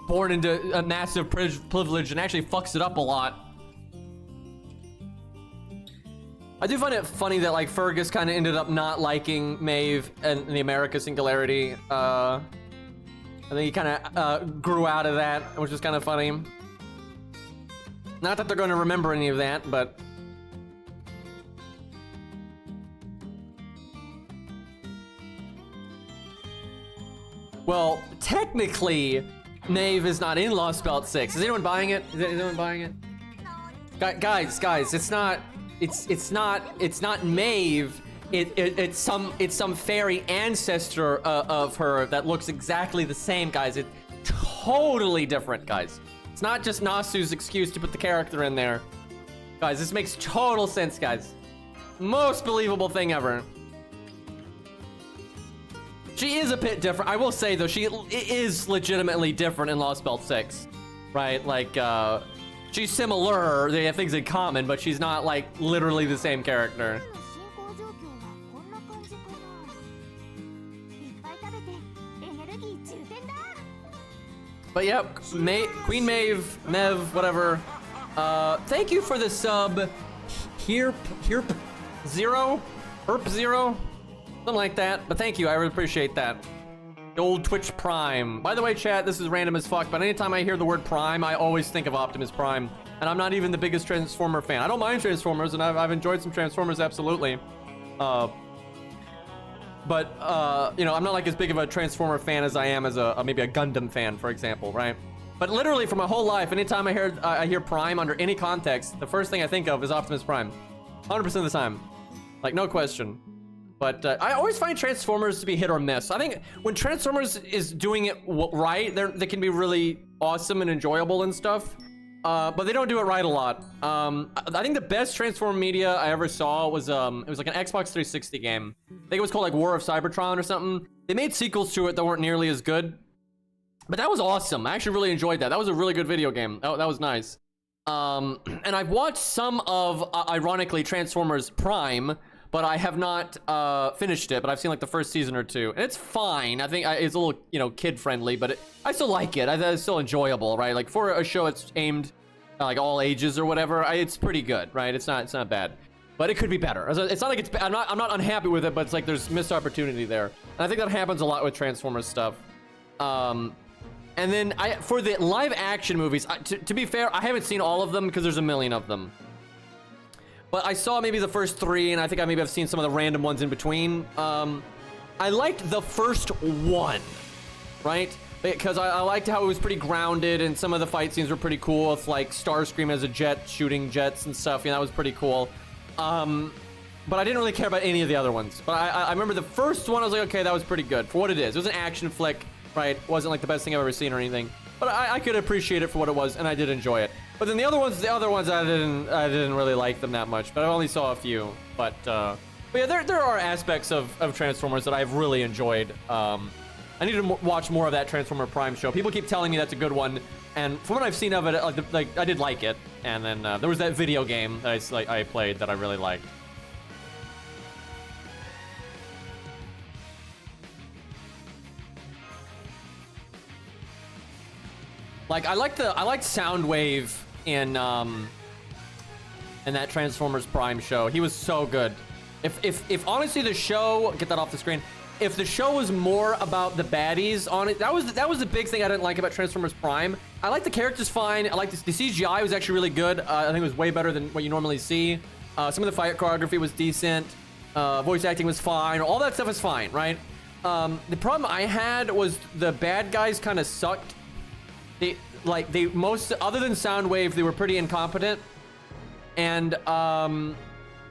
born into a massive privilege and actually fucks it up a lot. I do find it funny that like Fergus kind of ended up not liking Maeve and the America Singularity. I think he kind of grew out of that, which is kind of funny. Not that they're going to remember any of that, but... Well, technically, Maeve is not in Lost Belt 6. Is anyone buying it? Is anyone buying it? Guys, it's not Maeve. It's some fairy ancestor of her that looks exactly the same, guys. It's totally different, guys. It's not just Nasu's excuse to put the character in there. Guys, this makes total sense, guys. Most believable thing ever. She is a bit different. I will say, though, she is legitimately different in Lost Belt 6, right? Like, she's similar. They have things in common, but she's not, like, literally the same character. But, yep, Queen Maeve, whatever. Thank you for the sub. Herp Zero? Something like that, but thank you, I really appreciate that. The old Twitch Prime. By the way, chat, this is random as fuck, but anytime I hear the word Prime, I always think of Optimus Prime. And I'm not even the biggest Transformer fan. I don't mind Transformers, and I've enjoyed some Transformers, absolutely. But you know, I'm not like as big of a Transformer fan as I am as maybe a Gundam fan, for example, right? But literally, for my whole life, anytime I hear Prime under any context, the first thing I think of is Optimus Prime. 100% of the time. Like, no question. But I always find Transformers to be hit or miss. I think when Transformers is doing it right, they can be really awesome and enjoyable and stuff. But they don't do it right a lot. I think the best Transformer media I ever saw was it was like an Xbox 360 game. I think it was called like War of Cybertron or something. They made sequels to it that weren't nearly as good. But that was awesome. I actually really enjoyed that. That was a really good video game. That was nice. And I've watched some of, ironically, Transformers Prime, but I have not finished it, but I've seen like the first season or two. And it's fine. I think it's a little, you know, kid-friendly, but I still like it. It's still enjoyable, right? Like for a show that's aimed at like all ages or whatever, it's pretty good, right? It's not bad. But it could be better. It's not like it's bad. I'm not unhappy with it, but it's like there's missed opportunity there. And I think that happens a lot with Transformers stuff. And then for the live action movies, to be fair, I haven't seen all of them because there's a million of them. But I saw maybe the first three, and I think I've seen some of the random ones in between. I liked the first one, right? Because I liked how it was pretty grounded, and some of the fight scenes were pretty cool with like Starscream as a jet shooting jets and stuff. Yeah, that was pretty cool. But I didn't really care about any of the other ones. But I remember the first one, I was like, okay, that was pretty good for what it is. It was an action flick, right? It wasn't like the best thing I've ever seen or anything. But I could appreciate it for what it was, and I did enjoy it. But then the other ones I didn't really like them that much. But I only saw a few. But yeah, there are aspects of Transformers that I've really enjoyed. I need to watch more of that Transformer Prime show. People keep telling me that's a good one, and from what I've seen of it, like I did like it. And then there was that video game that I played that I really liked. Like I liked Soundwave in that Transformers Prime show. He was so good. If honestly the show, get that off the screen. If the show was more about the baddies on it, that was the big thing I didn't like about Transformers Prime. I like the characters fine. I like the CGI was actually really good. I think it was way better than what you normally see. Some of the fight choreography was decent. Voice acting was fine. All that stuff is fine, right? The problem I had was the bad guys kind of sucked. Other than Soundwave, they were pretty incompetent. And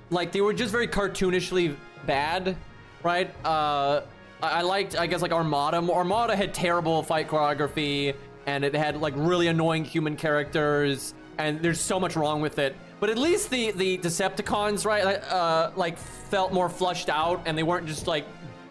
like they were just very cartoonishly bad, right? I liked, I guess, like Armada. Armada had terrible fight choreography, and it had like really annoying human characters, and there's so much wrong with it. But at least the Decepticons, right, like felt more flushed out, and they weren't just like,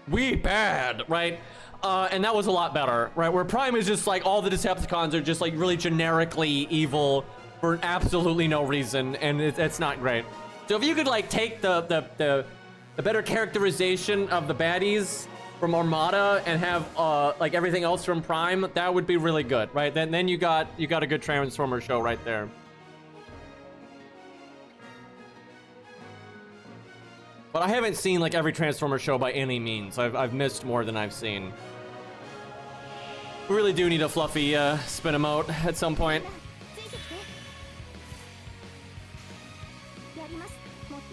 we bad, right? And that was a lot better, right? Where Prime is just like all the Decepticons are just like really generically evil for absolutely no reason, and it's not great. So if you could like take the better characterization of the baddies from Armada and have like everything else from Prime, that would be really good, right? Then you got a good Transformer show right there. But I haven't seen like every Transformer show by any means. I've missed more than I've seen. We really do need a fluffy spin emote at some point.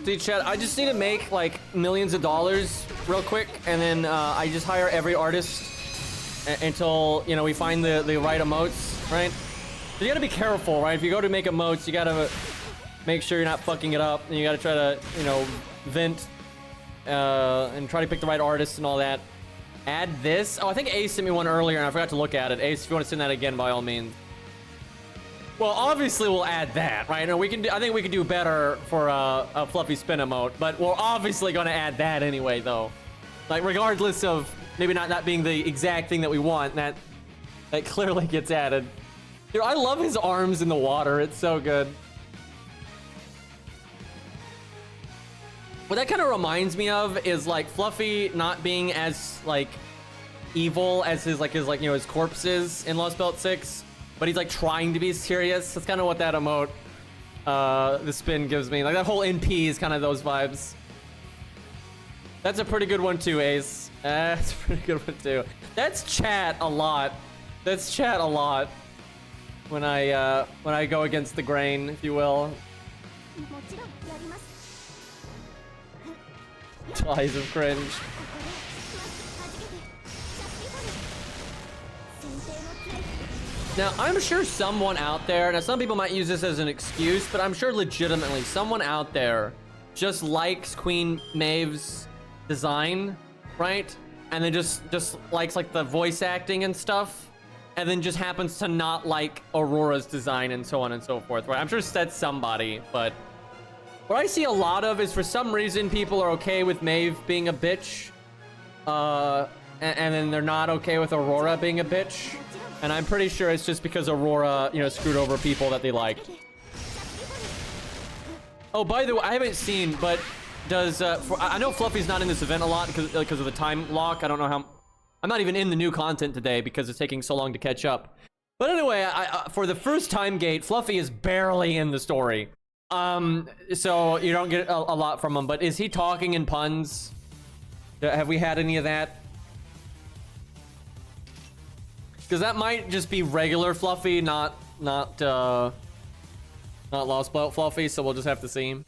See, chat, I just need to make like millions of dollars real quick, and then I just hire every artist until, you know, we find the right emotes, right? You gotta be careful, right? If you go to make emotes, you gotta make sure you're not fucking it up, and you gotta try to, you know, vent and try to pick the right artists and all that. Add this. Oh, I think Ace sent me one earlier, and I forgot to look at it. Ace, if you want to send that again, by all means. Well, obviously we'll add that, right? No, we can do, I think we can do better for a fluffy spin emote, but we're obviously going to add that anyway, though. Like, regardless of maybe not being the exact thing that we want, that clearly gets added. Dude, I love his arms in the water. It's so good. What that kind of reminds me of is like Fluffy not being as like evil as his corpse is in Lost Belt 6. But he's like trying to be serious. That's kind of what that emote, the spin gives me. Like that whole NP is kind of those vibes. That's a pretty good one too, Ace. That's a pretty good one too. That's chat a lot. That's chat a lot. When I go against the grain, if you will. Ties of cringe. Now, I'm sure someone out there, now some people might use this as an excuse, but I'm sure legitimately someone out there just likes Queen Maeve's design, right? And then just likes like the voice acting and stuff, and then just happens to not like Aurora's design and so on and so forth, right? I'm sure that's somebody, but what I see a lot of is for some reason people are okay with Maeve being a bitch, and then they're not okay with Aurora being a bitch. And I'm pretty sure it's just because Aurora, you know, screwed over people that they liked. Oh, by the way, I haven't seen, but does I know Fluffy's not in this event a lot because of the time lock. I don't know how. I'm not even in the new content today because it's taking so long to catch up. But anyway, for the first time gate, Fluffy is barely in the story. So you don't get a lot from him. But is he talking in puns? Have we had any of that? Because that might just be regular Fluffy, not Lost Belt Fluffy, so we'll just have to see.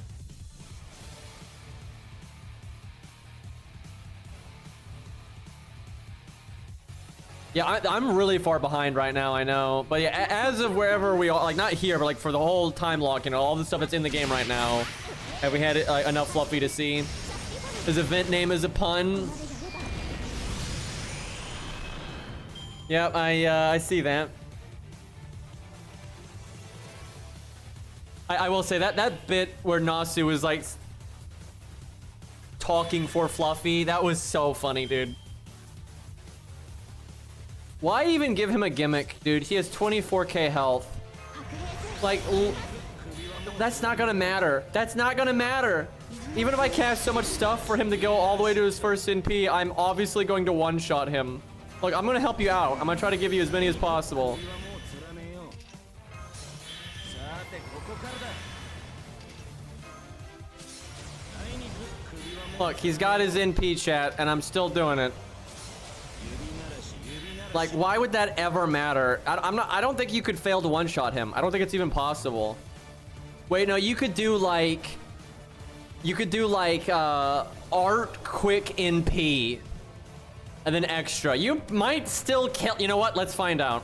Yeah, I'm really far behind right now, I know. But yeah, as of wherever we are, like not here, but like for the whole time lock, you know, all the stuff that's in the game right now, have we had enough Fluffy to see? His event name is a pun. Yep, I see that. I will say that bit where Nasu was like talking for Fluffy, that was so funny, dude. Why even give him a gimmick, dude? He has 24k health. Like, that's not gonna matter. That's not gonna matter. Even if I cast so much stuff for him to go all the way to his first NP, I'm obviously going to one-shot him. Look, I'm gonna help you out. I'm gonna try to give you as many as possible. Look, he's got his NP chat, and I'm still doing it. Like, why would that ever matter? I don't think you could fail to one-shot him. I don't think it's even possible. Wait, no, you could do like art quick NP and then extra. You might still kill. You know what? Let's find out.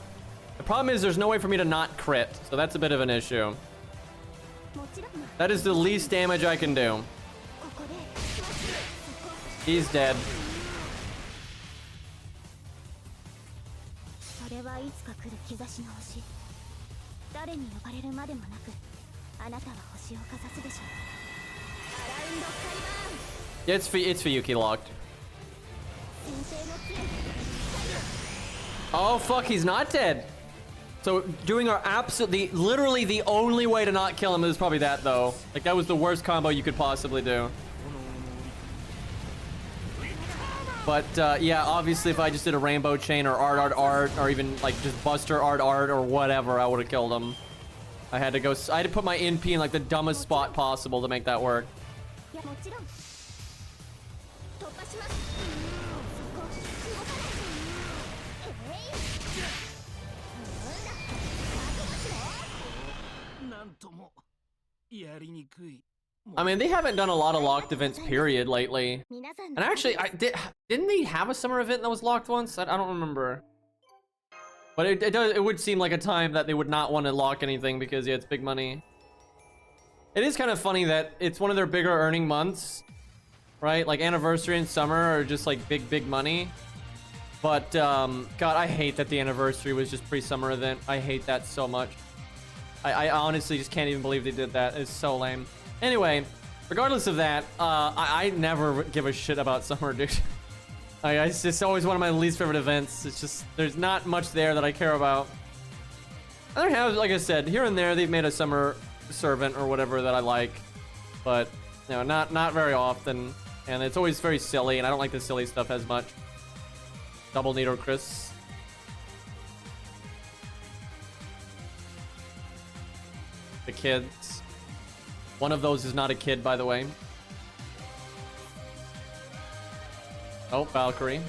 The problem is there's no way for me to not crit, so that's a bit of an issue. That is the least damage I can do. He's dead. It's Fuyuki locked. Oh fuck, he's not dead. So doing our literally the only way to not kill him is probably that though. Like that was the worst combo you could possibly do. But yeah, obviously if I just did a rainbow chain or art or even like just Buster art or whatever, I would have killed him. I had to put my NP in like the dumbest spot possible to make that work. I mean, they haven't done a lot of locked events, period, lately. And actually, didn't they have a summer event that was locked once? I don't remember. But it would seem like a time that they would not want to lock anything because, yeah, it's big money. It is kind of funny that it's one of their bigger earning months, right? Like anniversary and summer are just like big money. But, God, I hate that the anniversary was just pre-summer event. I hate that so much. I honestly just can't even believe they did that. It's so lame. Anyway, regardless of that, I never give a shit about summer, dude. It's just always one of my least favorite events. It's just, there's not much there that I care about. Other halves, like I said, here and there, they've made a summer servant or whatever that I like. But, you know, not very often. And it's always very silly, and I don't like the silly stuff as much. Double Nido Chris. The kids. One of those is not a kid, by the way. Oh, Valkyrie.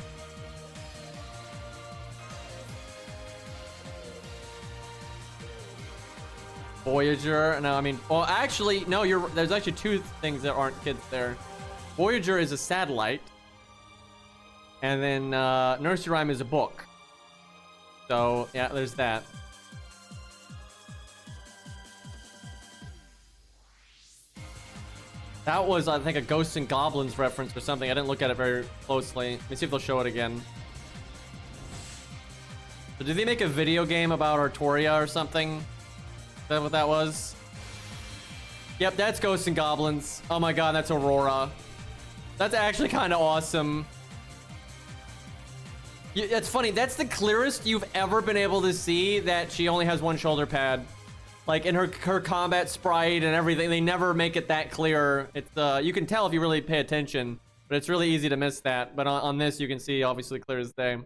Voyager. No, I mean, well, actually, no. There's actually two things that aren't kids there. Voyager is a satellite, and then Nursery Rhyme is a book. So yeah, there's that. That was, I think, a Ghosts and Goblins reference or something. I didn't look at it very closely. Let me see if they'll show it again. So did they make a video game about Artoria or something? Is that what that was? Yep, that's Ghosts and Goblins. Oh my god, that's Aurora. That's actually kind of awesome. That's funny. That's the clearest you've ever been able to see that she only has one shoulder pad. Like in her combat sprite and everything, they never make it that clear. It's you can tell if you really pay attention, but it's really easy to miss that. But on this, you can see obviously clear as day.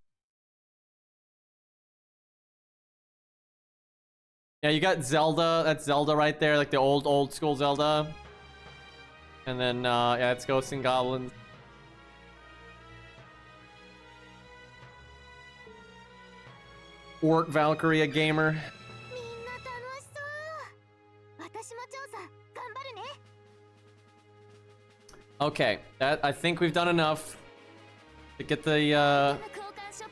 Yeah, you got Zelda. That's Zelda right there, like the old school Zelda. And then yeah, it's Ghosts and Goblins. Orc Valkyrie, a gamer. Okay, I think we've done enough to get the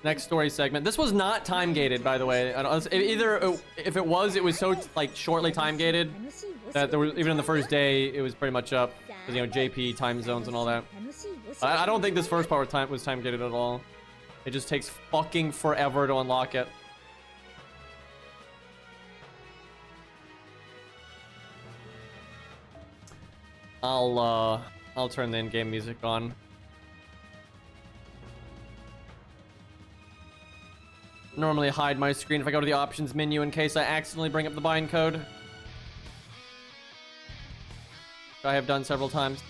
next story segment. This was not time gated, by the way. If it was so like shortly time gated that there was, even in the first day, it was pretty much up. You know, JP time zones and all that. I don't think this first part was time gated at all. It just takes fucking forever to unlock it. I'll turn the in-game music on. Normally hide my screen if I go to the options menu in case I accidentally bring up the bind code. Which I have done several times.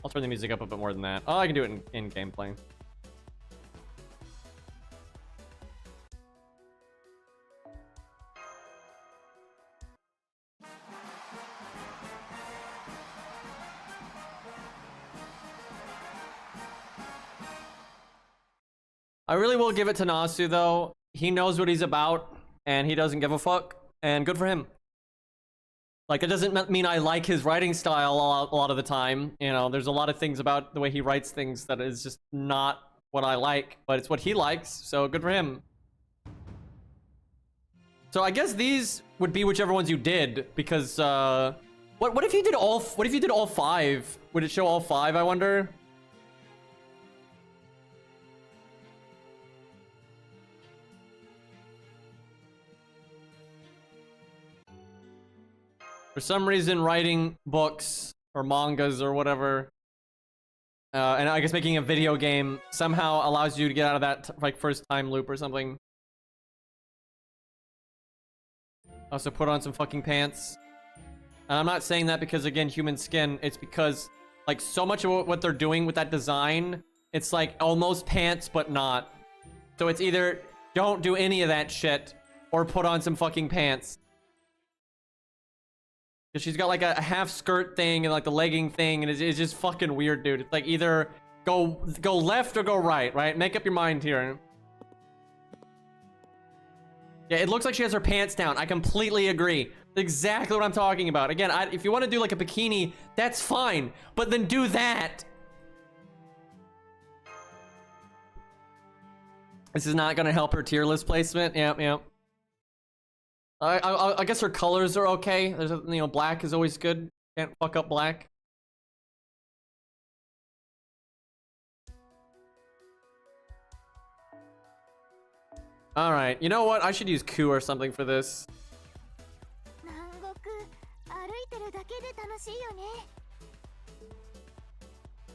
I'll turn the music up a bit more than that. Oh, I can do it in gameplay. I really will give it to Nasu though. He knows what he's about and he doesn't give a fuck, and good for him. Like, it doesn't mean I like his writing style a lot of the time. You know, there's a lot of things about the way he writes things that is just not what I like, but it's what he likes, so good for him. So I guess these would be whichever ones you did, because what if you did all 5? Would it show all 5, I wonder? For some reason, writing books or mangas or whatever, and I guess making a video game somehow allows you to get out of that like first time loop or something. Also put on some fucking pants. And I'm not saying that because, again, human skin. It's because like so much of what they're doing with that design, it's like almost pants but not. So it's either don't do any of that shit or put on some fucking pants. Because she's got like a half skirt thing and like the legging thing, and it's just fucking weird, dude. It's like either go left or go right? Make up your mind here. Yeah, it looks like she has her pants down. I completely agree. Exactly what I'm talking about. Again, if you want to do like a bikini, that's fine, but then do that. This is not gonna help her tier list placement. Yep. I guess her colors are okay. There's black is always good. Can't fuck up black. All right, you know what? I should use Ku or something for this.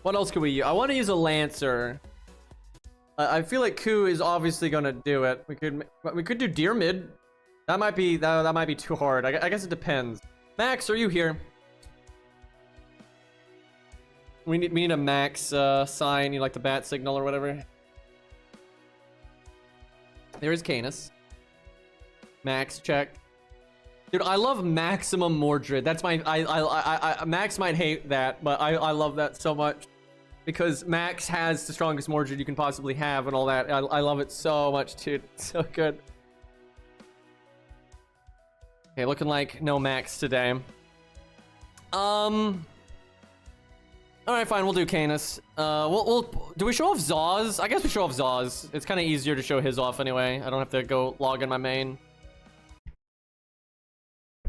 What else could we use? I want to use a Lancer. I feel like Ku is obviously gonna do it. We could do Deer Mid. That might be too hard. I guess it depends. Max, are you here? We need a Max sign, like the bat signal or whatever. There is Canis. Max check. Dude, I love maximum Mordred. That's my Max might hate that, but I love that so much because Max has the strongest Mordred you can possibly have and all that. I love it so much, dude. It's so good. Okay, looking like no Max today. All right, fine. We'll do Canis. Do we show off Zaz? I guess we show off Zaz. It's kind of easier to show his off anyway. I don't have to go log in my main.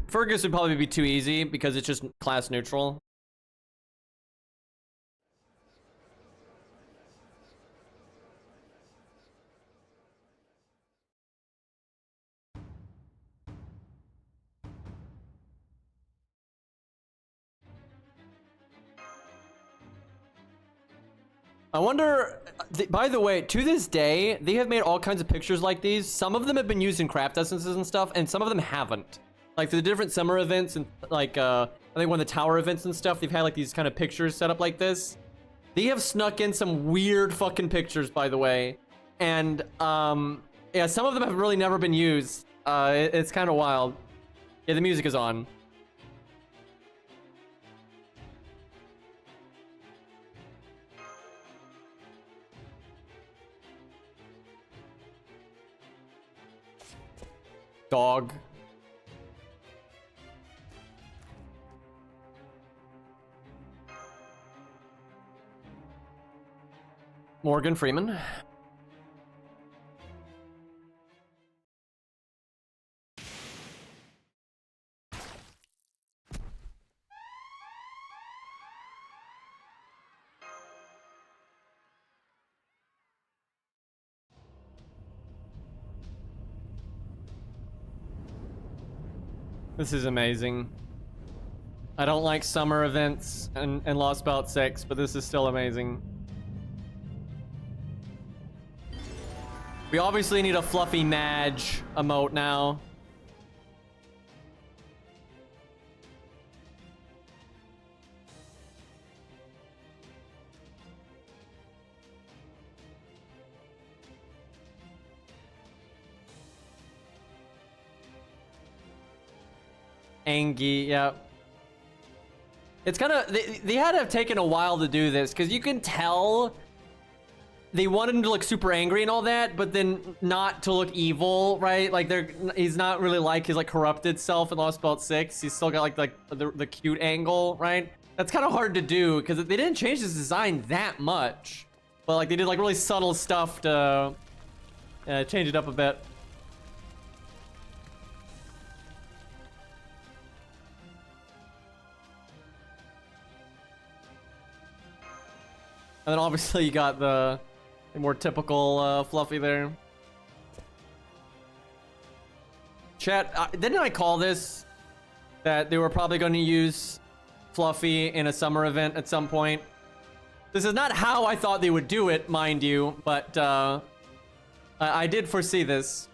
Fergus would probably be too easy because it's just class neutral. I wonder, by the way, to this day, they have made all kinds of pictures like these. Some of them have been used in craft essences and stuff, and some of them haven't. Like for the different summer events and like, I think one of the tower events and stuff, they've had like these kind of pictures set up like this. They have snuck in some weird fucking pictures, by the way. And, yeah, some of them have really never been used. It's kind of wild. Yeah, the music is on. Dog. Morgan Freeman. This is amazing. I don't like summer events and Lost Belt 6, but this is still amazing. We obviously need a fluffy Madge emote now. Angie, yeah. It's kind of, they had to have taken a while to do this because you can tell they wanted him to look super angry and all that, but then not to look evil, right? Like he's not really like his like corrupted self in Lost Belt 6. He's still got like the cute angle, right? That's kind of hard to do because they didn't change his design that much, but like they did like really subtle stuff to change it up a bit. And then obviously you got the more typical Fluffy there. Chat, didn't I call this that they were probably going to use Fluffy in a summer event at some point? This is not how I thought they would do it, mind you, but I did foresee this.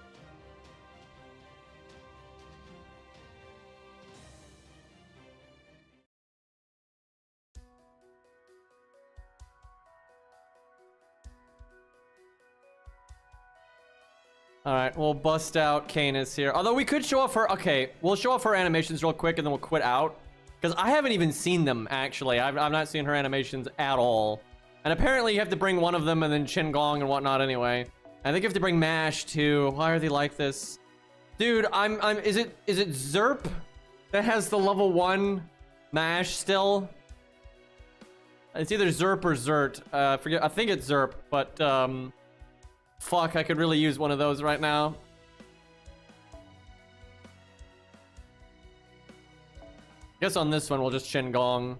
All right, we'll bust out Canis here. Although we could show off her. Okay, we'll show off her animations real quick and then we'll quit out. Because I haven't even seen them, actually. I've not seen her animations at all. And apparently you have to bring one of them and then Qingong and whatnot anyway. I think you have to bring Mash too. Why are they like this? Dude, is it Zerp that has the level 1 Mash still? It's either Zerp or Zert. I think it's Zerp, but fuck, I could really use one of those right now. Guess on this one we'll just Qingong.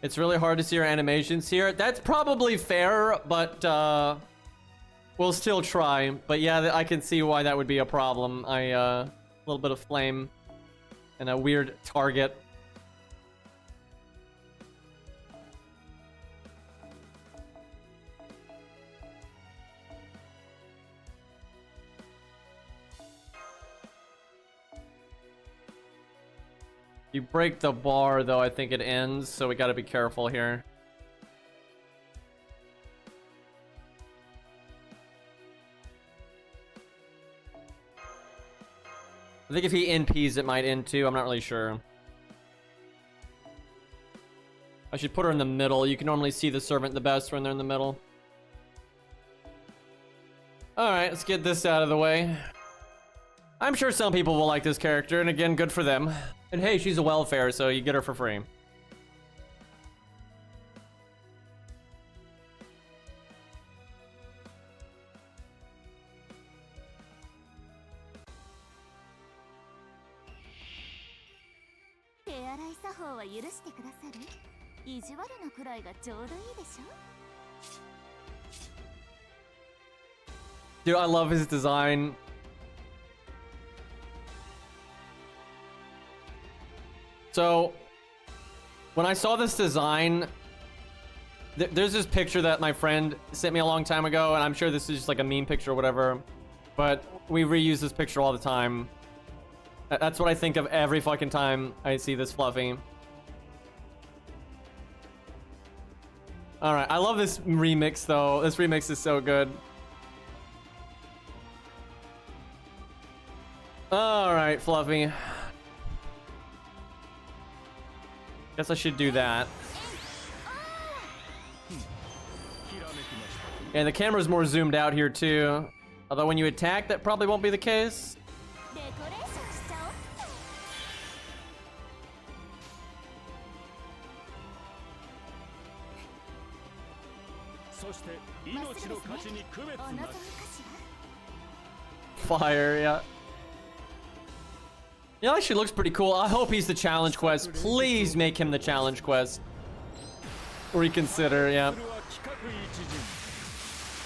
It's really hard to see our animations here. That's probably fair, but we'll still try. But yeah, I can see why that would be a problem. A little bit of flame and a weird target. You break the bar, though, I think it ends, so we gotta be careful here. I think if he NPs, it might end too. I'm not really sure. I should put her in the middle. You can normally see the servant the best when they're in the middle. Alright, let's get this out of the way. I'm sure some people will like this character, and again, good for them. And hey, she's a welfare, so you get her for free. Dude, I love his design. So, when I saw this design, there's this picture that my friend sent me a long time ago, and I'm sure this is just like a meme picture or whatever, but we reuse this picture all the time. That's what I think of every fucking time I see this Fluffy. Alright, I love this remix though. This remix is so good. Alright, Fluffy. Guess I should do that. And the camera's more zoomed out here too. Although when you attack, that probably won't be the case. Fire, yeah. Yeah, actually looks pretty cool. I hope he's the challenge quest. Please make him the challenge quest. Reconsider, yeah.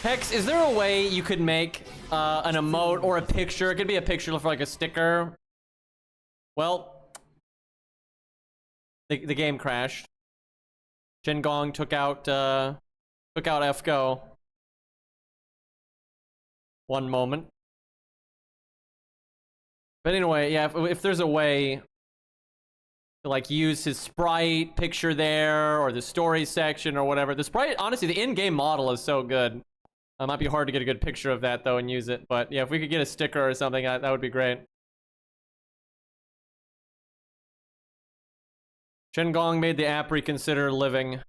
Hex, is there a way you could make an emote or a picture? It could be a picture for like a sticker. Well, the game crashed. Qingong took out FGO. One moment. But anyway, yeah, if there's a way to like use his sprite picture there or the story section or whatever. The sprite, honestly, the in-game model is so good. It might be hard to get a good picture of that though and use it. But yeah, if we could get a sticker or something, that would be great. Gong made the app reconsider living.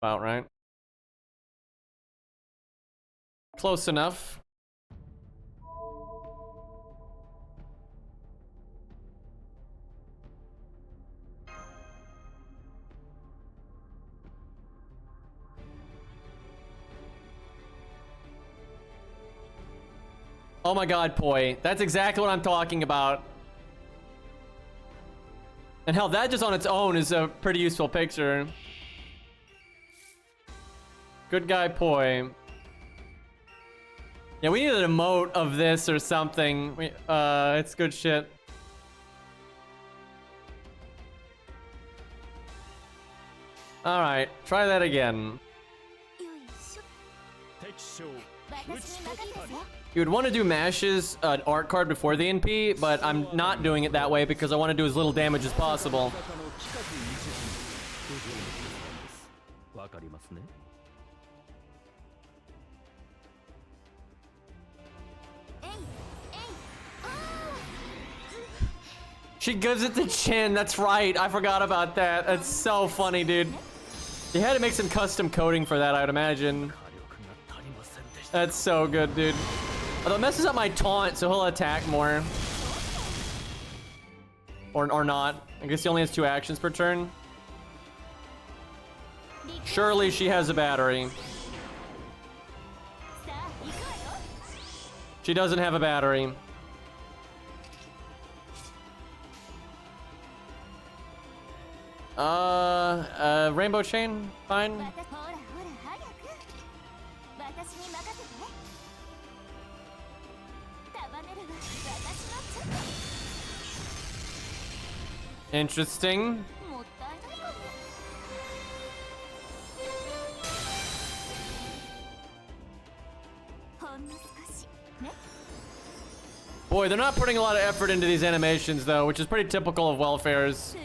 About right. Close enough. Oh my god, Poi. That's exactly what I'm talking about. And hell, that just on its own is a pretty useful picture. Good guy, Poi. Yeah, we need an emote of this or something. It's good shit. Alright, try that again. You would want to do mashes, an art card before the NP, but I'm not doing it that way because I want to do as little damage as possible. She gives it to Chin, that's right, I forgot about that. That's so funny, dude. You had to make some custom coding for that, I would imagine. That's so good, dude. Although it messes up my taunt, so he'll attack more. Or not. I guess he only has 2 actions per turn. Surely she has a battery. She doesn't have a battery. Rainbow chain? Fine. Interesting. Boy, they're not putting a lot of effort into these animations though, which is pretty typical of welfares.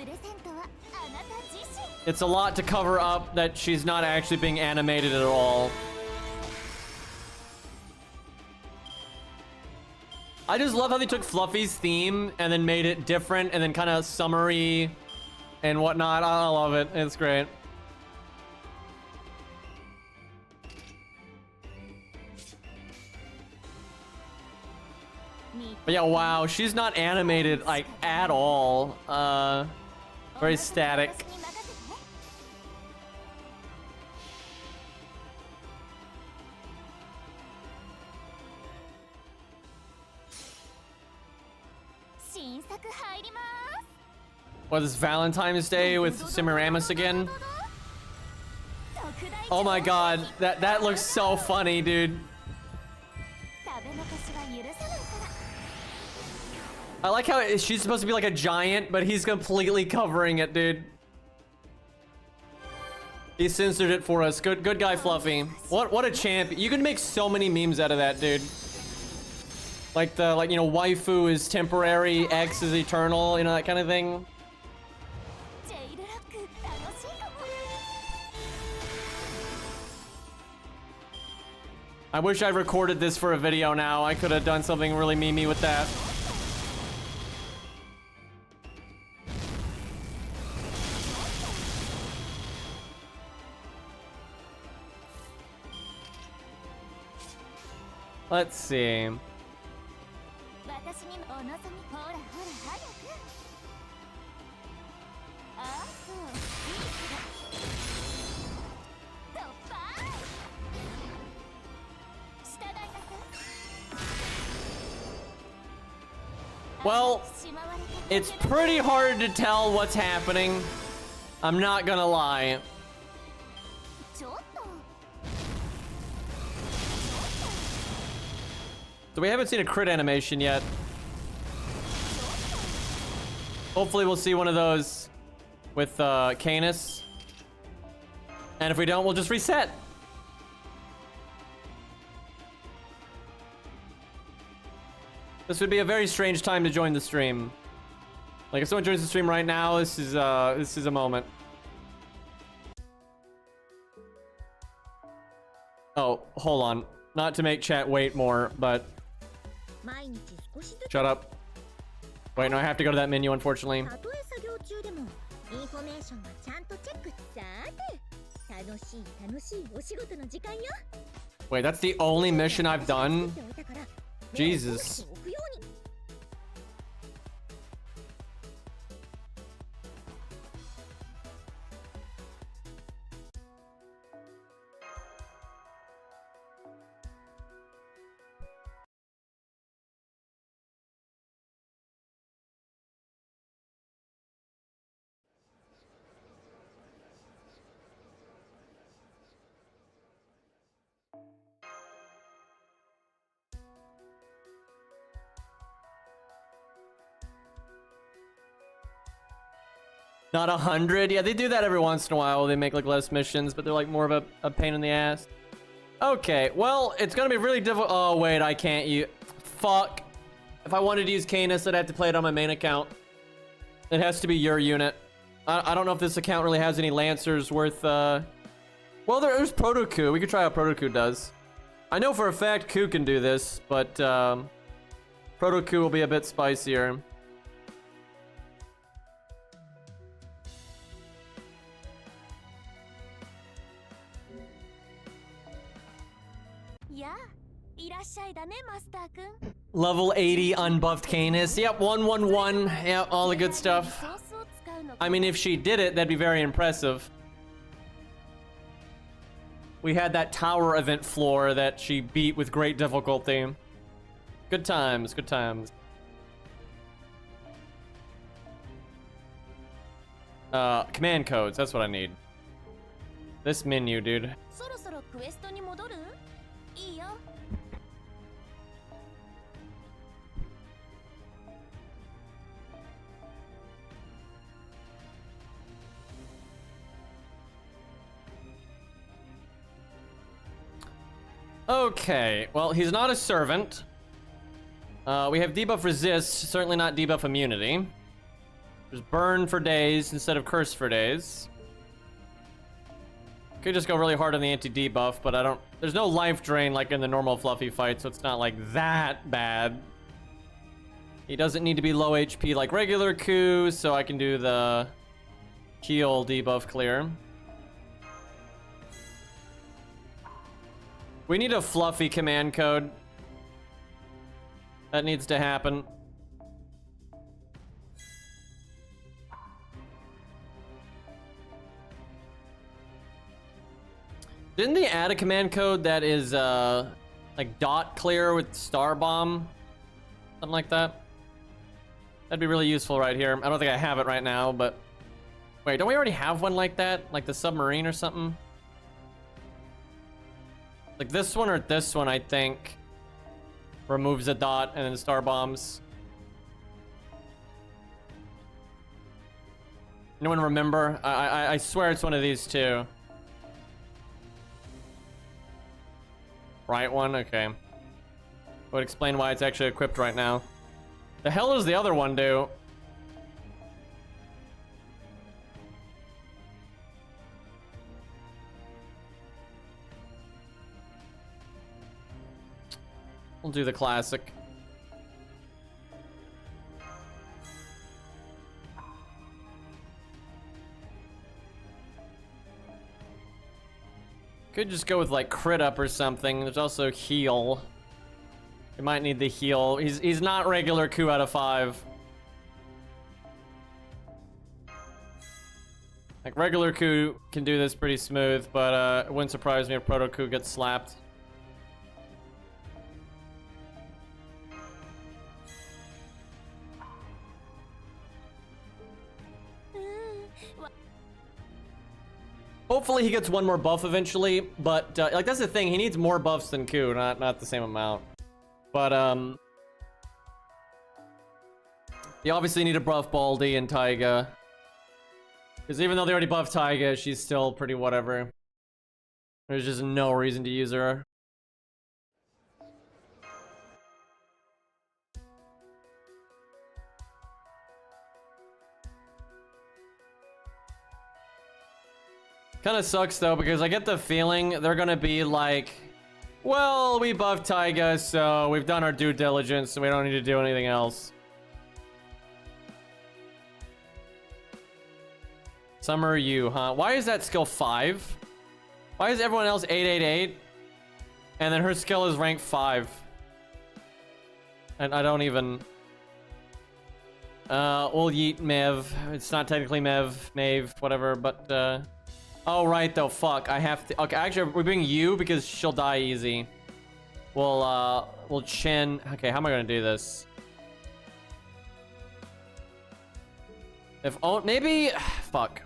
It's a lot to cover up that she's not actually being animated at all. I just love how they took Fluffy's theme and then made it different and then kind of summery and whatnot. I love it. It's great. But yeah, wow, she's not animated like at all. Very static. What is Valentine's Day with Semiramis again? Oh my god, that looks so funny, dude. I like how she's supposed to be like a giant, but he's completely covering it, dude. He censored it for us. Good guy, Fluffy. What a champ. You can make so many memes out of that, dude. Like you know, waifu is temporary, X is eternal, you know, that kind of thing. I wish I recorded this for a video now. I could have done something really memey with that. Let's see. Well, it's pretty hard to tell what's happening. I'm not gonna lie. So we haven't seen a crit animation yet. Hopefully we'll see one of those with Canis. And if we don't, we'll just reset. This would be a very strange time to join the stream. Like if someone joins the stream right now, this is a moment. Oh, hold on. Not to make chat wait more, but 毎日少しずつ Shut up. Wait, no, I have to go to that menu, unfortunately. たとえ作業中でもインフォメーションはちゃんとチェック。さて楽しいお仕事の時間よ。 Wait, that's the only mission I've done? 作っておいたから Jesus. 目を通しておくように。 Not 100? Yeah, they do that every once in a while. They make like less missions, but they're like more of a pain in the ass. Okay, well, it's gonna be really difficult. Oh, wait, I can't use... Fuck. If I wanted to use Canis, I'd have to play it on my main account. It has to be your unit. I don't know if this account really has any Lancers worth, Well, there's Proto-Ku. We could try how Proto-Ku does. I know for a fact Ku can do this, but, Proto-Ku will be a bit spicier. Yeah, いらっしゃいだね、マスターくん。 Level 80 unbuffed Canis. Yep, 111. Yep, all the good stuff. I mean, if she did it, that'd be very impressive. We had that tower event floor that she beat with great difficulty. Good times, good times. Command codes, that's what I need. This menu, dude. そろそろクエストに戻る？いいよ。 Okay, well, he's not a servant. We have debuff resist, certainly not debuff immunity. There's burn for days instead of curse for days. Could just go really hard on the anti-debuff, but I don't... There's no life drain like in the normal fluffy fight, so it's not like that bad. He doesn't need to be low HP like regular Ku, so I can do the heal debuff clear. We need a fluffy command code. That needs to happen. Didn't they add a command code that is like dot clear with star bomb? Something like that? That'd be really useful right here. I don't think I have it right now, but... Wait, don't we already have one like that? Like the submarine or something? Like this one or this one, I think, removes a dot and then star bombs. Anyone remember? I swear it's one of these two. Right one? Okay. Would explain why it's actually equipped right now. The hell does the other one do? We'll do the classic. Could just go with like crit up or something. There's also heal. We might need the heal. He's not regular Ku out of 5. Like regular Ku can do this pretty smooth, but it wouldn't surprise me if Proto Ku gets slapped. Hopefully he gets one more buff eventually, but like that's the thing, he needs more buffs than Ku, not the same amount. But you obviously need to buff Baldy and Taiga. Because even though they already buffed Taiga, she's still pretty whatever. There's just no reason to use her. Kind of sucks though, because I get the feeling they're gonna be like Well, we buffed Taiga, so we've done our due diligence, so we don't need to do anything else. Summer you, huh? Why is that skill 5? Why is everyone else 888? And then her skill is rank 5. And I don't even... we'll yeet Mev. It's not technically Maeve, whatever, but, oh, right, though, fuck. I have to... Okay, actually, we're doing you because she'll die easy. We'll Chin... Okay, how am I gonna do this? If... Oh, maybe... Fuck.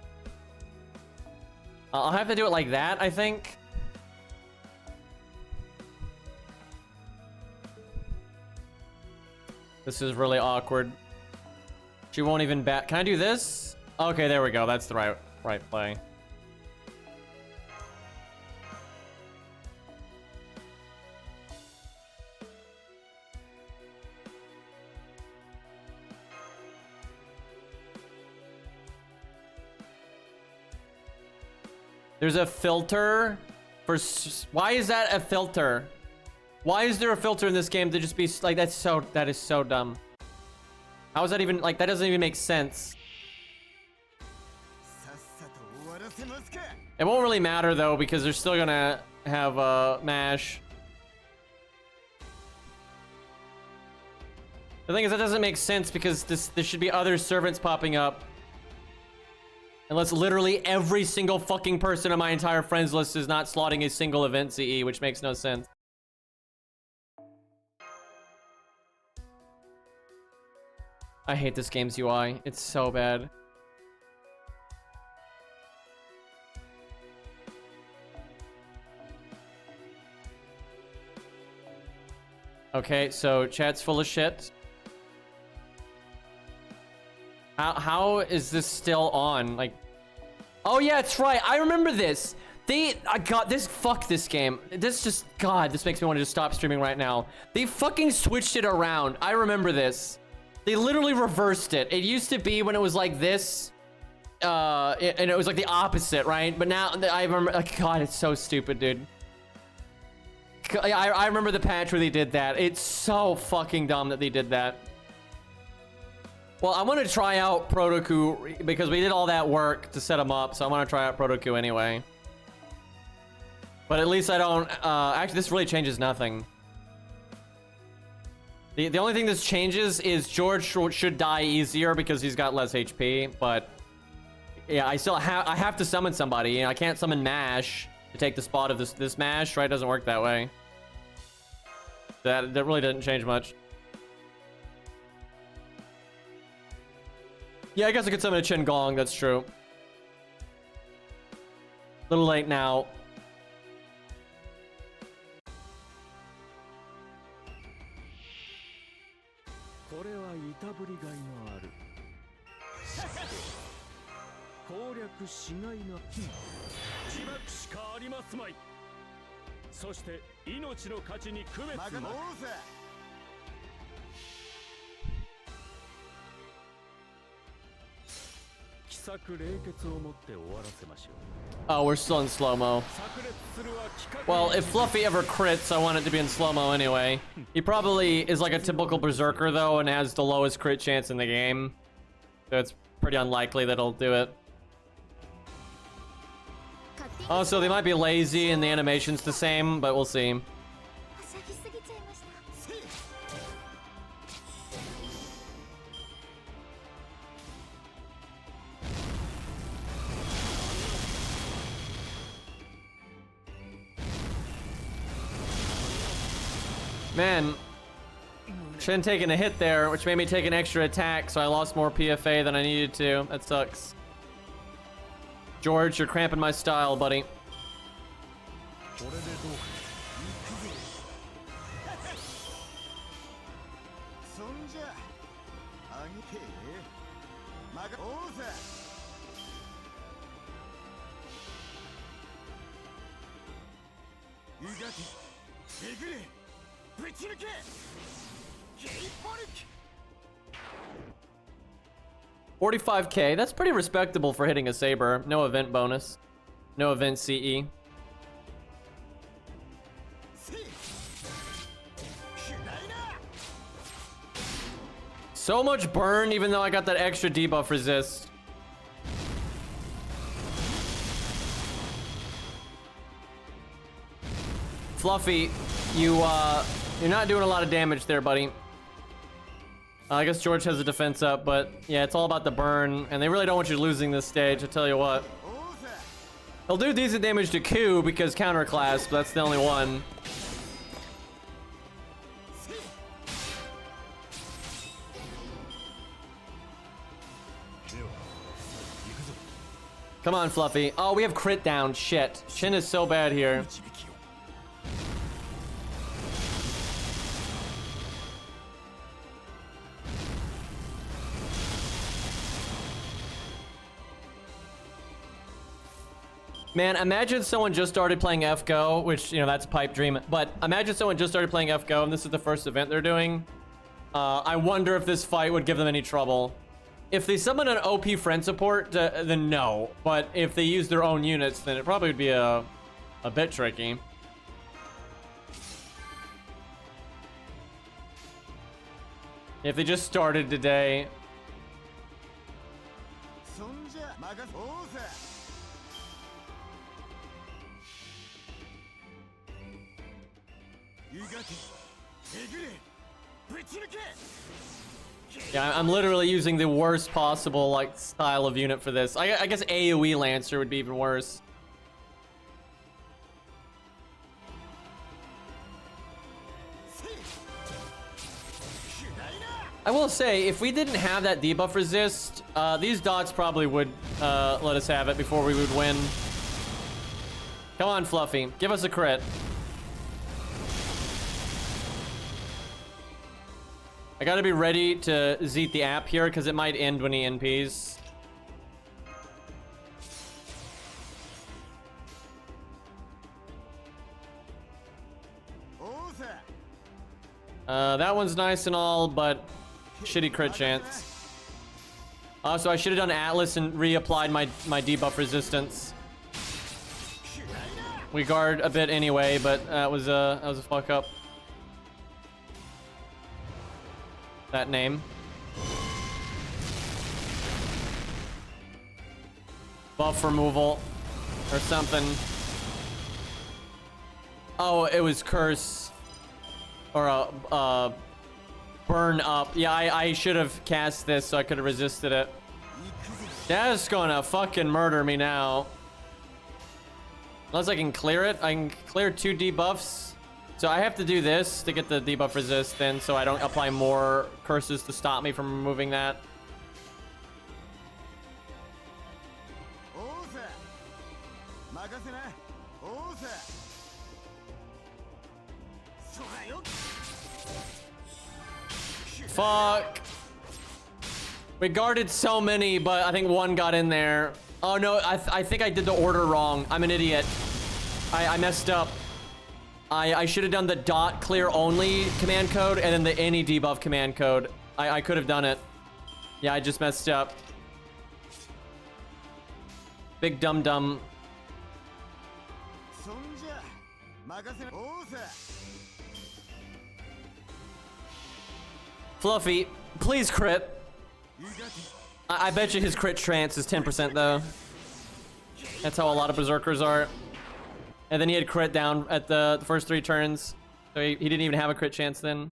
I'll have to do it like that, I think. This is really awkward. She won't even bat. Can I do this? Okay, there we go. That's the right play. There's a filter for... Why is that a filter? Why is there a filter in this game to just be like, that is so dumb. How is that even, like, that doesn't even make sense. It won't really matter though, because they're still gonna have mash. The thing is, that doesn't make sense because there should be other servants popping up. Unless literally every single fucking person on my entire friends list is not slotting a single event CE, which makes no sense. I hate this game's UI. It's so bad. Okay, so chat's full of shit. How is this still on? Like, oh yeah, it's right. I remember this. I got this. Fuck this game. This just, God, this makes me want to just stop streaming right now. They fucking switched it around. I remember this. They literally reversed it. It used to be when it was like this, and it was like the opposite, right? But now I remember. Like, God, it's so stupid, dude. I remember the patch where they did that. It's so fucking dumb that they did that. Well, I want to try out Protoku because we did all that work to set him up, so I want to try out Protoku anyway. But at least I don't... actually, this really changes nothing. The only thing this changes is George should die easier because he's got less HP, but... Yeah, I have to summon somebody. You know, I can't summon Mash to take the spot of this Mash, right? It doesn't work that way. That really didn't change much. Yeah, I guess I could summon a Chin Gong, that's true. A little late now. Oh, we're still in slow-mo. Well, if Fluffy ever crits, I want it to be in slow-mo anyway. He probably is like a typical berserker though and has the lowest crit chance in the game. So it's pretty unlikely that he'll do it. Also, they might be lazy and the animation's the same, but we'll see. Man, Shin taking a hit there, which made me take an extra attack, so I lost more PFA than I needed to. That sucks. George, you're cramping my style, buddy. $45K, that's pretty respectable for hitting a saber. No event bonus. No event CE. So much burn, even though I got that extra debuff resist. Fluffy, you're not doing a lot of damage there, buddy. I guess George has a defense up, but yeah, it's all about the burn, and they really don't want you losing this stage, I tell you what. He'll do decent damage to Q because counter class, but that's the only one. Come on, Fluffy. Oh, we have crit down. Shit. Shin is so bad here. Man, imagine someone just started playing FGO, which, you know, that's a pipe dream. But imagine someone just started playing FGO and this is the first event they're doing. I wonder if this fight would give them any trouble. If they summon an OP friend support, then no. But if they use their own units, then it probably would be a bit tricky. If they just started today. Yeah, I'm literally using the worst possible, like, style of unit for this. I guess AoE Lancer would be even worse. I will say, if we didn't have that debuff resist, these dots probably would let us have it before we would win. Come on, Fluffy. Give us a crit. I gotta be ready to zeet the app here because it might end when he NPs. That one's nice and all, but shitty crit chance. So I should have done Atlas and reapplied my debuff resistance. We guard a bit anyway, but that was a fuck up. That name. Buff removal or something. Oh, it was curse or a burn up. Yeah, I should have cast this so I could have resisted it. That's gonna fucking murder me now. Unless I can clear it. I can clear 2 debuffs. So I have to do this to get the debuff resist then, so I don't apply more curses to stop me from removing that. Fuck. We guarded so many, but I think one got in there. Oh no, I think I did the order wrong. I'm an idiot. I messed up. I should have done the dot clear only command code and then the any debuff command code. I could have done it. Yeah, I just messed up. Big dum-dum. Fluffy, please crit. I bet you his crit chance is 10% though. That's how a lot of berserkers are. And then he had crit down at the first 3 turns. So he didn't even have a crit chance then.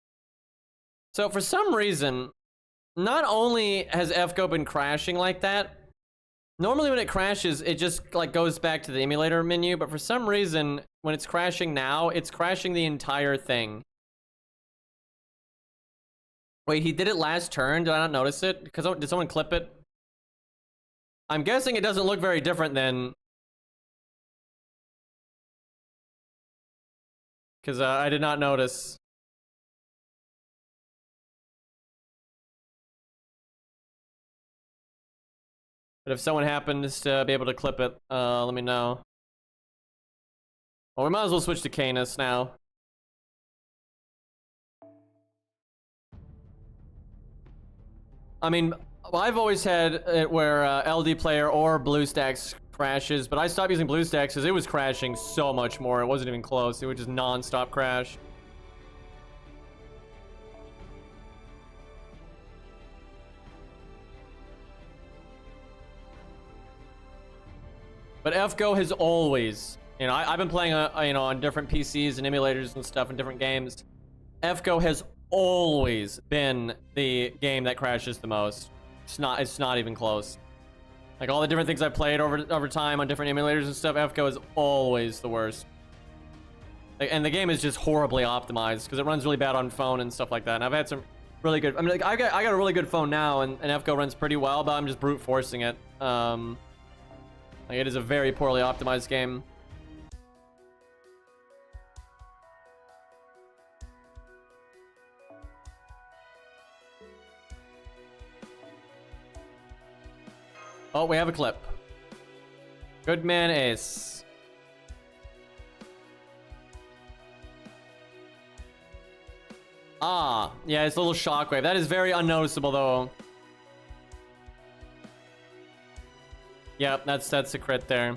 So for some reason, not only has FGO been crashing like that, normally when it crashes, it just like goes back to the emulator menu. But for some reason, when it's crashing now, it's crashing the entire thing. Wait, he did it last turn? Did I not notice it? Because did someone clip it? I'm guessing it doesn't look very different then. Because I did not notice. But if someone happens to be able to clip it, let me know. Well, we might as well switch to Canis now. I mean, I've always had it where LD player or BlueStacks crashes, but I stopped using BlueStacks because it was crashing so much more. It wasn't even close. It would just non-stop crash. But FGO has always, you know, I've been playing, you know, on different PCs and emulators and stuff in different games. FGO has always been the game that crashes the most. It's not even close. Like all the different things I've played over time on different emulators and stuff, FGO is always the worst. Like, and the game is just horribly optimized because it runs really bad on phone and stuff like that. And I've had some really good, I mean, like I got a really good phone now, and FGO runs pretty well, but I'm just brute forcing it. Like it is a very poorly optimized game. Oh, we have a clip. Good man, Ace. Ah, yeah, it's a little shockwave. That is very unnoticeable, though. Yep, that's a crit there.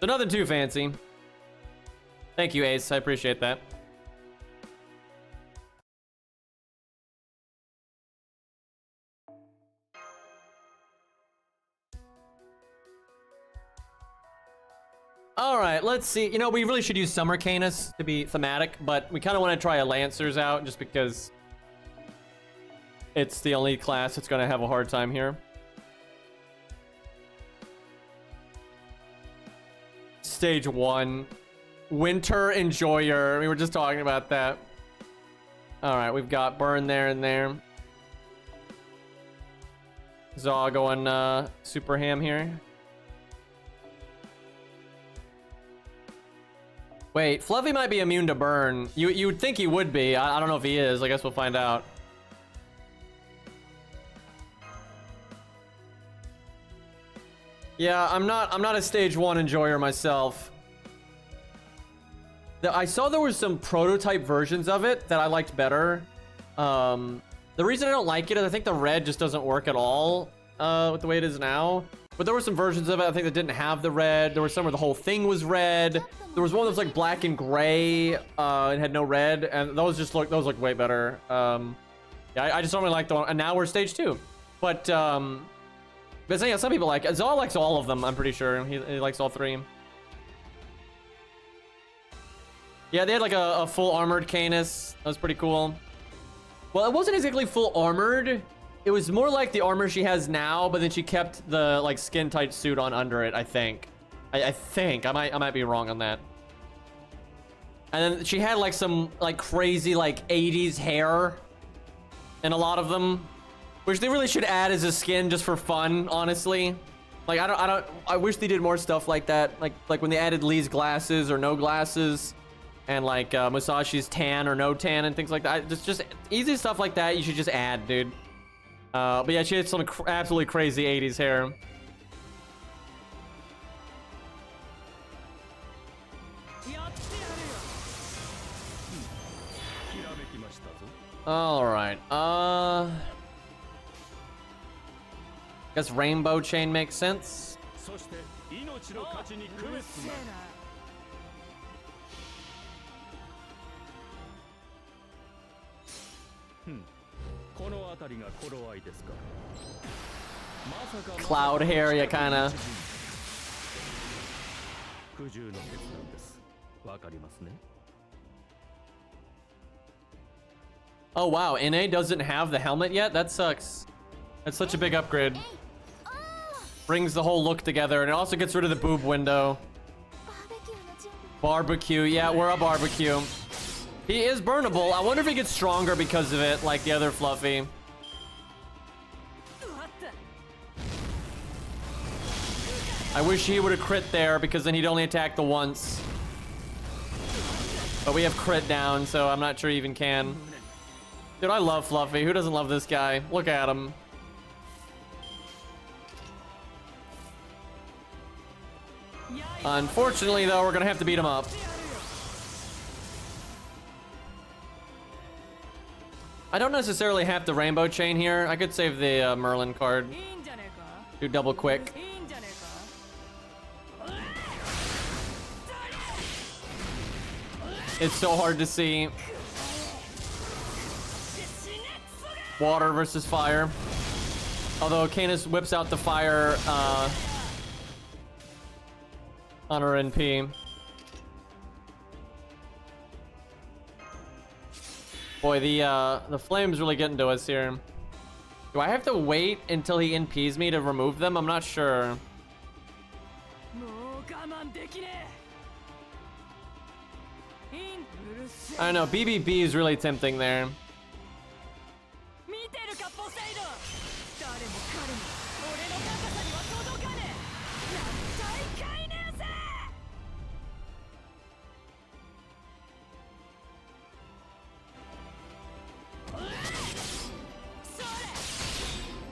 So nothing too fancy. Thank you, Ace. I appreciate that. All right, let's see. You know, we really should use Summer Canis to be thematic, but we kind of want to try a Lancers out just because it's the only class that's going to have a hard time here. Stage 1. Winter Enjoyer. We were just talking about that. All right, we've got Burn there and there. Zaw going super ham here. Wait, Fluffy might be immune to burn. You would think he would be. I don't know if he is. I guess we'll find out. Yeah, I'm not a stage 1 enjoyer myself. I saw there was some prototype versions of it that I liked better. The reason I don't like it is I think the red just doesn't work at all with the way it is now. But there were some versions of it, I think, that didn't have the red. There was some where the whole thing was red. There was one that was like black and gray and had no red, and those look way better. Yeah, I just don't really like the one. And now we're stage 2. But yeah, some people like it. Zaw likes all of them, I'm pretty sure. He likes all 3. Yeah, they had like a full armored Canis. That was pretty cool. Well, it wasn't exactly full armored. It was more like the armor she has now, but then she kept the like skin tight suit on under it, I think. I think. I might be wrong on that. And then she had like some like crazy like 80s hair in a lot of them, which they really should add as a skin just for fun, honestly. Like I wish they did more stuff like that. Like when they added Lee's glasses or no glasses, and like Musashi's tan or no tan and things like that. Just easy stuff like that you should just add, dude. But yeah, she had some absolutely crazy 80s hair. All right. Guess Rainbow Chain makes sense. Cloud hair, yeah, kinda. Oh wow, NA doesn't have the helmet yet? That sucks. That's such a big upgrade. Brings the whole look together, and it also gets rid of the boob window. Barbecue, yeah, we're a barbecue. He is burnable. I wonder if he gets stronger because of it, like the other Fluffy. I wish he would have crit there, because then he'd only attack the once. But we have crit down, so I'm not sure he even can. Dude, I love Fluffy. Who doesn't love this guy? Look at him. Unfortunately, though, we're gonna have to beat him up. I don't necessarily have the Rainbow Chain here. I could save the Merlin card. Do double quick. It's so hard to see. Water versus fire. Although Canis whips out the fire on our NP. Boy, the flame's really getting to us here. Do I have to wait until he NPs me to remove them? I'm not sure. I don't know, BBB is really tempting there.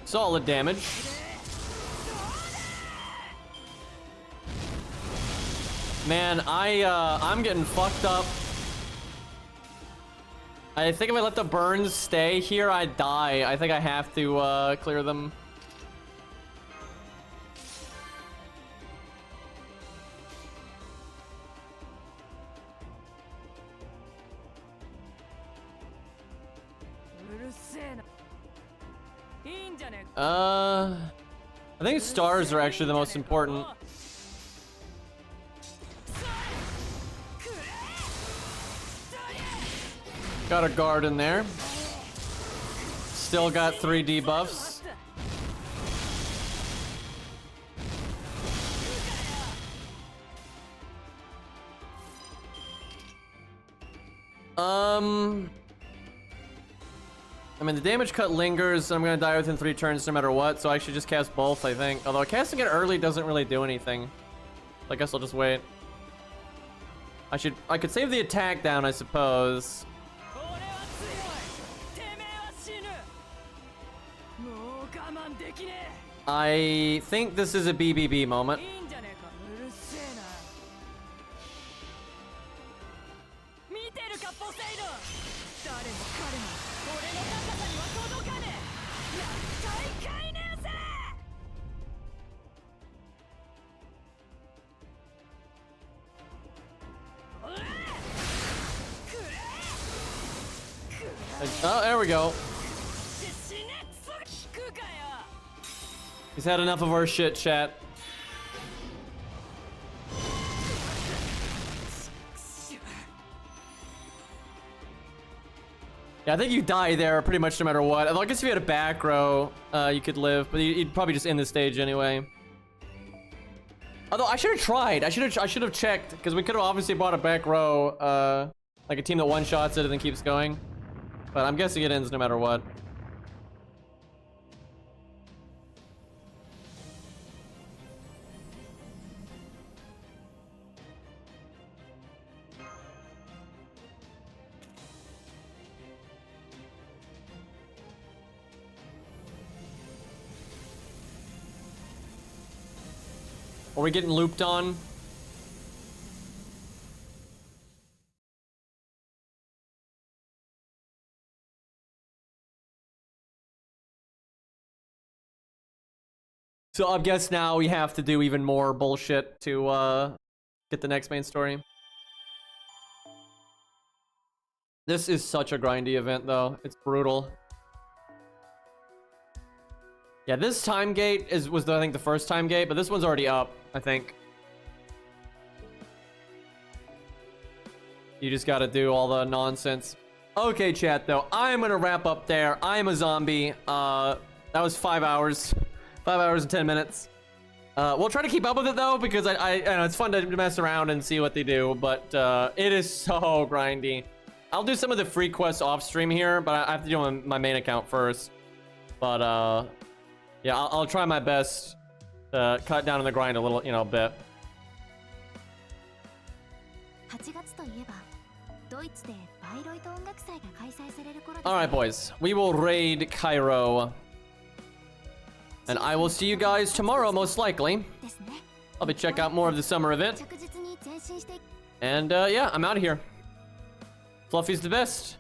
Solid damage. Man, I'm getting fucked up. I think if I let the burns stay here, I'd die. I think I have to clear them. I think stars are actually the most important. Got a guard in there. Still got 3 debuffs. I mean, the damage cut lingers, and I'm gonna die within 3 turns no matter what, so I should just cast both, I think. Although casting it early doesn't really do anything. I guess I'll just wait. I could save the attack down, I suppose. I think this is a BBB moment. Oh, there we go. He's had enough of our shit, chat. Yeah, I think you die there pretty much no matter what. I guess if you had a back row, you could live, but you'd probably just end the stage anyway. Although I should have tried. I should have checked, because we could have obviously brought a back row, like a team that one-shots it and then keeps going. But I'm guessing it ends no matter what. Are we getting looped on? So I guess now we have to do even more bullshit to get the next main story. This is such a grindy event though. It's brutal. Yeah, this time gate was I think the first time gate, but this one's already up, I think. You just gotta do all the nonsense. Okay, chat though, I'm gonna wrap up there. I am a zombie. That was 5 hours. 5 hours and 10 minutes. We'll try to keep up with it though, because I know it's fun to mess around and see what they do, but it is so grindy. I'll do some of the free quests off stream here, but I have to do it on my main account first. But yeah, I'll try my best to cut down on the grind a little, a bit. Alright, boys. We will raid Cairo. And I will see you guys tomorrow, most likely. I'll be check out more of the summer event. And yeah, I'm out of here. Fluffy's the best.